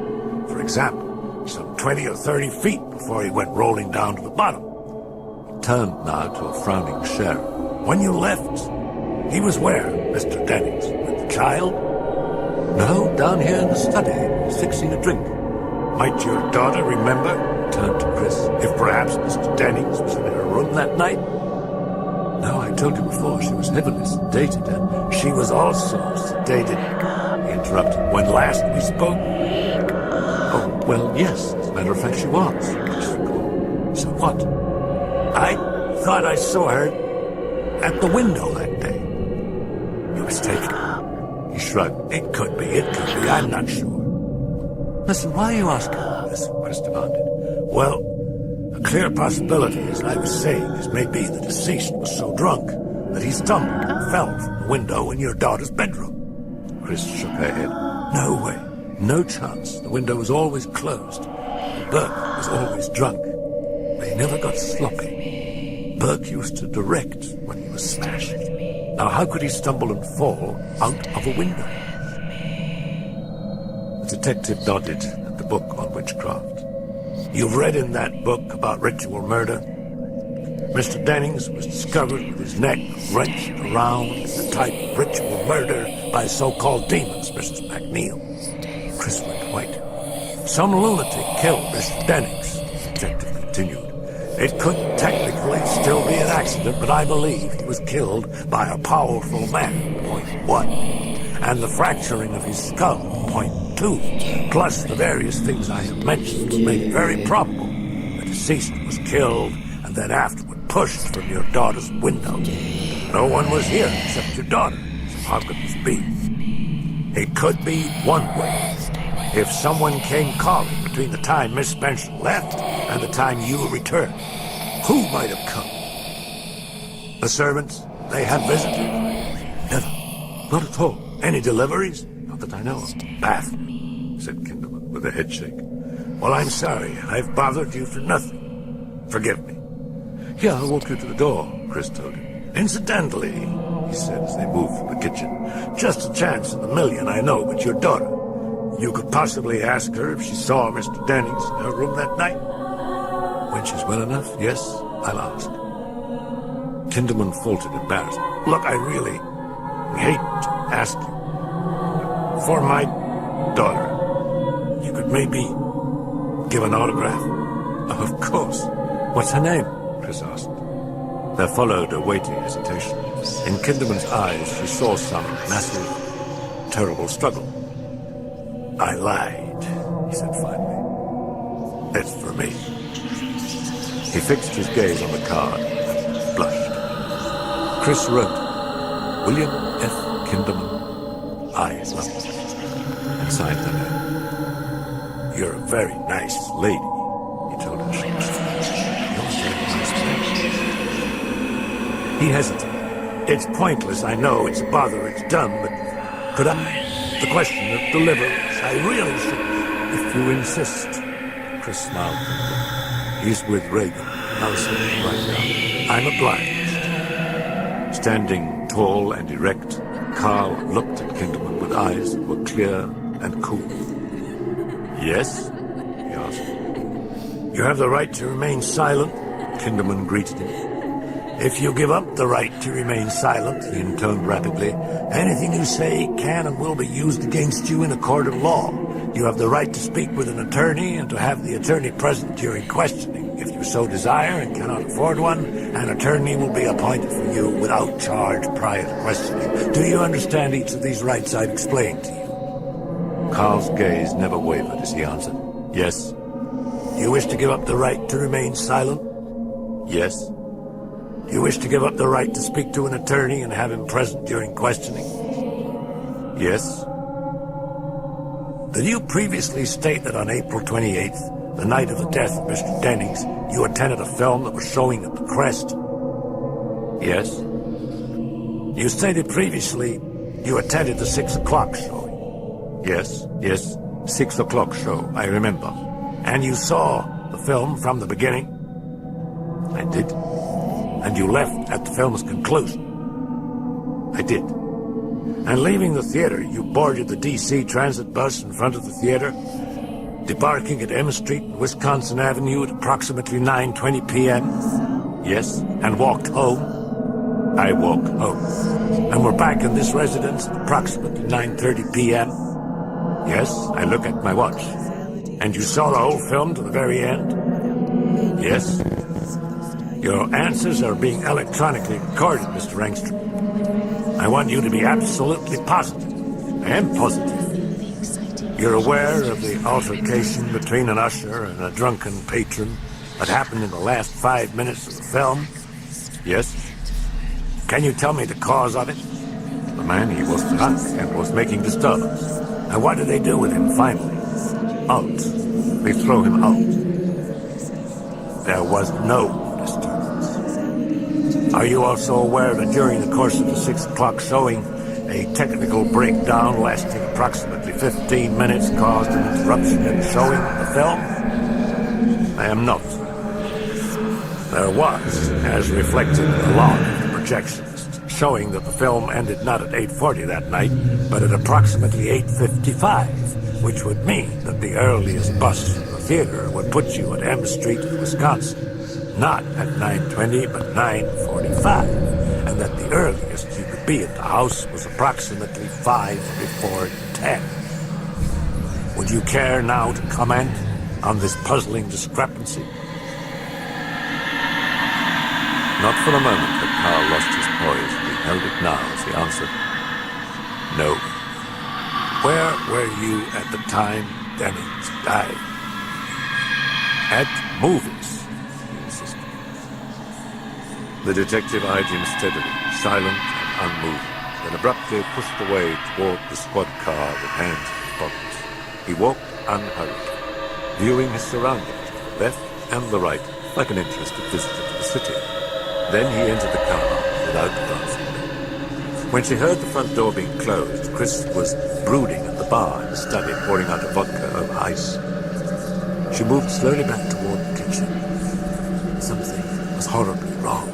For example, some 20 or 30 feet before he went rolling down to the bottom. He turned now to a frowning Sharon. When you left, he was where, Mr. Dennings? With the child? No, down here in the study, fixing a drink. Might your daughter remember, turned to Chris, if perhaps Mr. Dennings was in her room that night? No, I told you before, she was heavily sedated, and she was also sedated, he interrupted, when last we spoke. Oh, well, yes, as a matter of fact, she was. So what? I thought I saw her at the window that day. You're mistaken. He shrugged. It could be, I'm not sure. Listen, why are you asking this? Chris demanded. Well, a clear possibility, as I was saying, is maybe the deceased was so drunk that he stumbled and fell from the window in your daughter's bedroom. Chris shook her head. No way. No chance. The window was always closed. Burke was always drunk. But he never got sloppy. Burke used to direct when he was smashed. Now, how could he stumble and fall out of a window? The detective nodded at the book on witchcraft. You've read in that book about ritual murder? Mr. Dennings was discovered with his neck wrenched around in the type of ritual murder by so-called demons, Mrs. MacNeil. Chris went white. Some lunatic killed Mr. Dennings, the detective continued. It could technically still be an accident, but I believe he was killed by a powerful man, point one. And the fracturing of his skull, point two. Plus the various things I have mentioned would make it very probable the deceased was killed and then afterward pushed from your daughter's window. No one was here except your daughter, so how could this be? It could be one way. If someone came calling between the time Miss Spencer left and the time you returned, who might have come? The servants? They have visited? Never. Not at all. Any deliveries? Not that I know of. Bath, said Kinderman with a head shake. Well, I'm sorry. I've bothered you for nothing. Forgive me. Here, I'll walk you to the door, Chris told him. Incidentally, he said as they moved from the kitchen, just a chance in a million, I know, but your daughter. You could possibly ask her if she saw Mr. Dennings in her room that night. When she's well enough, yes, I'll ask. Kinderman faltered embarrassed. Look, I really hate to ask you. For my daughter, you could maybe give an autograph? Oh, of course. What's her name? Chris asked. There followed a weighty hesitation. In Kinderman's eyes, she saw some massive, terrible struggle. I lied, he said finally. It's for me. He fixed his gaze on the card and blushed. Chris wrote, William F. Kinderman, I love you, and signed the name. You're a very nice lady, he told her. You're a very nice lady. He hesitated. It's pointless, I know, it's a bother, it's dumb, but could I? The question of deliverance, I really should. If you insist, Chris smiled. He's with Regan. I'll see him right now. I'm obliged. Standing tall and erect, Carl looked at Kinderman with eyes that were clear and cool. Yes? He asked. You have the right to remain silent, Kinderman greeted him. If you give up the right to remain silent, he intoned rapidly, anything you say can and will be used against you in a court of law. You have the right to speak with an attorney and to have the attorney present during questioning. If you so desire and cannot afford one, an attorney will be appointed for you without charge prior to questioning. Do you understand each of these rights I've explained to you? Carl's gaze never wavered as he answered. Yes. You wish to give up the right to remain silent? Yes. You wish to give up the right to speak to an attorney and have him present during questioning? Yes. Did you previously state that on April 28th, the night of the death of Mr. Dennings, you attended a film that was showing at the Crest? Yes. You stated previously you attended the 6 o'clock showing? Yes. 6 o'clock show, I remember. And you saw the film from the beginning? I did. And you left at the film's conclusion? I did. And leaving the theater, you boarded the D.C. transit bus in front of the theater, debarking at M Street and Wisconsin Avenue at approximately 9:20 p.m.? Yes. And walked home? I walked home. And we're back in this residence at approximately 9:30 p.m.? Yes, I look at my watch. And you saw the whole film to the very end? Yes. Your answers are being electronically recorded, Mr. Rangstrom. I want you to be absolutely positive. I am positive. You're aware of the altercation between an usher and a drunken patron that happened in the last 5 minutes of the film? Yes. Can you tell me the cause of it? The man, he was drunk and was making disturbance. And what did they do with him finally? Out. They throw him out. There was no disturbance. Are you also aware that during the course of the 6 o'clock showing, a technical breakdown lasting approximately 15 minutes caused an interruption in showing the film? I am not. There was, as reflected in the log of the projectionist, showing that the film ended not at 8:40 that night, but at approximately 8:55, which would mean that the earliest bus from the theater would put you at M Street in Wisconsin, not at 9:20, but 9:45, and that the earliest you could be at the house was approximately 5 before 10. Would you care now to comment on this puzzling discrepancy? Not for a moment had Carl lost his poise. He held it now as he answered. No. Where were you at the time Dennings died? At movies, he insisted. The detective eyed him steadily, silent and unmoving, then abruptly pushed away toward the squad car with hands in his pockets. He walked unhurried, viewing his surroundings to the left and the right, like an interested visitor to the city. Then he entered the car without glancing. When she heard the front door being closed, Chris was brooding at the bar in the study, pouring out a vodka over ice. She moved slowly back toward the kitchen. Something was horribly wrong.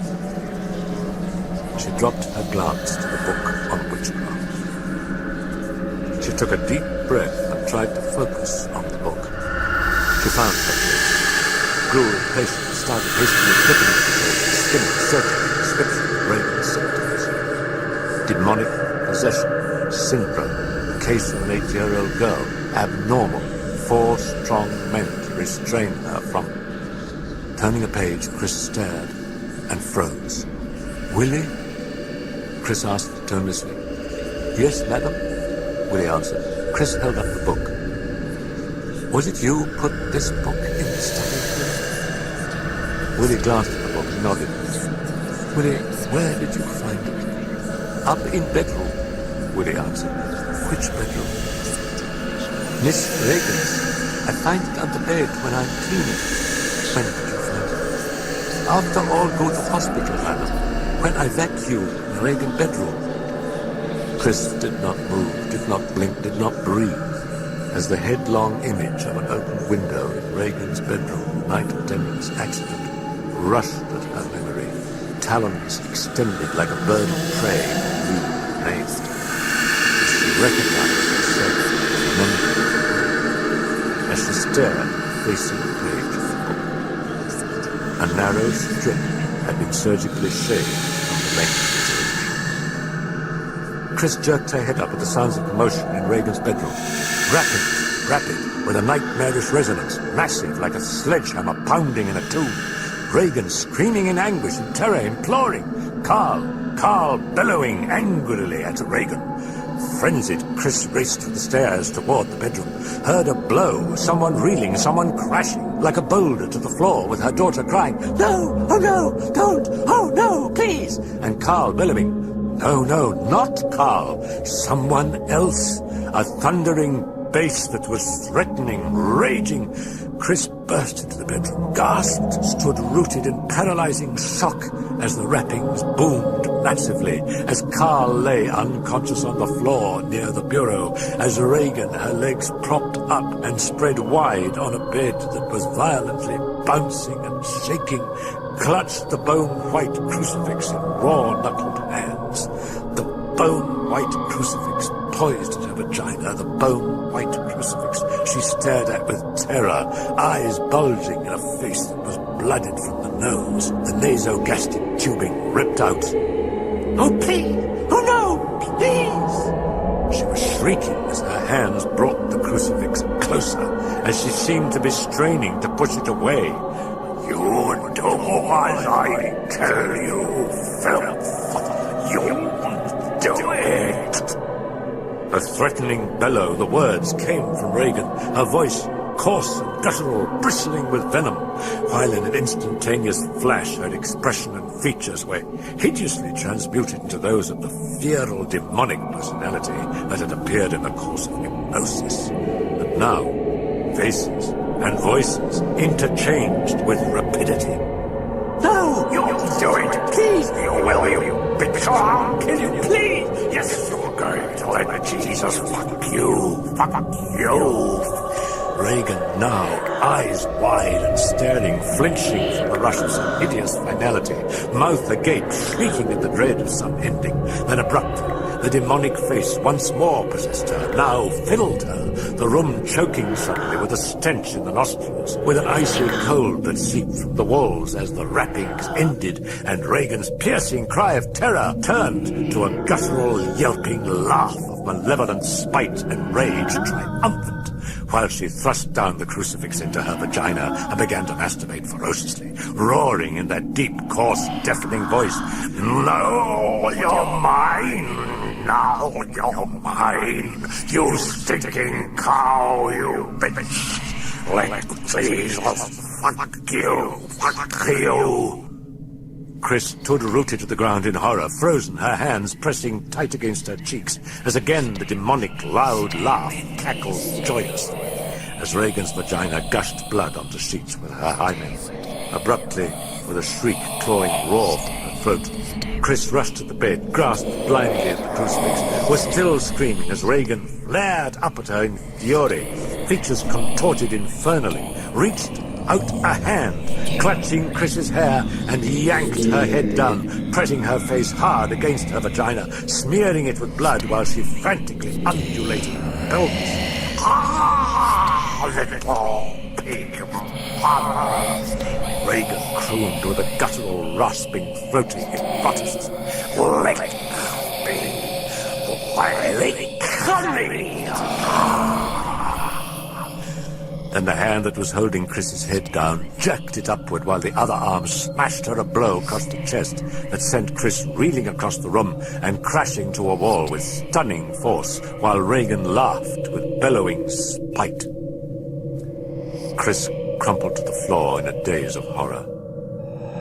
She dropped her glance to the book on witchcraft. She took a deep breath and tried to focus on the book. She found her place, grew impatient, and started hastily flipping the page, skimming, searching the description of Regan's symptoms. Demonic possession, syndrome, the case of an 8-year-old girl, abnormal, 4 strong men to restrain her from. Turning a page, Chris stared and froze. Willie? Chris asked tonelessly. Yes, madam? Willie answered. Chris held up the book. Was it you who put this book in the study? Willie glanced at the book and nodded. Willie, where did you find it? Up in bedroom, Willie answered. Which bedroom? Miss Regan's. I find it on the bed when I'm cleaning. When did you find it? After all go to hospital, madam. When I vacuum the Regan bedroom. Chris did not move, did not blink, did not breathe, as the headlong image of an open window in Regan's bedroom the night of Dennings' accident rushed at her memory, talons extended like a bird of prey, blue and amazed. As she recognized herself as memory, as she stared, facing the page of the book. A narrow strip had been surgically shaved from the length of its edge. Chris jerked her head up at the sounds of commotion in Regan's bedroom. Rapid, with a nightmarish resonance, massive like a sledgehammer pounding in a tomb. Regan screaming in anguish and terror, imploring. Carl bellowing angrily at Regan. Frenzied, Chris raced to the stairs toward the bedroom, heard a blow, someone reeling, someone crashing like a boulder to the floor, with her daughter crying, "No! Oh no! Don't! Oh no! Please!" and Carl bellowing, "No, no, not Carl! Someone else!" A thundering bass that was threatening, raging. Chris burst into the bedroom, gasped, stood rooted in paralyzing shock as the rappings boomed massively, as Carl lay unconscious on the floor near the bureau, as Regan, her legs propped up and spread wide on a bed that was violently bouncing and shaking, clutched the bone-white crucifix in raw-knuckled hands. The bone-white crucifix poised at her vagina, the bone-white crucifix she stared at with terror, eyes bulging in a face that was blooded from the nose, the nasogastric tubing ripped out. "Oh, please! Oh, no! Please!" She was shrieking as her hands brought the crucifix closer, as she seemed to be straining to push it away. "You do as I tell you, filth! You do it!" A threatening bellow, the words came from Regan, her voice coarse and guttural, bristling with venom, while in an instantaneous flash her expression and features were hideously transmuted into those of the feral demonic personality that had appeared in the course of hypnosis. And now, faces and voices interchanged with rapidity. "No! You'll do it! Please! You will, you bitch! I'll kill you! Please! Yes, you're going to let Jesus fuck you! Fuck you!" Regan now, eyes wide and staring, flinching from the rush of some hideous finality, mouth agape, shrieking at the dread of some ending. Then abruptly, the demonic face once more possessed her, now filled her, the room choking suddenly with a stench in the nostrils, with an icy cold that seeped from the walls as the rappings ended, and Regan's piercing cry of terror turned to a guttural, yelping laugh of malevolent spite and rage triumphant, while she thrust down the crucifix into her vagina and began to masturbate ferociously, roaring in that deep, coarse, deafening voice, "No, you're mine! Now you're mine! You stinking cow, you bitch! Let Jesus fuck you! Fuck you!" Chris stood rooted to the ground in horror, frozen, her hands pressing tight against her cheeks, as again the demonic, loud laugh cackled joyously, as Regan's vagina gushed blood onto sheets with her hymen. Abruptly, with a shriek clawing raw from her throat, Chris rushed to the bed, grasped blindly at the crucifix, was still screaming as Regan flared up at her in fury, features contorted infernally, reached out a hand, clutching Chris's hair, and yanked her head down, pressing her face hard against her vagina, smearing it with blood while she frantically undulated her pelvis. "Ah, little pig mother!" Regan crooned with a guttural, rasping, throaty hypnoticism. "Let me, while it coming!" Then the hand that was holding Chris's head down jerked it upward while the other arm smashed her a blow across the chest that sent Chris reeling across the room and crashing to a wall with stunning force, while Regan laughed with bellowing spite. Chris crumpled to the floor in a daze of horror,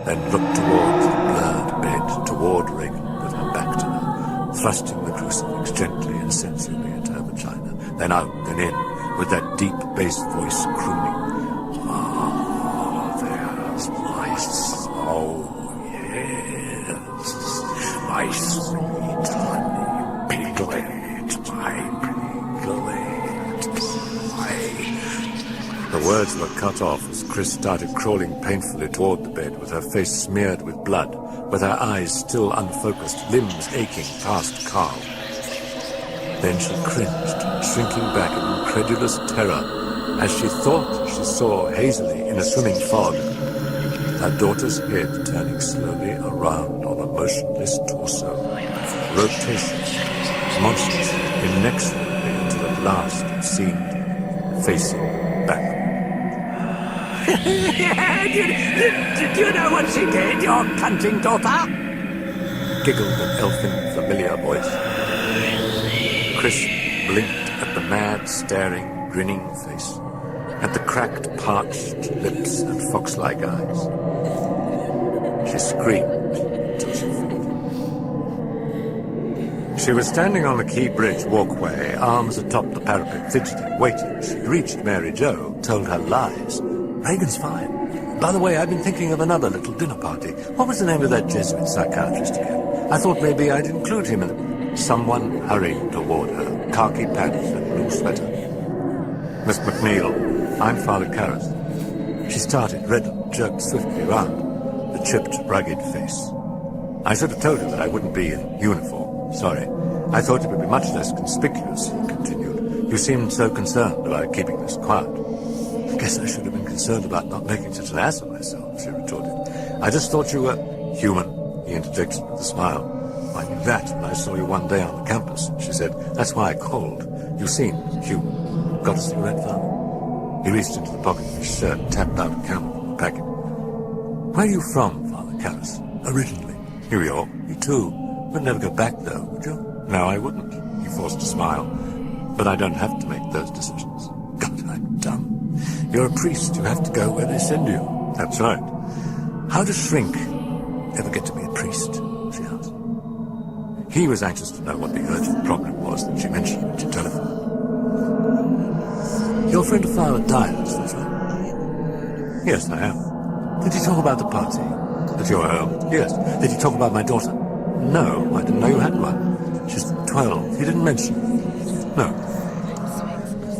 then looked towards the blurred bed, toward Regan with her back to her, thrusting the crucifix gently and sensibly into her vagina, then out, then in, with that deep bass voice crooning, "Oh, there's my soul, yes, my sweet honey, piglet, my piglet, my..." The words were cut off as Chris started crawling painfully toward the bed with her face smeared with blood, with her eyes still unfocused, limbs aching past Carl. Then she cringed, shrinking back in incredulous terror, as she thought she saw hazily in a swimming fog her daughter's head turning slowly around on a motionless torso, rotation, monstrous, inexorably until at last it seemed facing backward. Do you know what she did, your cunting daughter? Giggled an elfin, familiar voice. Chris blinked at the mad, staring, grinning face, at the cracked, parched lips and fox-like eyes. She screamed till she fell. She was standing on the Key Bridge walkway, arms atop the parapet, fidgeting, waiting. She'd reached Mary Jo, told her lies. Regan's fine. By the way, I've been thinking of another little dinner party. What was the name of that Jesuit psychiatrist again? I thought maybe I'd include him in it. Someone hurried toward her, khaki pants and blue sweater. Miss MacNeil, I'm Father Karras. She started, reddened, jerked swiftly round, the chipped, rugged face. I should have told her that I wouldn't be in uniform. Sorry. I thought it would be much less conspicuous, he continued. You seemed so concerned about keeping this quiet. I guess I should have been concerned about not making such an ass of myself, she retorted. I just thought you were human, he interjected with a smile. I knew that when I saw you one day on the campus, she said. That's why I called. You seemed human. Got a cigarette, Father? He reached into the pocket of his shirt and tapped out a Camel from the packet. Where are you from, Father Karras? Originally. New York. You too. Would never go back, though, would you? No, I wouldn't. He forced a smile. But I don't have to make those decisions. God, I'm dumb. You're a priest. You have to go where they send you. That's right. How does Shrink ever get to be a priest? She asked. He was anxious to know what the urgent problem was that she mentioned when she telephoned. You're a friend of Father Dyer's, that's right? Yes, I am. Did he talk about the party? At your home? Yes. Did he talk about my daughter? No, I didn't know you had one. She's 12. He didn't mention it. No.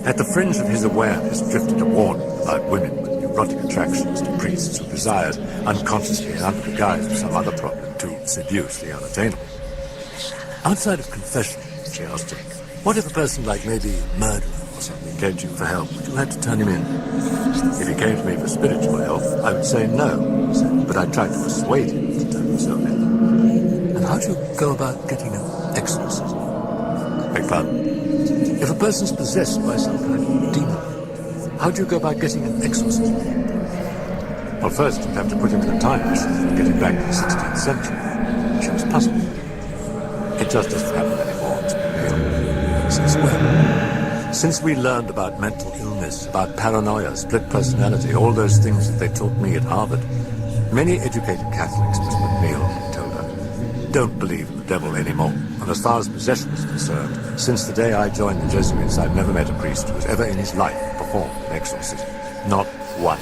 At the fringe of his awareness drifted a warning about women with neurotic attractions to priests who desired, unconsciously and under the guise of some other problem, to seduce the unattainable. Outside of confession, she asked him, what if a person like maybe a murderer or something came to you for help? Would you have to turn him in? If he came to me for spiritual help, I would say no, he said, but I'd try to persuade him to turn himself in. And how do you go about getting an exorcism? Beg pardon? If a person's possessed by some kind of demon, how do you go about getting an exorcism? Well, first you'd have to put him in a time machine and get him back to the 16th century. She was puzzled. It just doesn't happen anymore, Mr. MacNeil. Since when? Since we learned about mental illness, about paranoia, split personality, all those things that they taught me at Harvard, many educated Catholics, Mr. MacNeil told her, don't believe in the devil anymore. And as far as possession is concerned, since the day I joined the Jesuits, I've never met a priest who has ever in his life performed an exorcism. Not one.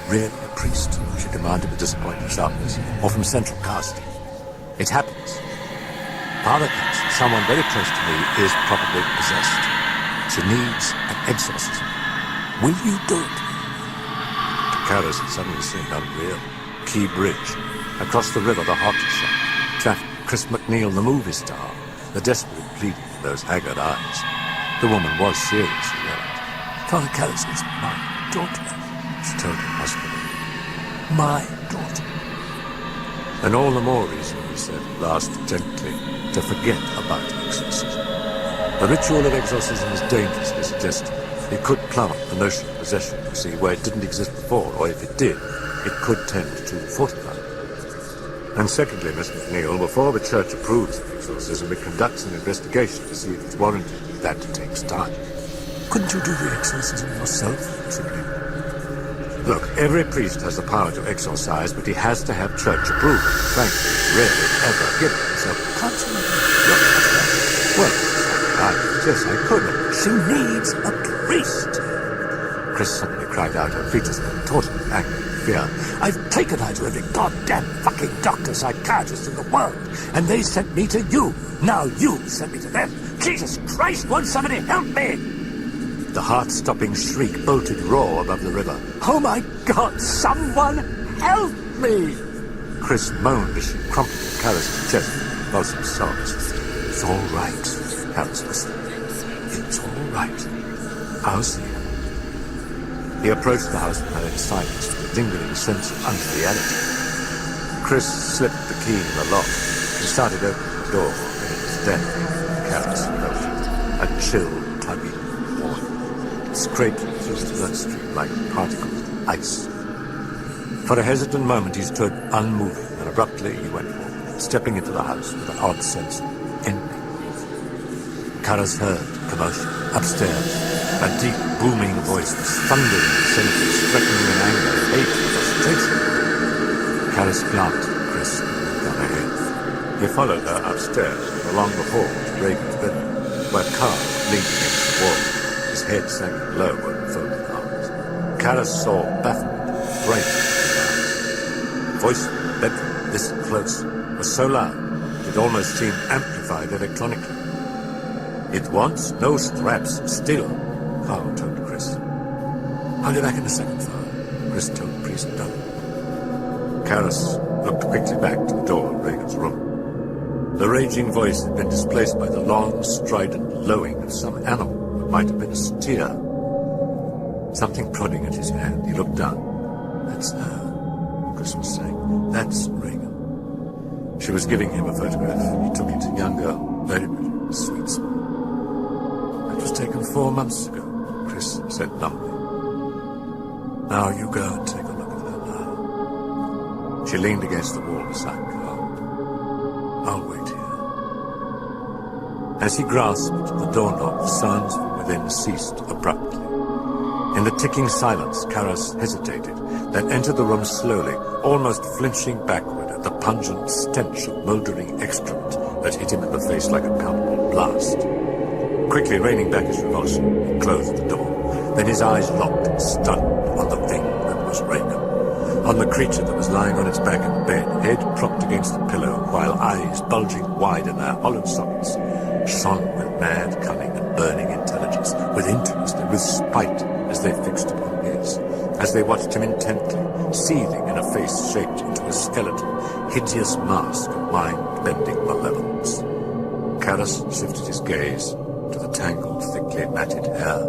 Really a priest? She demanded with disappointing sharpness. Or from central casting. It happens. Father Karras, someone very close to me, is probably possessed. She needs an exorcism. Will you do it? To Karras, it suddenly seemed unreal. Key Bridge. Across the river, the hot shop. Traffic. Chris MacNeil, the movie star. The desperate pleading in those haggard eyes. The woman was serious, he realized. Father Karras is my daughter, she told him huskily. My daughter. And all the more reason, he said, last gently, to forget about exorcism. The ritual of exorcism is dangerously suggestive. It could plant the notion of possession, you see, where it didn't exist before, or if it did, it could tend to fortify it. And secondly, Miss MacNeil, before the Church approves of exorcism, it conducts an investigation to see if it's warranted. That takes time. Couldn't you do the exorcism yourself? She pleaded. Look, every priest has the power to exorcise, but he has to have Church approval. Frankly, it's rarely ever given. So, can't you well, yes, I could. She needs a priest. Chris suddenly cried out, her features contorted with anger and fear. I've taken her to every goddamn fucking doctor, psychiatrist in the world, and they sent me to you. Now you send me to them. Jesus Christ, won't somebody help me? The heart-stopping shriek bolted raw above the river. Oh my God, someone help me! Chris moaned as she crumpled Karras' chest with convulsive sobs. It's all right, Karras whispered. It's all right. I'll see her. He approached the house with her in silence, with a lingering sense of unreality. Chris slipped the key in the lock and started opening the door, and it was then Karras felt a chill tugging warning. It scraped through his bloodstream like particles of ice. For a hesitant moment he stood unmoving, and abruptly he went forward, stepping into the house with an odd sense of envy. Karras heard commotion upstairs. A deep, booming voice was thundering in sentences, threatening in anger, hate, frustration. Karras glanced at Chris and gone ahead. He followed her upstairs and along the hall to Regan's bedroom, where Carl leaned against the wall, his head sank low over folded arms. Karras saw bafflement bright in his eyes. The voice in the bedroom, this close, was so loud it almost seemed amplified electronically. It wants no straps still, Carl told Chris. I'll be back in a second, Father, Chris told the priest dully. Karras looked quickly back to the door of Regan's room. The raging voice had been displaced by the long, strident lowing of some animal that might have been a steer. Something prodding at his hand. He looked down. That's her, Chris was saying. That's Regan. She was giving him a photograph. He took it. Young girl. Very pretty. Sweet smile. It was taken 4 months ago, Chris said numbly. Now you go and take a look at her now. She leaned against the wall beside Carl. I'll wait here. As he grasped the doorknob, the sounds from within ceased abruptly. In the ticking silence, Karras hesitated, then entered the room slowly, almost flinching backward at the pungent stench of mouldering excrement that hit him in the face like a palpable blast. Quickly reining back his revulsion, he closed the door. Then his eyes locked, stunned, on the thing that was Regan. On the creature that was lying on its back in bed, head propped against the pillow, while eyes, bulging wide in their hollow sockets, shone with mad cunning and burning intelligence, with interest and with spite as they fixed upon his, as they watched him intently, seething in a face shaped into a skeleton, hideous mask of mind-bending malevolence. Karras shifted his gaze to the tangled, thickly matted hair,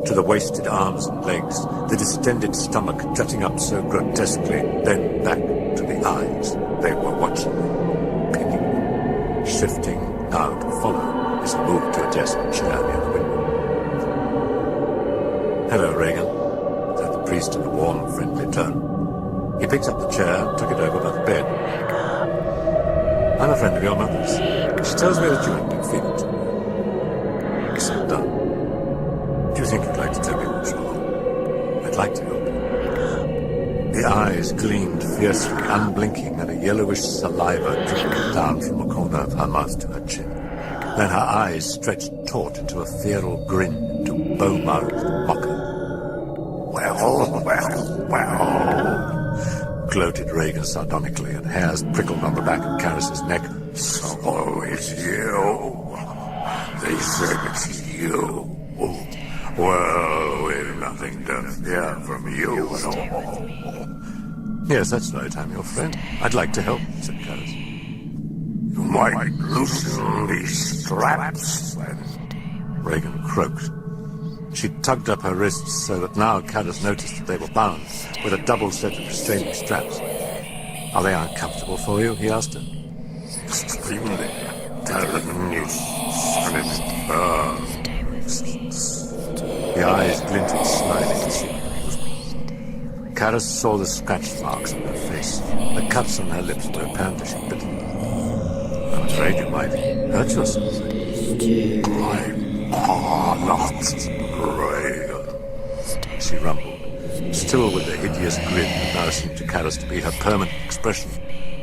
to the wasted arms and legs, the distended stomach jutting up so grotesquely, then back to the eyes. They were watching him, pinning him, shifting now to follow as he moved to a desk and chair near the window. Hello, Regan, said the priest in a warm, friendly tone. He picked up the chair and took it over by the bed. I'm a friend of your mother's. She tells me that you have been feeling too well. He sat down. Do you think you'd like to tell me what's wrong? I'd like to help you. The eyes gleamed fiercely, unblinking, and a yellowish saliva trickled down from the corner of her mouth to her chin. Then her eyes stretched taut into a feral grin, to bow-mouthed mocker. Well, gloated Regan sardonically, and hairs prickled on the back of Karras's neck. So it's you. They said it's you. Well, we've nothing to fear from you at all. Yes, that's right. I'm your friend. I'd like to help, said Karras. You might loosen these straps, then. Regan croaked. She tugged up her wrists so that now Karras noticed that they were bound with a double set of restraining straps. Are they uncomfortable for you? He asked her. Extremely. The eyes glinted slyly to see what was wrong. Karras saw the scratch marks on her face. The cuts on her lips were apparently she'd bitten. I'm afraid you might hurt yourself. I'm not Regan, she rumbled, still with the hideous grin that now seemed to Karras to be her permanent expression.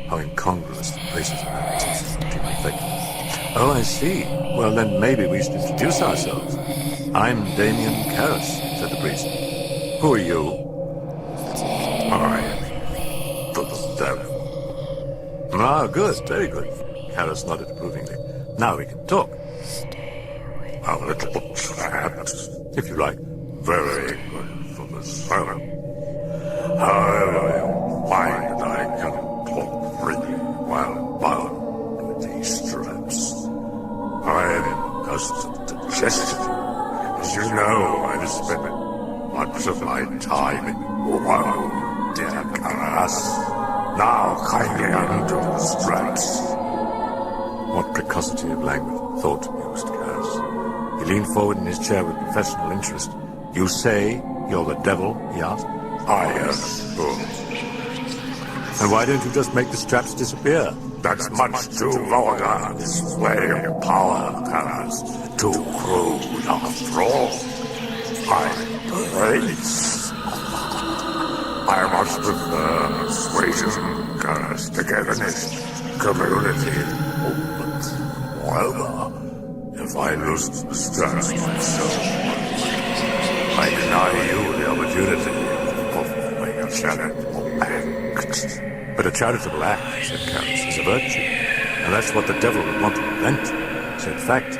How incongruous the places of her teeth, she reflected. Oh, I see. Well, then maybe we should introduce ourselves. I'm Damien Karras, said the priest. Who are you? I'm the devil. Ah, good, very good. Karras nodded approvingly. Now we can talk. A little chat, if you like. Very good for the sermon. However, you find that I can talk freely while bound with these straps. I am accustomed to gesture. As you know, I've spent much of my time in Wow, dear Karras. Now kindly undo the straps. What precocity of language, thought mused Karras. He leaned forward in his chair with professional interest. You say you're the devil? He asked. I am. And why don't you just make the straps disappear? That's much too vulgar. Display of power, Karras. Too crude after all. I'm praise. I must prefer persuasion, Karras, togetherness, community, movement. However, if I lose the straps myself, I deny you the opportunity of performing a charitable act. But a charitable act, said Karras, is a virtue. And that's what the devil would want to prevent. So in fact,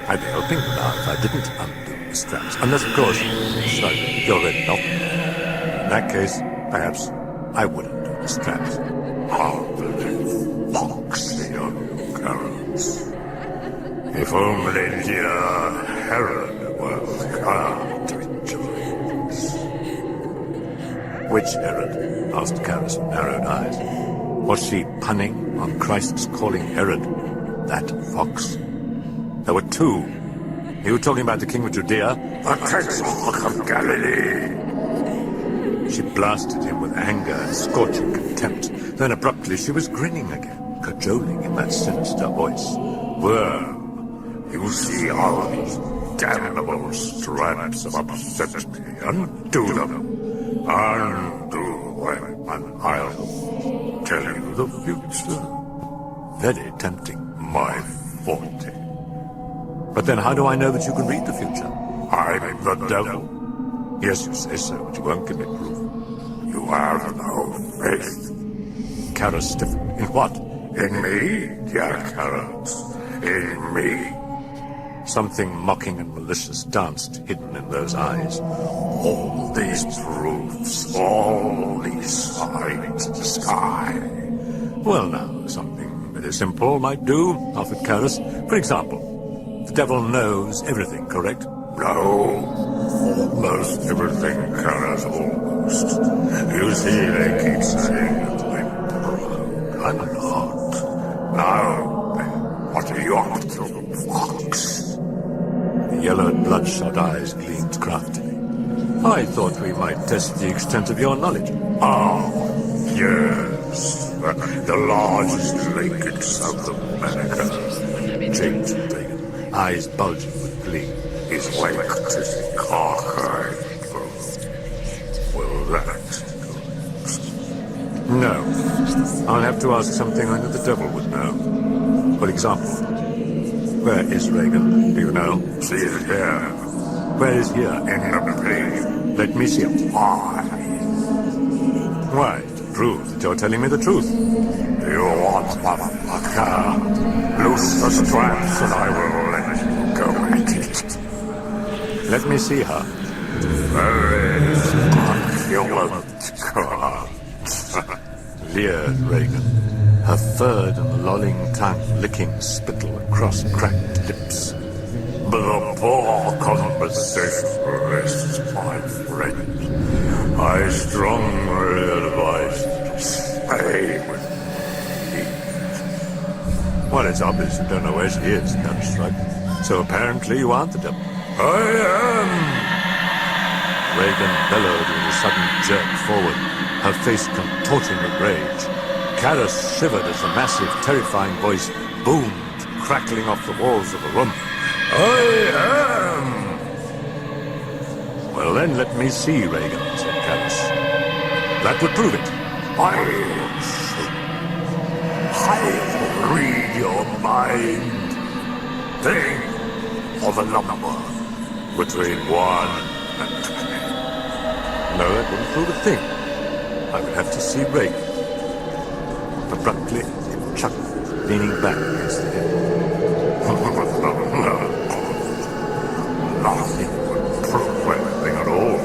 I'd be helping you now if I didn't undo the straps. Unless, of course, you're already helping me. In that case, perhaps I would undo the straps. How very foxy of you, Karras. If only dear Herod were come to enjoy this. Which Herod? Asked Karras with narrowed eyes. Was she punning on Christ's calling Herod that fox? There were two. You were talking about the king of Judea? The Tetrarch of Galilee. She blasted him with anger and scorching contempt. Then abruptly she was grinning again, cajoling in that sinister voice. Well, you see all these damnable straps of upset me. Undo them. Undo them, and I'll tell you the future. Very tempting. My forte. But then how do I know that you can read the future? I'm the devil. Yes, you say so, but you won't give me proof. You have no faith. Karras stiffened. In what? In me, dear Karras. In me. Something mocking and malicious danced hidden in those eyes. All these proofs, all these signs in the sky. Well now, something very simple might do, offered Karras. For example, the devil knows everything, correct? No. Almost everything, Karras, almost. You see, they keep saying that I'm proud. I'm not. Now, then, what are you up to, fox? The yellowed, bloodshot eyes gleamed craftily. I thought we might test the extent of your knowledge. Oh, yes. The largest lake in South America. James Regan, eyes bulging with glee. Is like this cockeyed. Will that do? No. I'll have to ask something only the devil would know. For example, where is Regan? Do you know? She is here. Where is here? In the plane. Let me see him. Why? Why? To prove that you're telling me the truth. Do you want, motherfucker? Loose the straps and I will let you go at it. Let me see her. Very succulent, God. Leered Regan, her furred and lolling tongue licking spittle across cracked lips. But the poor conversation rests, my friend. I strongly advise you to stay with me. Well, it's obvious you don't know where she is, Karras shrugged. So apparently you aren't the devil. I am. Regan bellowed with a sudden jerk forward, her face contorting with rage. Karras shivered as the massive, terrifying voice boomed, crackling off the walls of the room. I am. Well, then let me see, Regan, said Karras. That would prove it. I will read your mind. Think of a number between 1 and 20. No, that wouldn't prove a thing. I would have to see Regan. Abruptly, it chuckled, leaning back against the head. Nothing would prove anything at all.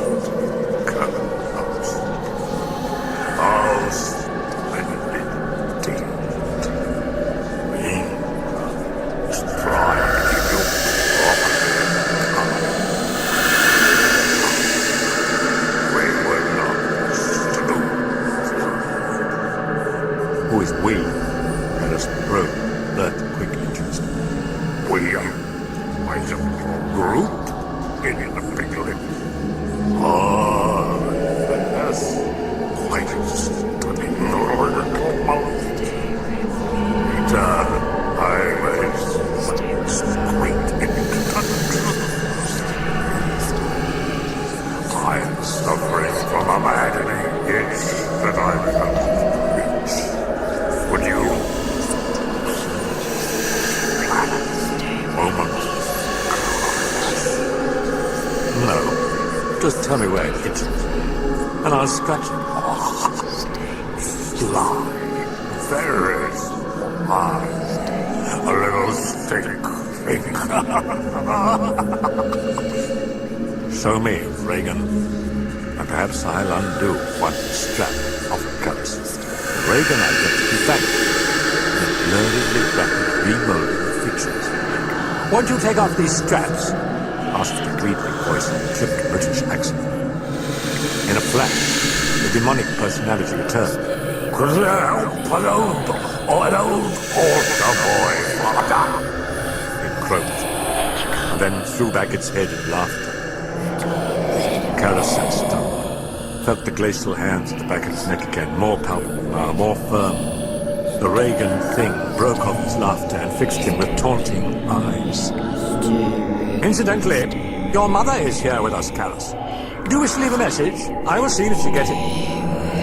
How splendid indeed. Try to keep you properly. We will not stoop. Who is we? Karras broke, alert and quick interest. We are quite a group in the beginning. Oh, yes. Quite a stunning order. Suffering from a maddening itch that I cannot reach. Would you? Moment. No. Just tell me where it itches, and I'll scratch it. Sly. Very sly. A little stink thing. Show me, Regan, and perhaps I'll undo one strap of the Karras. Regan, I get to be thanked. The blurredly rapid remolding of features. Won't you take off these straps? Asked a wheedling voice in a clipped British accent. In a flash, the demonic personality returned. Could you help an old altar boy, father? It croaked, and then threw back its head in laughter. Karras sat stunned, felt the glacial hands at the back of his neck again, more palpable now, more firm. The Regan thing broke off his laughter and fixed him with taunting eyes. Incidentally, your mother is here with us, Karras. Do you wish to leave a message? I will see that you get it.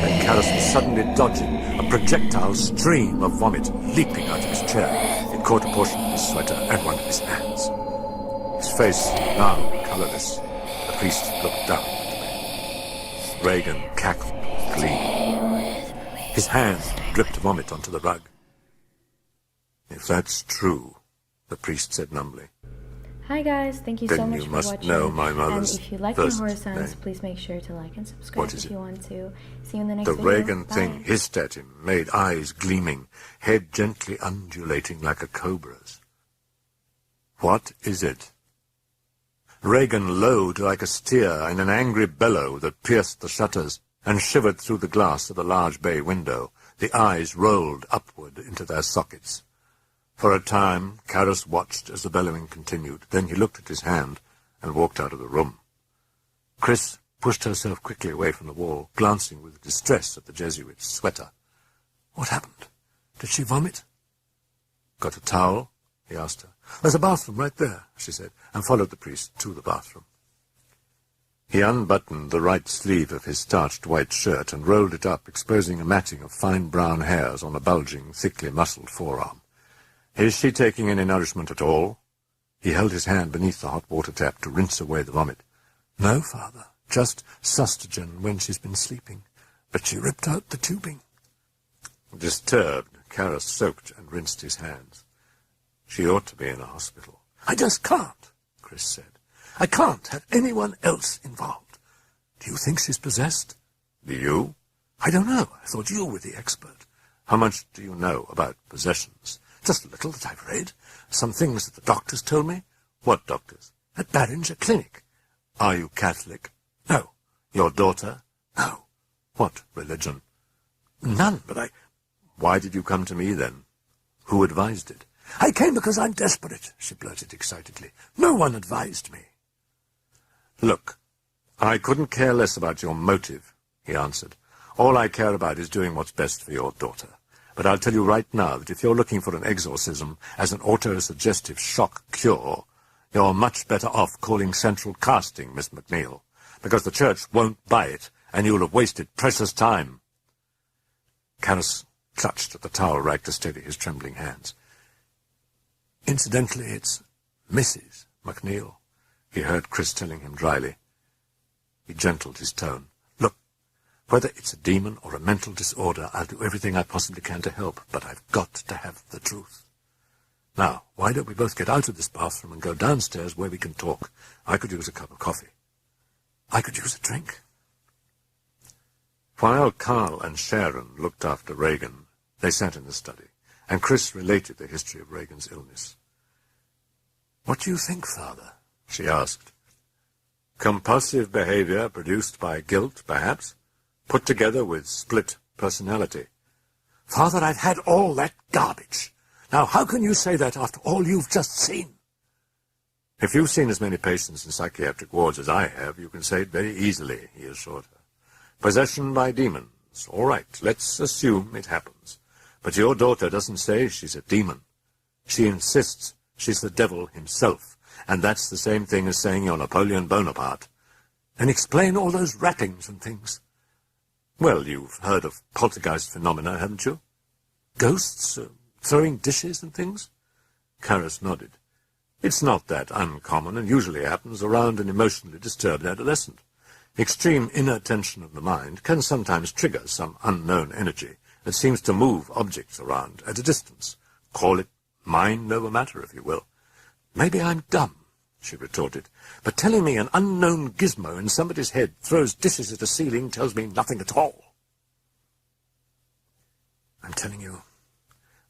Then Karras was suddenly dodging, a projectile stream of vomit leaping out of his chair. It caught a portion of his sweater and one of his hands. His face now colorless. The priest looked down at me. Regan cackled with glee. His hand dripped vomit onto the rug. If that's true, the priest said numbly. Hi guys, thank you Then so much you for must watching. know my mother's and if you like my first horror sounds, name. please make sure to like and subscribe What is if it? you want to. See you in the next The video. Regan Bye. thing hissed at him, made eyes gleaming, head gently undulating like a cobra's. What is it? Regan lowed like a steer in an angry bellow that pierced the shutters and shivered through the glass of the large bay window. The eyes rolled upward into their sockets. For a time, Karras watched as the bellowing continued. Then he looked at his hand and walked out of the room. Chris pushed herself quickly away from the wall, glancing with distress at the Jesuit's sweater. What happened? Did she vomit? Got a towel? He asked her. There's a bathroom right there, she said, and followed the priest to the bathroom. He unbuttoned the right sleeve of his starched white shirt and rolled it up, exposing a matting of fine brown hairs on a bulging, thickly muscled forearm. Is she taking any nourishment at all? He held his hand beneath the hot water tap to rinse away the vomit. No, Father, just sustagen when she's been sleeping, but she ripped out the tubing. Disturbed, Karras soaped and rinsed his hands. She ought to be in a hospital. I just can't, Chris said. I can't have anyone else involved. Do you think she's possessed? Do you? I don't know. I thought you were the expert. How much do you know about possessions? Just a little that I've read. Some things that the doctors told me. What doctors? At Barringer Clinic. Are you Catholic? No. Your daughter? No. What religion? None, but I... Why did you come to me, then? Who advised it? I came because I'm desperate, she blurted excitedly. No one advised me. Look, I couldn't care less about your motive, he answered. All I care about is doing what's best for your daughter. But I'll tell you right now that if you're looking for an exorcism as an auto-suggestive shock cure, you're much better off calling central casting, Miss MacNeil, because the church won't buy it, and you'll have wasted precious time. Karras clutched at the towel rack to steady his trembling hands. Incidentally, it's Mrs. MacNeil, he heard Chris telling him dryly. He gentled his tone. Look, whether it's a demon or a mental disorder, I'll do everything I possibly can to help, but I've got to have the truth. Now, why don't we both get out of this bathroom and go downstairs where we can talk? I could use a cup of coffee. I could use a drink. While Carl and Sharon looked after Regan, they sat in the study, and Chris related the history of Regan's illness. What do you think, Father? She asked. Compulsive behavior produced by guilt, perhaps, put together with split personality. Father, I've had all that garbage. Now, how can you say that after all you've just seen? If you've seen as many patients in psychiatric wards as I have, you can say it very easily, he assured her. Possession by demons. All right, let's assume it happens. But your daughter doesn't say she's a demon. She insists she's the devil himself, and that's the same thing as saying you're Napoleon Bonaparte. And explain all those rappings and things. Well, you've heard of poltergeist phenomena, haven't you? Ghosts, throwing dishes and things? Karras nodded. It's not that uncommon, and usually happens around an emotionally disturbed adolescent. Extreme inner tension of the mind can sometimes trigger some unknown energy that seems to move objects around at a distance. Call it mind over matter, if you will. Maybe I'm dumb, she retorted, but telling me an unknown gizmo in somebody's head throws dishes at a ceiling tells me nothing at all. I'm telling you,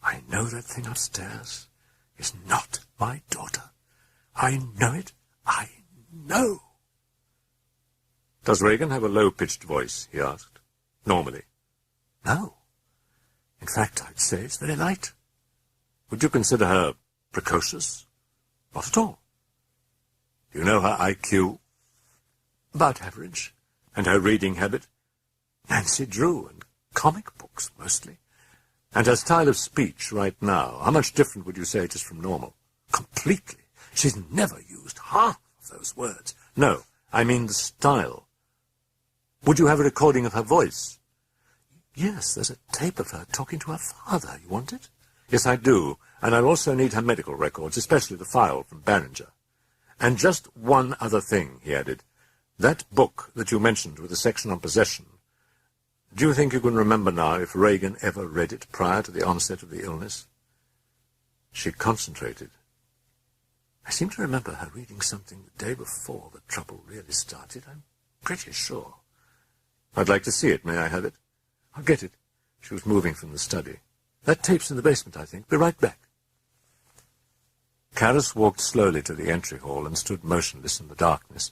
I know that thing upstairs is not my daughter. I know it. I know. Does Regan have a low-pitched voice? He asked. Normally. No. In fact, I'd say it's very light. Would you consider her precocious? Not at all. Do you know her IQ? About average. And her reading habit? Nancy Drew and comic books, mostly. And her style of speech right now, how much different would you say it is from normal? Completely. She's never used half of those words. No, I mean the style. Would you have a recording of her voice? Yes, there's a tape of her talking to her father. You want it? Yes, I do. And I'll also need her medical records, especially the file from Barringer. And just one other thing, he added. That book that you mentioned with the section on possession, do you think you can remember now if Regan ever read it prior to the onset of the illness? She concentrated. I seem to remember her reading something the day before the trouble really started. I'm pretty sure. I'd like to see it. May I have it? I'll get it. She was moving from the study. That tape's in the basement, I think. Be right back. Karras walked slowly to the entry hall and stood motionless in the darkness,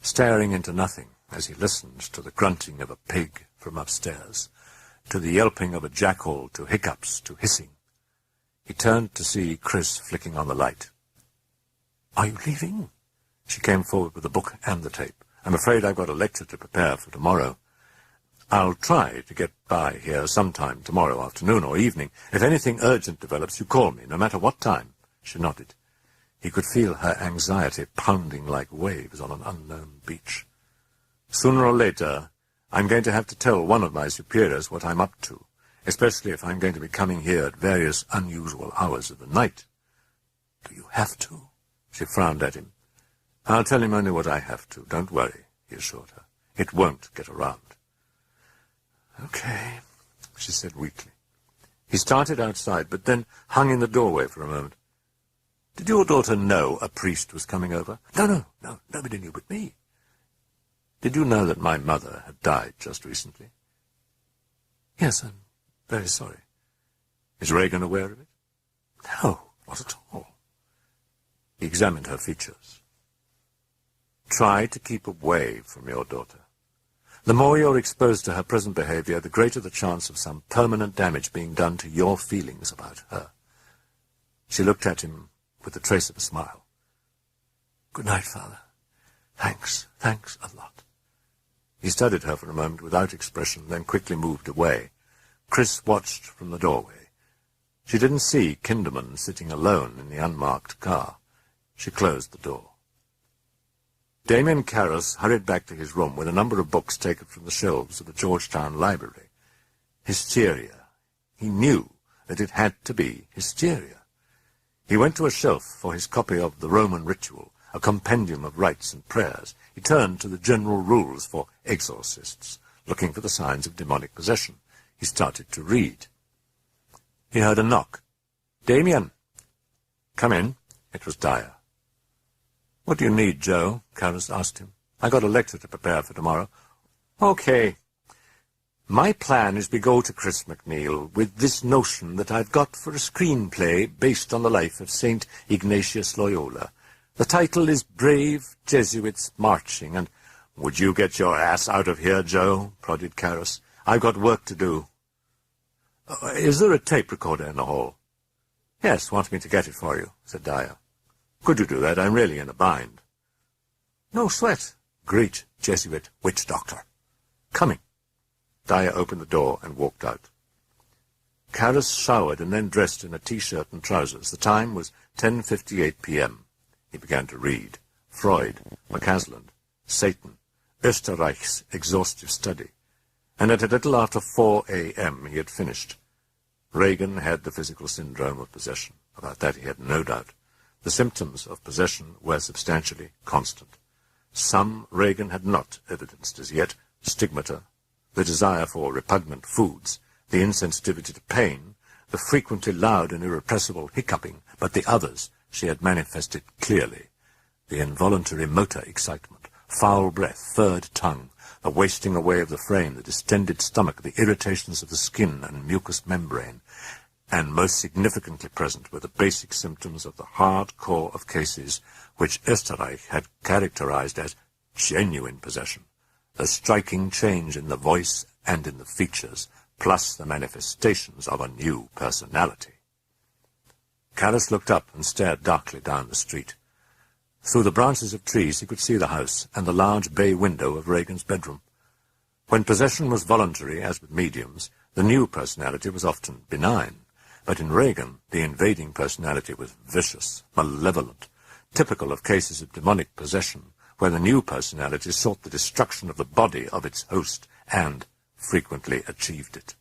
staring into nothing as he listened to the grunting of a pig from upstairs, to the yelping of a jackal, to hiccups, to hissing. He turned to see Chris flicking on the light. Are you leaving? She came forward with the book and the tape. I'm afraid I've got a lecture to prepare for tomorrow. I'll try to get by here sometime tomorrow afternoon or evening. If anything urgent develops, you call me, no matter what time. She nodded. He could feel her anxiety pounding like waves on an unknown beach. Sooner or later, I'm going to have to tell one of my superiors what I'm up to, especially if I'm going to be coming here at various unusual hours of the night. Do you have to? She frowned at him. I'll tell him only what I have to. Don't worry, he assured her. It won't get around. Okay, she said weakly. He started outside, but then hung in the doorway for a moment. Did your daughter know a priest was coming over? No, nobody knew but me. Did you know that my mother had died just recently? Yes, I'm very sorry. Is Regan aware of it? No, not at all. He examined her features. Try to keep away from your daughter. The more you're exposed to her present behavior, the greater the chance of some permanent damage being done to your feelings about her. She looked at him with a trace of a smile. Good night, Father. Thanks a lot. He studied her for a moment without expression, then quickly moved away. Chris watched from the doorway. She didn't see Kinderman sitting alone in the unmarked car. She closed the door. Damien Karras hurried back to his room with a number of books taken from the shelves of the Georgetown library. Hysteria. He knew that it had to be hysteria. He went to a shelf for his copy of The Roman Ritual, a compendium of rites and prayers. He turned to the general rules for exorcists, looking for the signs of demonic possession. He started to read. He heard a knock. Damien! Come in. It was Dyer. What do you need, Joe? Karras asked him. I got a lecture to prepare for tomorrow. Okay. My plan is we go to Chris MacNeil with this notion that I've got for a screenplay based on the life of St. Ignatius Loyola. The title is Brave Jesuits Marching, and... Would you get your ass out of here, Joe? Prodded Karras. I've got work to do. Is there a tape recorder in the hall? Yes, want me to get it for you, said Dyer. Could you do that? I'm really in a bind. No sweat. Great Jesuit witch doctor. Coming. Dyer opened the door and walked out. Karras showered and then dressed in a T-shirt and trousers. The time was 10:58 p.m. He began to read. Freud, McCaslin, Satan, Österreich's exhaustive study, and at a little after 4 a.m. he had finished. Regan had the physical syndrome of possession. About that he had no doubt. The symptoms of possession were substantially constant. Some Regan had not evidenced as yet: stigmata, the desire for repugnant foods, the insensitivity to pain, the frequently loud and irrepressible hiccuping, but the others she had manifested clearly: the involuntary motor excitement, foul breath, furred tongue, the wasting away of the frame, the distended stomach, the irritations of the skin and mucous membrane, and most significantly present were the basic symptoms of the hard core of cases which Österreich had characterized as genuine possession: a striking change in the voice and in the features, plus the manifestations of a new personality. Karras looked up and stared darkly down the street. Through the branches of trees he could see the house and the large bay window of Regan's bedroom. When possession was voluntary, as with mediums, the new personality was often benign, but in Regan the invading personality was vicious, malevolent, typical of cases of demonic possession, where the new personality sought the destruction of the body of its host and frequently achieved it.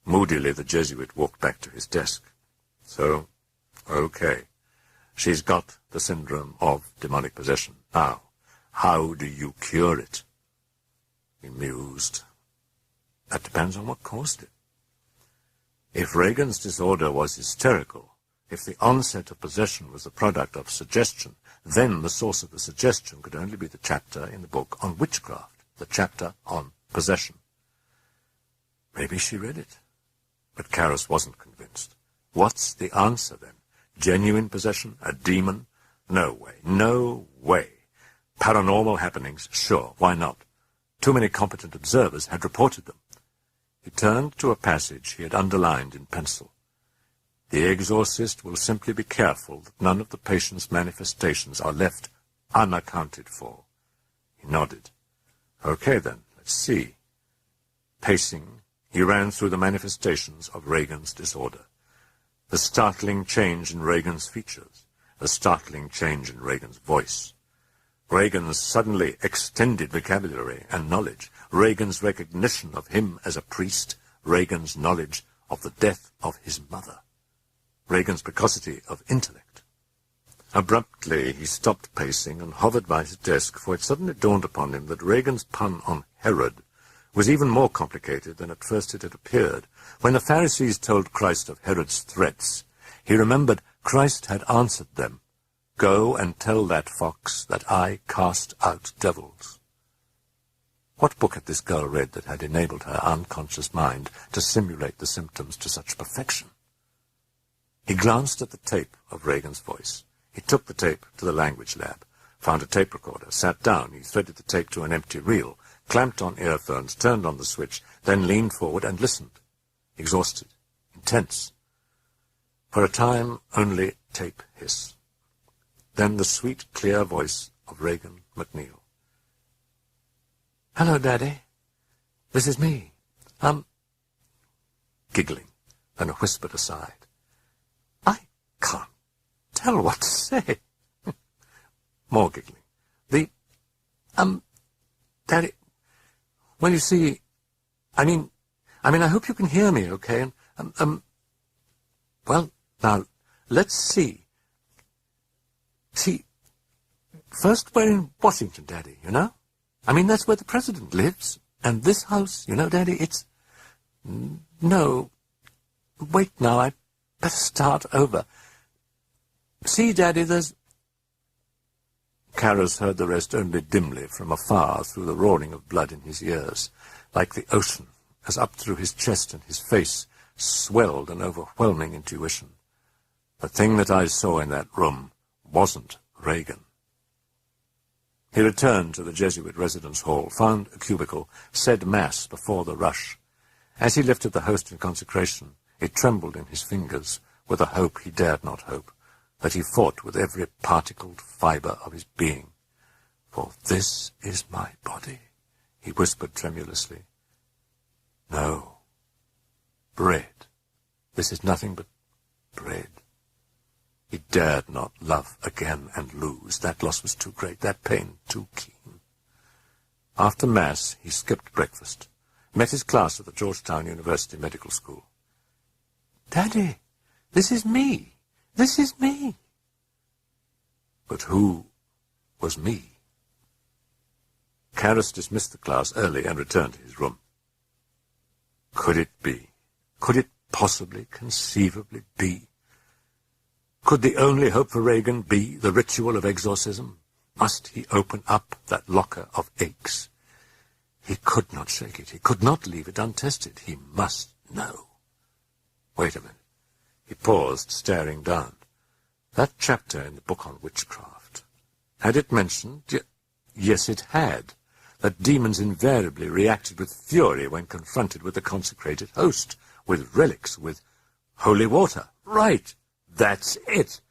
Moodily the Jesuit walked back to his desk. So, okay, she's got the syndrome of demonic possession. Now, how do you cure it? He mused. That depends on what caused it. If Regan's disorder was hysterical, if the onset of possession was the product of suggestion, then the source of the suggestion could only be the chapter in the book on witchcraft, the chapter on possession. Maybe she read it. But Karras wasn't convinced. What's the answer, then? Genuine possession? A demon? No way. No way. Paranormal happenings? Sure, why not? Too many competent observers had reported them. He turned to a passage he had underlined in pencil. The exorcist will simply be careful that none of the patient's manifestations are left unaccounted for. He nodded. Okay, then, let's see. Pacing, he ran through the manifestations of Regan's disorder. The startling change in Regan's features, the startling change in Regan's voice, Regan's suddenly extended vocabulary and knowledge, Regan's recognition of him as a priest, Regan's knowledge of the death of his mother, Regan's precocity of intellect. Abruptly he stopped pacing and hovered by his desk, for it suddenly dawned upon him that Regan's pun on Herod was even more complicated than at first it had appeared. When the Pharisees told Christ of Herod's threats, he remembered Christ had answered them, "Go and tell that fox that I cast out devils." What book had this girl read that had enabled her unconscious mind to simulate the symptoms to such perfection? He glanced at the tape of Regan's voice. He took the tape to the language lab, found a tape recorder, sat down. He threaded the tape to an empty reel, clamped on earphones, turned on the switch, then leaned forward and listened, exhausted, intense. For a time, only tape hiss. Then the sweet, clear voice of Regan MacNeil. "Hello, Daddy. This is me. Giggling, then a whispered aside. "I can't tell what to say." More giggling. Daddy, well, you see, I mean, I hope you can hear me, okay? And, well, now, let's see. See, first we're in Washington, Daddy, you know? I mean, that's where the president lives. And this house, you know, Daddy, it's... No, wait now, I better start over. See, Daddy, there's... Karras heard the rest only dimly from afar through the roaring of blood in his ears, like the ocean, as up through his chest and his face swelled an overwhelming intuition. The thing that I saw in that room wasn't Regan. He returned to the Jesuit residence hall, found a cubicle, said Mass before the rush. As he lifted the host in consecration, it trembled in his fingers with a hope he dared not hope, that he fought with every particled fibre of his being. "For this is my body," he whispered tremulously. "No, bread. This is nothing but bread." He dared not love again and lose. That loss was too great, that pain too keen. After Mass, he skipped breakfast, met his class at the Georgetown University Medical School. "Daddy, this is me. This is me." But who was me? Karras dismissed the class early and returned to his room. Could it be? Could it possibly, conceivably be? Could the only hope for Regan be the ritual of exorcism? Must he open up that locker of aches? He could not shake it. He could not leave it untested. He must know. Wait a minute. He paused, staring down. That chapter in the book on witchcraft. Had it mentioned? Yes, it had. That demons invariably reacted with fury when confronted with the consecrated host, with relics, with holy water. Right. That's it.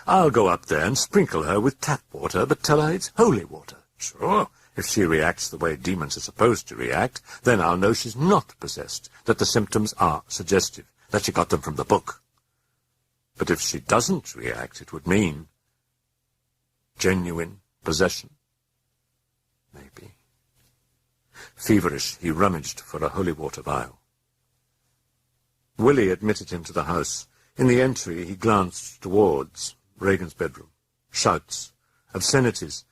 I'll go up there and sprinkle her with tap water, but tell her it's holy water. Sure. If she reacts the way demons are supposed to react, then I'll know she's not possessed, that the symptoms are suggestive, that she got them from the book. But if she doesn't react, it would mean genuine possession. Maybe. Feverish, he rummaged for a holy water vial. Willie admitted him to the house. In the entry, he glanced towards Regan's bedroom. Shouts, obscenities,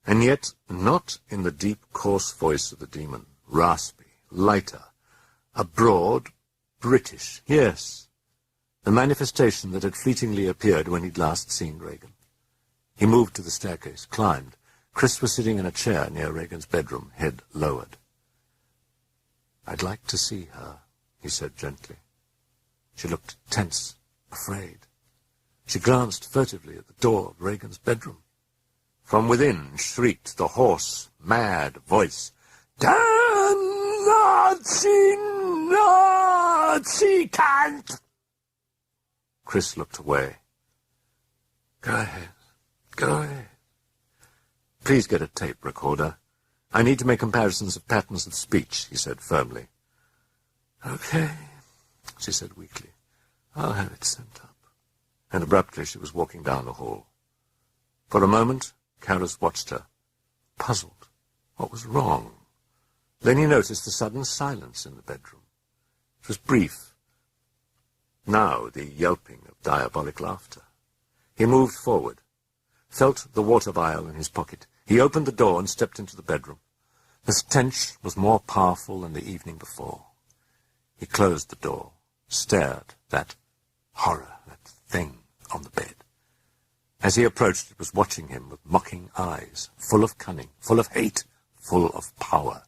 and yet not in the deep, coarse voice of the demon. Raspy, lighter, a broad, British, yes, the manifestation that had fleetingly appeared when he'd last seen Regan. He moved to the staircase, climbed. Chris was sitting in a chair near Regan's bedroom, head lowered. "I'd like to see her," he said gently. She looked tense, afraid. She glanced furtively at the door of Regan's bedroom. From within shrieked the hoarse, mad voice. "Damn Nazi, Nazi can't!" Chris looked away. Go ahead. "Please get a tape recorder. I need to make comparisons of patterns of speech," he said firmly. "Okay," she said weakly. "I'll have it sent up." And abruptly she was walking down the hall. For a moment, Karras watched her, puzzled. What was wrong? Then he noticed the sudden silence in the bedroom. It was brief. Now the yelping of diabolic laughter. He moved forward, felt the water vial in his pocket. He opened the door and stepped into the bedroom. The stench was more powerful than the evening before. He closed the door, stared, that horror, that thing on the bed. As he approached, it was watching him with mocking eyes, full of cunning, full of hate, full of power.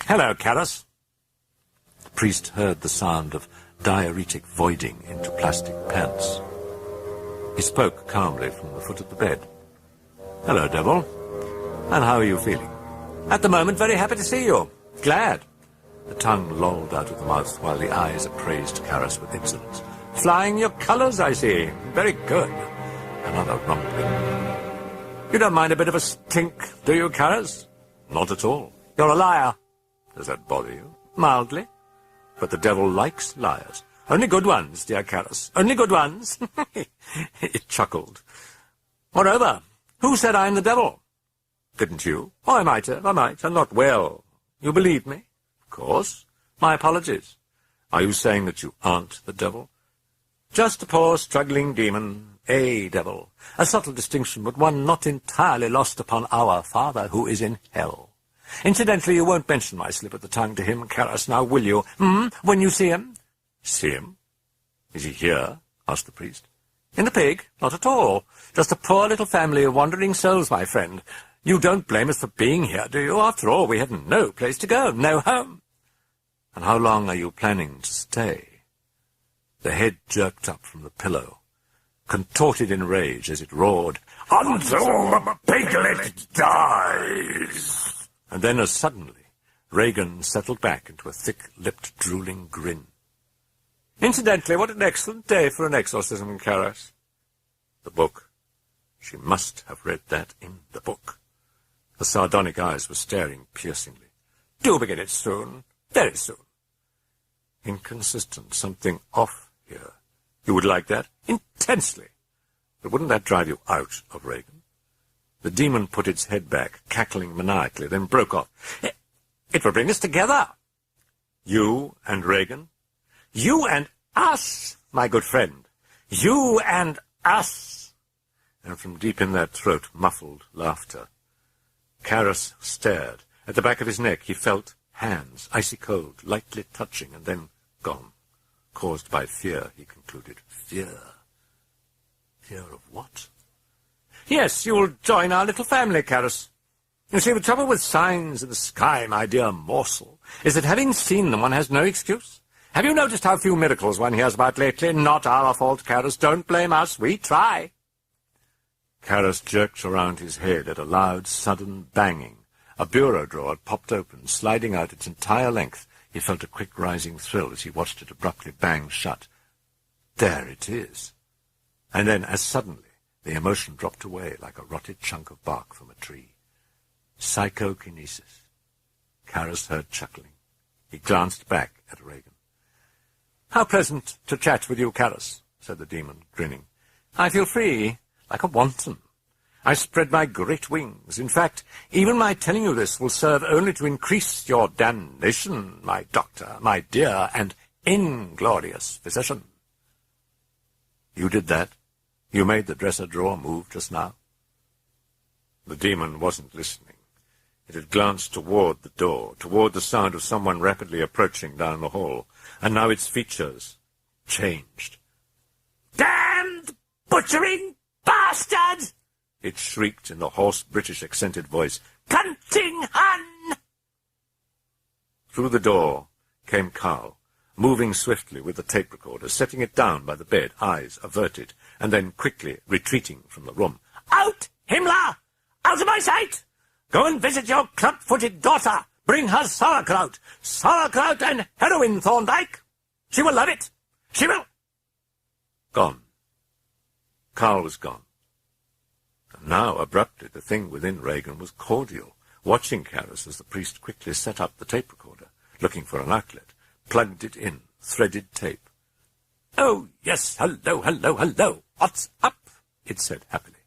"Hello, Karras." The priest heard the sound of diuretic voiding into plastic pants. He spoke calmly from the foot of the bed. "Hello, devil. And how are you feeling?" "At the moment, very happy to see you. Glad." The tongue lolled out of the mouth while the eyes appraised Karras with insolence. "Flying your colours, I see. Very good." Another rumbling. "You don't mind a bit of a stink, do you, Karras?" "Not at all." "You're a liar." "Does that bother you?" "Mildly. But the devil likes liars. Only good ones, dear Karras. Only good ones." He chuckled. "Moreover, who said I'm the devil?" "Didn't you?" "Oh, I might have. I'm not well. You believe me?" "Of course. My apologies. Are you saying that you aren't the devil?" "Just a poor, struggling demon. A devil. A subtle distinction, but one not entirely lost upon our Father who is in hell. Incidentally, you won't mention my slip of the tongue to him, Karras, now will you? When you see him?" "See him? Is he here?" asked the priest. "In the pig? Not at all. Just a poor little family of wandering souls, my friend. You don't blame us for being here, do you? After all, we have no place to go, no home." "And how long are you planning to stay?" The head jerked up from the pillow, contorted in rage as it roared, "Until the piglet dies!" And then, as suddenly, Regan settled back into a thick-lipped, drooling grin. "Incidentally, what an excellent day for an exorcism, Karras." The book. She must have read that in the book. The sardonic eyes were staring piercingly. "Do begin it soon. Very soon." Inconsistent, something off here. "You would like that?" "Intensely." "But wouldn't that drive you out of Regan?" The demon put its head back, cackling maniacally, then broke off. It will bring us together. You and Regan. You and us, my good friend. You and us. And from deep in that throat, muffled laughter. Karras stared. At the back of his neck he felt hands, icy cold, lightly touching, and then gone. Caused by fear, he concluded. Fear. Fear of what? Yes, you'll join our little family, Karras. You see, the trouble with signs in the sky, my dear morsel, is that having seen them one has no excuse. Have you noticed how few miracles one hears about lately? Not our fault, Karras. Don't blame us. We try. Karras jerked around his head at a loud, sudden banging. A bureau drawer had popped open, sliding out its entire length. He felt a quick rising thrill as he watched it abruptly bang shut. There it is. And then, as suddenly, the emotion dropped away like a rotted chunk of bark from a tree. Psychokinesis. Karras heard chuckling. He glanced back at Regan. "How pleasant to chat with you, Karras," said the demon, grinning. "I feel free, like a wanton. I spread my great wings. In fact, even my telling you this will serve only to increase your damnation, my doctor, my dear and inglorious physician." "You did that? You made the dresser drawer move just now?" The demon wasn't listening. It had glanced toward the door, toward the sound of someone rapidly approaching down the hall, and now its features changed. "Damned butchering bastard!" it shrieked in the hoarse British-accented voice. "Cunting Hun!" Through the door came Carl, moving swiftly with the tape recorder, setting it down by the bed, eyes averted, and then quickly retreating from the room. "Out, Himmler! Out of my sight! Go and visit your club-footed daughter. Bring her sauerkraut. Sauerkraut and heroin, Thorndyke. She will love it. She will—" Gone. Carl was gone. And now, abruptly, the thing within Regan was cordial, watching Karras as the priest quickly set up the tape recorder, looking for an outlet, plugged it in, threaded tape. "Oh, yes, hello, hello, hello. What's up?" it said happily.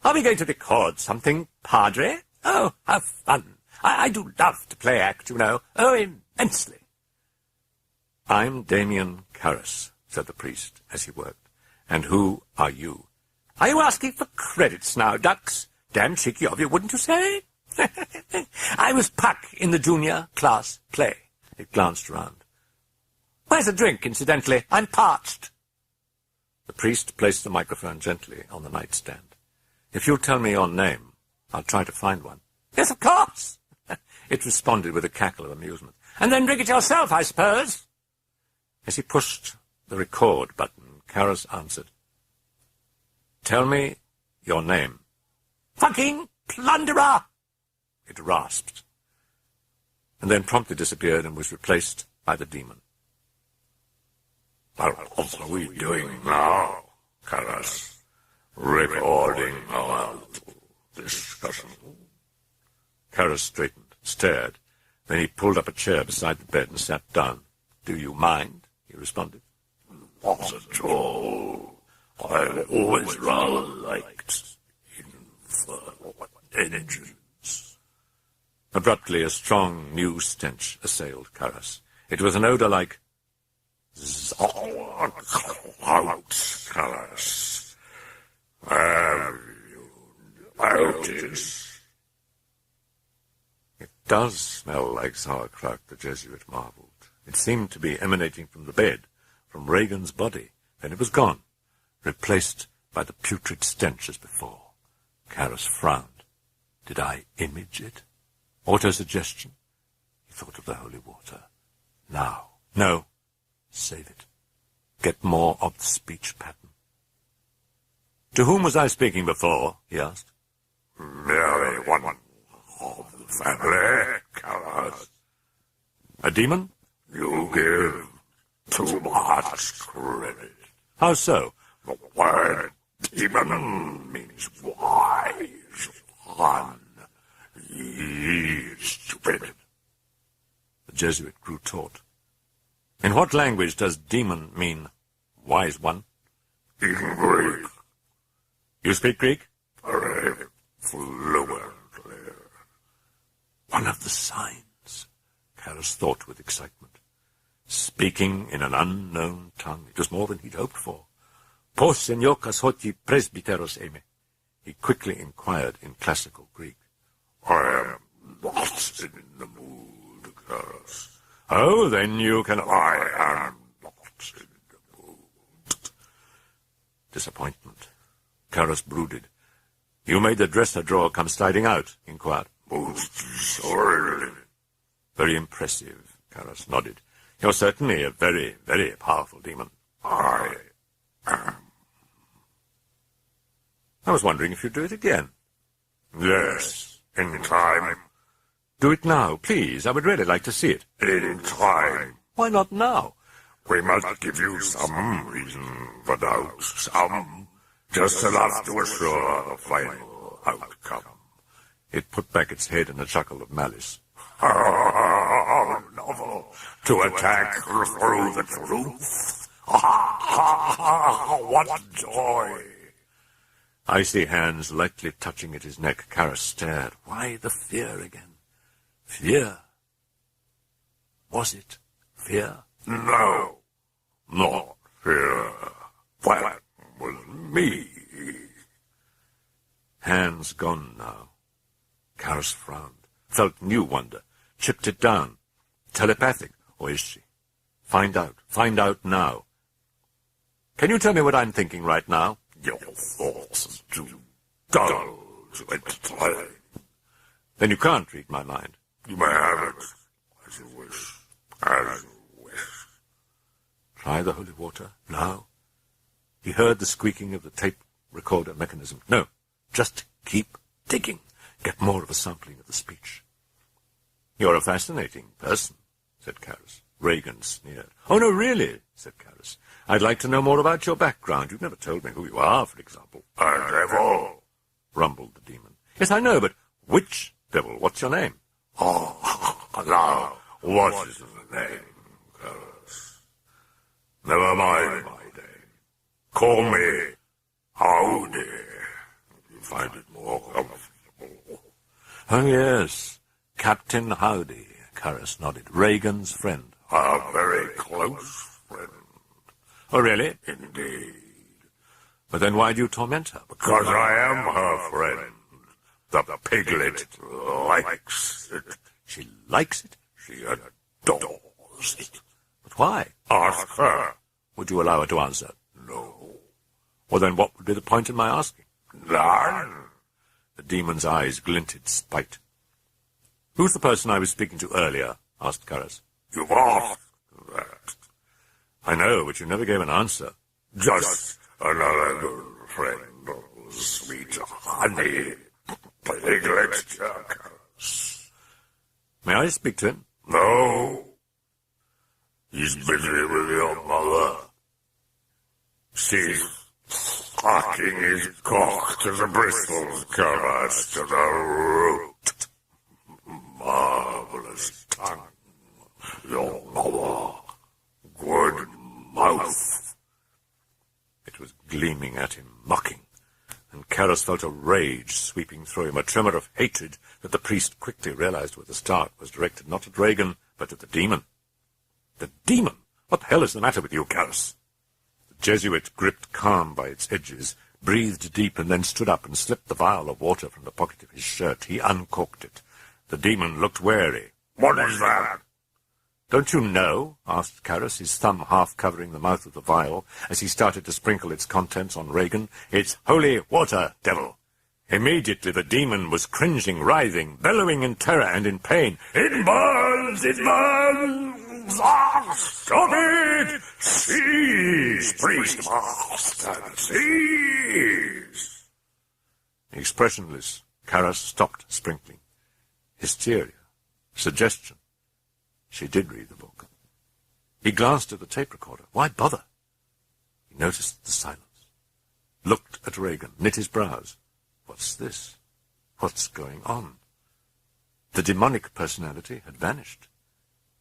"Are we going to record something, Padre? Oh, how fun. I do love to play act, you know. Oh, immensely." "I'm Damien Karras," said the priest as he worked. "And who are you?" "Are you asking for credits now, ducks? Damn cheeky of you, wouldn't you say?" "I was Puck in the junior class play." It glanced round. "Where's a drink, incidentally? I'm parched." The priest placed the microphone gently on the nightstand. "If you'll tell me your name, I'll try to find one." "Yes, of course." It responded with a cackle of amusement. "And then rig it yourself, I suppose." As he pushed the record button, Karras answered. "Tell me your name." "Fucking plunderer!" It rasped, and then promptly disappeared and was replaced by the demon. What are we doing now, Karras? Recording our discussion. Karras straightened, stared. Then he pulled up a chair beside the bed and sat down. "Do you mind?" he responded. Not at all. I've always rather liked infernal energies. Abruptly, a strong new stench assailed Karras. It was an odor like Sauerkraut, Karras. Have you noticed? "It does smell like sauerkraut," the Jesuit marveled. It seemed to be emanating from the bed, from Regan's body. Then it was gone, replaced by the putrid stench as before. Karras frowned. Did I image it? Autosuggestion? He thought of the holy water. Now. No. Save it. Get more of the speech pattern. "To whom was I speaking before?" he asked. Merely one of the family, Karras. "A demon?" You give too much credit. "How so?" The word demon means wise one. Ye stupid. The Jesuit grew taut. "In what language does demon mean wise one?" In Greek. "You speak Greek?" Very fluently. One of the signs, Karras thought with excitement. Speaking in an unknown tongue. It was more than he'd hoped for. Pos seniokas hoti presbyteros eme. He quickly inquired in classical Greek. I am not in the mood, Karras. Oh, then you can... I am not in the mood. Disappointment. Karras brooded. You made the dresser drawer come sliding out, inquired. Most sorry. Very impressive, Karras nodded. You're certainly a very, very powerful demon. I am. I was wondering if you'd do it again. Yes, in time. Do it now, please. I would really like to see it. In time. Why not now? We must give you some reason for doubt. Some. Just enough to assure the final outcome. It put back its head in a chuckle of malice. How novel. To attack through the truth. What joy. Icy hands lightly touching at his neck, Karras stared. Why the fear again? Fear? Was it fear? No, not fear. That was me. Hands gone now. Karras frowned, felt new wonder, chipped it down. Telepathic, or is she? Find out now. Can you tell me what I'm thinking right now? Your thoughts are too dull to entertain. Then you can't read my mind. You may have it, as you wish, as you wish. Try the holy water, now. He heard the squeaking of the tape recorder mechanism. No, just keep digging. Get more of a sampling of the speech. You're a fascinating person, said Karras. Regan sneered. Oh, no, really, said Karras. I'd like to know more about your background. You've never told me who you are, for example. A devil, rumbled the demon. Yes, I know, but which devil? What's your name? Oh, now, what is the name, Karras? Never mind my name. Call me Howdy, if you find it more comfortable. Oh, yes, Captain Howdy, Karras nodded. Regan's friend. A very close friend. Oh, really? Indeed. But then why do you torment her? Because I am her friend. The piglet likes it. She likes it? She adores it. But why? Ask her. Would you allow her to answer? No. Well, then what would be the point in my asking? None. The demon's eyes glinted spite. Who's the person I was speaking to earlier? Asked Karras. You've asked that. I know, but you never gave an answer. Just another good friend. Sweet honey. Piglet, Karras. May I speak to him? No. He's busy with your mother. She's sucking his cock to the bristles, Karras, to the root. Marvelous tongue. Your mother. Good mouth. It was gleaming at him, mocking, and Karras felt a rage sweeping through him, a tremor of hatred that the priest quickly realized with a start was directed not at Regan, but at the demon. The demon? What the hell is the matter with you, Karras? The Jesuit, gripped calm by its edges, breathed deep and then stood up and slipped the vial of water from the pocket of his shirt. He uncorked it. The demon looked wary. What is that? Don't you know? Asked Karras, his thumb half covering the mouth of the vial, as he started to sprinkle its contents on Regan. It's holy water, devil. Immediately the demon was cringing, writhing, bellowing in terror and in pain. It burns! It burns! Ah, stop it! Cease, priest master! Cease! Expressionless, Karras stopped sprinkling. Hysteria. Suggestion. She did read the book. He glanced at the tape recorder. Why bother? He noticed the silence. Looked at Regan, knit his brows. What's this? What's going on? The demonic personality had vanished,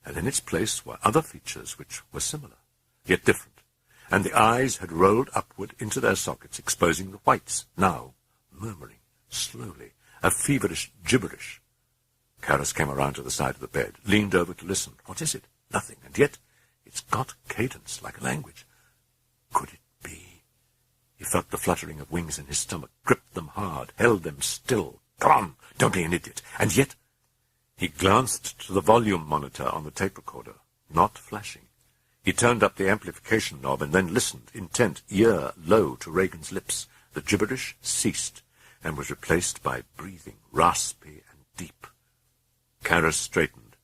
and in its place were other features which were similar, yet different, and the eyes had rolled upward into their sockets, exposing the whites, now murmuring, slowly, a feverish gibberish. Karras came around to the side of the bed, leaned over to listen. What is it? Nothing. And yet it's got cadence like a language. Could it be? He felt the fluttering of wings in his stomach, gripped them hard, held them still. Come on, don't be an idiot. And yet he glanced to the volume monitor on the tape recorder, not flashing. He turned up the amplification knob and then listened, intent, ear low to Regan's lips. The gibberish ceased and was replaced by breathing, raspy and deep. Karras straightened.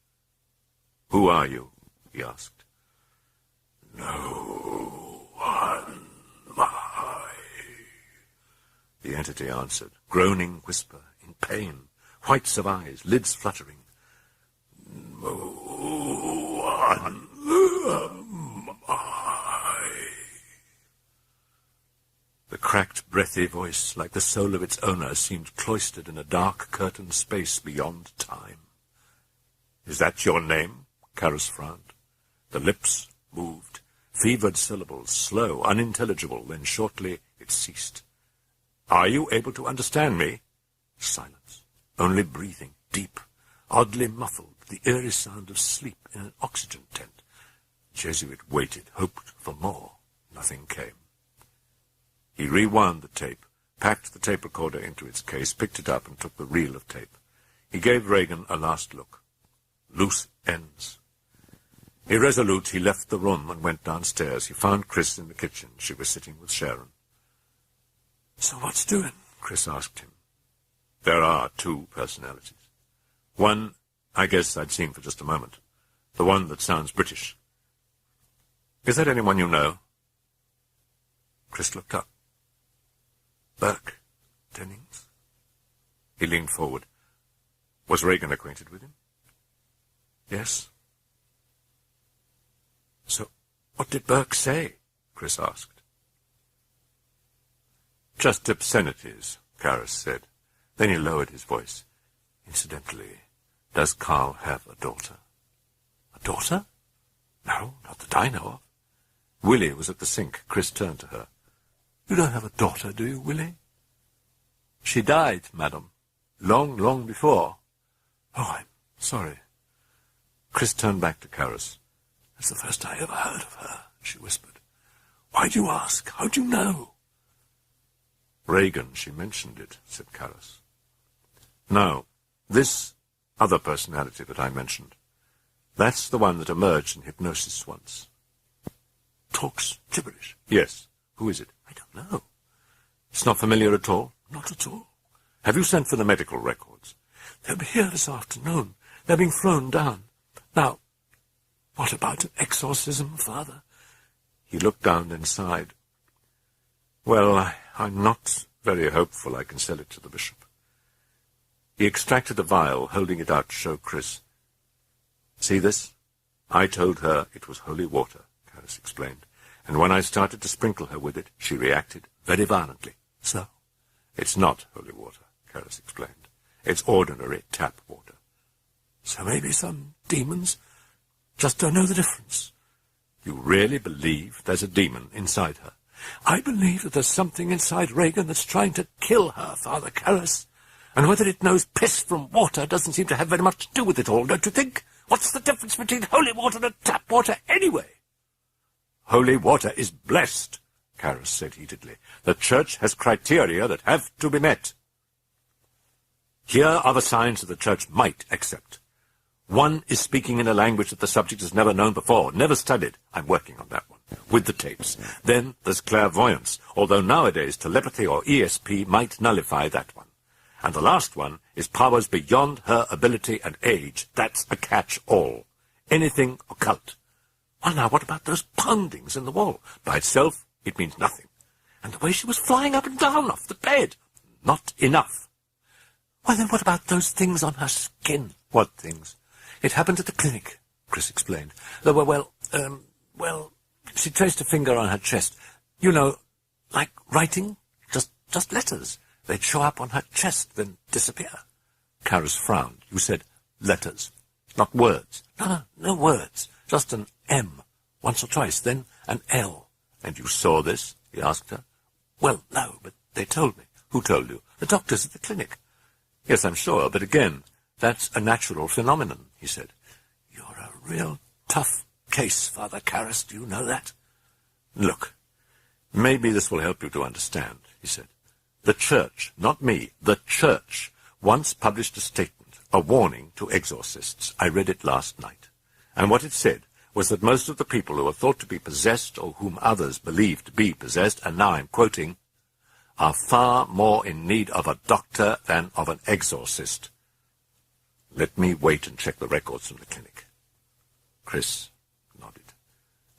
"Who are you?" he asked. "No one, my..." The entity answered, groaning whisper, in pain, whites of eyes, lids fluttering. "No one, my..." The cracked, breathy voice, like the soul of its owner, seemed cloistered in a dark curtained space beyond time. "Is that your name?" Karras frowned. The lips moved, fevered syllables, slow, unintelligible, then shortly it ceased. "Are you able to understand me?" Silence. Only breathing, deep, oddly muffled, the eerie sound of sleep in an oxygen tent. Jesuit waited, hoped for more. Nothing came. He rewound the tape, packed the tape recorder into its case, picked it up and took the reel of tape. He gave Regan a last look. Loose ends. Irresolute, he left the room and went downstairs. He found Chris in the kitchen. She was sitting with Sharon. "So what's doing?" Chris asked him. "There are two personalities. One, I guess I'd seen for just a moment. The one that sounds British. Is that anyone you know?" Chris looked up. "Burke Dennings?" He leaned forward. "Was Regan acquainted with him?" "Yes." "So what did Burke say?" Chris asked. "Just obscenities," Karras said. Then he lowered his voice. "Incidentally, does Carl have a daughter?" "A daughter? No, not that I know of." Willie was at the sink. Chris turned to her. "You don't have a daughter, do you, Willie?" "She died, madam. Long, long before." "Oh, I'm sorry." Chris turned back to Karras. "That's the first I ever heard of her," she whispered. "Why'd you ask? How'd you know?" "Regan, she mentioned it," said Karras. "No, this other personality that I mentioned, that's the one that emerged in hypnosis once." "Talks gibberish?" "Yes. Who is it?" "I don't know." "It's not familiar at all?" "Not at all." "Have you sent for the medical records?" "They'll be here this afternoon. They're being flown down. Now, what about an exorcism, Father?" He looked down and sighed. "Well, I'm not very hopeful I can sell it to the bishop." He extracted a vial, holding it out to show Chris. "See this? I told her it was holy water," Karras explained. "And when I started to sprinkle her with it, she reacted very violently." "So?" "It's not holy water," Karras explained. "It's ordinary tap water." "So maybe some demons just don't know the difference." "You really believe there's a demon inside her?" "I believe that there's something inside Regan that's trying to kill her, Father Karras. And whether it knows piss from water doesn't seem to have very much to do with it all, don't you think? What's the difference between holy water and tap water, anyway?" "Holy water is blessed," Karras said heatedly. "The Church has criteria that have to be met. Here are the signs that the Church might accept. One is speaking in a language that the subject has never known before, never studied. I'm working on that one, with the tapes. Then there's clairvoyance, although nowadays telepathy or ESP might nullify that one. And the last one is powers beyond her ability and age. That's a catch-all. Anything occult. Well, now, what about those poundings in the wall? By itself, it means nothing. And the way she was flying up and down off the bed? Not enough. Well, then what about those things on her skin?" "What things?" "It happened at the clinic," Chris explained. There were, she traced a finger on her chest. You know, like writing, just letters. They'd show up on her chest, then disappear." Karras frowned. "You said letters, not words." No words. Just an M, once or twice, then an L." "And you saw this?" he asked her. "Well, no, but they told me." "Who told you?" "The doctors at the clinic." Yes, I'm sure, but again, that's a natural phenomenon, he said. You're a real tough case, Father Karras. Do you know that? Look, maybe this will help you to understand, he said. The Church, not me, the Church, once published a statement, a warning to exorcists. I read it last night. And what it said was that most of the people who are thought to be possessed or whom others believe to be possessed, and now I'm quoting, are far more in need of a doctor than of an exorcist. Let me wait and check the records from the clinic. Chris nodded.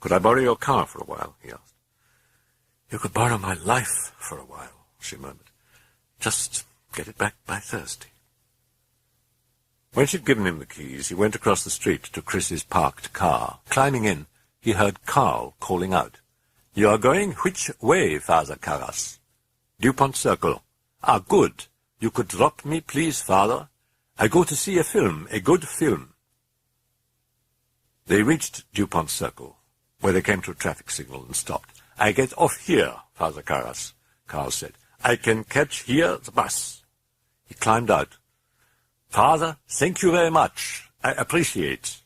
Could I borrow your car for a while? He asked. You could borrow my life for a while, she murmured. Just get it back by Thursday. When she'd given him the keys, he went across the street to Chris's parked car. Climbing in, he heard Carl calling out, "You are going which way, Father Karras?" "DuPont Circle." "Ah, good. You could drop me, please, Father? I go to see a film, a good film." They reached DuPont Circle, where they came to a traffic signal and stopped. "I get off here, Father Karras," Carl said. "I can catch here the bus." He climbed out. "Father, thank you very much. I appreciate."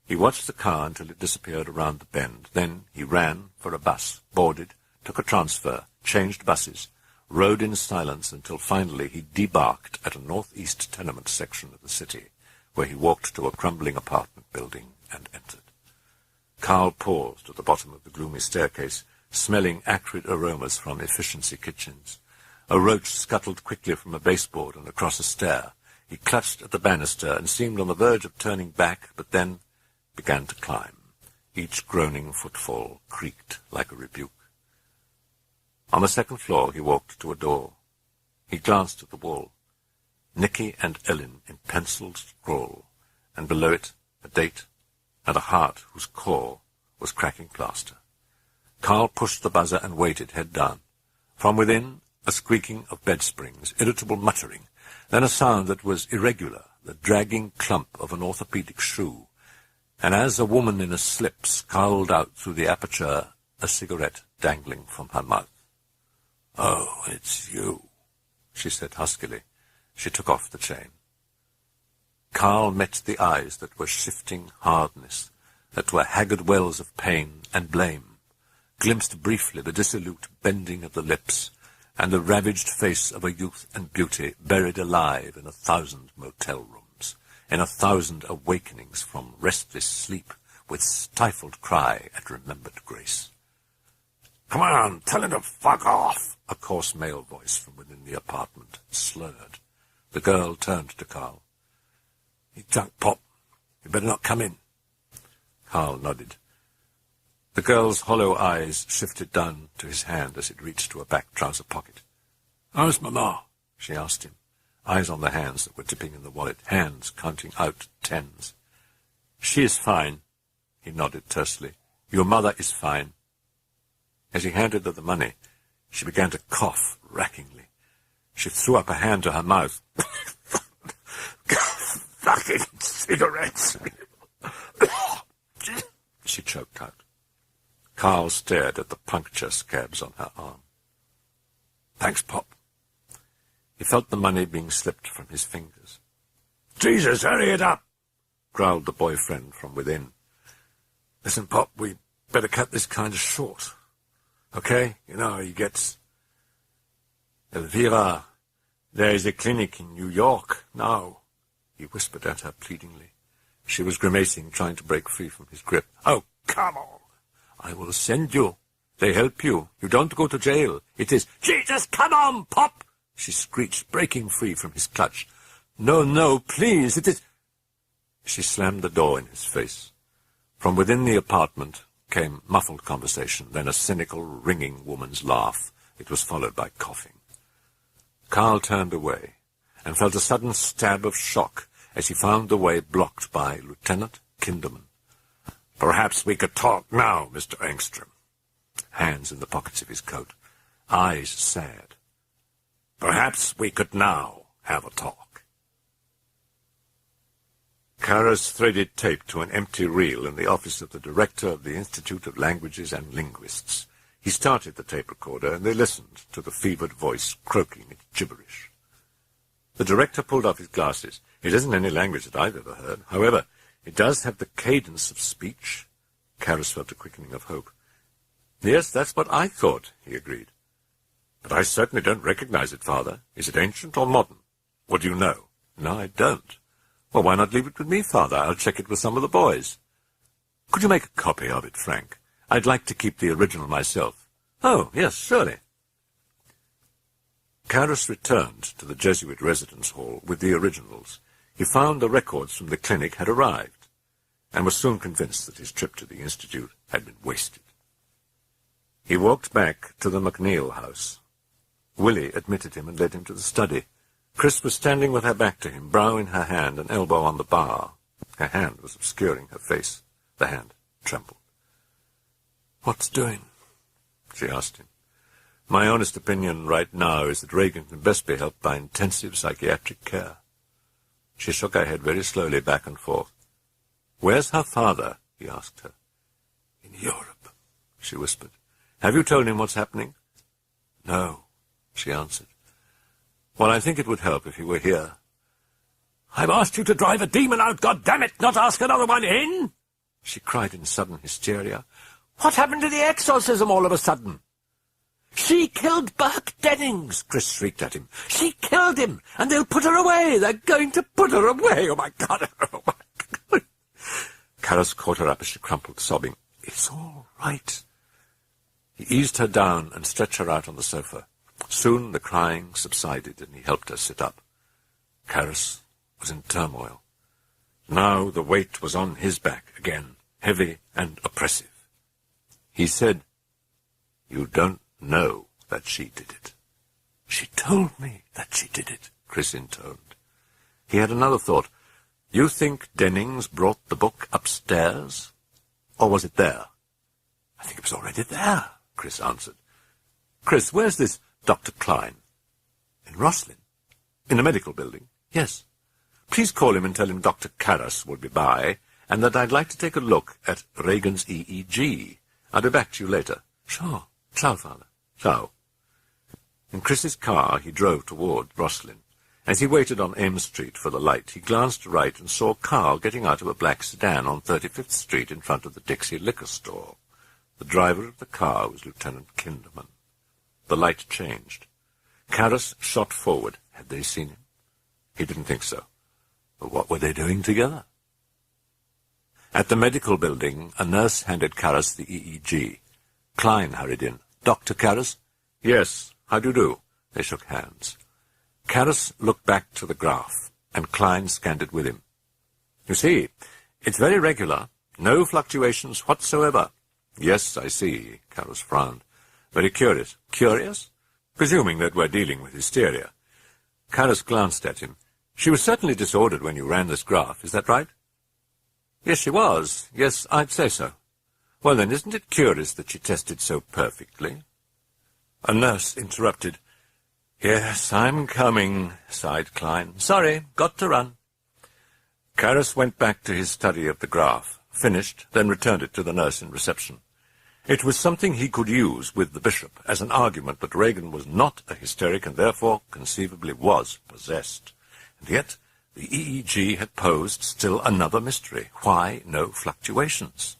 He watched the car until it disappeared around the bend. Then he ran for a bus, boarded, took a transfer, changed buses, rode in silence until finally he debarked at a northeast tenement section of the city, where he walked to a crumbling apartment building and entered. Carl paused at the bottom of the gloomy staircase, smelling acrid aromas from efficiency kitchens. A roach scuttled quickly from a baseboard and across a stair. He clutched at the banister and seemed on the verge of turning back, but then began to climb. Each groaning footfall creaked like a rebuke. On the second floor he walked to a door. He glanced at the wall. Nicky and Ellen in penciled scroll, and below it a date and a heart whose core was cracking plaster. Carl pushed the buzzer and waited, head down. From within, a squeaking of bed springs, irritable muttering, then a sound that was irregular, the dragging clump of an orthopedic shoe, and as a woman in a slip scowled out through the aperture, a cigarette dangling from her mouth. "Oh, it's you," she said huskily. She took off the chain. Carl met the eyes that were shifting hardness, that were haggard wells of pain and blame, glimpsed briefly the dissolute bending of the lips, and the ravaged face of a youth and beauty buried alive in 1,000 motel rooms, in 1,000 awakenings from restless sleep with stifled cry at remembered grace. "Come on, tell him to fuck off," a coarse male voice from within the apartment slurred. The girl turned to Carl. "You drunk, Pop. You better not come in." Carl nodded. The girl's hollow eyes shifted down to his hand as it reached to a back trouser pocket. "How's Mama?" she asked him, eyes on the hands that were dipping in the wallet, hands counting out tens. "She is fine," he nodded tersely. "Your mother is fine." As he handed her the money, she began to cough rackingly. She threw up a hand to her mouth. "Fucking cigarettes!" she choked out. Carl stared at the puncture scabs on her arm. "Thanks, Pop." He felt the money being slipped from his fingers. "Jesus, hurry it up!" growled the boyfriend from within. "Listen, Pop, we better cut this kind of short. Okay? You know, he gets... "Elvira, there is a clinic in New York now," he whispered at her pleadingly. She was grimacing, trying to break free from his grip. "Oh, come on." "I will send you. They help you. You don't go to jail. It is—" "Jesus, come on, Pop!" she screeched, breaking free from his clutch. No, please, it is—" She slammed the door in his face. From within the apartment came muffled conversation, then a cynical, ringing woman's laugh. It was followed by coughing. Carl turned away and felt a sudden stab of shock as he found the way blocked by Lieutenant Kinderman. "Perhaps we could talk now, Mr. Engstrom." Hands in the pockets of his coat, eyes sad. "Perhaps we could now have a talk." Karras threaded tape to an empty reel in the office of the director of the Institute of Languages and Linguists. He started the tape recorder, and they listened to the fevered voice croaking its gibberish. The director pulled off his glasses. It isn't any language that I've ever heard. However, it does have the cadence of speech. Karras felt a quickening of hope. Yes, that's what I thought, he agreed. But I certainly don't recognize it, Father. Is it ancient or modern? What do you know? No, I don't. Well, why not leave it with me, Father? I'll check it with some of the boys. Could you make a copy of it, Frank? I'd like to keep the original myself. Oh, yes, surely. Karras returned to the Jesuit residence hall with the originals. He found the records from the clinic had arrived, and was soon convinced that his trip to the Institute had been wasted. He walked back to the MacNeil house. Willie admitted him and led him to the study. Chris was standing with her back to him, brow in her hand, an elbow on the bar. Her hand was obscuring her face. The hand trembled. "What's doing?" she asked him. "My honest opinion right now is that Regan can best be helped by intensive psychiatric care." She shook her head very slowly back and forth. "Where's her father?" he asked her. "In Europe," she whispered. "Have you told him what's happening?" "No," she answered. "Well, I think it would help if he were here." "I've asked you to drive a demon out, goddammit, not ask another one in!" she cried in sudden hysteria. "What happened to the exorcism all of a sudden?" "She killed Burke Dennings," Chris shrieked at him. "She killed him, and they'll put her away. They're going to put her away. Oh, my God. Oh, my God." Karras caught her up as she crumpled, sobbing. "It's all right." He eased her down and stretched her out on the sofa. Soon the crying subsided, and he helped her sit up. Karras was in turmoil. Now the weight was on his back again, heavy and oppressive. He said, "You don't know that she did it." "She told me that she did it," Chris intoned. He had another thought. "You think Dennings brought the book upstairs? Or was it there?" "I think it was already there," Chris answered. "Chris, where's this Dr. Klein?" "In Roslin." "In the medical building?" "Yes." "Please call him and tell him Dr. Karras will be by, and that I'd like to take a look at Regan's EEG. I'll be back to you later." "Sure. Ciao, Father." "Ciao." In Chris's car he drove toward Roslin. As he waited on M Street for the light, he glanced right and saw Carl getting out of a black sedan on 35th Street in front of the Dixie liquor store. The driver of the car was Lieutenant Kinderman. The light changed. Karras shot forward. Had they seen him? He didn't think so. But what were they doing together? At the medical building, a nurse handed Karras the EEG. Klein hurried in. "Dr. Karras?" "Yes. How do you do?" They shook hands. Karras looked back to the graph, and Klein scanned it with him. "You see, it's very regular. No fluctuations whatsoever." "Yes, I see," Karras frowned. "Very curious." "Curious?" "Presuming that we're dealing with hysteria." Karras glanced at him. "She was certainly disordered when you ran this graph, is that right?" "Yes, she was. Yes, I'd say so." "Well, then, isn't it curious that she tested so perfectly?" A nurse interrupted. "Yes, I'm coming," sighed Klein. "Sorry, got to run." Karras went back to his study of the graph, finished, then returned it to the nurse in reception. It was something he could use with the bishop as an argument that Regan was not a hysteric and therefore conceivably was possessed. And yet the EEG had posed still another mystery. Why no fluctuations?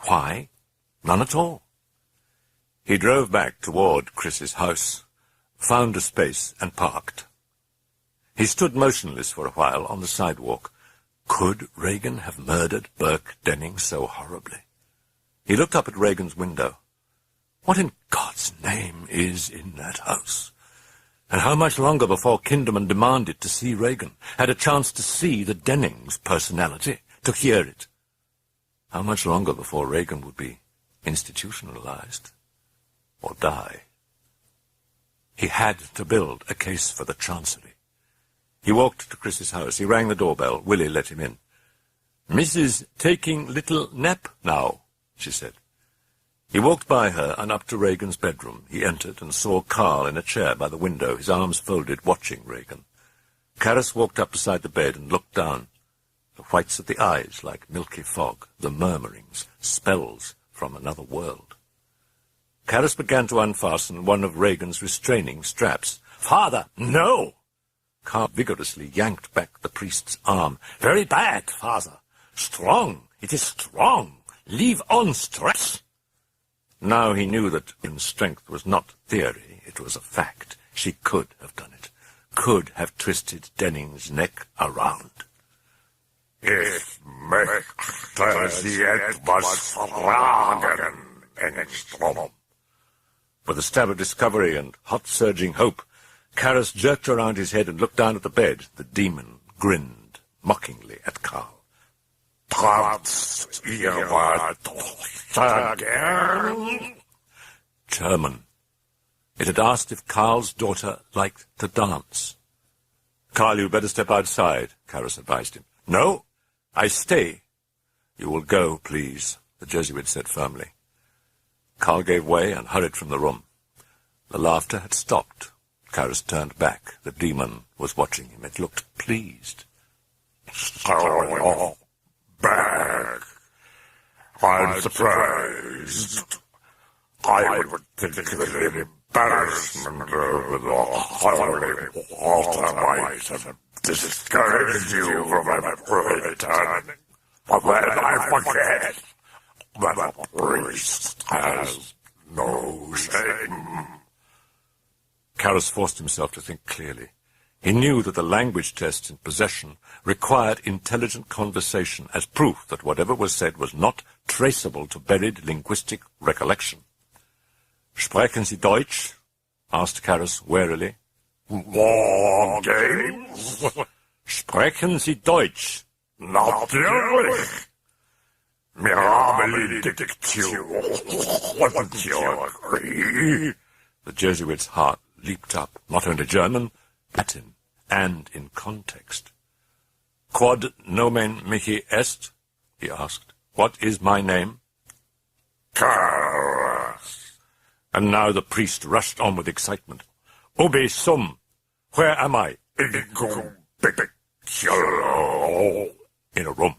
Why none at all? He drove back toward Chris's house, found a space, and parked. He stood motionless for a while on the sidewalk. Could Regan have murdered Burke Dennings so horribly? He looked up at Regan's window. What in God's name is in that house? And how much longer before Kinderman demanded to see Regan, had a chance to see the Dennings personality, to hear it? How much longer before Regan would be institutionalized or die? He had to build a case for the Chancery. He walked to Chris's house. He rang the doorbell. Willie let him in. "Mrs. taking little nap now," she said. He walked by her and up to Regan's bedroom. He entered and saw Carl in a chair by the window, his arms folded, watching Regan. Karras walked up beside the bed and looked down. The whites of the eyes like milky fog, the murmurings, spells from another world. Karras began to unfasten one of Regan's restraining straps. "Father, no!" Karl vigorously yanked back the priest's arm. "Very bad, Father. Strong. It is strong. Leave on stress." Now he knew that in strength was not theory, it was a fact. She could have done it. Could have twisted Denning's neck around. Ich möchte Sie etwas fragen, Engstrom. With a stab of discovery and hot-surging hope, Karras jerked around his head and looked down at the bed. The demon grinned mockingly at Karl. Tanzt Ihre Tochter gern? German. It had asked if Karl's daughter liked to dance. "Karl, you'd better step outside," Karras advised him. "No, I stay." "You will go, please," the Jesuit said firmly. Karl gave way and hurried from the room. The laughter had stopped. Karras turned back. The demon was watching him. It looked pleased. "So back. I'm surprised. I would think the embarrassment over the holy water might have discouraged you from returning. But then I forget that a priest has no shame." Karras forced himself to think clearly. He knew that the language test in possession required intelligent conversation as proof that whatever was said was not traceable to buried linguistic recollection. "Sprechen Sie Deutsch?" asked Karras warily. "War games? "Sprechen Sie Deutsch?" Natürlich. Mirabile dictio. Wouldn't you agree?" The Jesuit's heart leaped up, not only German, Latin, and in context. "Quod nomen mihi est?" he asked. "What is my name?" Karras. And now the priest rushed on with excitement. "Ubi sum? Where am I?" Cubiculo. "In a room."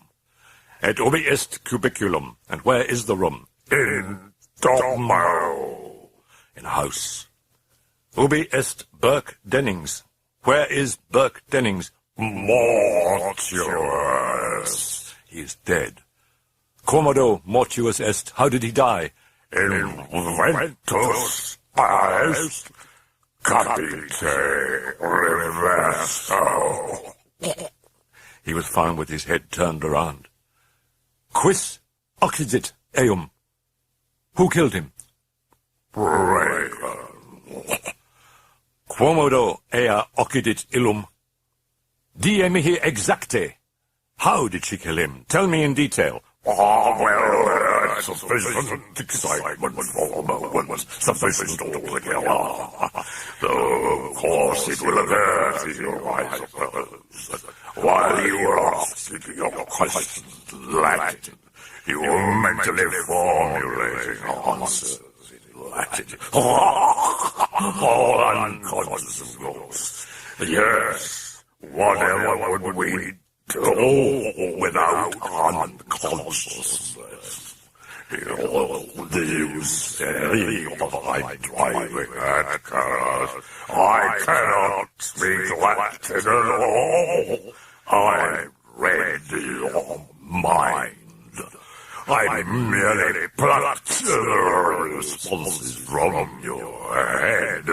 "Et ubi est cubiculum? And where is the room?" In Domo. "In a house." "Ubi est Burke Dennings? Where is Burke Dennings?" Mortuus. "He is dead." "Quomodo mortuus est? How did he die?" Inventus est capite reverso. He was found with his head turned around. "Quis occidit eum? Who killed him?" Regan. "Quomodo ea occidit illum? Die mihi exacte. How did she kill him? Tell me in detail." Well, sufficient excitement for a moment, sufficient altogether. Though, of course, it will occur to you, I suppose, while you were asking your questions in Latin, you were mentally formulating answers in Latin. All unconscious, of course. Yes, whatever would we do without unconsciousness? You say I'm driving at Karras. I cannot speak Latin at all. I read your mind. I merely plucked the responses from your head.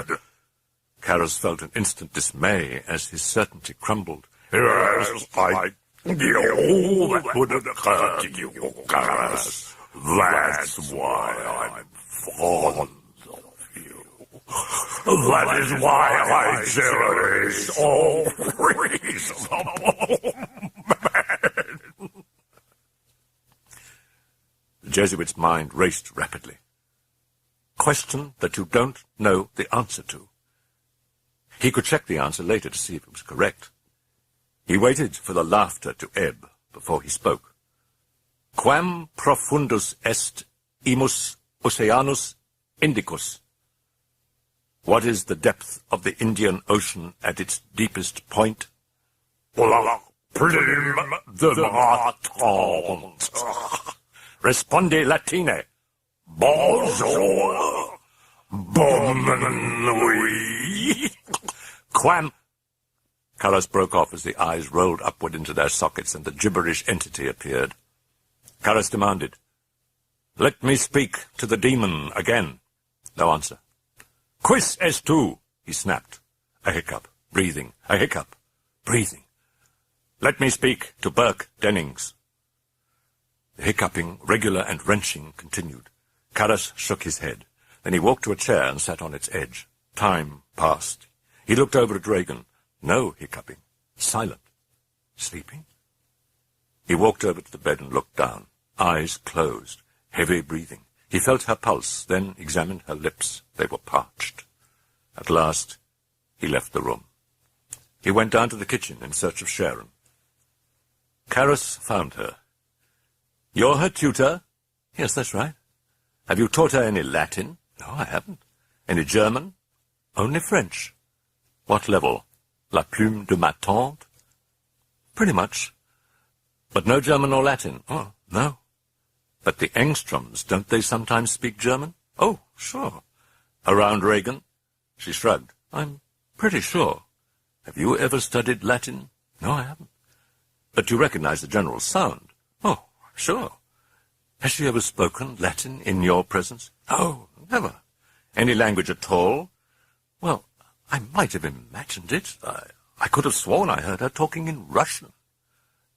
Karras felt an instant dismay as his certainty crumbled. Yes, I knew that would occur to you, Karras. That's why I'm fond of you. That is why I cherish all reasonable men. The Jesuit's mind raced rapidly. Question that you don't know the answer to. He could check the answer later to see if it was correct. He waited for the laughter to ebb before he spoke. Quam profundus est imus oceanus Indicus? What is the depth of the Indian Ocean at its deepest point? La plume de martante. Responde latine. Bonjour. Bonne nuit. Quam... Karras broke off as the eyes rolled upward into their sockets and the gibberish entity appeared. Karras demanded, "Let me speak to the demon again." No answer. "Quis est tu?" he snapped. A hiccup, breathing, a hiccup, breathing. "Let me speak to Burke Dennings." The hiccuping, regular and wrenching, continued. Karras shook his head. Then he walked to a chair and sat on its edge. Time passed. He looked over at Regan. No hiccuping. Silent. Sleeping? He walked over to the bed and looked down. Eyes closed. Heavy breathing. He felt her pulse, then examined her lips. They were parched. At last, he left the room. He went down to the kitchen in search of Sharon. Karras found her. "You're her tutor?" "Yes, that's right." "Have you taught her any Latin?" "No, I haven't." "Any German?" "Only French." "What level? La plume de ma tante?" "Pretty much." "But no German or Latin?" "Oh, no." "But the Engstroms, don't they sometimes speak German?" "Oh, sure." "Around Regan?" She shrugged. "I'm pretty sure." "Have you ever studied Latin?" "No, I haven't." "But you recognize the general sound?" "Oh, sure." "Has she ever spoken Latin in your presence?" "No, never." "Any language at all?" "Well, I might have imagined it. I could have sworn I heard her talking in Russian."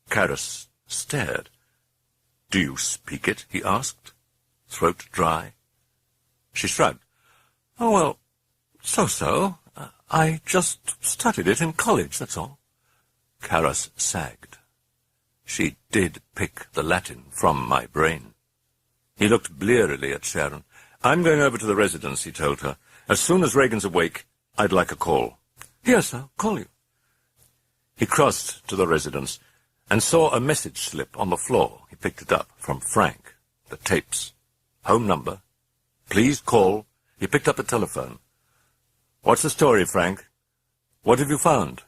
Karras stared. "Do you speak it?" he asked, throat dry. She shrugged. "Oh, well, so-so. I just studied it in college, that's all." Karras sagged. "She did pick the Latin from my brain." He looked blearily at Sharon. "I'm going over to the residence," he told her. "As soon as Regan's awake, I'd like a call." "Yes, I'll call you." He crossed to the residence and saw a message slip on the floor. He picked it up from Frank. The tapes. Home number. "Please call." He picked up the telephone. "What's the story, Frank? What have you found?"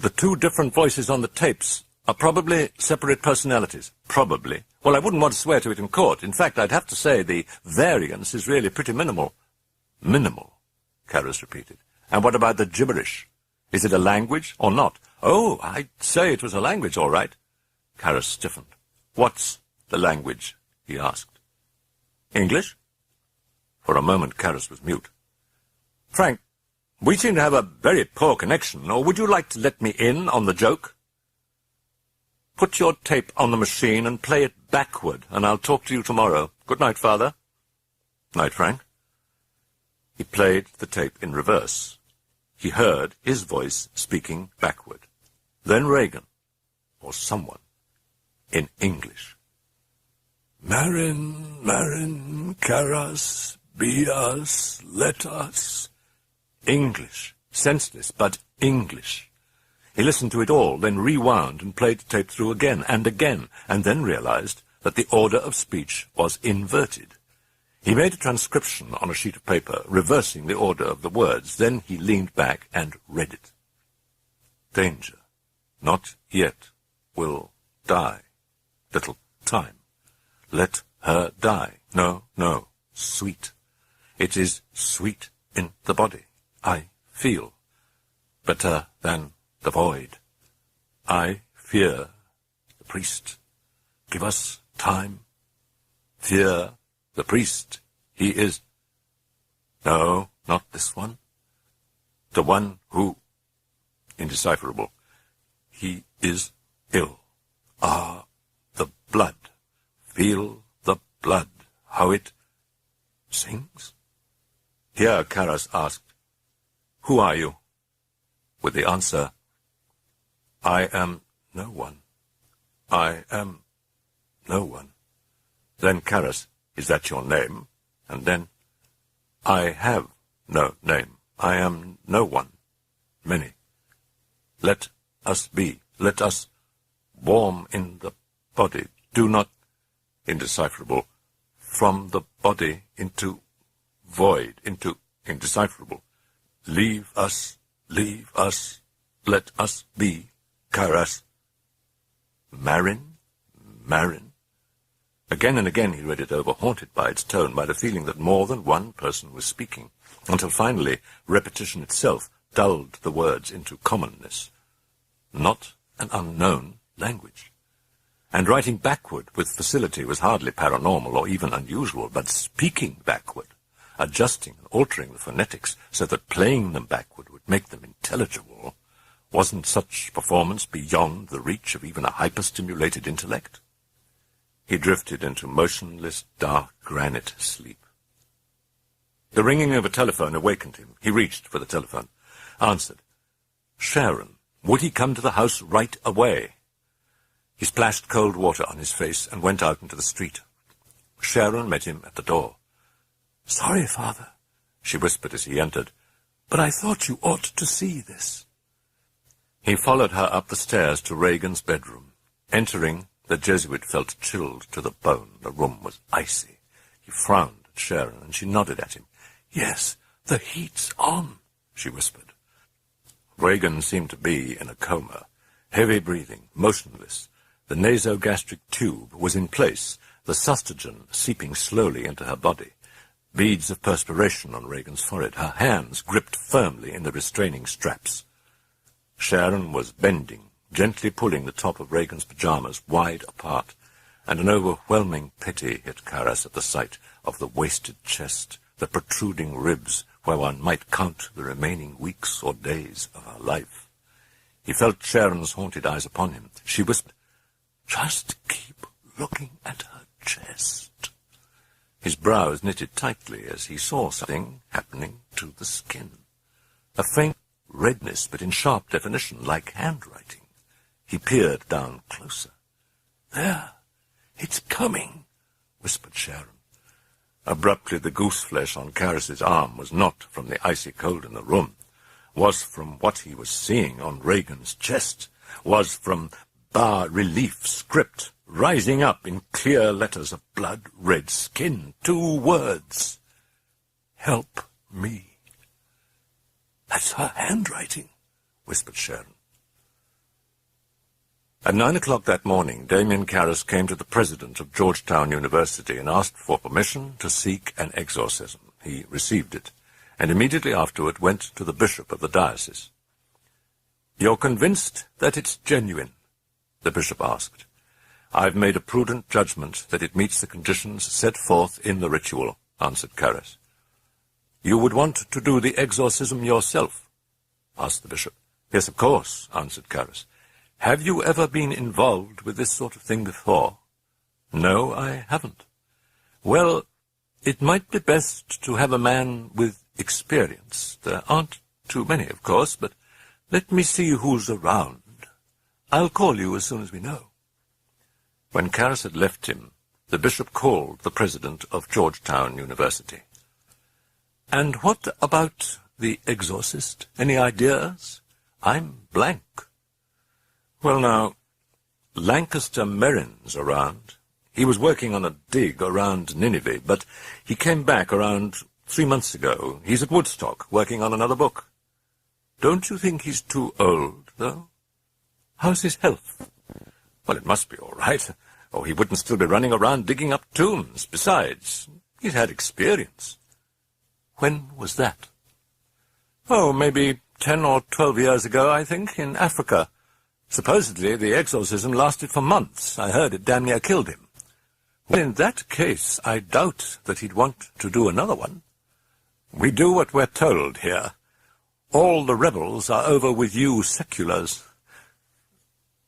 "The two different voices on the tapes are probably separate personalities." "Probably. Well, I wouldn't want to swear to it in court. In fact, I'd have to say the variance is really pretty minimal." "Minimal," Karras repeated. "And what about the gibberish? Is it a language or not?" "Oh, I'd say it was a language, all right." Karras stiffened. "What's the language?" he asked. "English?" For a moment, Karras was mute. "Frank, we seem to have a very poor connection, or would you like to let me in on the joke?" "Put your tape on the machine and play it backward, and I'll talk to you tomorrow. Good night, Father." "Night, Frank." He played the tape in reverse. He heard his voice speaking backward. Then Regan, or someone, in English. Merrin, Karras, be us, let us." English, senseless, but English. He listened to it all, then rewound and played the tape through again, and then realized that the order of speech was inverted. He made a transcription on a sheet of paper, reversing the order of the words. Then he leaned back and read it. "Danger, not yet, will die. Little time. Let her die. No, no, sweet. It is sweet in the body. I feel. Better than the void. I fear the priest. Give us time. Fear the priest. He is... No, not this one. The one who... Indecipherable. He is ill. Ah, the blood. Feel the blood. How it sings? Here Karras asked, "Who are you?" With the answer, "I am no one. I am no one." Then Karras, "Is that your name?" And then, "I have no name. I am no one. Many. Let us be. Let us warm in the body. Do not..." Indecipherable. From the body into void, into indecipherable. Leave us, let us be, Karras. Merrin? Again and again he read it over, haunted by its tone, by the feeling that more than one person was speaking, until finally repetition itself dulled the words into commonness. Not an unknown language. And writing backward with facility was hardly paranormal or even unusual, but speaking backward, adjusting and altering the phonetics so that playing them backward would make them intelligible, wasn't such performance beyond the reach of even a hyperstimulated intellect? He drifted into motionless, dark granite sleep. The ringing of a telephone awakened him. He reached for the telephone. Answered. Sharon. Would he come to the house right away? He splashed cold water on his face and went out into the street. Sharon met him at the door. "Sorry, Father," she whispered as he entered, "but I thought you ought to see this." He followed her up the stairs to Regan's bedroom. Entering, the Jesuit felt chilled to the bone. The room was icy. He frowned at Sharon, and she nodded at him. "Yes, the heat's on," she whispered. Regan seemed to be in a coma, heavy breathing, motionless. The nasogastric tube was in place, the sustagen seeping slowly into her body. Beads of perspiration on Regan's forehead, her hands gripped firmly in the restraining straps. Sharon was bending, gently pulling the top of Regan's pajamas wide apart, and an overwhelming pity hit Karras at the sight of the wasted chest, the protruding ribs, where one might count the remaining weeks or days of her life. He felt Sharon's haunted eyes upon him. She whispered, "Just keep looking at her chest." His brows knitted tightly as he saw something happening to the skin. A faint redness, but in sharp definition, like handwriting. He peered down closer. "There, it's coming," whispered Sharon. Abruptly, the gooseflesh on Karras's arm was not from the icy cold in the room, was from what he was seeing on Regan's chest, was from bas-relief script, rising up in clear letters of blood-red skin. 2 words. "Help me." "That's her handwriting," whispered Sharon. At 9 o'clock that morning, Damien Karras came to the president of Georgetown University and asked for permission to seek an exorcism. He received it, and immediately afterward went to the bishop of the diocese. "You're convinced that it's genuine?" the bishop asked. "I've made a prudent judgment that it meets the conditions set forth in the ritual," answered Karras. "You would want to do the exorcism yourself?" asked the bishop. "Yes, of course," answered Karras. "Have you ever been involved with this sort of thing before?" "No, I haven't." "Well, it might be best to have a man with experience. There aren't too many, of course, but let me see who's around. I'll call you as soon as we know." When Karras had left him, the bishop called the president of Georgetown University. "And what about the exorcist? Any ideas? I'm blank." "Well, now, Lancaster Merrin's around. He was working on a dig around Nineveh, but he came back around 3 months ago. He's at Woodstock, working on another book. Don't you think he's too old, though? How's his health?" "Well, it must be all right, or he wouldn't still be running around digging up tombs. Besides, he's had experience." "When was that?" "Oh, maybe 10 or 12 years ago, I think, in Africa. Supposedly the exorcism lasted for months. I heard it damn near killed him." "Well, in that case, I doubt that he'd want to do another one." "We do what we're told here. All the rebels are over with you seculars."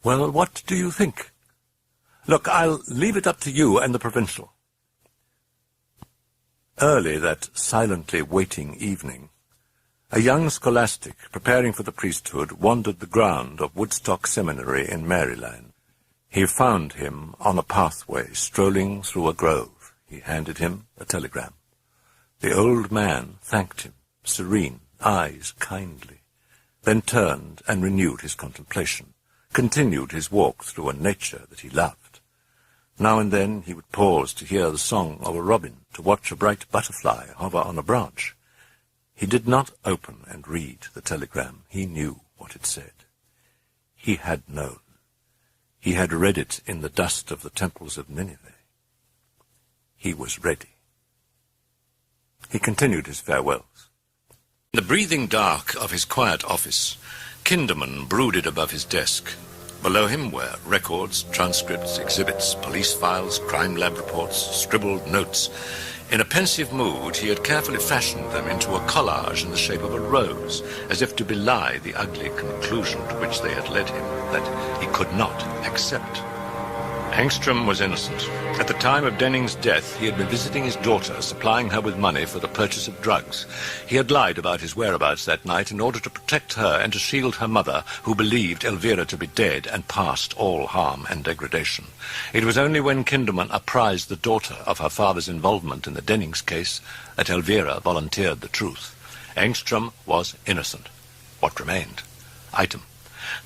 "Well, what do you think?" "Look, I'll leave it up to you and the provincial." Early that silently waiting evening, a young scholastic preparing for the priesthood wandered the ground of Woodstock Seminary in Maryland. He found him on a pathway, strolling through a grove. He handed him a telegram. The old man thanked him, serene, eyes kindly, then turned and renewed his contemplation, continued his walk through a nature that he loved. Now and then he would pause to hear the song of a robin, to watch a bright butterfly hover on a branch. He did not open and read the telegram. He knew what it said. He had known. He had read it in the dust of the temples of Nineveh. He was ready. He continued his farewells. In the breathing dark of his quiet office, Kinderman brooded above his desk. Below him were records, transcripts, exhibits, police files, crime lab reports, scribbled notes. In a pensive mood, he had carefully fashioned them into a collage in the shape of a rose, as if to belie the ugly conclusion to which they had led him, that he could not accept. Engström was innocent. At the time of Denning's death, he had been visiting his daughter, supplying her with money for the purchase of drugs. He had lied about his whereabouts that night in order to protect her and to shield her mother, who believed Elvira to be dead and past all harm and degradation. It was only when Kinderman apprised the daughter of her father's involvement in the Dennings case that Elvira volunteered the truth. Engström was innocent. What remained? Item.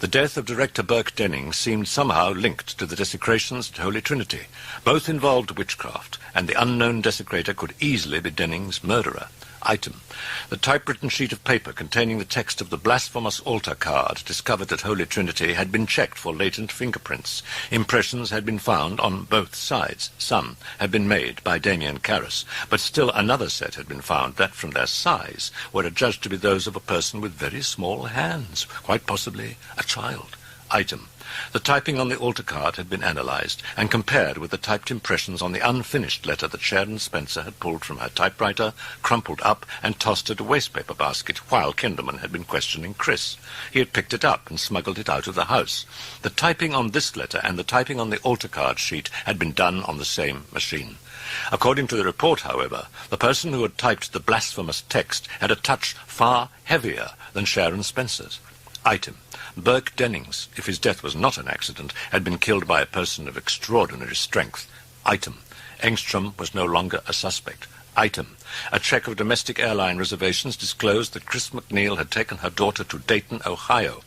The death of director Burke Denning seemed somehow linked to the desecrations at Holy Trinity. Both involved witchcraft, and the unknown desecrator could easily be Denning's murderer. Item. The typewritten sheet of paper containing the text of the blasphemous altar card discovered at Holy Trinity had been checked for latent fingerprints. Impressions had been found on both sides. Some had been made by Damien Karras, but still another set had been found that, from their size, were adjudged to be those of a person with very small hands, quite possibly a child. Item. The typing on the altar card had been analyzed and compared with the typed impressions on the unfinished letter that Sharon Spencer had pulled from her typewriter, crumpled up, and tossed into a wastepaper basket while Kinderman had been questioning Chris. He had picked it up and smuggled it out of the house. The typing on this letter and the typing on the altar card sheet had been done on the same machine. According to the report, however, the person who had typed the blasphemous text had a touch far heavier than Sharon Spencer's. Item. Burke Dennings, if his death was not an accident, had been killed by a person of extraordinary strength. Item. Engström was no longer a suspect. Item. A check of domestic airline reservations disclosed that Chris MacNeil had taken her daughter to Dayton, Ohio.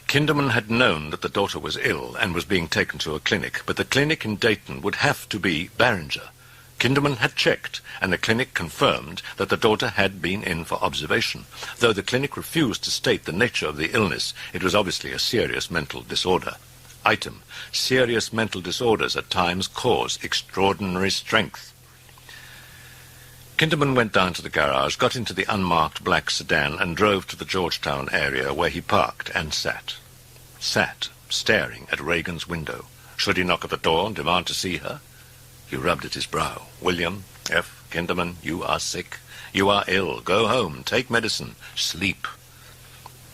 Kinderman had known that the daughter was ill and was being taken to a clinic, but the clinic in Dayton would have to be Barringer. Kinderman had checked, and the clinic confirmed that the daughter had been in for observation. Though the clinic refused to state the nature of the illness, it was obviously a serious mental disorder. Item. Serious mental disorders at times cause extraordinary strength. Kinderman went down to the garage, got into the unmarked black sedan, and drove to the Georgetown area, where he parked and sat. Sat, staring at Regan's window. Should he knock at the door and demand to see her? He rubbed at his brow. William F. Kinderman, you are sick. You are ill. Go home. Take medicine. Sleep.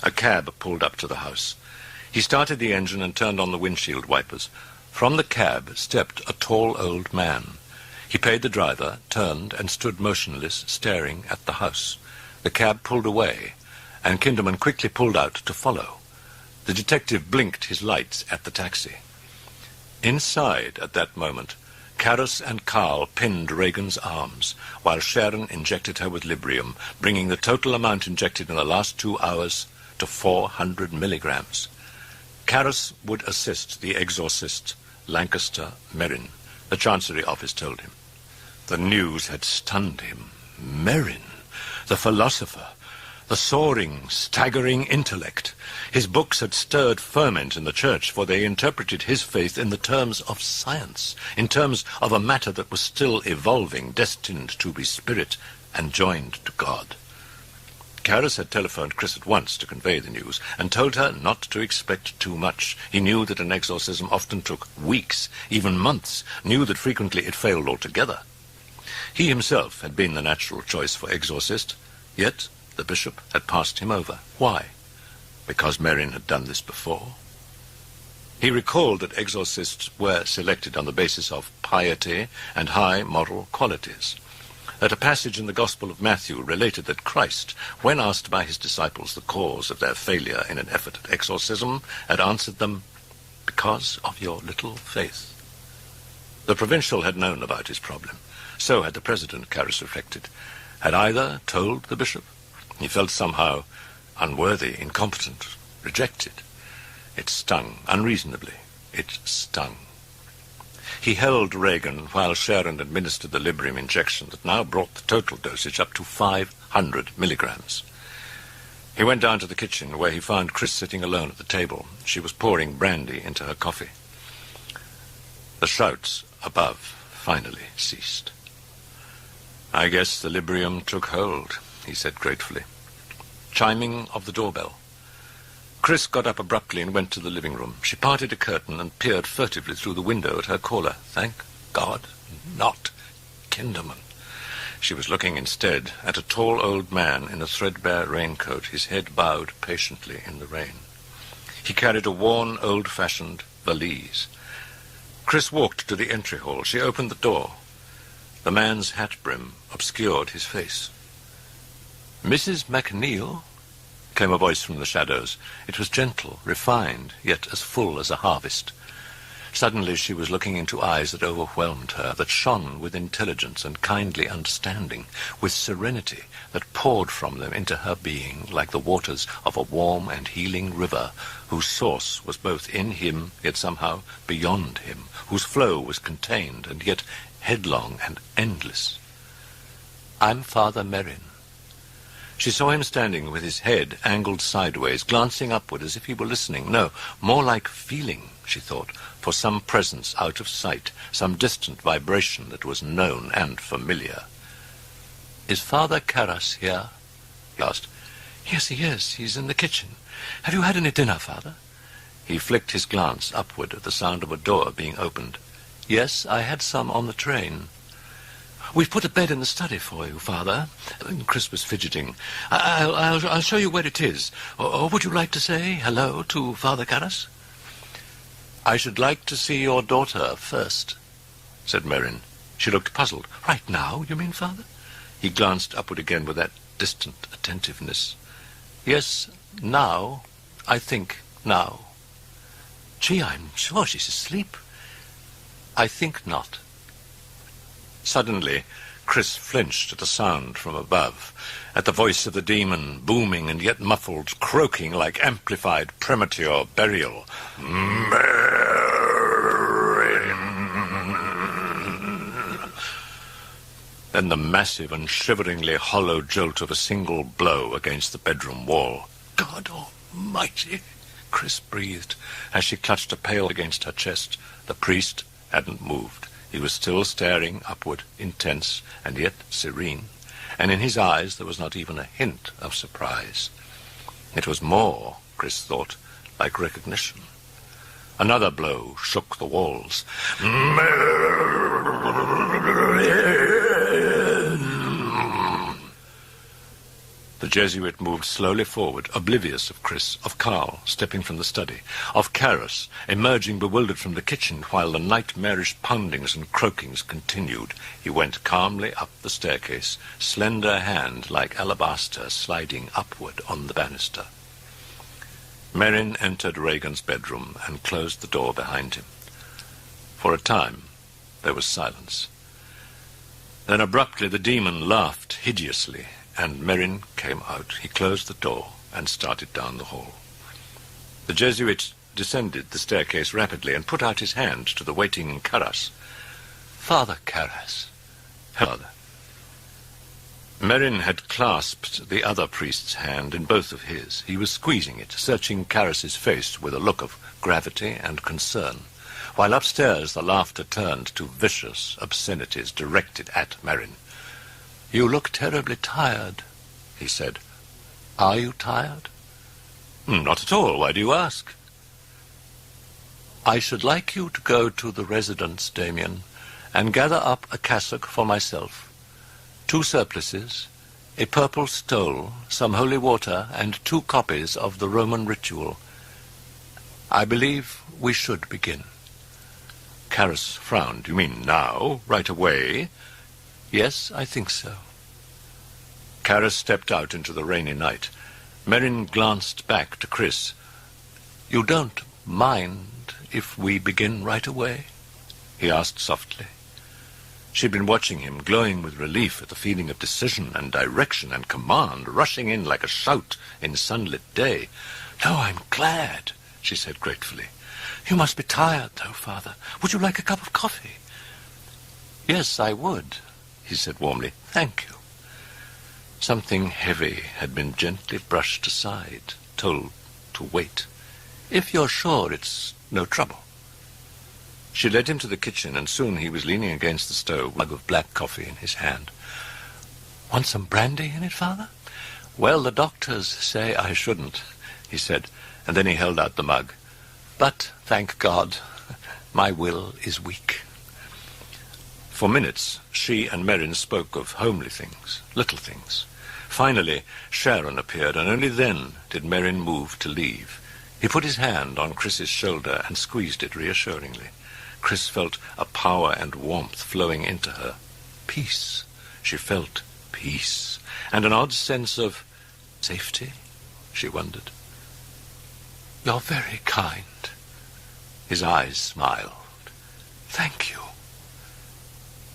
A cab pulled up to the house. He started the engine and turned on the windshield wipers. From the cab stepped a tall old man. He paid the driver, turned, and stood motionless, staring at the house. The cab pulled away, and Kinderman quickly pulled out to follow. The detective blinked his lights at the taxi. Inside, at that moment, Karras and Carl pinned Regan's arms, while Sharon injected her with Librium, bringing the total amount injected in the last 2 hours to 400 milligrams. Karras would assist the exorcist, Lancaster Merrin, the Chancery Office told him. The news had stunned him. Merrin, the philosopher, the soaring, staggering intellect. His books had stirred ferment in the church, for they interpreted his faith in the terms of science, in terms of a matter that was still evolving, destined to be spirit and joined to God. Karras had telephoned Chris at once to convey the news, and told her not to expect too much. He knew that an exorcism often took weeks, even months, knew that frequently it failed altogether. He himself had been the natural choice for exorcist, yet the bishop had passed him over. Why? Because Merrin had done this before. He recalled that exorcists were selected on the basis of piety and high moral qualities. That a passage in the Gospel of Matthew related that Christ, when asked by his disciples the cause of their failure in an effort at exorcism, had answered them, "Because of your little faith." The provincial had known about his problem. So had the president, Karras reflected. Had either told the bishop? He felt somehow unworthy, incompetent, rejected. It stung, unreasonably. It stung. He held Regan while Sharon administered the Librium injection that now brought the total dosage up to 500 milligrams. He went down to the kitchen, where he found Chris sitting alone at the table. She was pouring brandy into her coffee. The shouts above finally ceased. "I guess the Librium took hold," he said gratefully. chiming of the doorbell. Chris got up abruptly and went to the living room. She parted a curtain and peered furtively through the window at her caller. Thank God, not Kinderman. She was looking instead at a tall old man in a threadbare raincoat, his head bowed patiently in the rain. He carried a worn, old-fashioned valise. Chris walked to the entry hall. She opened the door. The man's hat brim obscured his face. "Mrs. MacNeil?" came a voice from the shadows. It was gentle, refined, yet as full as a harvest. Suddenly she was looking into eyes that overwhelmed her, that shone with intelligence and kindly understanding, with serenity that poured from them into her being like the waters of a warm and healing river, whose source was both in him, yet somehow beyond him, whose flow was contained and yet headlong and endless. "I'm Father Merrin." She saw him standing with his head angled sideways, glancing upward as if he were listening. No, more like feeling, she thought, for some presence out of sight, some distant vibration that was known and familiar. "Is Father Karras here?" he asked. "Yes, he is. He's in the kitchen. Have you had any dinner, Father?" He flicked his glance upward at the sound of a door being opened. "Yes, I had some on the train." "We've put a bed in the study for you, Father." Chris was fidgeting. I'll show you where it is. Or would you like to say hello to Father Karras?" "I should like to see your daughter first," said Merrin. She looked puzzled. "Right now, you mean, Father?" He glanced upward again with that distant attentiveness. "Yes, now. I think now." "Gee, I'm sure she's asleep." "I think not." Suddenly, Chris flinched at a sound from above, at the voice of the demon, booming and yet muffled, croaking like amplified premature burial. "Merrin." Then the massive and shiveringly hollow jolt of a single blow against the bedroom wall. "God Almighty!" Chris breathed as she clutched a pail against her chest. The priest hadn't moved. He was still staring upward, intense and yet serene, and in his eyes there was not even a hint of surprise. It was more, Chris thought, like recognition. Another blow shook the walls. The Jesuit moved slowly forward, oblivious of Chris, of Carl, stepping from the study, of Karras, emerging bewildered from the kitchen while the nightmarish poundings and croakings continued. He went calmly up the staircase, slender hand like alabaster sliding upward on the banister. Merrin entered Regan's bedroom and closed the door behind him. For a time, there was silence. Then abruptly the demon laughed hideously, and Merrin came out. He closed the door and started down the hall. The Jesuit descended the staircase rapidly and put out his hand to the waiting Karras. "Father Karras." "Father." Merrin had clasped the other priest's hand in both of his. He was squeezing it, searching Karras's face with a look of gravity and concern, while upstairs the laughter turned to vicious obscenities directed at Merrin. "You look terribly tired," he said. "Are you tired?" "Not at all. Why do you ask?" "I should like you to go to the residence, Damien, and gather up a cassock for myself, 2 surplices, a purple stole, some holy water, and 2 copies of the Roman ritual. I believe we should begin." Karras frowned. "You mean now? Right away?" "Yes, I think so." Karras stepped out into the rainy night. Merrin glanced back to Chris. "You don't mind if we begin right away?" he asked softly. She'd been watching him, glowing with relief at the feeling of decision and direction and command, rushing in like a shout in sunlit day. "No, I'm glad," she said gratefully. "You must be tired, though, Father. Would you like a cup of coffee?" "Yes, I would," he said warmly. "Thank you." Something heavy had been gently brushed aside, told to wait. "If you're sure it's no trouble." She led him to the kitchen, and soon he was leaning against the stove, a mug of black coffee in his hand. "Want some brandy in it, Father?" Well, the doctors say I shouldn't, he said, and then he held out the mug. But, thank God, my will is weak. For minutes, she and Merrin spoke of homely things, little things. Finally, Sharon appeared, and only then did Merrin move to leave. He put his hand on Chris's shoulder and squeezed it reassuringly. Chris felt a power and warmth flowing into her. Peace. She felt peace. And an odd sense of safety, she wondered. You're very kind. His eyes smiled. Thank you.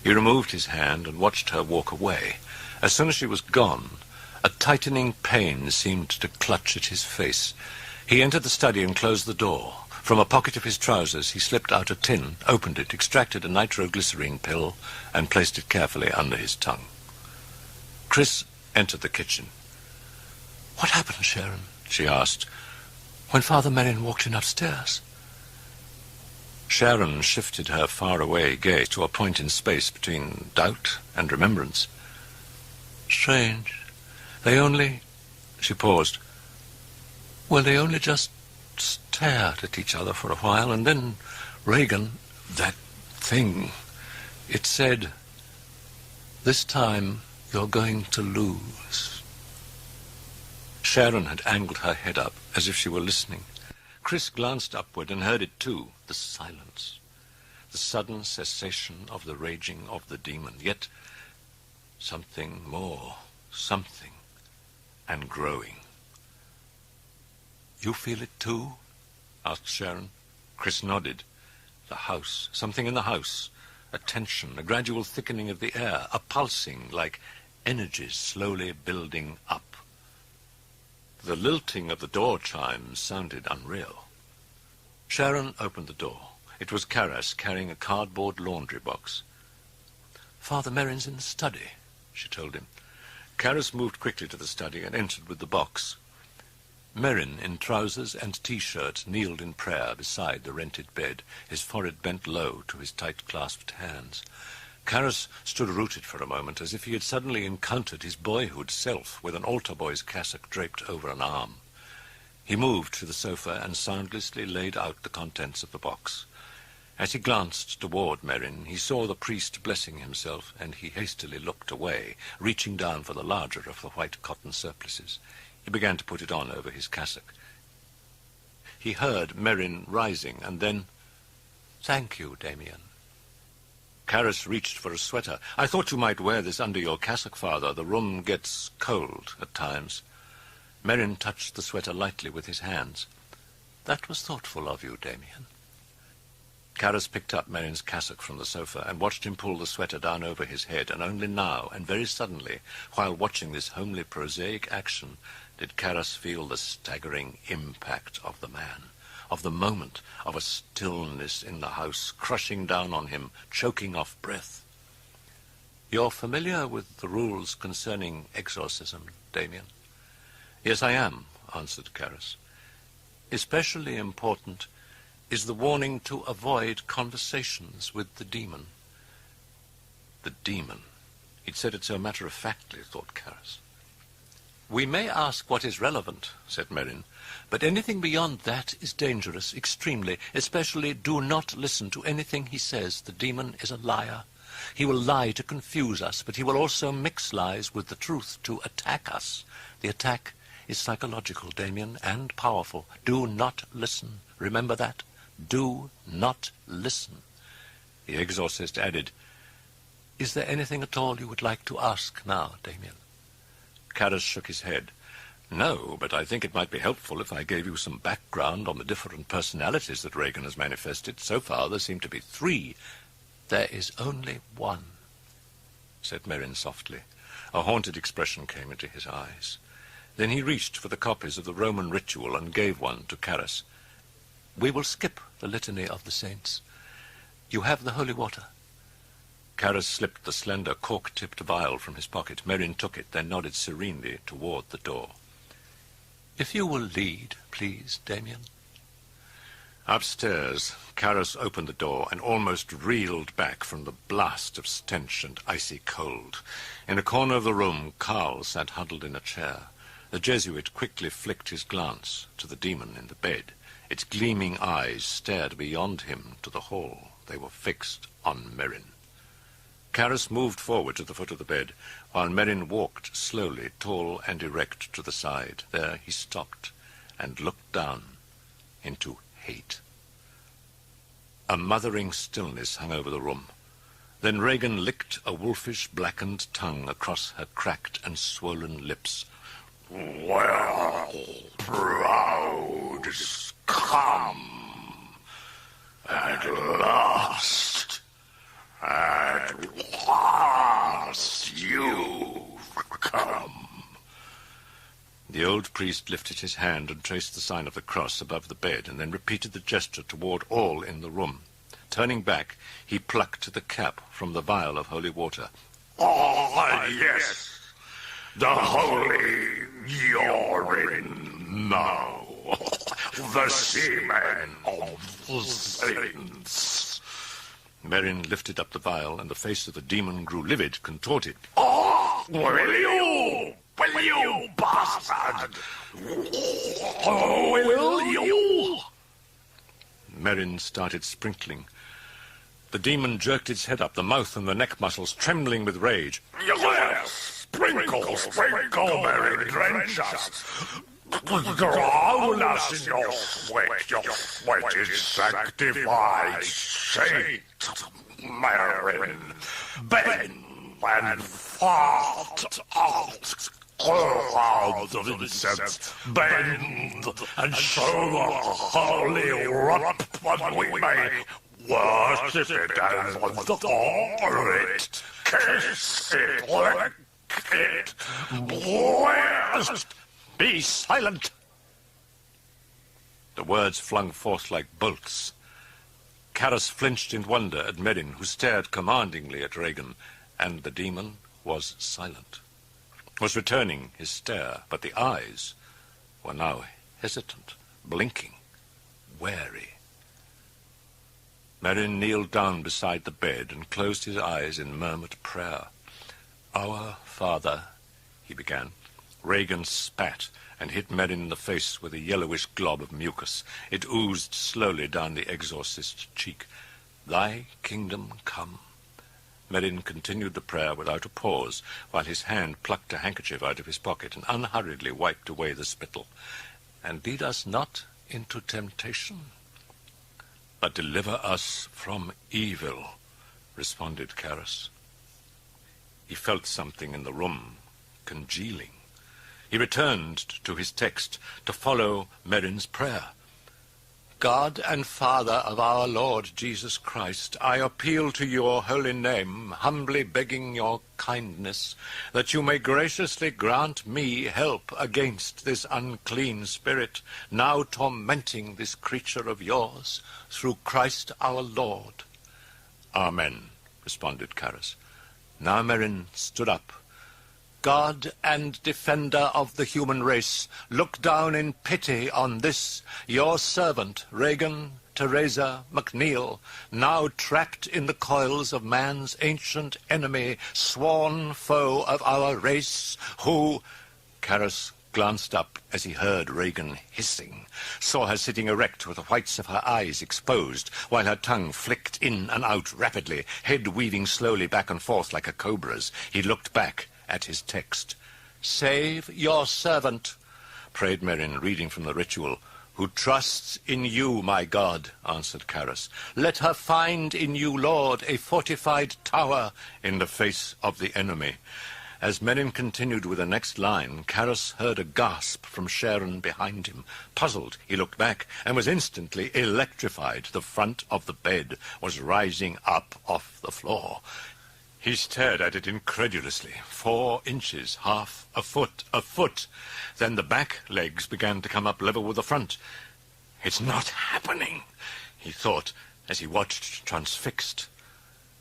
He removed his hand and watched her walk away. As soon as she was gone, a tightening pain seemed to clutch at his face. He entered the study and closed the door. From a pocket of his trousers, he slipped out a tin, opened it, extracted a nitroglycerine pill, and placed it carefully under his tongue. Chris entered the kitchen. What happened, Sharon? She asked, when Father Merrin walked in upstairs. Sharon shifted her far-away gaze to a point in space between doubt and remembrance. Strange. They only... She paused. Well, they only just stared at each other for a while, and then Regan, that thing, it said, this time you're going to lose. Sharon had angled her head up as if she were listening. Chris glanced upward and heard it too, the silence, the sudden cessation of the raging of the demon, yet something more, something, and growing. You feel it too? Asked Sharon. Chris nodded. The house, something in the house, a tension, a gradual thickening of the air, a pulsing like energies slowly building up. The lilting of the door chimes sounded unreal. Sharon opened the door. It was Karras carrying a cardboard laundry box. Father Merrin's in the study, she told him. Karras moved quickly to the study and entered with the box. Merrin, in trousers and T-shirt, kneeled in prayer beside the rented bed, his forehead bent low to his tight-clasped hands. Karras stood rooted for a moment, as if he had suddenly encountered his boyhood self with an altar boy's cassock draped over an arm. He moved to the sofa and soundlessly laid out the contents of the box. As he glanced toward Merrin, he saw the priest blessing himself, and he hastily looked away, reaching down for the larger of the white cotton surplices. He began to put it on over his cassock. He heard Merrin rising, and then, "Thank you, Damien." Karras reached for a sweater. "I thought you might wear this under your cassock, Father. The room gets cold at times." Merrin touched the sweater lightly with his hands. "That was thoughtful of you, Damien." Karras picked up Merrin's cassock from the sofa and watched him pull the sweater down over his head, and only now, and very suddenly, while watching this homely prosaic action, did Karras feel the staggering impact of the man, of the moment, of a stillness in the house, crushing down on him, choking off breath. "You're familiar with the rules concerning exorcism, Damien?" "Yes, I am," answered Karras. "Especially important is the warning to avoid conversations with the demon." The demon. He'd said it so matter-of-factly, thought Karras. "We may ask what is relevant," said Merrin, "but anything beyond that is dangerous, extremely. Especially do not listen to anything he says. The demon is a liar. He will lie to confuse us, but he will also mix lies with the truth to attack us. The attack is psychological, Damien, and powerful. Do not listen. Remember that. Do not listen." The exorcist added, "Is there anything at all you would like to ask now, Damien?" Karras shook his head. "No, but I think it might be helpful if I gave you some background on the different personalities that Regan has manifested. So far, there seem to be 3. "There is only one," said Merrin softly. A haunted expression came into his eyes. Then he reached for the copies of the Roman ritual and gave one to Karras. "We will skip the litany of the saints. You have the holy water." Karras slipped the slender cork-tipped vial from his pocket. Merrin took it, then nodded serenely toward the door. "If you will lead, please, Damien." Upstairs, Karras opened the door and almost reeled back from the blast of stench and icy cold. In a corner of the room, Carl sat huddled in a chair. The Jesuit quickly flicked his glance to the demon in the bed. Its gleaming eyes stared beyond him to the hall. They were fixed on Merrin. Karras moved forward to the foot of the bed, while Merrin walked slowly, tall and erect, to the side. There he stopped and looked down into hate. A mothering stillness hung over the room. Then Regan licked a wolfish, blackened tongue across her cracked and swollen lips. Well, proud scum, at last you've come. The old priest lifted his hand and traced the sign of the cross above the bed, and then repeated the gesture toward all in the room. Turning back, he plucked the cap from the vial of holy water. Ah, yes, the holy urine now, the semen of the saints. Merrin lifted up the vial, and the face of the demon grew livid, contorted. Oh, will you bastard? Will you? Merrin started sprinkling. The demon jerked its head up, the mouth and the neck muscles trembling with rage. Yes, sprinkle, Merrin, drench us. Drown us in your sweat is sanctified. Saint Merrin, bend and fart out clouds of incense, bend and show the holy rot, but we may worship it and adore it, kiss it, lick it, bless. Be silent! The words flung forth like bolts. Karras flinched in wonder at Merrin, who stared commandingly at Regan, and the demon was silent. Was returning his stare, but the eyes were now hesitant, blinking, wary. Merrin kneeled down beside the bed and closed his eyes in murmured prayer. "Our Father," he began. Regan spat and hit Merrin in the face with a yellowish glob of mucus. It oozed slowly down the exorcist's cheek. "Thy kingdom come." Merrin continued the prayer without a pause, while his hand plucked a handkerchief out of his pocket and unhurriedly wiped away the spittle. "And lead us not into temptation, but deliver us from evil," responded Karras. He felt something in the room congealing. He returned to his text to follow Merrin's prayer. "God and Father of our Lord Jesus Christ, I appeal to your holy name, humbly begging your kindness, that you may graciously grant me help against this unclean spirit, now tormenting this creature of yours, through Christ our Lord." "Amen," responded Karras. Now Merrin stood up. "God and defender of the human race, look down in pity on this, your servant, Regan Teresa MacNeil, now trapped in the coils of man's ancient enemy, sworn foe of our race, who—" Karras glanced up as he heard Regan hissing, saw her sitting erect with the whites of her eyes exposed, while her tongue flicked in and out rapidly, head weaving slowly back and forth like a cobra's. He looked back at his text. "Save your servant," prayed Merrin, reading from the ritual. "Who trusts in you, my God," answered Karras. "Let her find in you, Lord, a fortified tower in the face of the enemy." As Merrin continued with the next line, Karras heard a gasp from Sharon behind him. Puzzled, he looked back and was instantly electrified. The front of the bed was rising up off the floor. He stared at it incredulously. 4 inches, half a foot. Then the back legs began to come up level with the front. "It's not happening," he thought as he watched transfixed.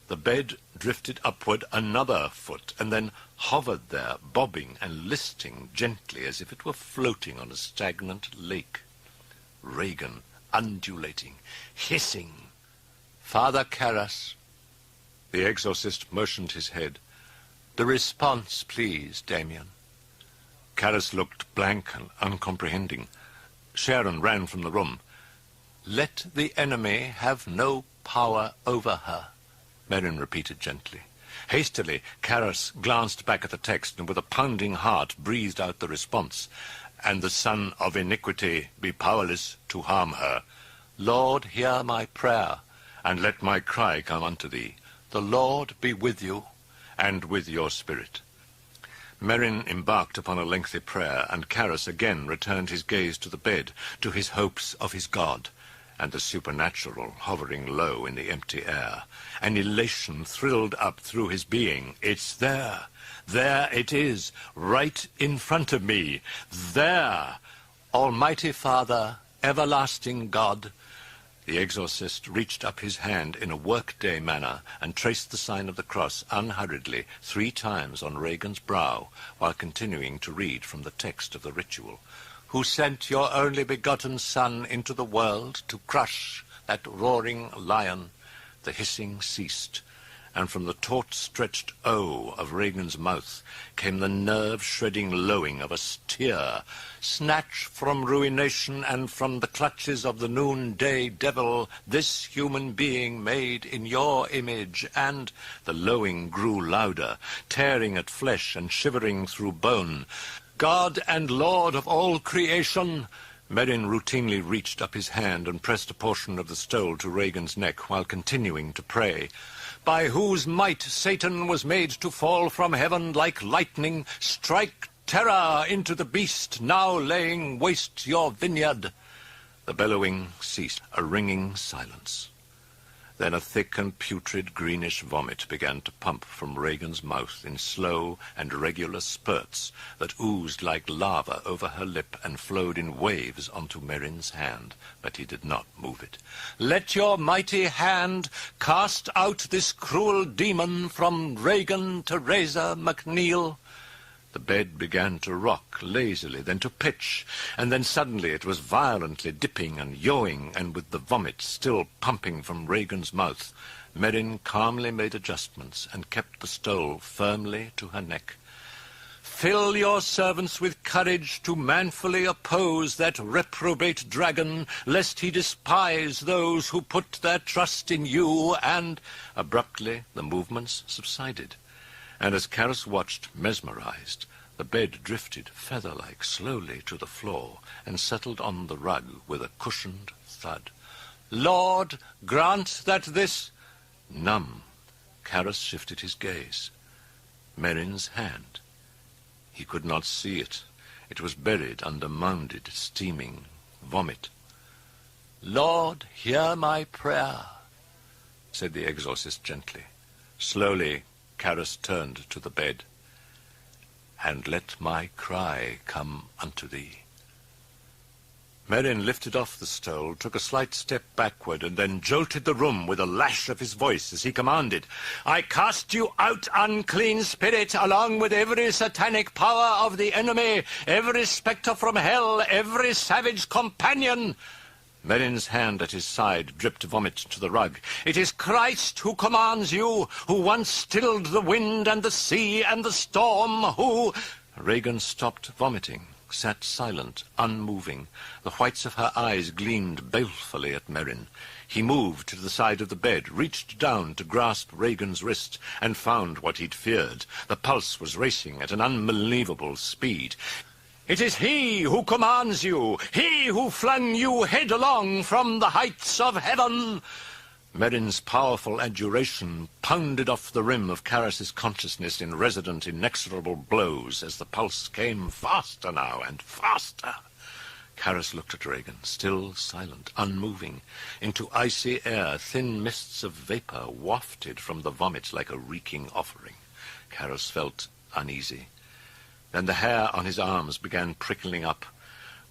The bed drifted upward another foot and then hovered there, bobbing and listing gently as if it were floating on a stagnant lake. Regan undulating, hissing. "Father Karras." The exorcist motioned his head. "The response, please, Damien." Karras looked blank and uncomprehending. Sharon ran from the room. "Let the enemy have no power over her," Merrin repeated gently. Hastily, Karras glanced back at the text and with a pounding heart breathed out the response. "And the son of iniquity be powerless to harm her. "Lord, hear my prayer. And let my cry come unto thee. The Lord be with you." And with your spirit." Merrin embarked upon a lengthy prayer, and Karras again returned his gaze to the bed, to his hopes of his God, and the supernatural hovering low in the empty air. An elation thrilled up through his being. "It's there! There it is, right in front of me! There! "Almighty Father, everlasting God." The exorcist reached up his hand in a workday manner and traced the sign of the cross unhurriedly 3 times on Regan's brow, while continuing to read from the text of the ritual. "Who sent your only begotten Son into the world to crush that roaring lion." The hissing ceased, and from the taut-stretched O of Regan's mouth came the nerve-shredding lowing of a steer. "Snatch from ruination and from the clutches of the noonday devil this human being made in your image," and the lowing grew louder, tearing at flesh and shivering through bone. "God and Lord of all creation." Merrin routinely reached up his hand and pressed a portion of the stole to Regan's neck while continuing to pray. "By whose might Satan was made to fall from heaven like lightning, strike terror into the beast now laying waste your vineyard." The bellowing ceased, a ringing silence. Then a thick and putrid greenish vomit began to pump from Regan's mouth in slow and regular spurts that oozed like lava over her lip and flowed in waves onto Merrin's hand, but he did not move it. "Let your mighty hand cast out this cruel demon from Regan Teresa MacNeil." The bed began to rock lazily, then to pitch, and then suddenly it was violently dipping and yawing, and with the vomit still pumping from Regan's mouth, Merrin calmly made adjustments and kept the stole firmly to her neck. "Fill your servants with courage to manfully oppose that reprobate dragon, lest he despise those who put their trust in you," and abruptly the movements subsided. And as Karras watched, mesmerized, the bed drifted, feather-like, slowly to the floor and settled on the rug with a cushioned thud. "Lord, grant that this—" Numb, Karras shifted his gaze. Merrin's hand. He could not see it. It was buried under mounded, steaming vomit. "Lord, hear my prayer," said the exorcist gently. Slowly, Karras turned to the bed. "And let my cry come unto thee." Merrin lifted off the stole, took a slight step backward, and then jolted the room with a lash of his voice as he commanded, "I cast you out, unclean spirit, along with every satanic power of the enemy, every spectre from hell, every savage companion." Merrin's hand at his side dripped vomit to the rug. "It is Christ who commands you, who once stilled the wind and the sea and the storm, who—" Regan stopped vomiting, sat silent, unmoving. The whites of her eyes gleamed balefully at Merrin. He moved to the side of the bed, reached down to grasp Regan's wrist, and found what he'd feared. The pulse was racing at an unbelievable speed. "It is he who commands you, he who flung you headlong from the heights of heaven." Merrin's powerful adjuration pounded off the rim of Karras's consciousness in resonant, inexorable blows as the pulse came faster now and faster. Karras looked at Regan, still silent, unmoving. Into icy air, thin mists of vapor wafted from the vomit like a reeking offering. Karras felt uneasy. Then the hair on his arms began prickling up.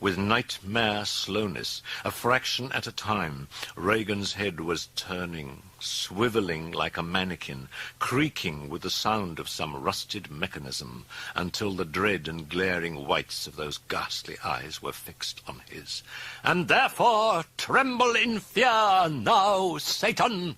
With nightmare slowness, a fraction at a time, Regan's head was turning, swiveling like a mannequin, creaking with the sound of some rusted mechanism, until the dread and glaring whites of those ghastly eyes were fixed on his. "And therefore tremble in fear now, Satan!"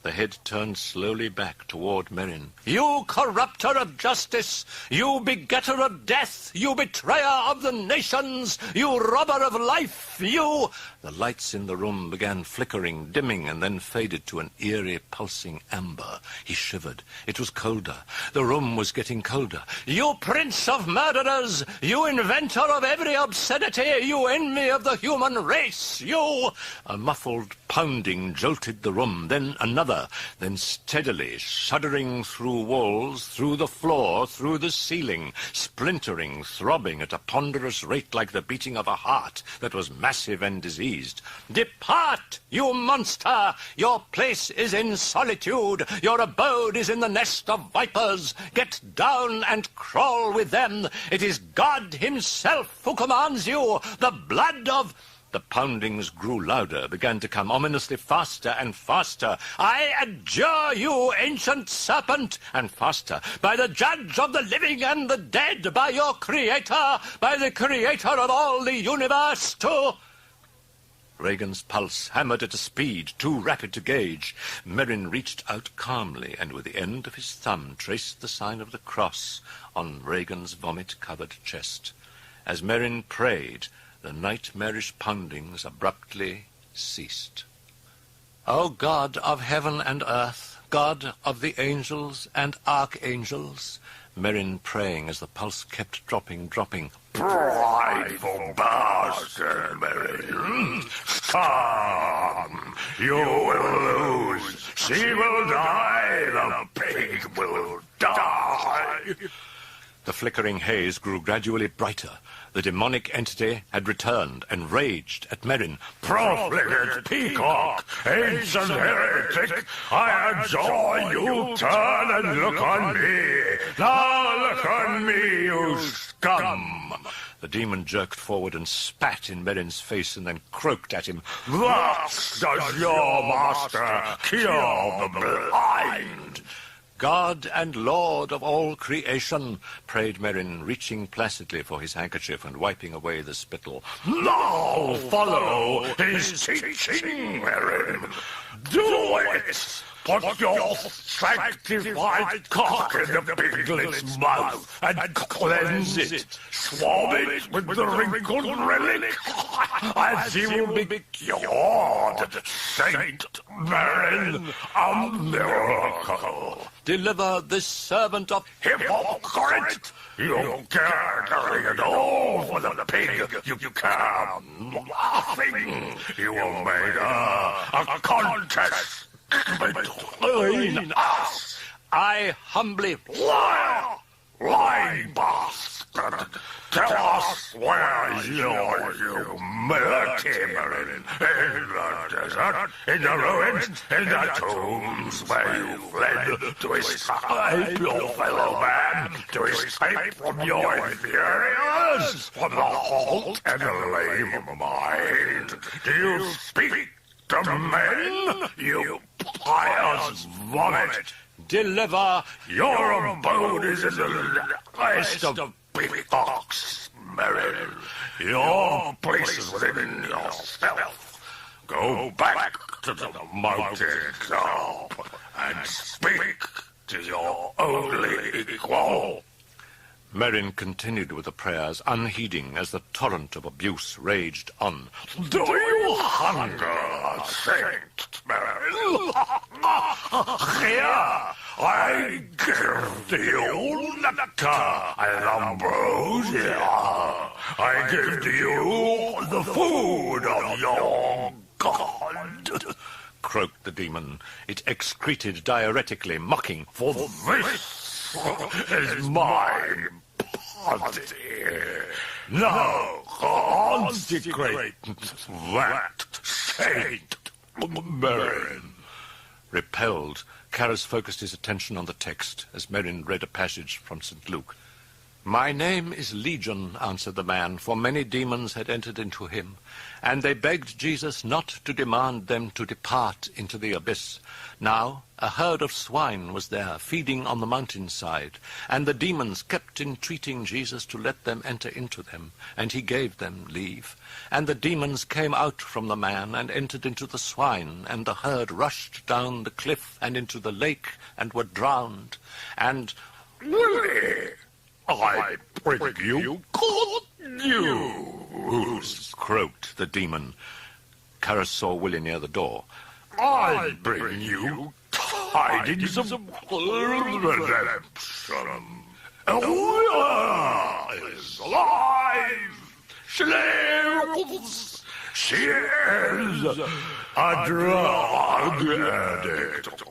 The head turned slowly back toward Merrin. "You corrupter of justice! You begetter of death! You betrayer of the nations! You robber of life! You—" The lights in the room began flickering, dimming, and then faded to an eerie, pulsing amber. He shivered. It was colder. The room was getting colder. "You prince of murderers! You inventor of every obscenity! You enemy of the human race! You—" A muffled pounding jolted the room, then another, then steadily, shuddering through walls, through the floor, through the ceiling, splintering, throbbing at a ponderous rate like the beating of a heart that was massive and diseased. "Depart, you monster! Your place is in solitude. Your abode is in the nest of vipers. Get down and crawl with them. It is God himself who commands you. The blood of—" The poundings grew louder, began to come ominously faster and faster. "I adjure you, ancient serpent!" And faster. "By the judge of the living and the dead, by your creator, by the creator of all the universe, to—" Regan's pulse hammered at a speed too rapid to gauge. Merrin reached out calmly and with the end of his thumb traced the sign of the cross on Regan's vomit-covered chest. As Merrin prayed, the nightmarish poundings abruptly ceased. "O God of heaven and earth, God of the angels and archangels," Merrin praying as the pulse kept dropping. "Prideful bastard, Merrin. Come, you will lose. She will die. The pig will die." The flickering haze grew gradually brighter. The demonic entity had returned and raged at Merrin. "Profligate peacock, ancient heretic, I adjure you, turn and look on me. Now look on me, you scum." The demon jerked forward and spat in Merrin's face and then croaked at him. "Thus does your master cure the blind." "God and Lord of all creation," prayed Merrin, reaching placidly for his handkerchief and wiping away the spittle. "Now follow his teaching, Merrin. Do it! Put your sanctified cock in the piglet's mouth and cleanse it. Swab it with the wrinkled relic, and he will be cured. Saint Merrin, a miracle." "Deliver this servant of—" "Hypocrite! You care nothing at all for the pig. You care nothing. You will make a contest between us." "I humbly—" "Liar! Lying bastard! Tell us where you murdered Merrin. In the desert, in the ruins, in the tombs where you fled to escape your fellow man, to escape from your inferiors, from the halt and the lame of mind. Do you speak to men, you pious vomit? "Deliver—" Your abode is in the nest of peacocks, Merrin. Your place is within yourself. Go back to the mountain top and speak to your only equal." Merrin continued with the prayers, unheeding as the torrent of abuse raged on. "Do you hunger, Saint Merrin? Here, I give to you nectar and ambrosia. I give to you the food of your God," croaked the demon. It excreted diuretically, mocking. "For this is my body. Now consecrate that Saint Merrin." Repelled, Karras focused his attention on the text as Merrin read a passage from St. Luke. My name is Legion, answered the man, for many demons had entered into him, and they begged Jesus not to demand them to depart into the abyss. Now a herd of swine was there, feeding on the mountainside, and the demons kept entreating Jesus to let them enter into them, and he gave them leave. And the demons came out from the man and entered into the swine, and the herd rushed down the cliff and into the lake and were drowned. And Willie, I bring you good news, croaked the demon. Karras saw Willie near the door. I bring you tidings of redemption. Ella is alive. She lives. She is a drug addict.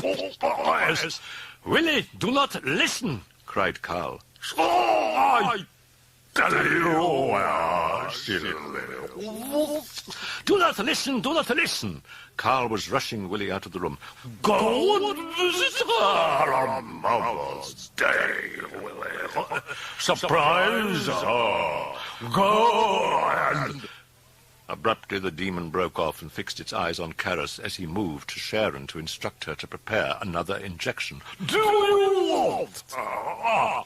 Hopeless. Willie, do not listen, cried Carl. So I tell you where she lives. Do not listen, do not listen. Carl was rushing Willie out of the room. Go and visit her on Mother's Day, Willie. Surprise her. Go and... Abruptly the demon broke off and fixed its eyes on Karras as he moved to Sharon to instruct her to prepare another injection. Do you want her?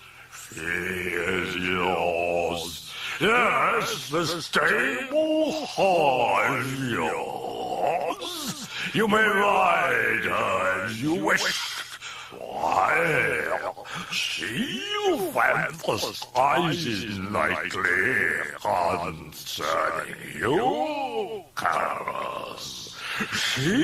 She is yours. Yes, the stable horse is yours. You may ride her as you wish. While she fantasizes nightly concerning you, Karras. She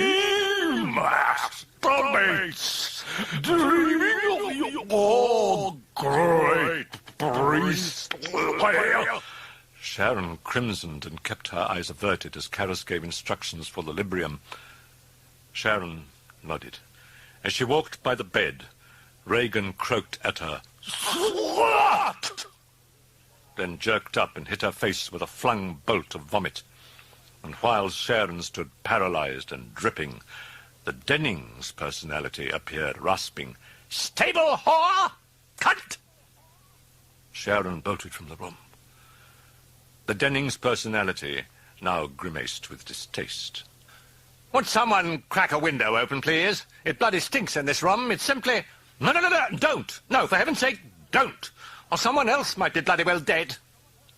masturbates, dreaming of your great priestly. Sharon crimsoned and kept her eyes averted as Karras gave instructions for the Librium. Sharon nodded. As she walked by the bed, Regan croaked at her, Slut! then jerked up and hit her face with a flung bolt of vomit. And while Sharon stood paralyzed and dripping, the Dennings personality appeared, rasping, "Stable whore! Cunt!" Sharon bolted from the room. The Dennings personality now grimaced with distaste. "Would someone crack a window open, please? It bloody stinks in this room. It's simply... No, don't! No, for heaven's sake, don't! Or someone else might be bloody well dead."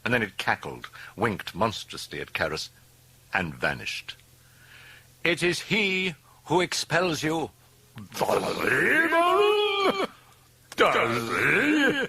And then it cackled, winked monstrously at Karras, and vanished. "It is he who expels you." The demon? Does he?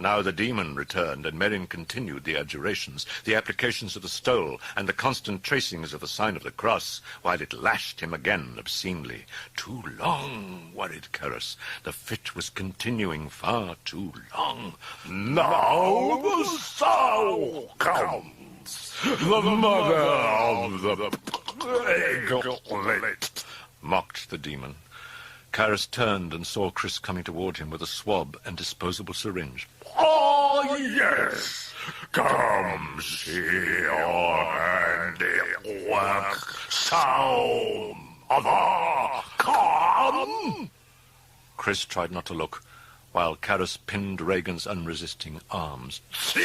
Now the demon returned, and Merrin continued the adjurations, the applications of the stole, and the constant tracings of the sign of the cross, while it lashed him again obscenely. Too long, worried Karras. The fit was continuing far too long. Now the soul comes, the mother of the piglet, mocked the demon. Karras turned and saw Chris coming toward him with a swab and disposable syringe. Oh, yes. Come see your handiwork, soul mother. Come. Chris tried not to look, while Karras pinned Regan's unresisting arms. See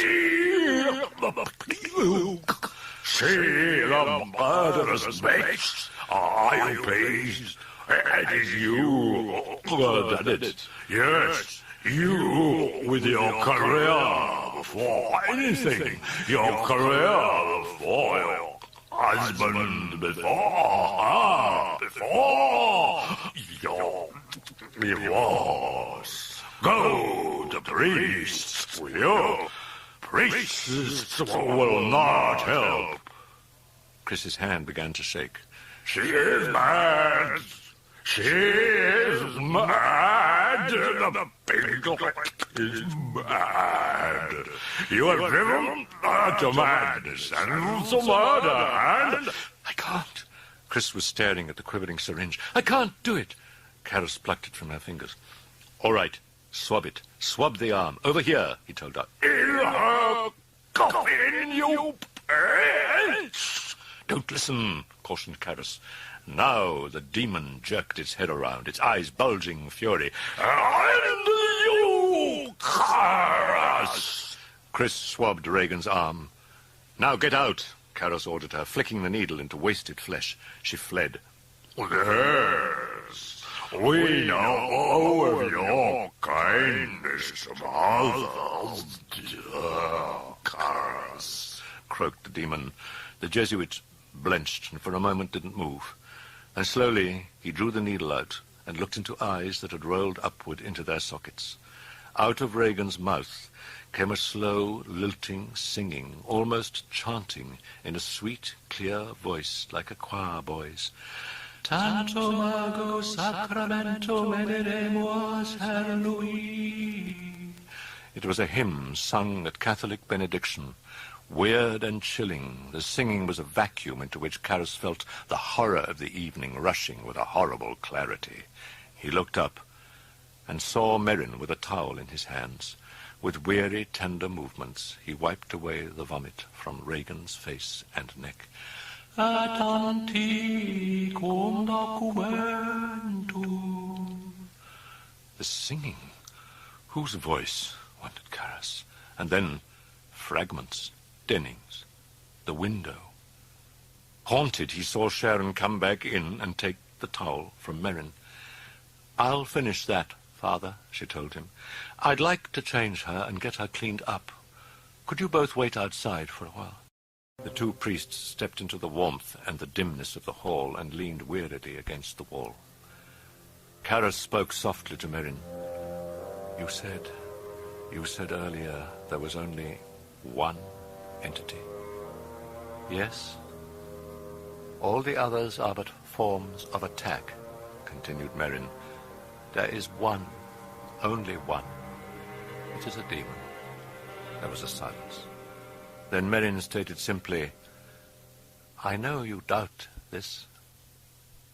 the puke. See the murderous bitch. Are you pleased? It is you that did it. Yes, you with your career before anything. Your career before your husband, before your divorce. Go to priests, will you? Priests will not help. Chris's hand began to shake. She is mad. She is mad. The piglet is mad. You have driven her to madness and to murder, and... I can't. Chris was staring at the quivering syringe. I can't do it. Karras plucked it from her fingers. All right, swab it. Swab the arm. Over here, he told her. In her coffin, you bitch! Don't listen, cautioned Karras. Now the demon jerked its head around, its eyes bulging fury. And you Karras! Chris swabbed Regan's arm. Now get out, Karras ordered her, flicking the needle into wasted flesh. She fled. Yes, we know of your kindness, Father Karras, croaked the demon. The Jesuit blenched and for a moment didn't move. And slowly he drew the needle out and looked into eyes that had rolled upward into their sockets. Out of Regan's mouth came a slow, lilting singing, almost chanting, in a sweet, clear voice like a choir boy's. Tanto mago sacramento meneremus herlui. It was a hymn sung at Catholic benediction. Weird and chilling, the singing was a vacuum into which Karras felt the horror of the evening rushing with a horrible clarity. He looked up and saw Merrin with a towel in his hands. With weary, tender movements, he wiped away the vomit from Regan's face and neck. Atanti cum documentum. The singing. Whose voice? Wondered Karras. And then fragments. Dennings. The window. Haunted, he saw Sharon come back in and take the towel from Merrin. I'll finish that, Father, she told him. I'd like to change her and get her cleaned up. Could you both wait outside for a while? The two priests stepped into the warmth and the dimness of the hall and leaned wearily against the wall. Karras spoke softly to Merrin. You said earlier there was only one entity. Yes? All the others are but forms of attack, continued Merrin. There is one, only one. It is a demon. There was a silence. Then Merrin stated simply, I know you doubt this,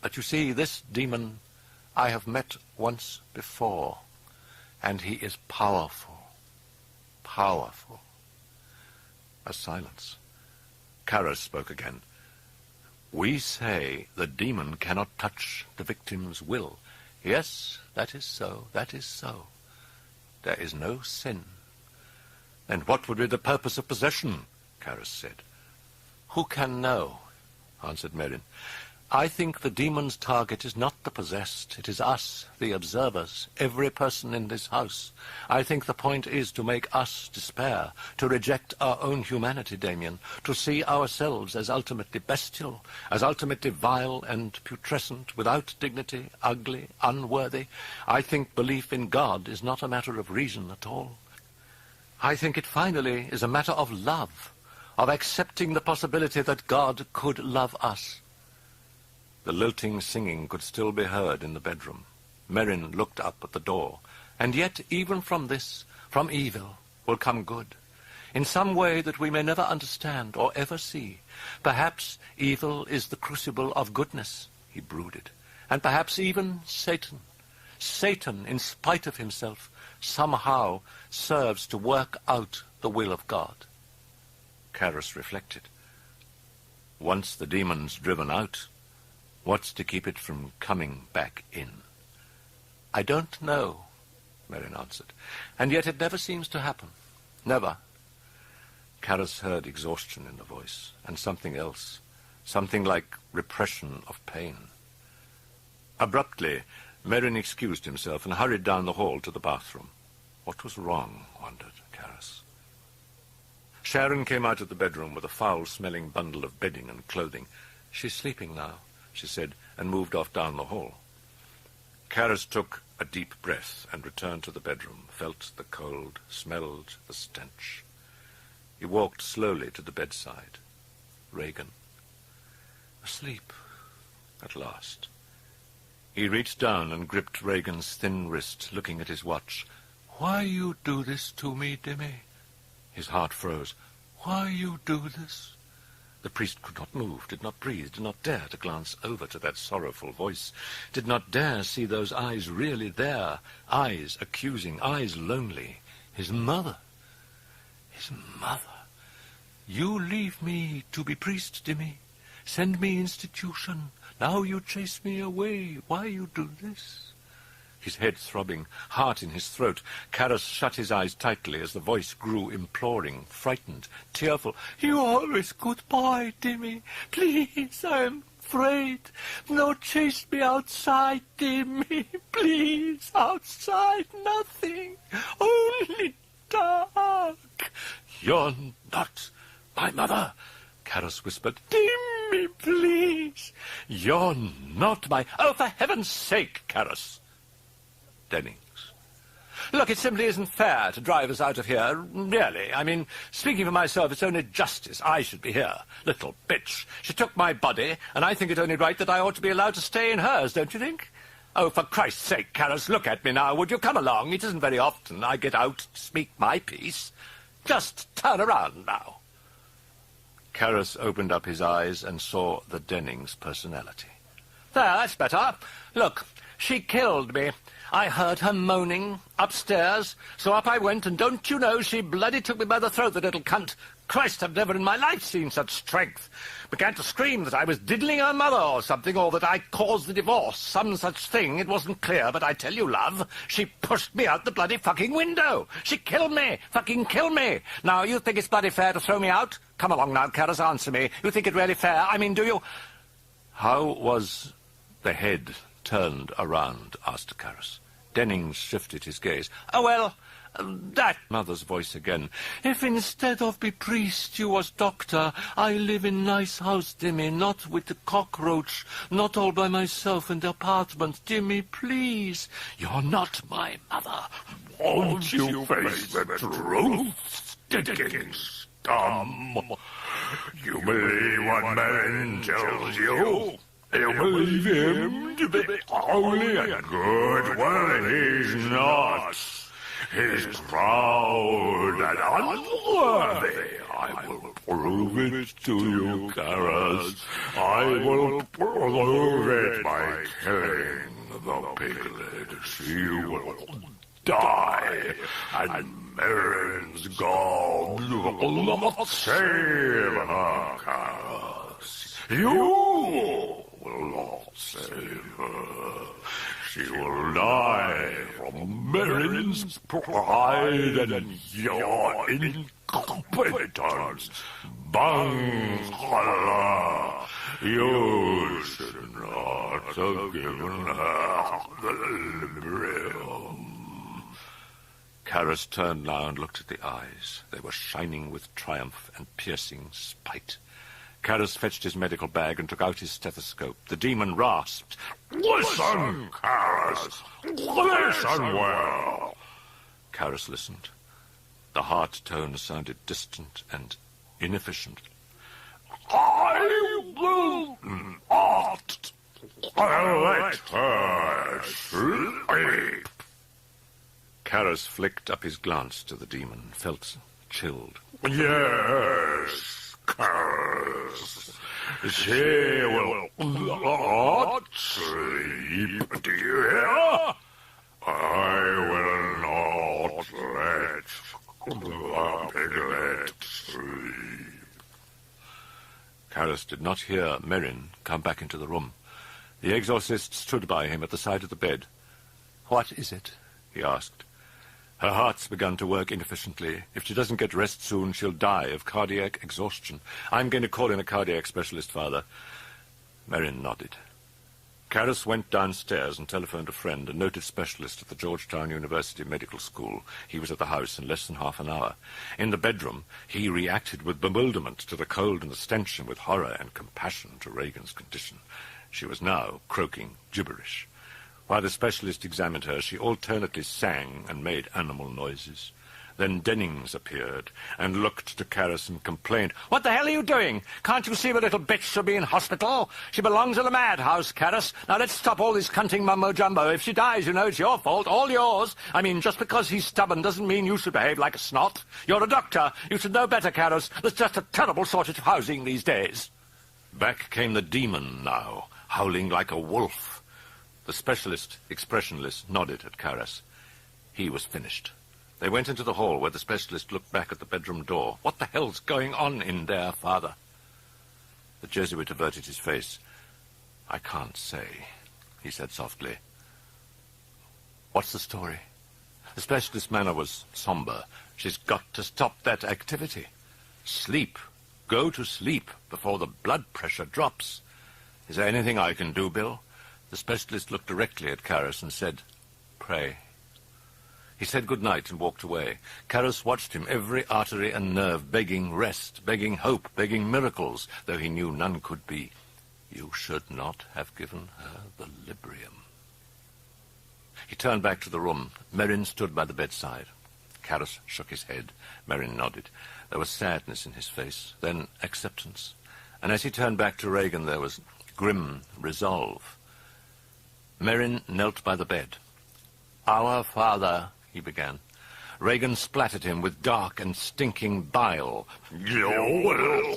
but you see, this demon I have met once before, and he is powerful. Powerful. A silence. Karras spoke again. We say the demon cannot touch the victim's will. Yes, that is so, that is so. There is no sin. Then what would be the purpose of possession? Karras said. Who can know? Answered Merrin. I think the demon's target is not the possessed. It is us, the observers, every person in this house. I think the point is to make us despair, to reject our own humanity, Damien, to see ourselves as ultimately bestial, as ultimately vile and putrescent, without dignity, ugly, unworthy. I think belief in God is not a matter of reason at all. I think it finally is a matter of love, of accepting the possibility that God could love us. The lilting singing could still be heard in the bedroom. Merrin looked up at the door. And yet, even from this, from evil, will come good. In some way that we may never understand or ever see. Perhaps evil is the crucible of goodness, he brooded. And perhaps even Satan. Satan, in spite of himself, somehow serves to work out the will of God. Karras reflected. Once the demon's driven out, what's to keep it from coming back in? I don't know, Merrin answered. And yet it never seems to happen. Never. Karras heard exhaustion in the voice, and something else, something like repression of pain. Abruptly, Merrin excused himself and hurried down the hall to the bathroom. What was wrong, wondered Karras. Sharon came out of the bedroom with a foul-smelling bundle of bedding and clothing. She's sleeping now, she said, and moved off down the hall. Karras took a deep breath and returned to the bedroom, felt the cold, smelled the stench. He walked slowly to the bedside. Regan. Asleep, at last. He reached down and gripped Regan's thin wrist, looking at his watch. Why you do this to me, Dimmy? His heart froze. Why you do this? The priest could not move, did not breathe, did not dare to glance over to that sorrowful voice, did not dare see those eyes really there, eyes accusing, eyes lonely. His mother. His mother. You leave me to be priest, Dimmy. Send me institution. Now you chase me away. Why you do this? his head throbbing, heart in his throat. Karras shut his eyes tightly as the voice grew imploring, frightened, tearful. "You always goodbye, Dimmy. Please, I'm afraid. No, chase me outside, Dimmy. Please, outside, nothing. Only dark." "You're not my mother," Karras whispered. "Dimmy, please. You're not my... Oh, for heaven's sake, Karras." Dennings. "Look, it simply isn't fair to drive us out of here, really. I mean, speaking for myself, it's only justice I should be here. Little bitch. She took my body, and I think it only right that I ought to be allowed to stay in hers, don't you think? Oh, for Christ's sake, Karras, look at me now, would you? Come along. It isn't very often I get out to speak my piece. Just turn around now." Karras opened up his eyes and saw the Dennings personality. "There, that's better. Look, she killed me. I heard her moaning upstairs, so up I went, and don't you know, she bloody took me by the throat, the little cunt. Christ, I've never in my life seen such strength. Began to scream that I was diddling her mother or something, or that I caused the divorce, some such thing. It wasn't clear, but I tell you, love, she pushed me out the bloody fucking window. She killed me. Fucking killed me. Now, you think it's bloody fair to throw me out? Come along now, Karras, answer me. You think it really fair? I mean, do you..." "How was the head turned around?" asked Karras. Dennings shifted his gaze. "Oh, well, that..." Mother's voice again. "If instead of be priest you was doctor, I live in nice house, Dimmy, not with the cockroach, not all by myself in the apartment. Dimmy, please. You're not my mother." Won't you face the truth, Dickens, scum? You believe what Merrin tells you? You believe him to be holy and good? Well, he's not. He's proud and unworthy. I will prove it to you, Karras. I will prove it by killing the piglet. She will die, and Merrin's God will not save her, Karras. You will not save her. She will die from Merrin's pride and your incompetence. Bang! You should not have given her the librium. Karras turned now and looked at the eyes. They were shining with triumph and piercing spite. Karras fetched his medical bag and took out his stethoscope. The demon rasped. "Listen, Karras! Listen well!" Karras listened. The heart tone sounded distant and inefficient. "I will not let her sleep." Karras flicked up his glance to the demon, felt chilled. "Yes, Karras. She will not sleep, do you hear? I will not let the piglet sleep." Karras did not hear Merrin come back into the room. The exorcist stood by him at the side of the bed. "What is it?" he asked. Her heart's begun to work inefficiently. If she doesn't get rest soon, she'll die of cardiac exhaustion. I'm going to call in a cardiac specialist, Father. Merrin nodded. Karras went downstairs and telephoned a friend, a noted specialist at the Georgetown University Medical School. He was at the house in less than half an hour. In the bedroom, he reacted with bewilderment to the cold and the stench, and with horror and compassion to Regan's condition. She was now croaking gibberish. While the specialist examined her, she alternately sang and made animal noises. Then Dennings appeared and looked to Karras and complained. "What the hell are you doing? Can't you see the little bitch should be in hospital? She belongs in a madhouse, Karras. Now let's stop all this cunting mumbo-jumbo. If she dies, you know, it's your fault, all yours. I mean, just because he's stubborn doesn't mean you should behave like a snot. You're a doctor. You should know better, Karras. There's just a terrible shortage of housing these days." Back came the demon now, howling like a wolf. The specialist, expressionless, nodded at Karras. He was finished. They went into the hall where the specialist looked back at the bedroom door. "What the hell's going on in there, Father?" The Jesuit averted his face. "I can't say," he said softly. What's the story? The specialist's manner was somber. She's got to stop that activity. Sleep. Go to sleep before the blood pressure drops. Is there anything I can do, Bill? The specialist looked directly at Karras and said, "Pray." He said good night and walked away. Karras watched him, every artery and nerve begging rest, begging hope, begging miracles, though he knew none could be. You should not have given her the Librium. He turned back to the room. Merrin stood by the bedside. Karras shook his head. Merrin nodded. There was sadness in his face, then acceptance. And as he turned back to Regan, there was grim resolve. Merrin knelt by the bed. "Our Father," he began. Regan splattered him with dark and stinking bile. You will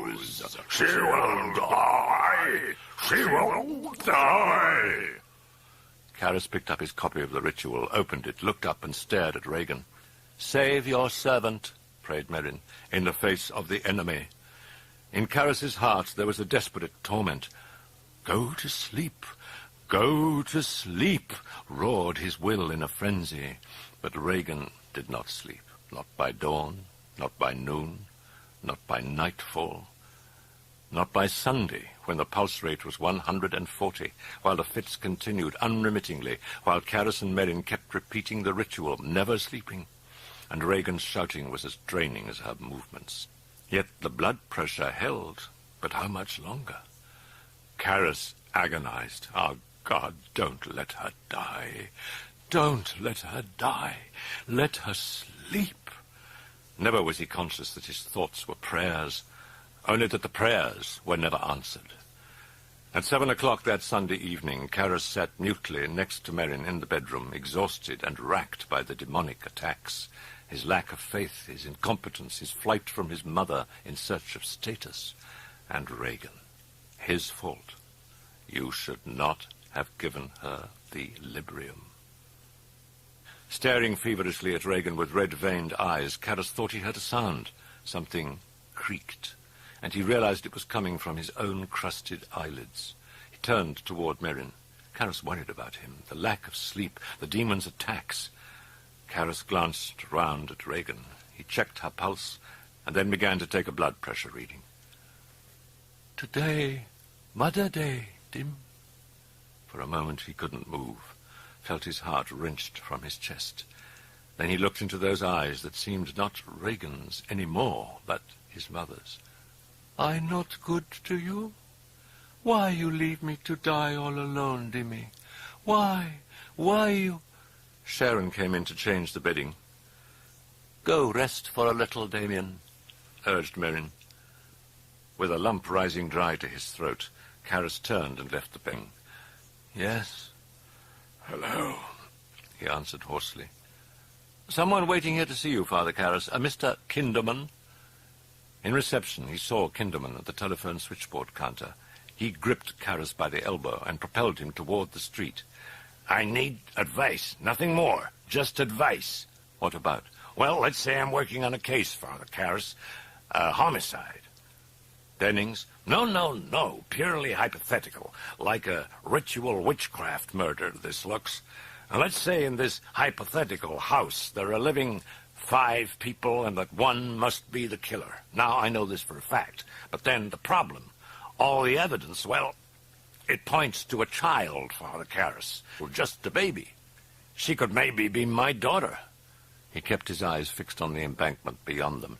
lose. She will die. She will die. Karras picked up his copy of the ritual, opened it, looked up and stared at Regan. "Save your servant," prayed Merrin, "in the face of the enemy." In Karras's heart there was a desperate torment. "Go to sleep, go to sleep," roared his will in a frenzy. But Regan did not sleep, not by dawn, not by noon, not by nightfall, not by Sunday, when the pulse rate was 140, while the fits continued unremittingly, while Karras and Merrin kept repeating the ritual, never sleeping, and Regan's shouting was as draining as her movements. Yet the blood pressure held, but how much longer? Karras agonized. "Oh, God, don't let her die. Don't let her die. Let her sleep." Never was he conscious that his thoughts were prayers, only that the prayers were never answered. At 7 o'clock that Sunday evening, Karras sat mutely next to Merrin in the bedroom, exhausted and racked by the demonic attacks, his lack of faith, his incompetence, his flight from his mother in search of status, and Regan. His fault. You should not have given her the Librium. Staring feverishly at Regan with red-veined eyes, Karras thought he heard a sound. Something creaked, and he realized it was coming from his own crusted eyelids. He turned toward Merrin. Karras worried about him, the lack of sleep, the demon's attacks. Karras glanced round at Regan. He checked her pulse, and then began to take a blood pressure reading. "Today, Mother Day, Dim." For a moment he couldn't move, felt his heart wrenched from his chest. Then he looked into those eyes that seemed not Regan's any more, but his mother's. "I not good to you? Why you leave me to die all alone, Dimmy? Why you—" Sharon came in to change the bedding. "Go rest for a little, Damien," urged Merrin. With a lump rising dry to his throat, Karras turned and left the bed. "Yes." Hello, he answered hoarsely. "Someone waiting here to see you, Father Karras. Mr. Kinderman." In reception, he saw Kinderman at the telephone switchboard counter. He gripped Karras by the elbow and propelled him toward the street. I need advice, nothing more, just advice. "What about?" "Well, let's say I'm working on a case, Father Karras. Homicide." "Dennings?" No, purely hypothetical, like a ritual witchcraft murder, this looks. Let's say in this hypothetical house there are living 5 people and that one must be the killer. Now, I know this for a fact, but then the problem, all the evidence, well, it points to a child, Father Karras, just a baby. She could maybe be my daughter." He kept his eyes fixed on the embankment beyond them.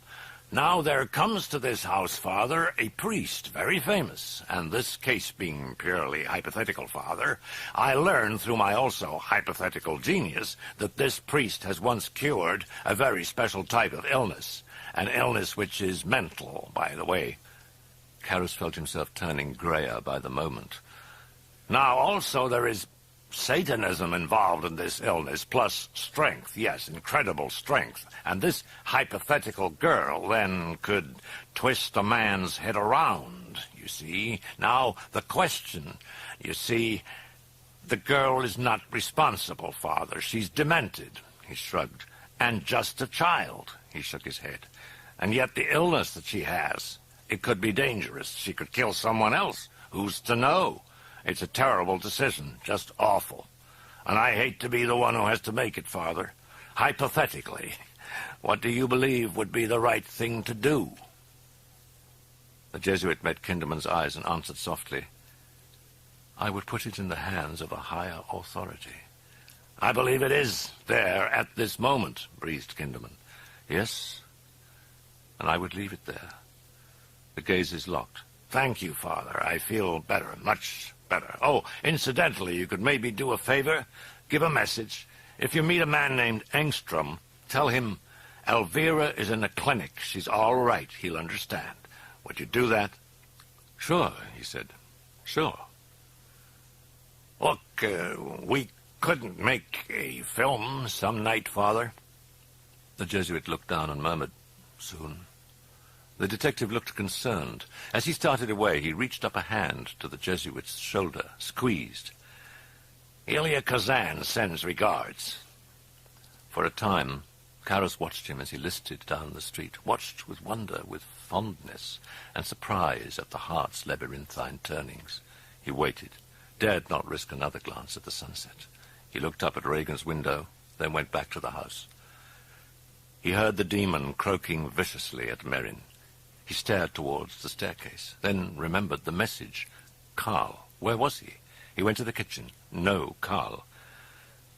"Now there comes to this house, Father, a priest, very famous, and this case being purely hypothetical, Father, I learned through my also hypothetical genius that this priest has once cured a very special type of illness, an illness which is mental, by the way." Karras felt himself turning grayer by the moment. "Now, also, there is Satanism involved in this illness, plus strength, yes, incredible strength. And this hypothetical girl, then, could twist a man's head around, you see. Now, the question, you see, the girl is not responsible, Father. She's demented," he shrugged, "and just a child," he shook his head. "And yet the illness that she has, it could be dangerous. She could kill someone else. Who's to know? It's a terrible decision, just awful. And I hate to be the one who has to make it, Father. Hypothetically, what do you believe would be the right thing to do? The Jesuit met Kinderman's eyes and answered softly, I would put it in the hands of a higher authority. I believe it is there at this moment, breathed Kinderman. Yes, and I would leave it there. The gaze is locked. Thank you, Father. I feel better, much better. Oh, incidentally, you could maybe do a favor? Give a message. If you meet a man named Engstrom, tell him Elvira is in a clinic. She's all right. He'll understand. Would you do that? Sure, he said. Sure. Look, we couldn't make a film some night, Father. The Jesuit looked down and murmured, soon. The detective looked concerned. As he started away, he reached up a hand to the Jesuit's shoulder, squeezed. Ilya Kazan sends regards. For a time, Karras watched him as he listed down the street, watched with wonder, with fondness, and surprise at the heart's labyrinthine turnings. He waited, dared not risk another glance at the sunset. He looked up at Regan's window, then went back to the house. He heard the demon croaking viciously at Merrin. He stared towards the staircase, then remembered the message. Carl. Where was he? He went to the kitchen. No Carl.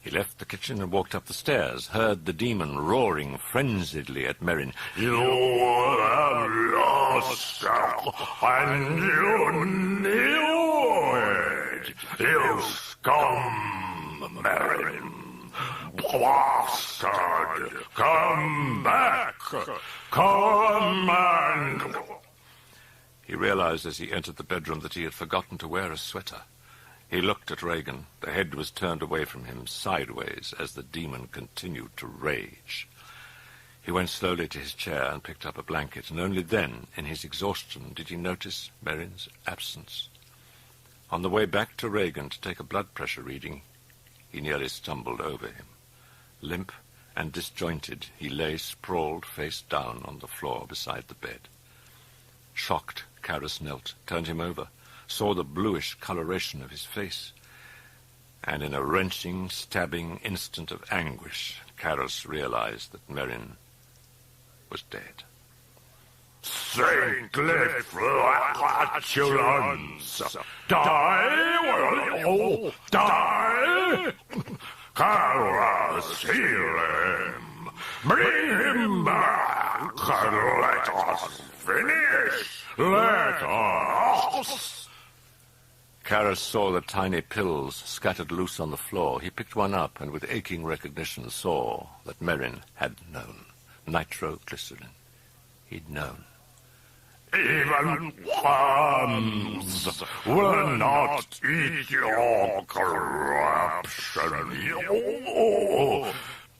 He left the kitchen and walked up the stairs, heard the demon roaring frenziedly at Merrin. You have lost, and you knew it. You scum, Merrin. Bastard! Come back! Command! He realized as he entered the bedroom that he had forgotten to wear a sweater. He looked at Regan. The head was turned away from him, sideways, as the demon continued to rage. He went slowly to his chair and picked up a blanket, and only then, in his exhaustion, did he notice Merrin's absence. On the way back to Regan to take a blood pressure reading, he nearly stumbled over him. Limp and disjointed, he lay sprawled face down on the floor beside the bed. Shocked, Karras knelt, turned him over, saw the bluish coloration of his face, and in a wrenching, stabbing instant of anguish, Karras realized that Merrin was dead. Saintly flatulence! Die, will you? Die! Karras, heal him! Bring him back, and let us finish! Let us! Karras saw the tiny pills scattered loose on the floor. He picked one up and with aching recognition saw that Merrin had known. Nitroglycerin. He'd known. Even worms will not eat your corruption.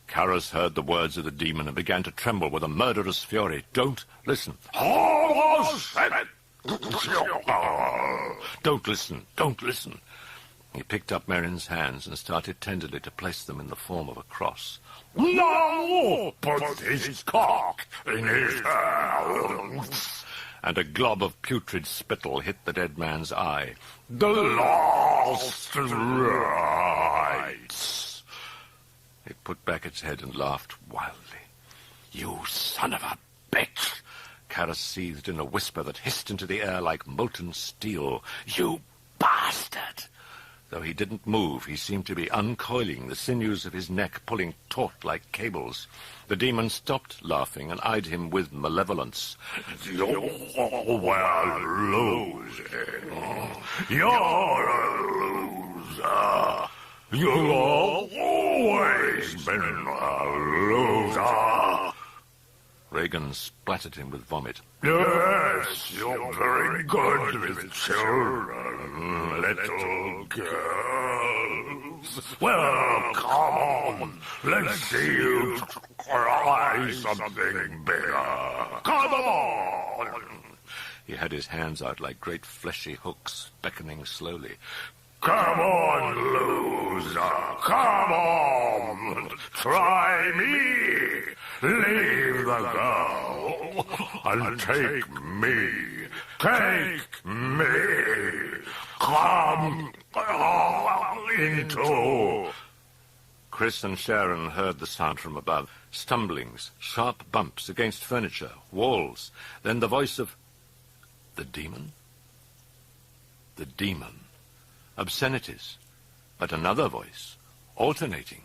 Karras heard the words of the demon and began to tremble with a murderous fury. Don't listen. Don't listen. Don't listen. He picked up Merrin's hands and started tenderly to place them in the form of a cross. No! Put his cock in his hands! And a glob of putrid spittle hit the dead man's eye. The last rites! It put back its head and laughed wildly. You son of a bitch! Karras seethed in a whisper that hissed into the air like molten steel. You bastard! Though he didn't move, he seemed to be uncoiling, the sinews of his neck pulling taut like cables. The demon stopped laughing and eyed him with malevolence. You were losing. You're a loser. You've always been a loser. Regan splattered him with vomit. Yes, you're very good with children, little girls. Well, come on, let's see you try something bigger. Come on! He had his hands out like great fleshy hooks, beckoning slowly. Come on, loser! Come on! Try me! Leave the girl and take me! Take me! Come into Chris and Sharon heard the sound from above. Stumblings, sharp bumps against furniture, walls. Then the voice of the demon? The demon. Obscenities. But another voice, alternating.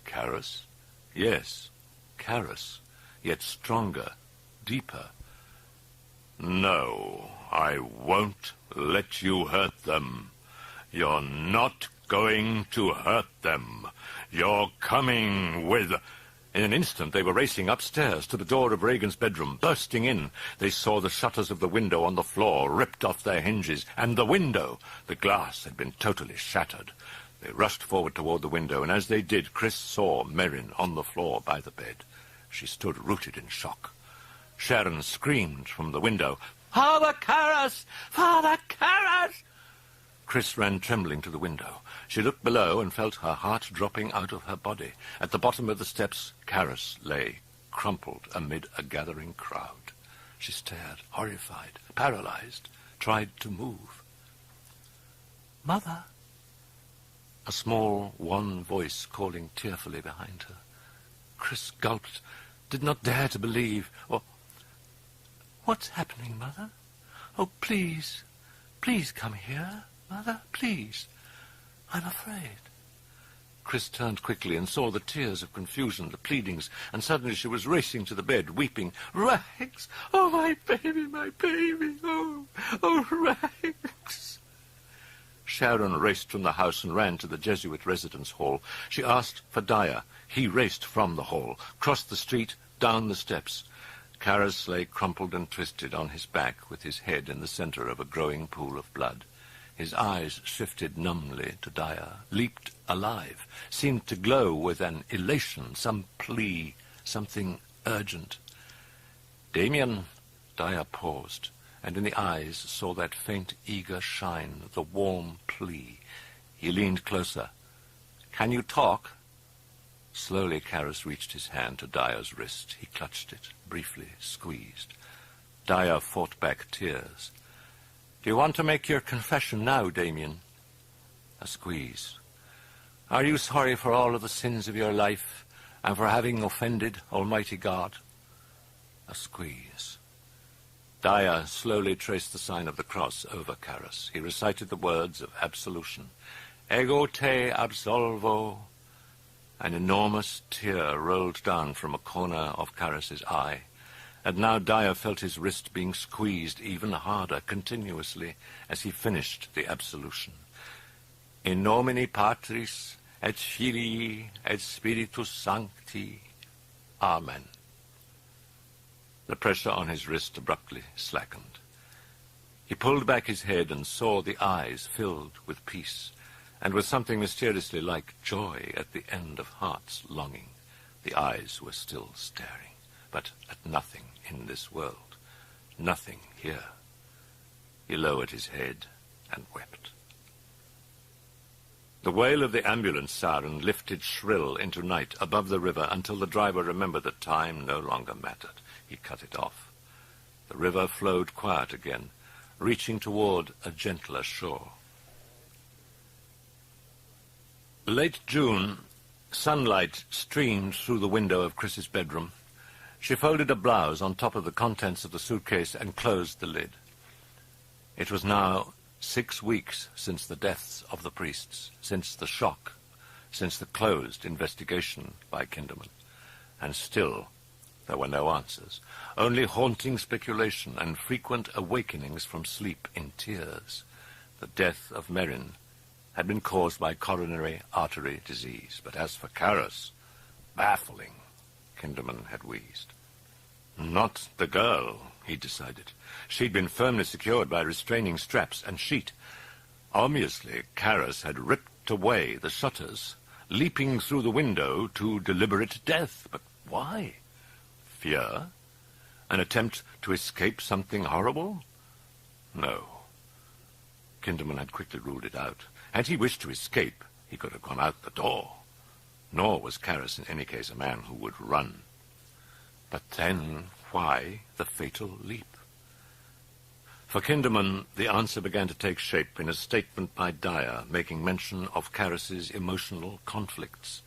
Karras? Yes, Karras, yet stronger, deeper. No, I won't let you hurt them. You're not going to hurt them. You're coming with... In an instant, they were racing upstairs to the door of Regan's bedroom, bursting in. They saw the shutters of the window on the floor ripped off their hinges, and the window, the glass, had been totally shattered. They rushed forward toward the window, and as they did, Chris saw Merrin on the floor by the bed. She stood rooted in shock. Sharon screamed from the window, "Father Karras! Father Karras!" Chris ran trembling to the window. She looked below and felt her heart dropping out of her body. At the bottom of the steps, Karras lay, crumpled amid a gathering crowd. She stared, horrified, paralyzed, tried to move. "Mother!" A small, wan voice calling tearfully behind her. Chris gulped, did not dare to believe. "What's happening, Mother? Oh, please, please come here, Mother, please. I'm afraid." Chris turned quickly and saw the tears of confusion, the pleadings, and suddenly she was racing to the bed, weeping. "Rags! Oh, my baby, oh, Rags!" Sharon raced from the house and ran to the Jesuit residence hall. She asked for Dyer. He raced from the hall, crossed the street, down the steps. Karras lay crumpled and twisted on his back with his head in the center of a growing pool of blood. His eyes shifted numbly to Dyer, leaped alive, seemed to glow with an elation, some plea, something urgent. "Damien," Dyer paused, and in the eyes saw that faint, eager shine, the warm plea. He leaned closer. "Can you talk?" Slowly Karras reached his hand to Dyer's wrist. He clutched it, briefly squeezed. Dyer fought back tears. "Do you want to make your confession now, Damien?" A squeeze. "Are you sorry for all of the sins of your life and for having offended Almighty God?" A squeeze. Dyer slowly traced the sign of the cross over Karras. He recited the words of absolution. "Ego te absolvo." An enormous tear rolled down from a corner of Karras's eye, and now Dyer felt his wrist being squeezed even harder, continuously, as he finished the absolution. "In nomine Patris et Filii et Spiritus Sancti. Amen." The pressure on his wrist abruptly slackened. He pulled back his head and saw the eyes filled with peace, and with something mysteriously like joy at the end of heart's longing. The eyes were still staring, but at nothing in this world, nothing here. He lowered his head and wept. The wail of the ambulance siren lifted shrill into night above the river until the driver remembered that time no longer mattered. He cut it off. The river flowed quiet again, reaching toward a gentler shore. Late June, sunlight streamed through the window of Chris's bedroom. She folded a blouse on top of the contents of the suitcase and closed the lid. It was now 6 weeks since the deaths of the priests, since the shock, since the closed investigation by Kinderman. And still there were no answers, only haunting speculation and frequent awakenings from sleep in tears. The death of Merrin had been caused by coronary artery disease, but as for Karras, baffling, Kinderman had wheezed. Not the girl, he decided. She'd been firmly secured by restraining straps and sheet. Obviously, Karras had ripped away the shutters, leaping through the window to deliberate death. But why? Fear? An attempt to escape something horrible? No. Kinderman had quickly ruled it out. Had he wished to escape, he could have gone out the door. Nor was Karras in any case a man who would run. But then, why the fatal leap? For Kinderman, the answer began to take shape in a statement by Dyer, making mention of Karras's emotional conflicts.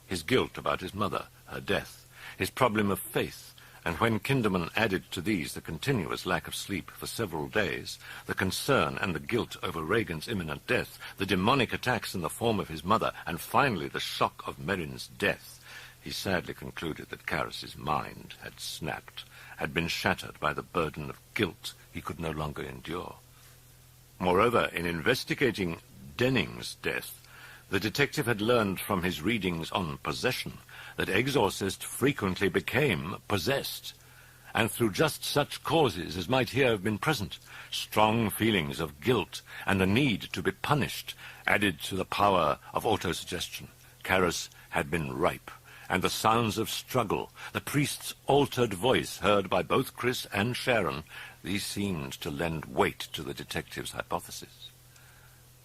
his guilt about his mother, her death, his problem of faith, and when Kinderman added to these the continuous lack of sleep for several days, the concern and the guilt over Regan's imminent death, the demonic attacks in the form of his mother, and finally the shock of Merrin's death, he sadly concluded that Karras's mind had snapped, had been shattered by the burden of guilt he could no longer endure. Moreover, in investigating Denning's death, the detective had learned from his readings on possession that Exorcist frequently became possessed, and through just such causes as might here have been present, strong feelings of guilt and a need to be punished added to the power of autosuggestion. Karras had been ripe, and the sounds of struggle, the priest's altered voice heard by both Chris and Sharon, these seemed to lend weight to the detective's hypothesis.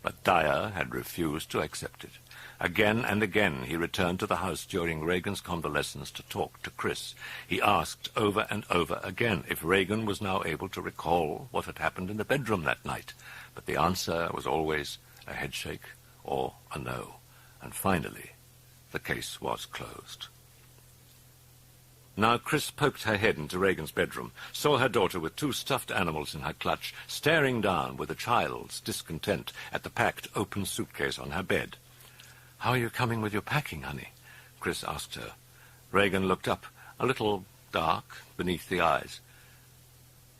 But Dyer had refused to accept it. Again and again he returned to the house during Regan's convalescence to talk to Chris. He asked over and over again if Regan was now able to recall what had happened in the bedroom that night, but the answer was always a headshake or a no, and finally the case was closed. Now Chris poked her head into Regan's bedroom, saw her daughter with 2 stuffed animals in her clutch, staring down with a child's discontent at the packed open suitcase on her bed. "How are you coming with your packing, honey?" Chris asked her. Regan looked up, a little dark beneath the eyes.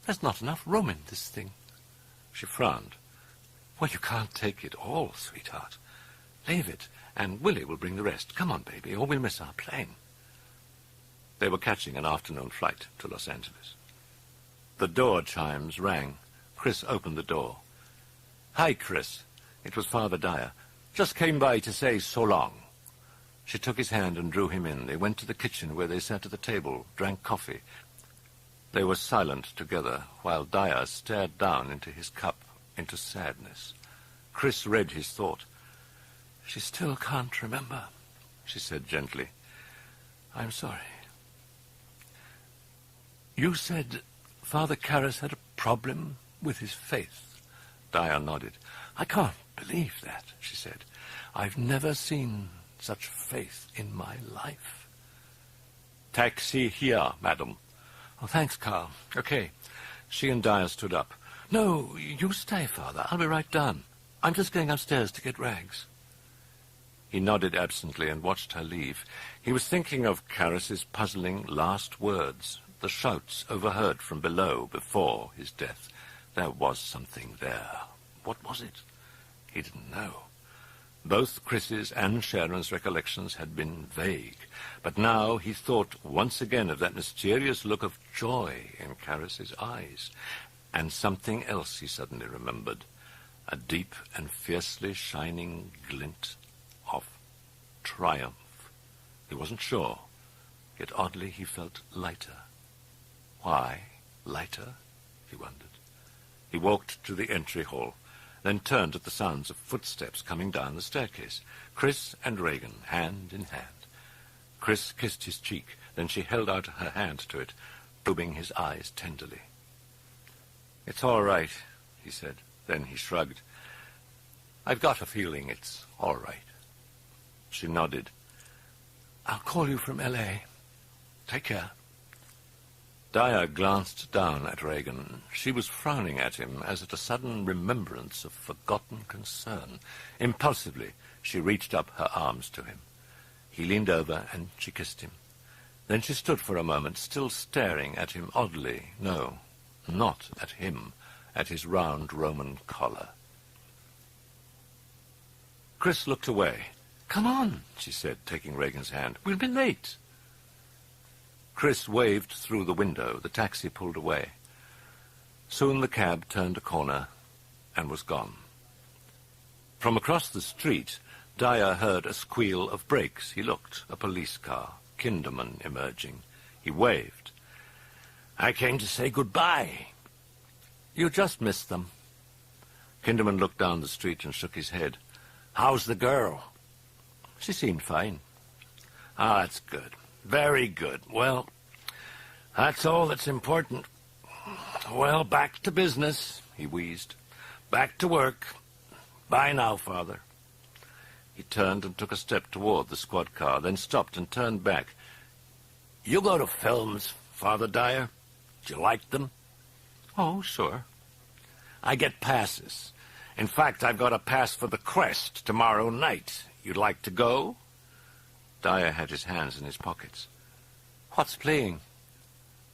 "There's not enough room in this thing." She frowned. "Well, you can't take it all, sweetheart. Leave it, and Willie will bring the rest. Come on, baby, or we'll miss our plane." They were catching an afternoon flight to Los Angeles. The door chimes rang. Chris opened the door. "Hi, Chris." It was Father Dyer. "Just came by to say so long." She took his hand and drew him in. They went to the kitchen where they sat at the table, drank coffee. They were silent together while Dyer stared down into his cup, into sadness. Chris read his thought. "She still can't remember," she said gently. "I'm sorry." "You said Father Karras had a problem with his faith." Dyer nodded. "I can't believe that," she said. "I've never seen such faith in my life." "Taxi here, madam." "Oh, thanks, Carl. Okay." She and Dyer stood up. "No, you stay, Father. I'll be right down. I'm just going upstairs to get rags." He nodded absently and watched her leave. He was thinking of Karras's puzzling last words, the shouts overheard from below before his death. There was something there. What was it? He didn't know. Both Chris's and Sharon's recollections had been vague, but now he thought once again of that mysterious look of joy in Karras's eyes, and something else he suddenly remembered, a deep and fiercely shining glint of triumph. He wasn't sure, yet oddly he felt lighter. Why lighter? He wondered. He walked to the entry hall, then turned at the sounds of footsteps coming down the staircase. Chris and Regan, hand in hand. Chris kissed his cheek, then she held out her hand to it, probing his eyes tenderly. "It's all right," he said. Then he shrugged. "I've got a feeling it's all right." She nodded. "I'll call you from L.A. Take care." Dyer glanced down at Regan. She was frowning at him as at a sudden remembrance of forgotten concern. Impulsively, she reached up her arms to him. He leaned over and she kissed him. Then she stood for a moment, still staring at him oddly. No, not at him, at his round Roman collar. Chris looked away. "Come on," she said, taking Regan's hand. "We'll be late." Chris waved through the window. The taxi pulled away. Soon the cab turned a corner and was gone. From across the street, Dyer heard a squeal of brakes. He looked. A police car. Kinderman emerging. He waved. "I came to say goodbye." "You just missed them." Kinderman looked down the street and shook his head. "How's the girl?" "She seemed fine." "Ah, that's good. Very good. Well, that's all that's important. Well, back to business," he wheezed. "Back to work. Bye now, Father." He turned and took a step toward the squad car, then stopped and turned back. You go to films, Father Dyer? Do you like them? Oh, sure. I get passes. In fact, I've got a pass for the Crest tomorrow night. You'd like to go? Dyer had his hands in his pockets. What's playing?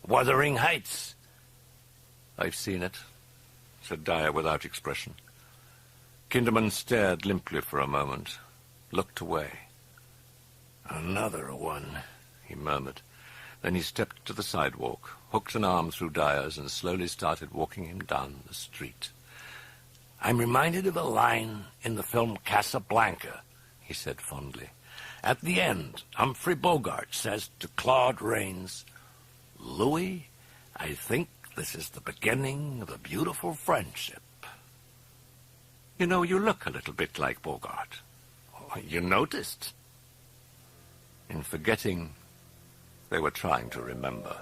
Wuthering Heights. I've seen it, said Dyer without expression. Kinderman stared limply for a moment, looked away. Another one, he murmured. Then he stepped to the sidewalk, hooked an arm through Dyer's, and slowly started walking him down the street. I'm reminded of a line in the film Casablanca, he said fondly. At the end, Humphrey Bogart says to Claude Rains, Louis, I think this is the beginning of a beautiful friendship. You know, you look a little bit like Bogart. Oh, you noticed? In forgetting, they were trying to remember.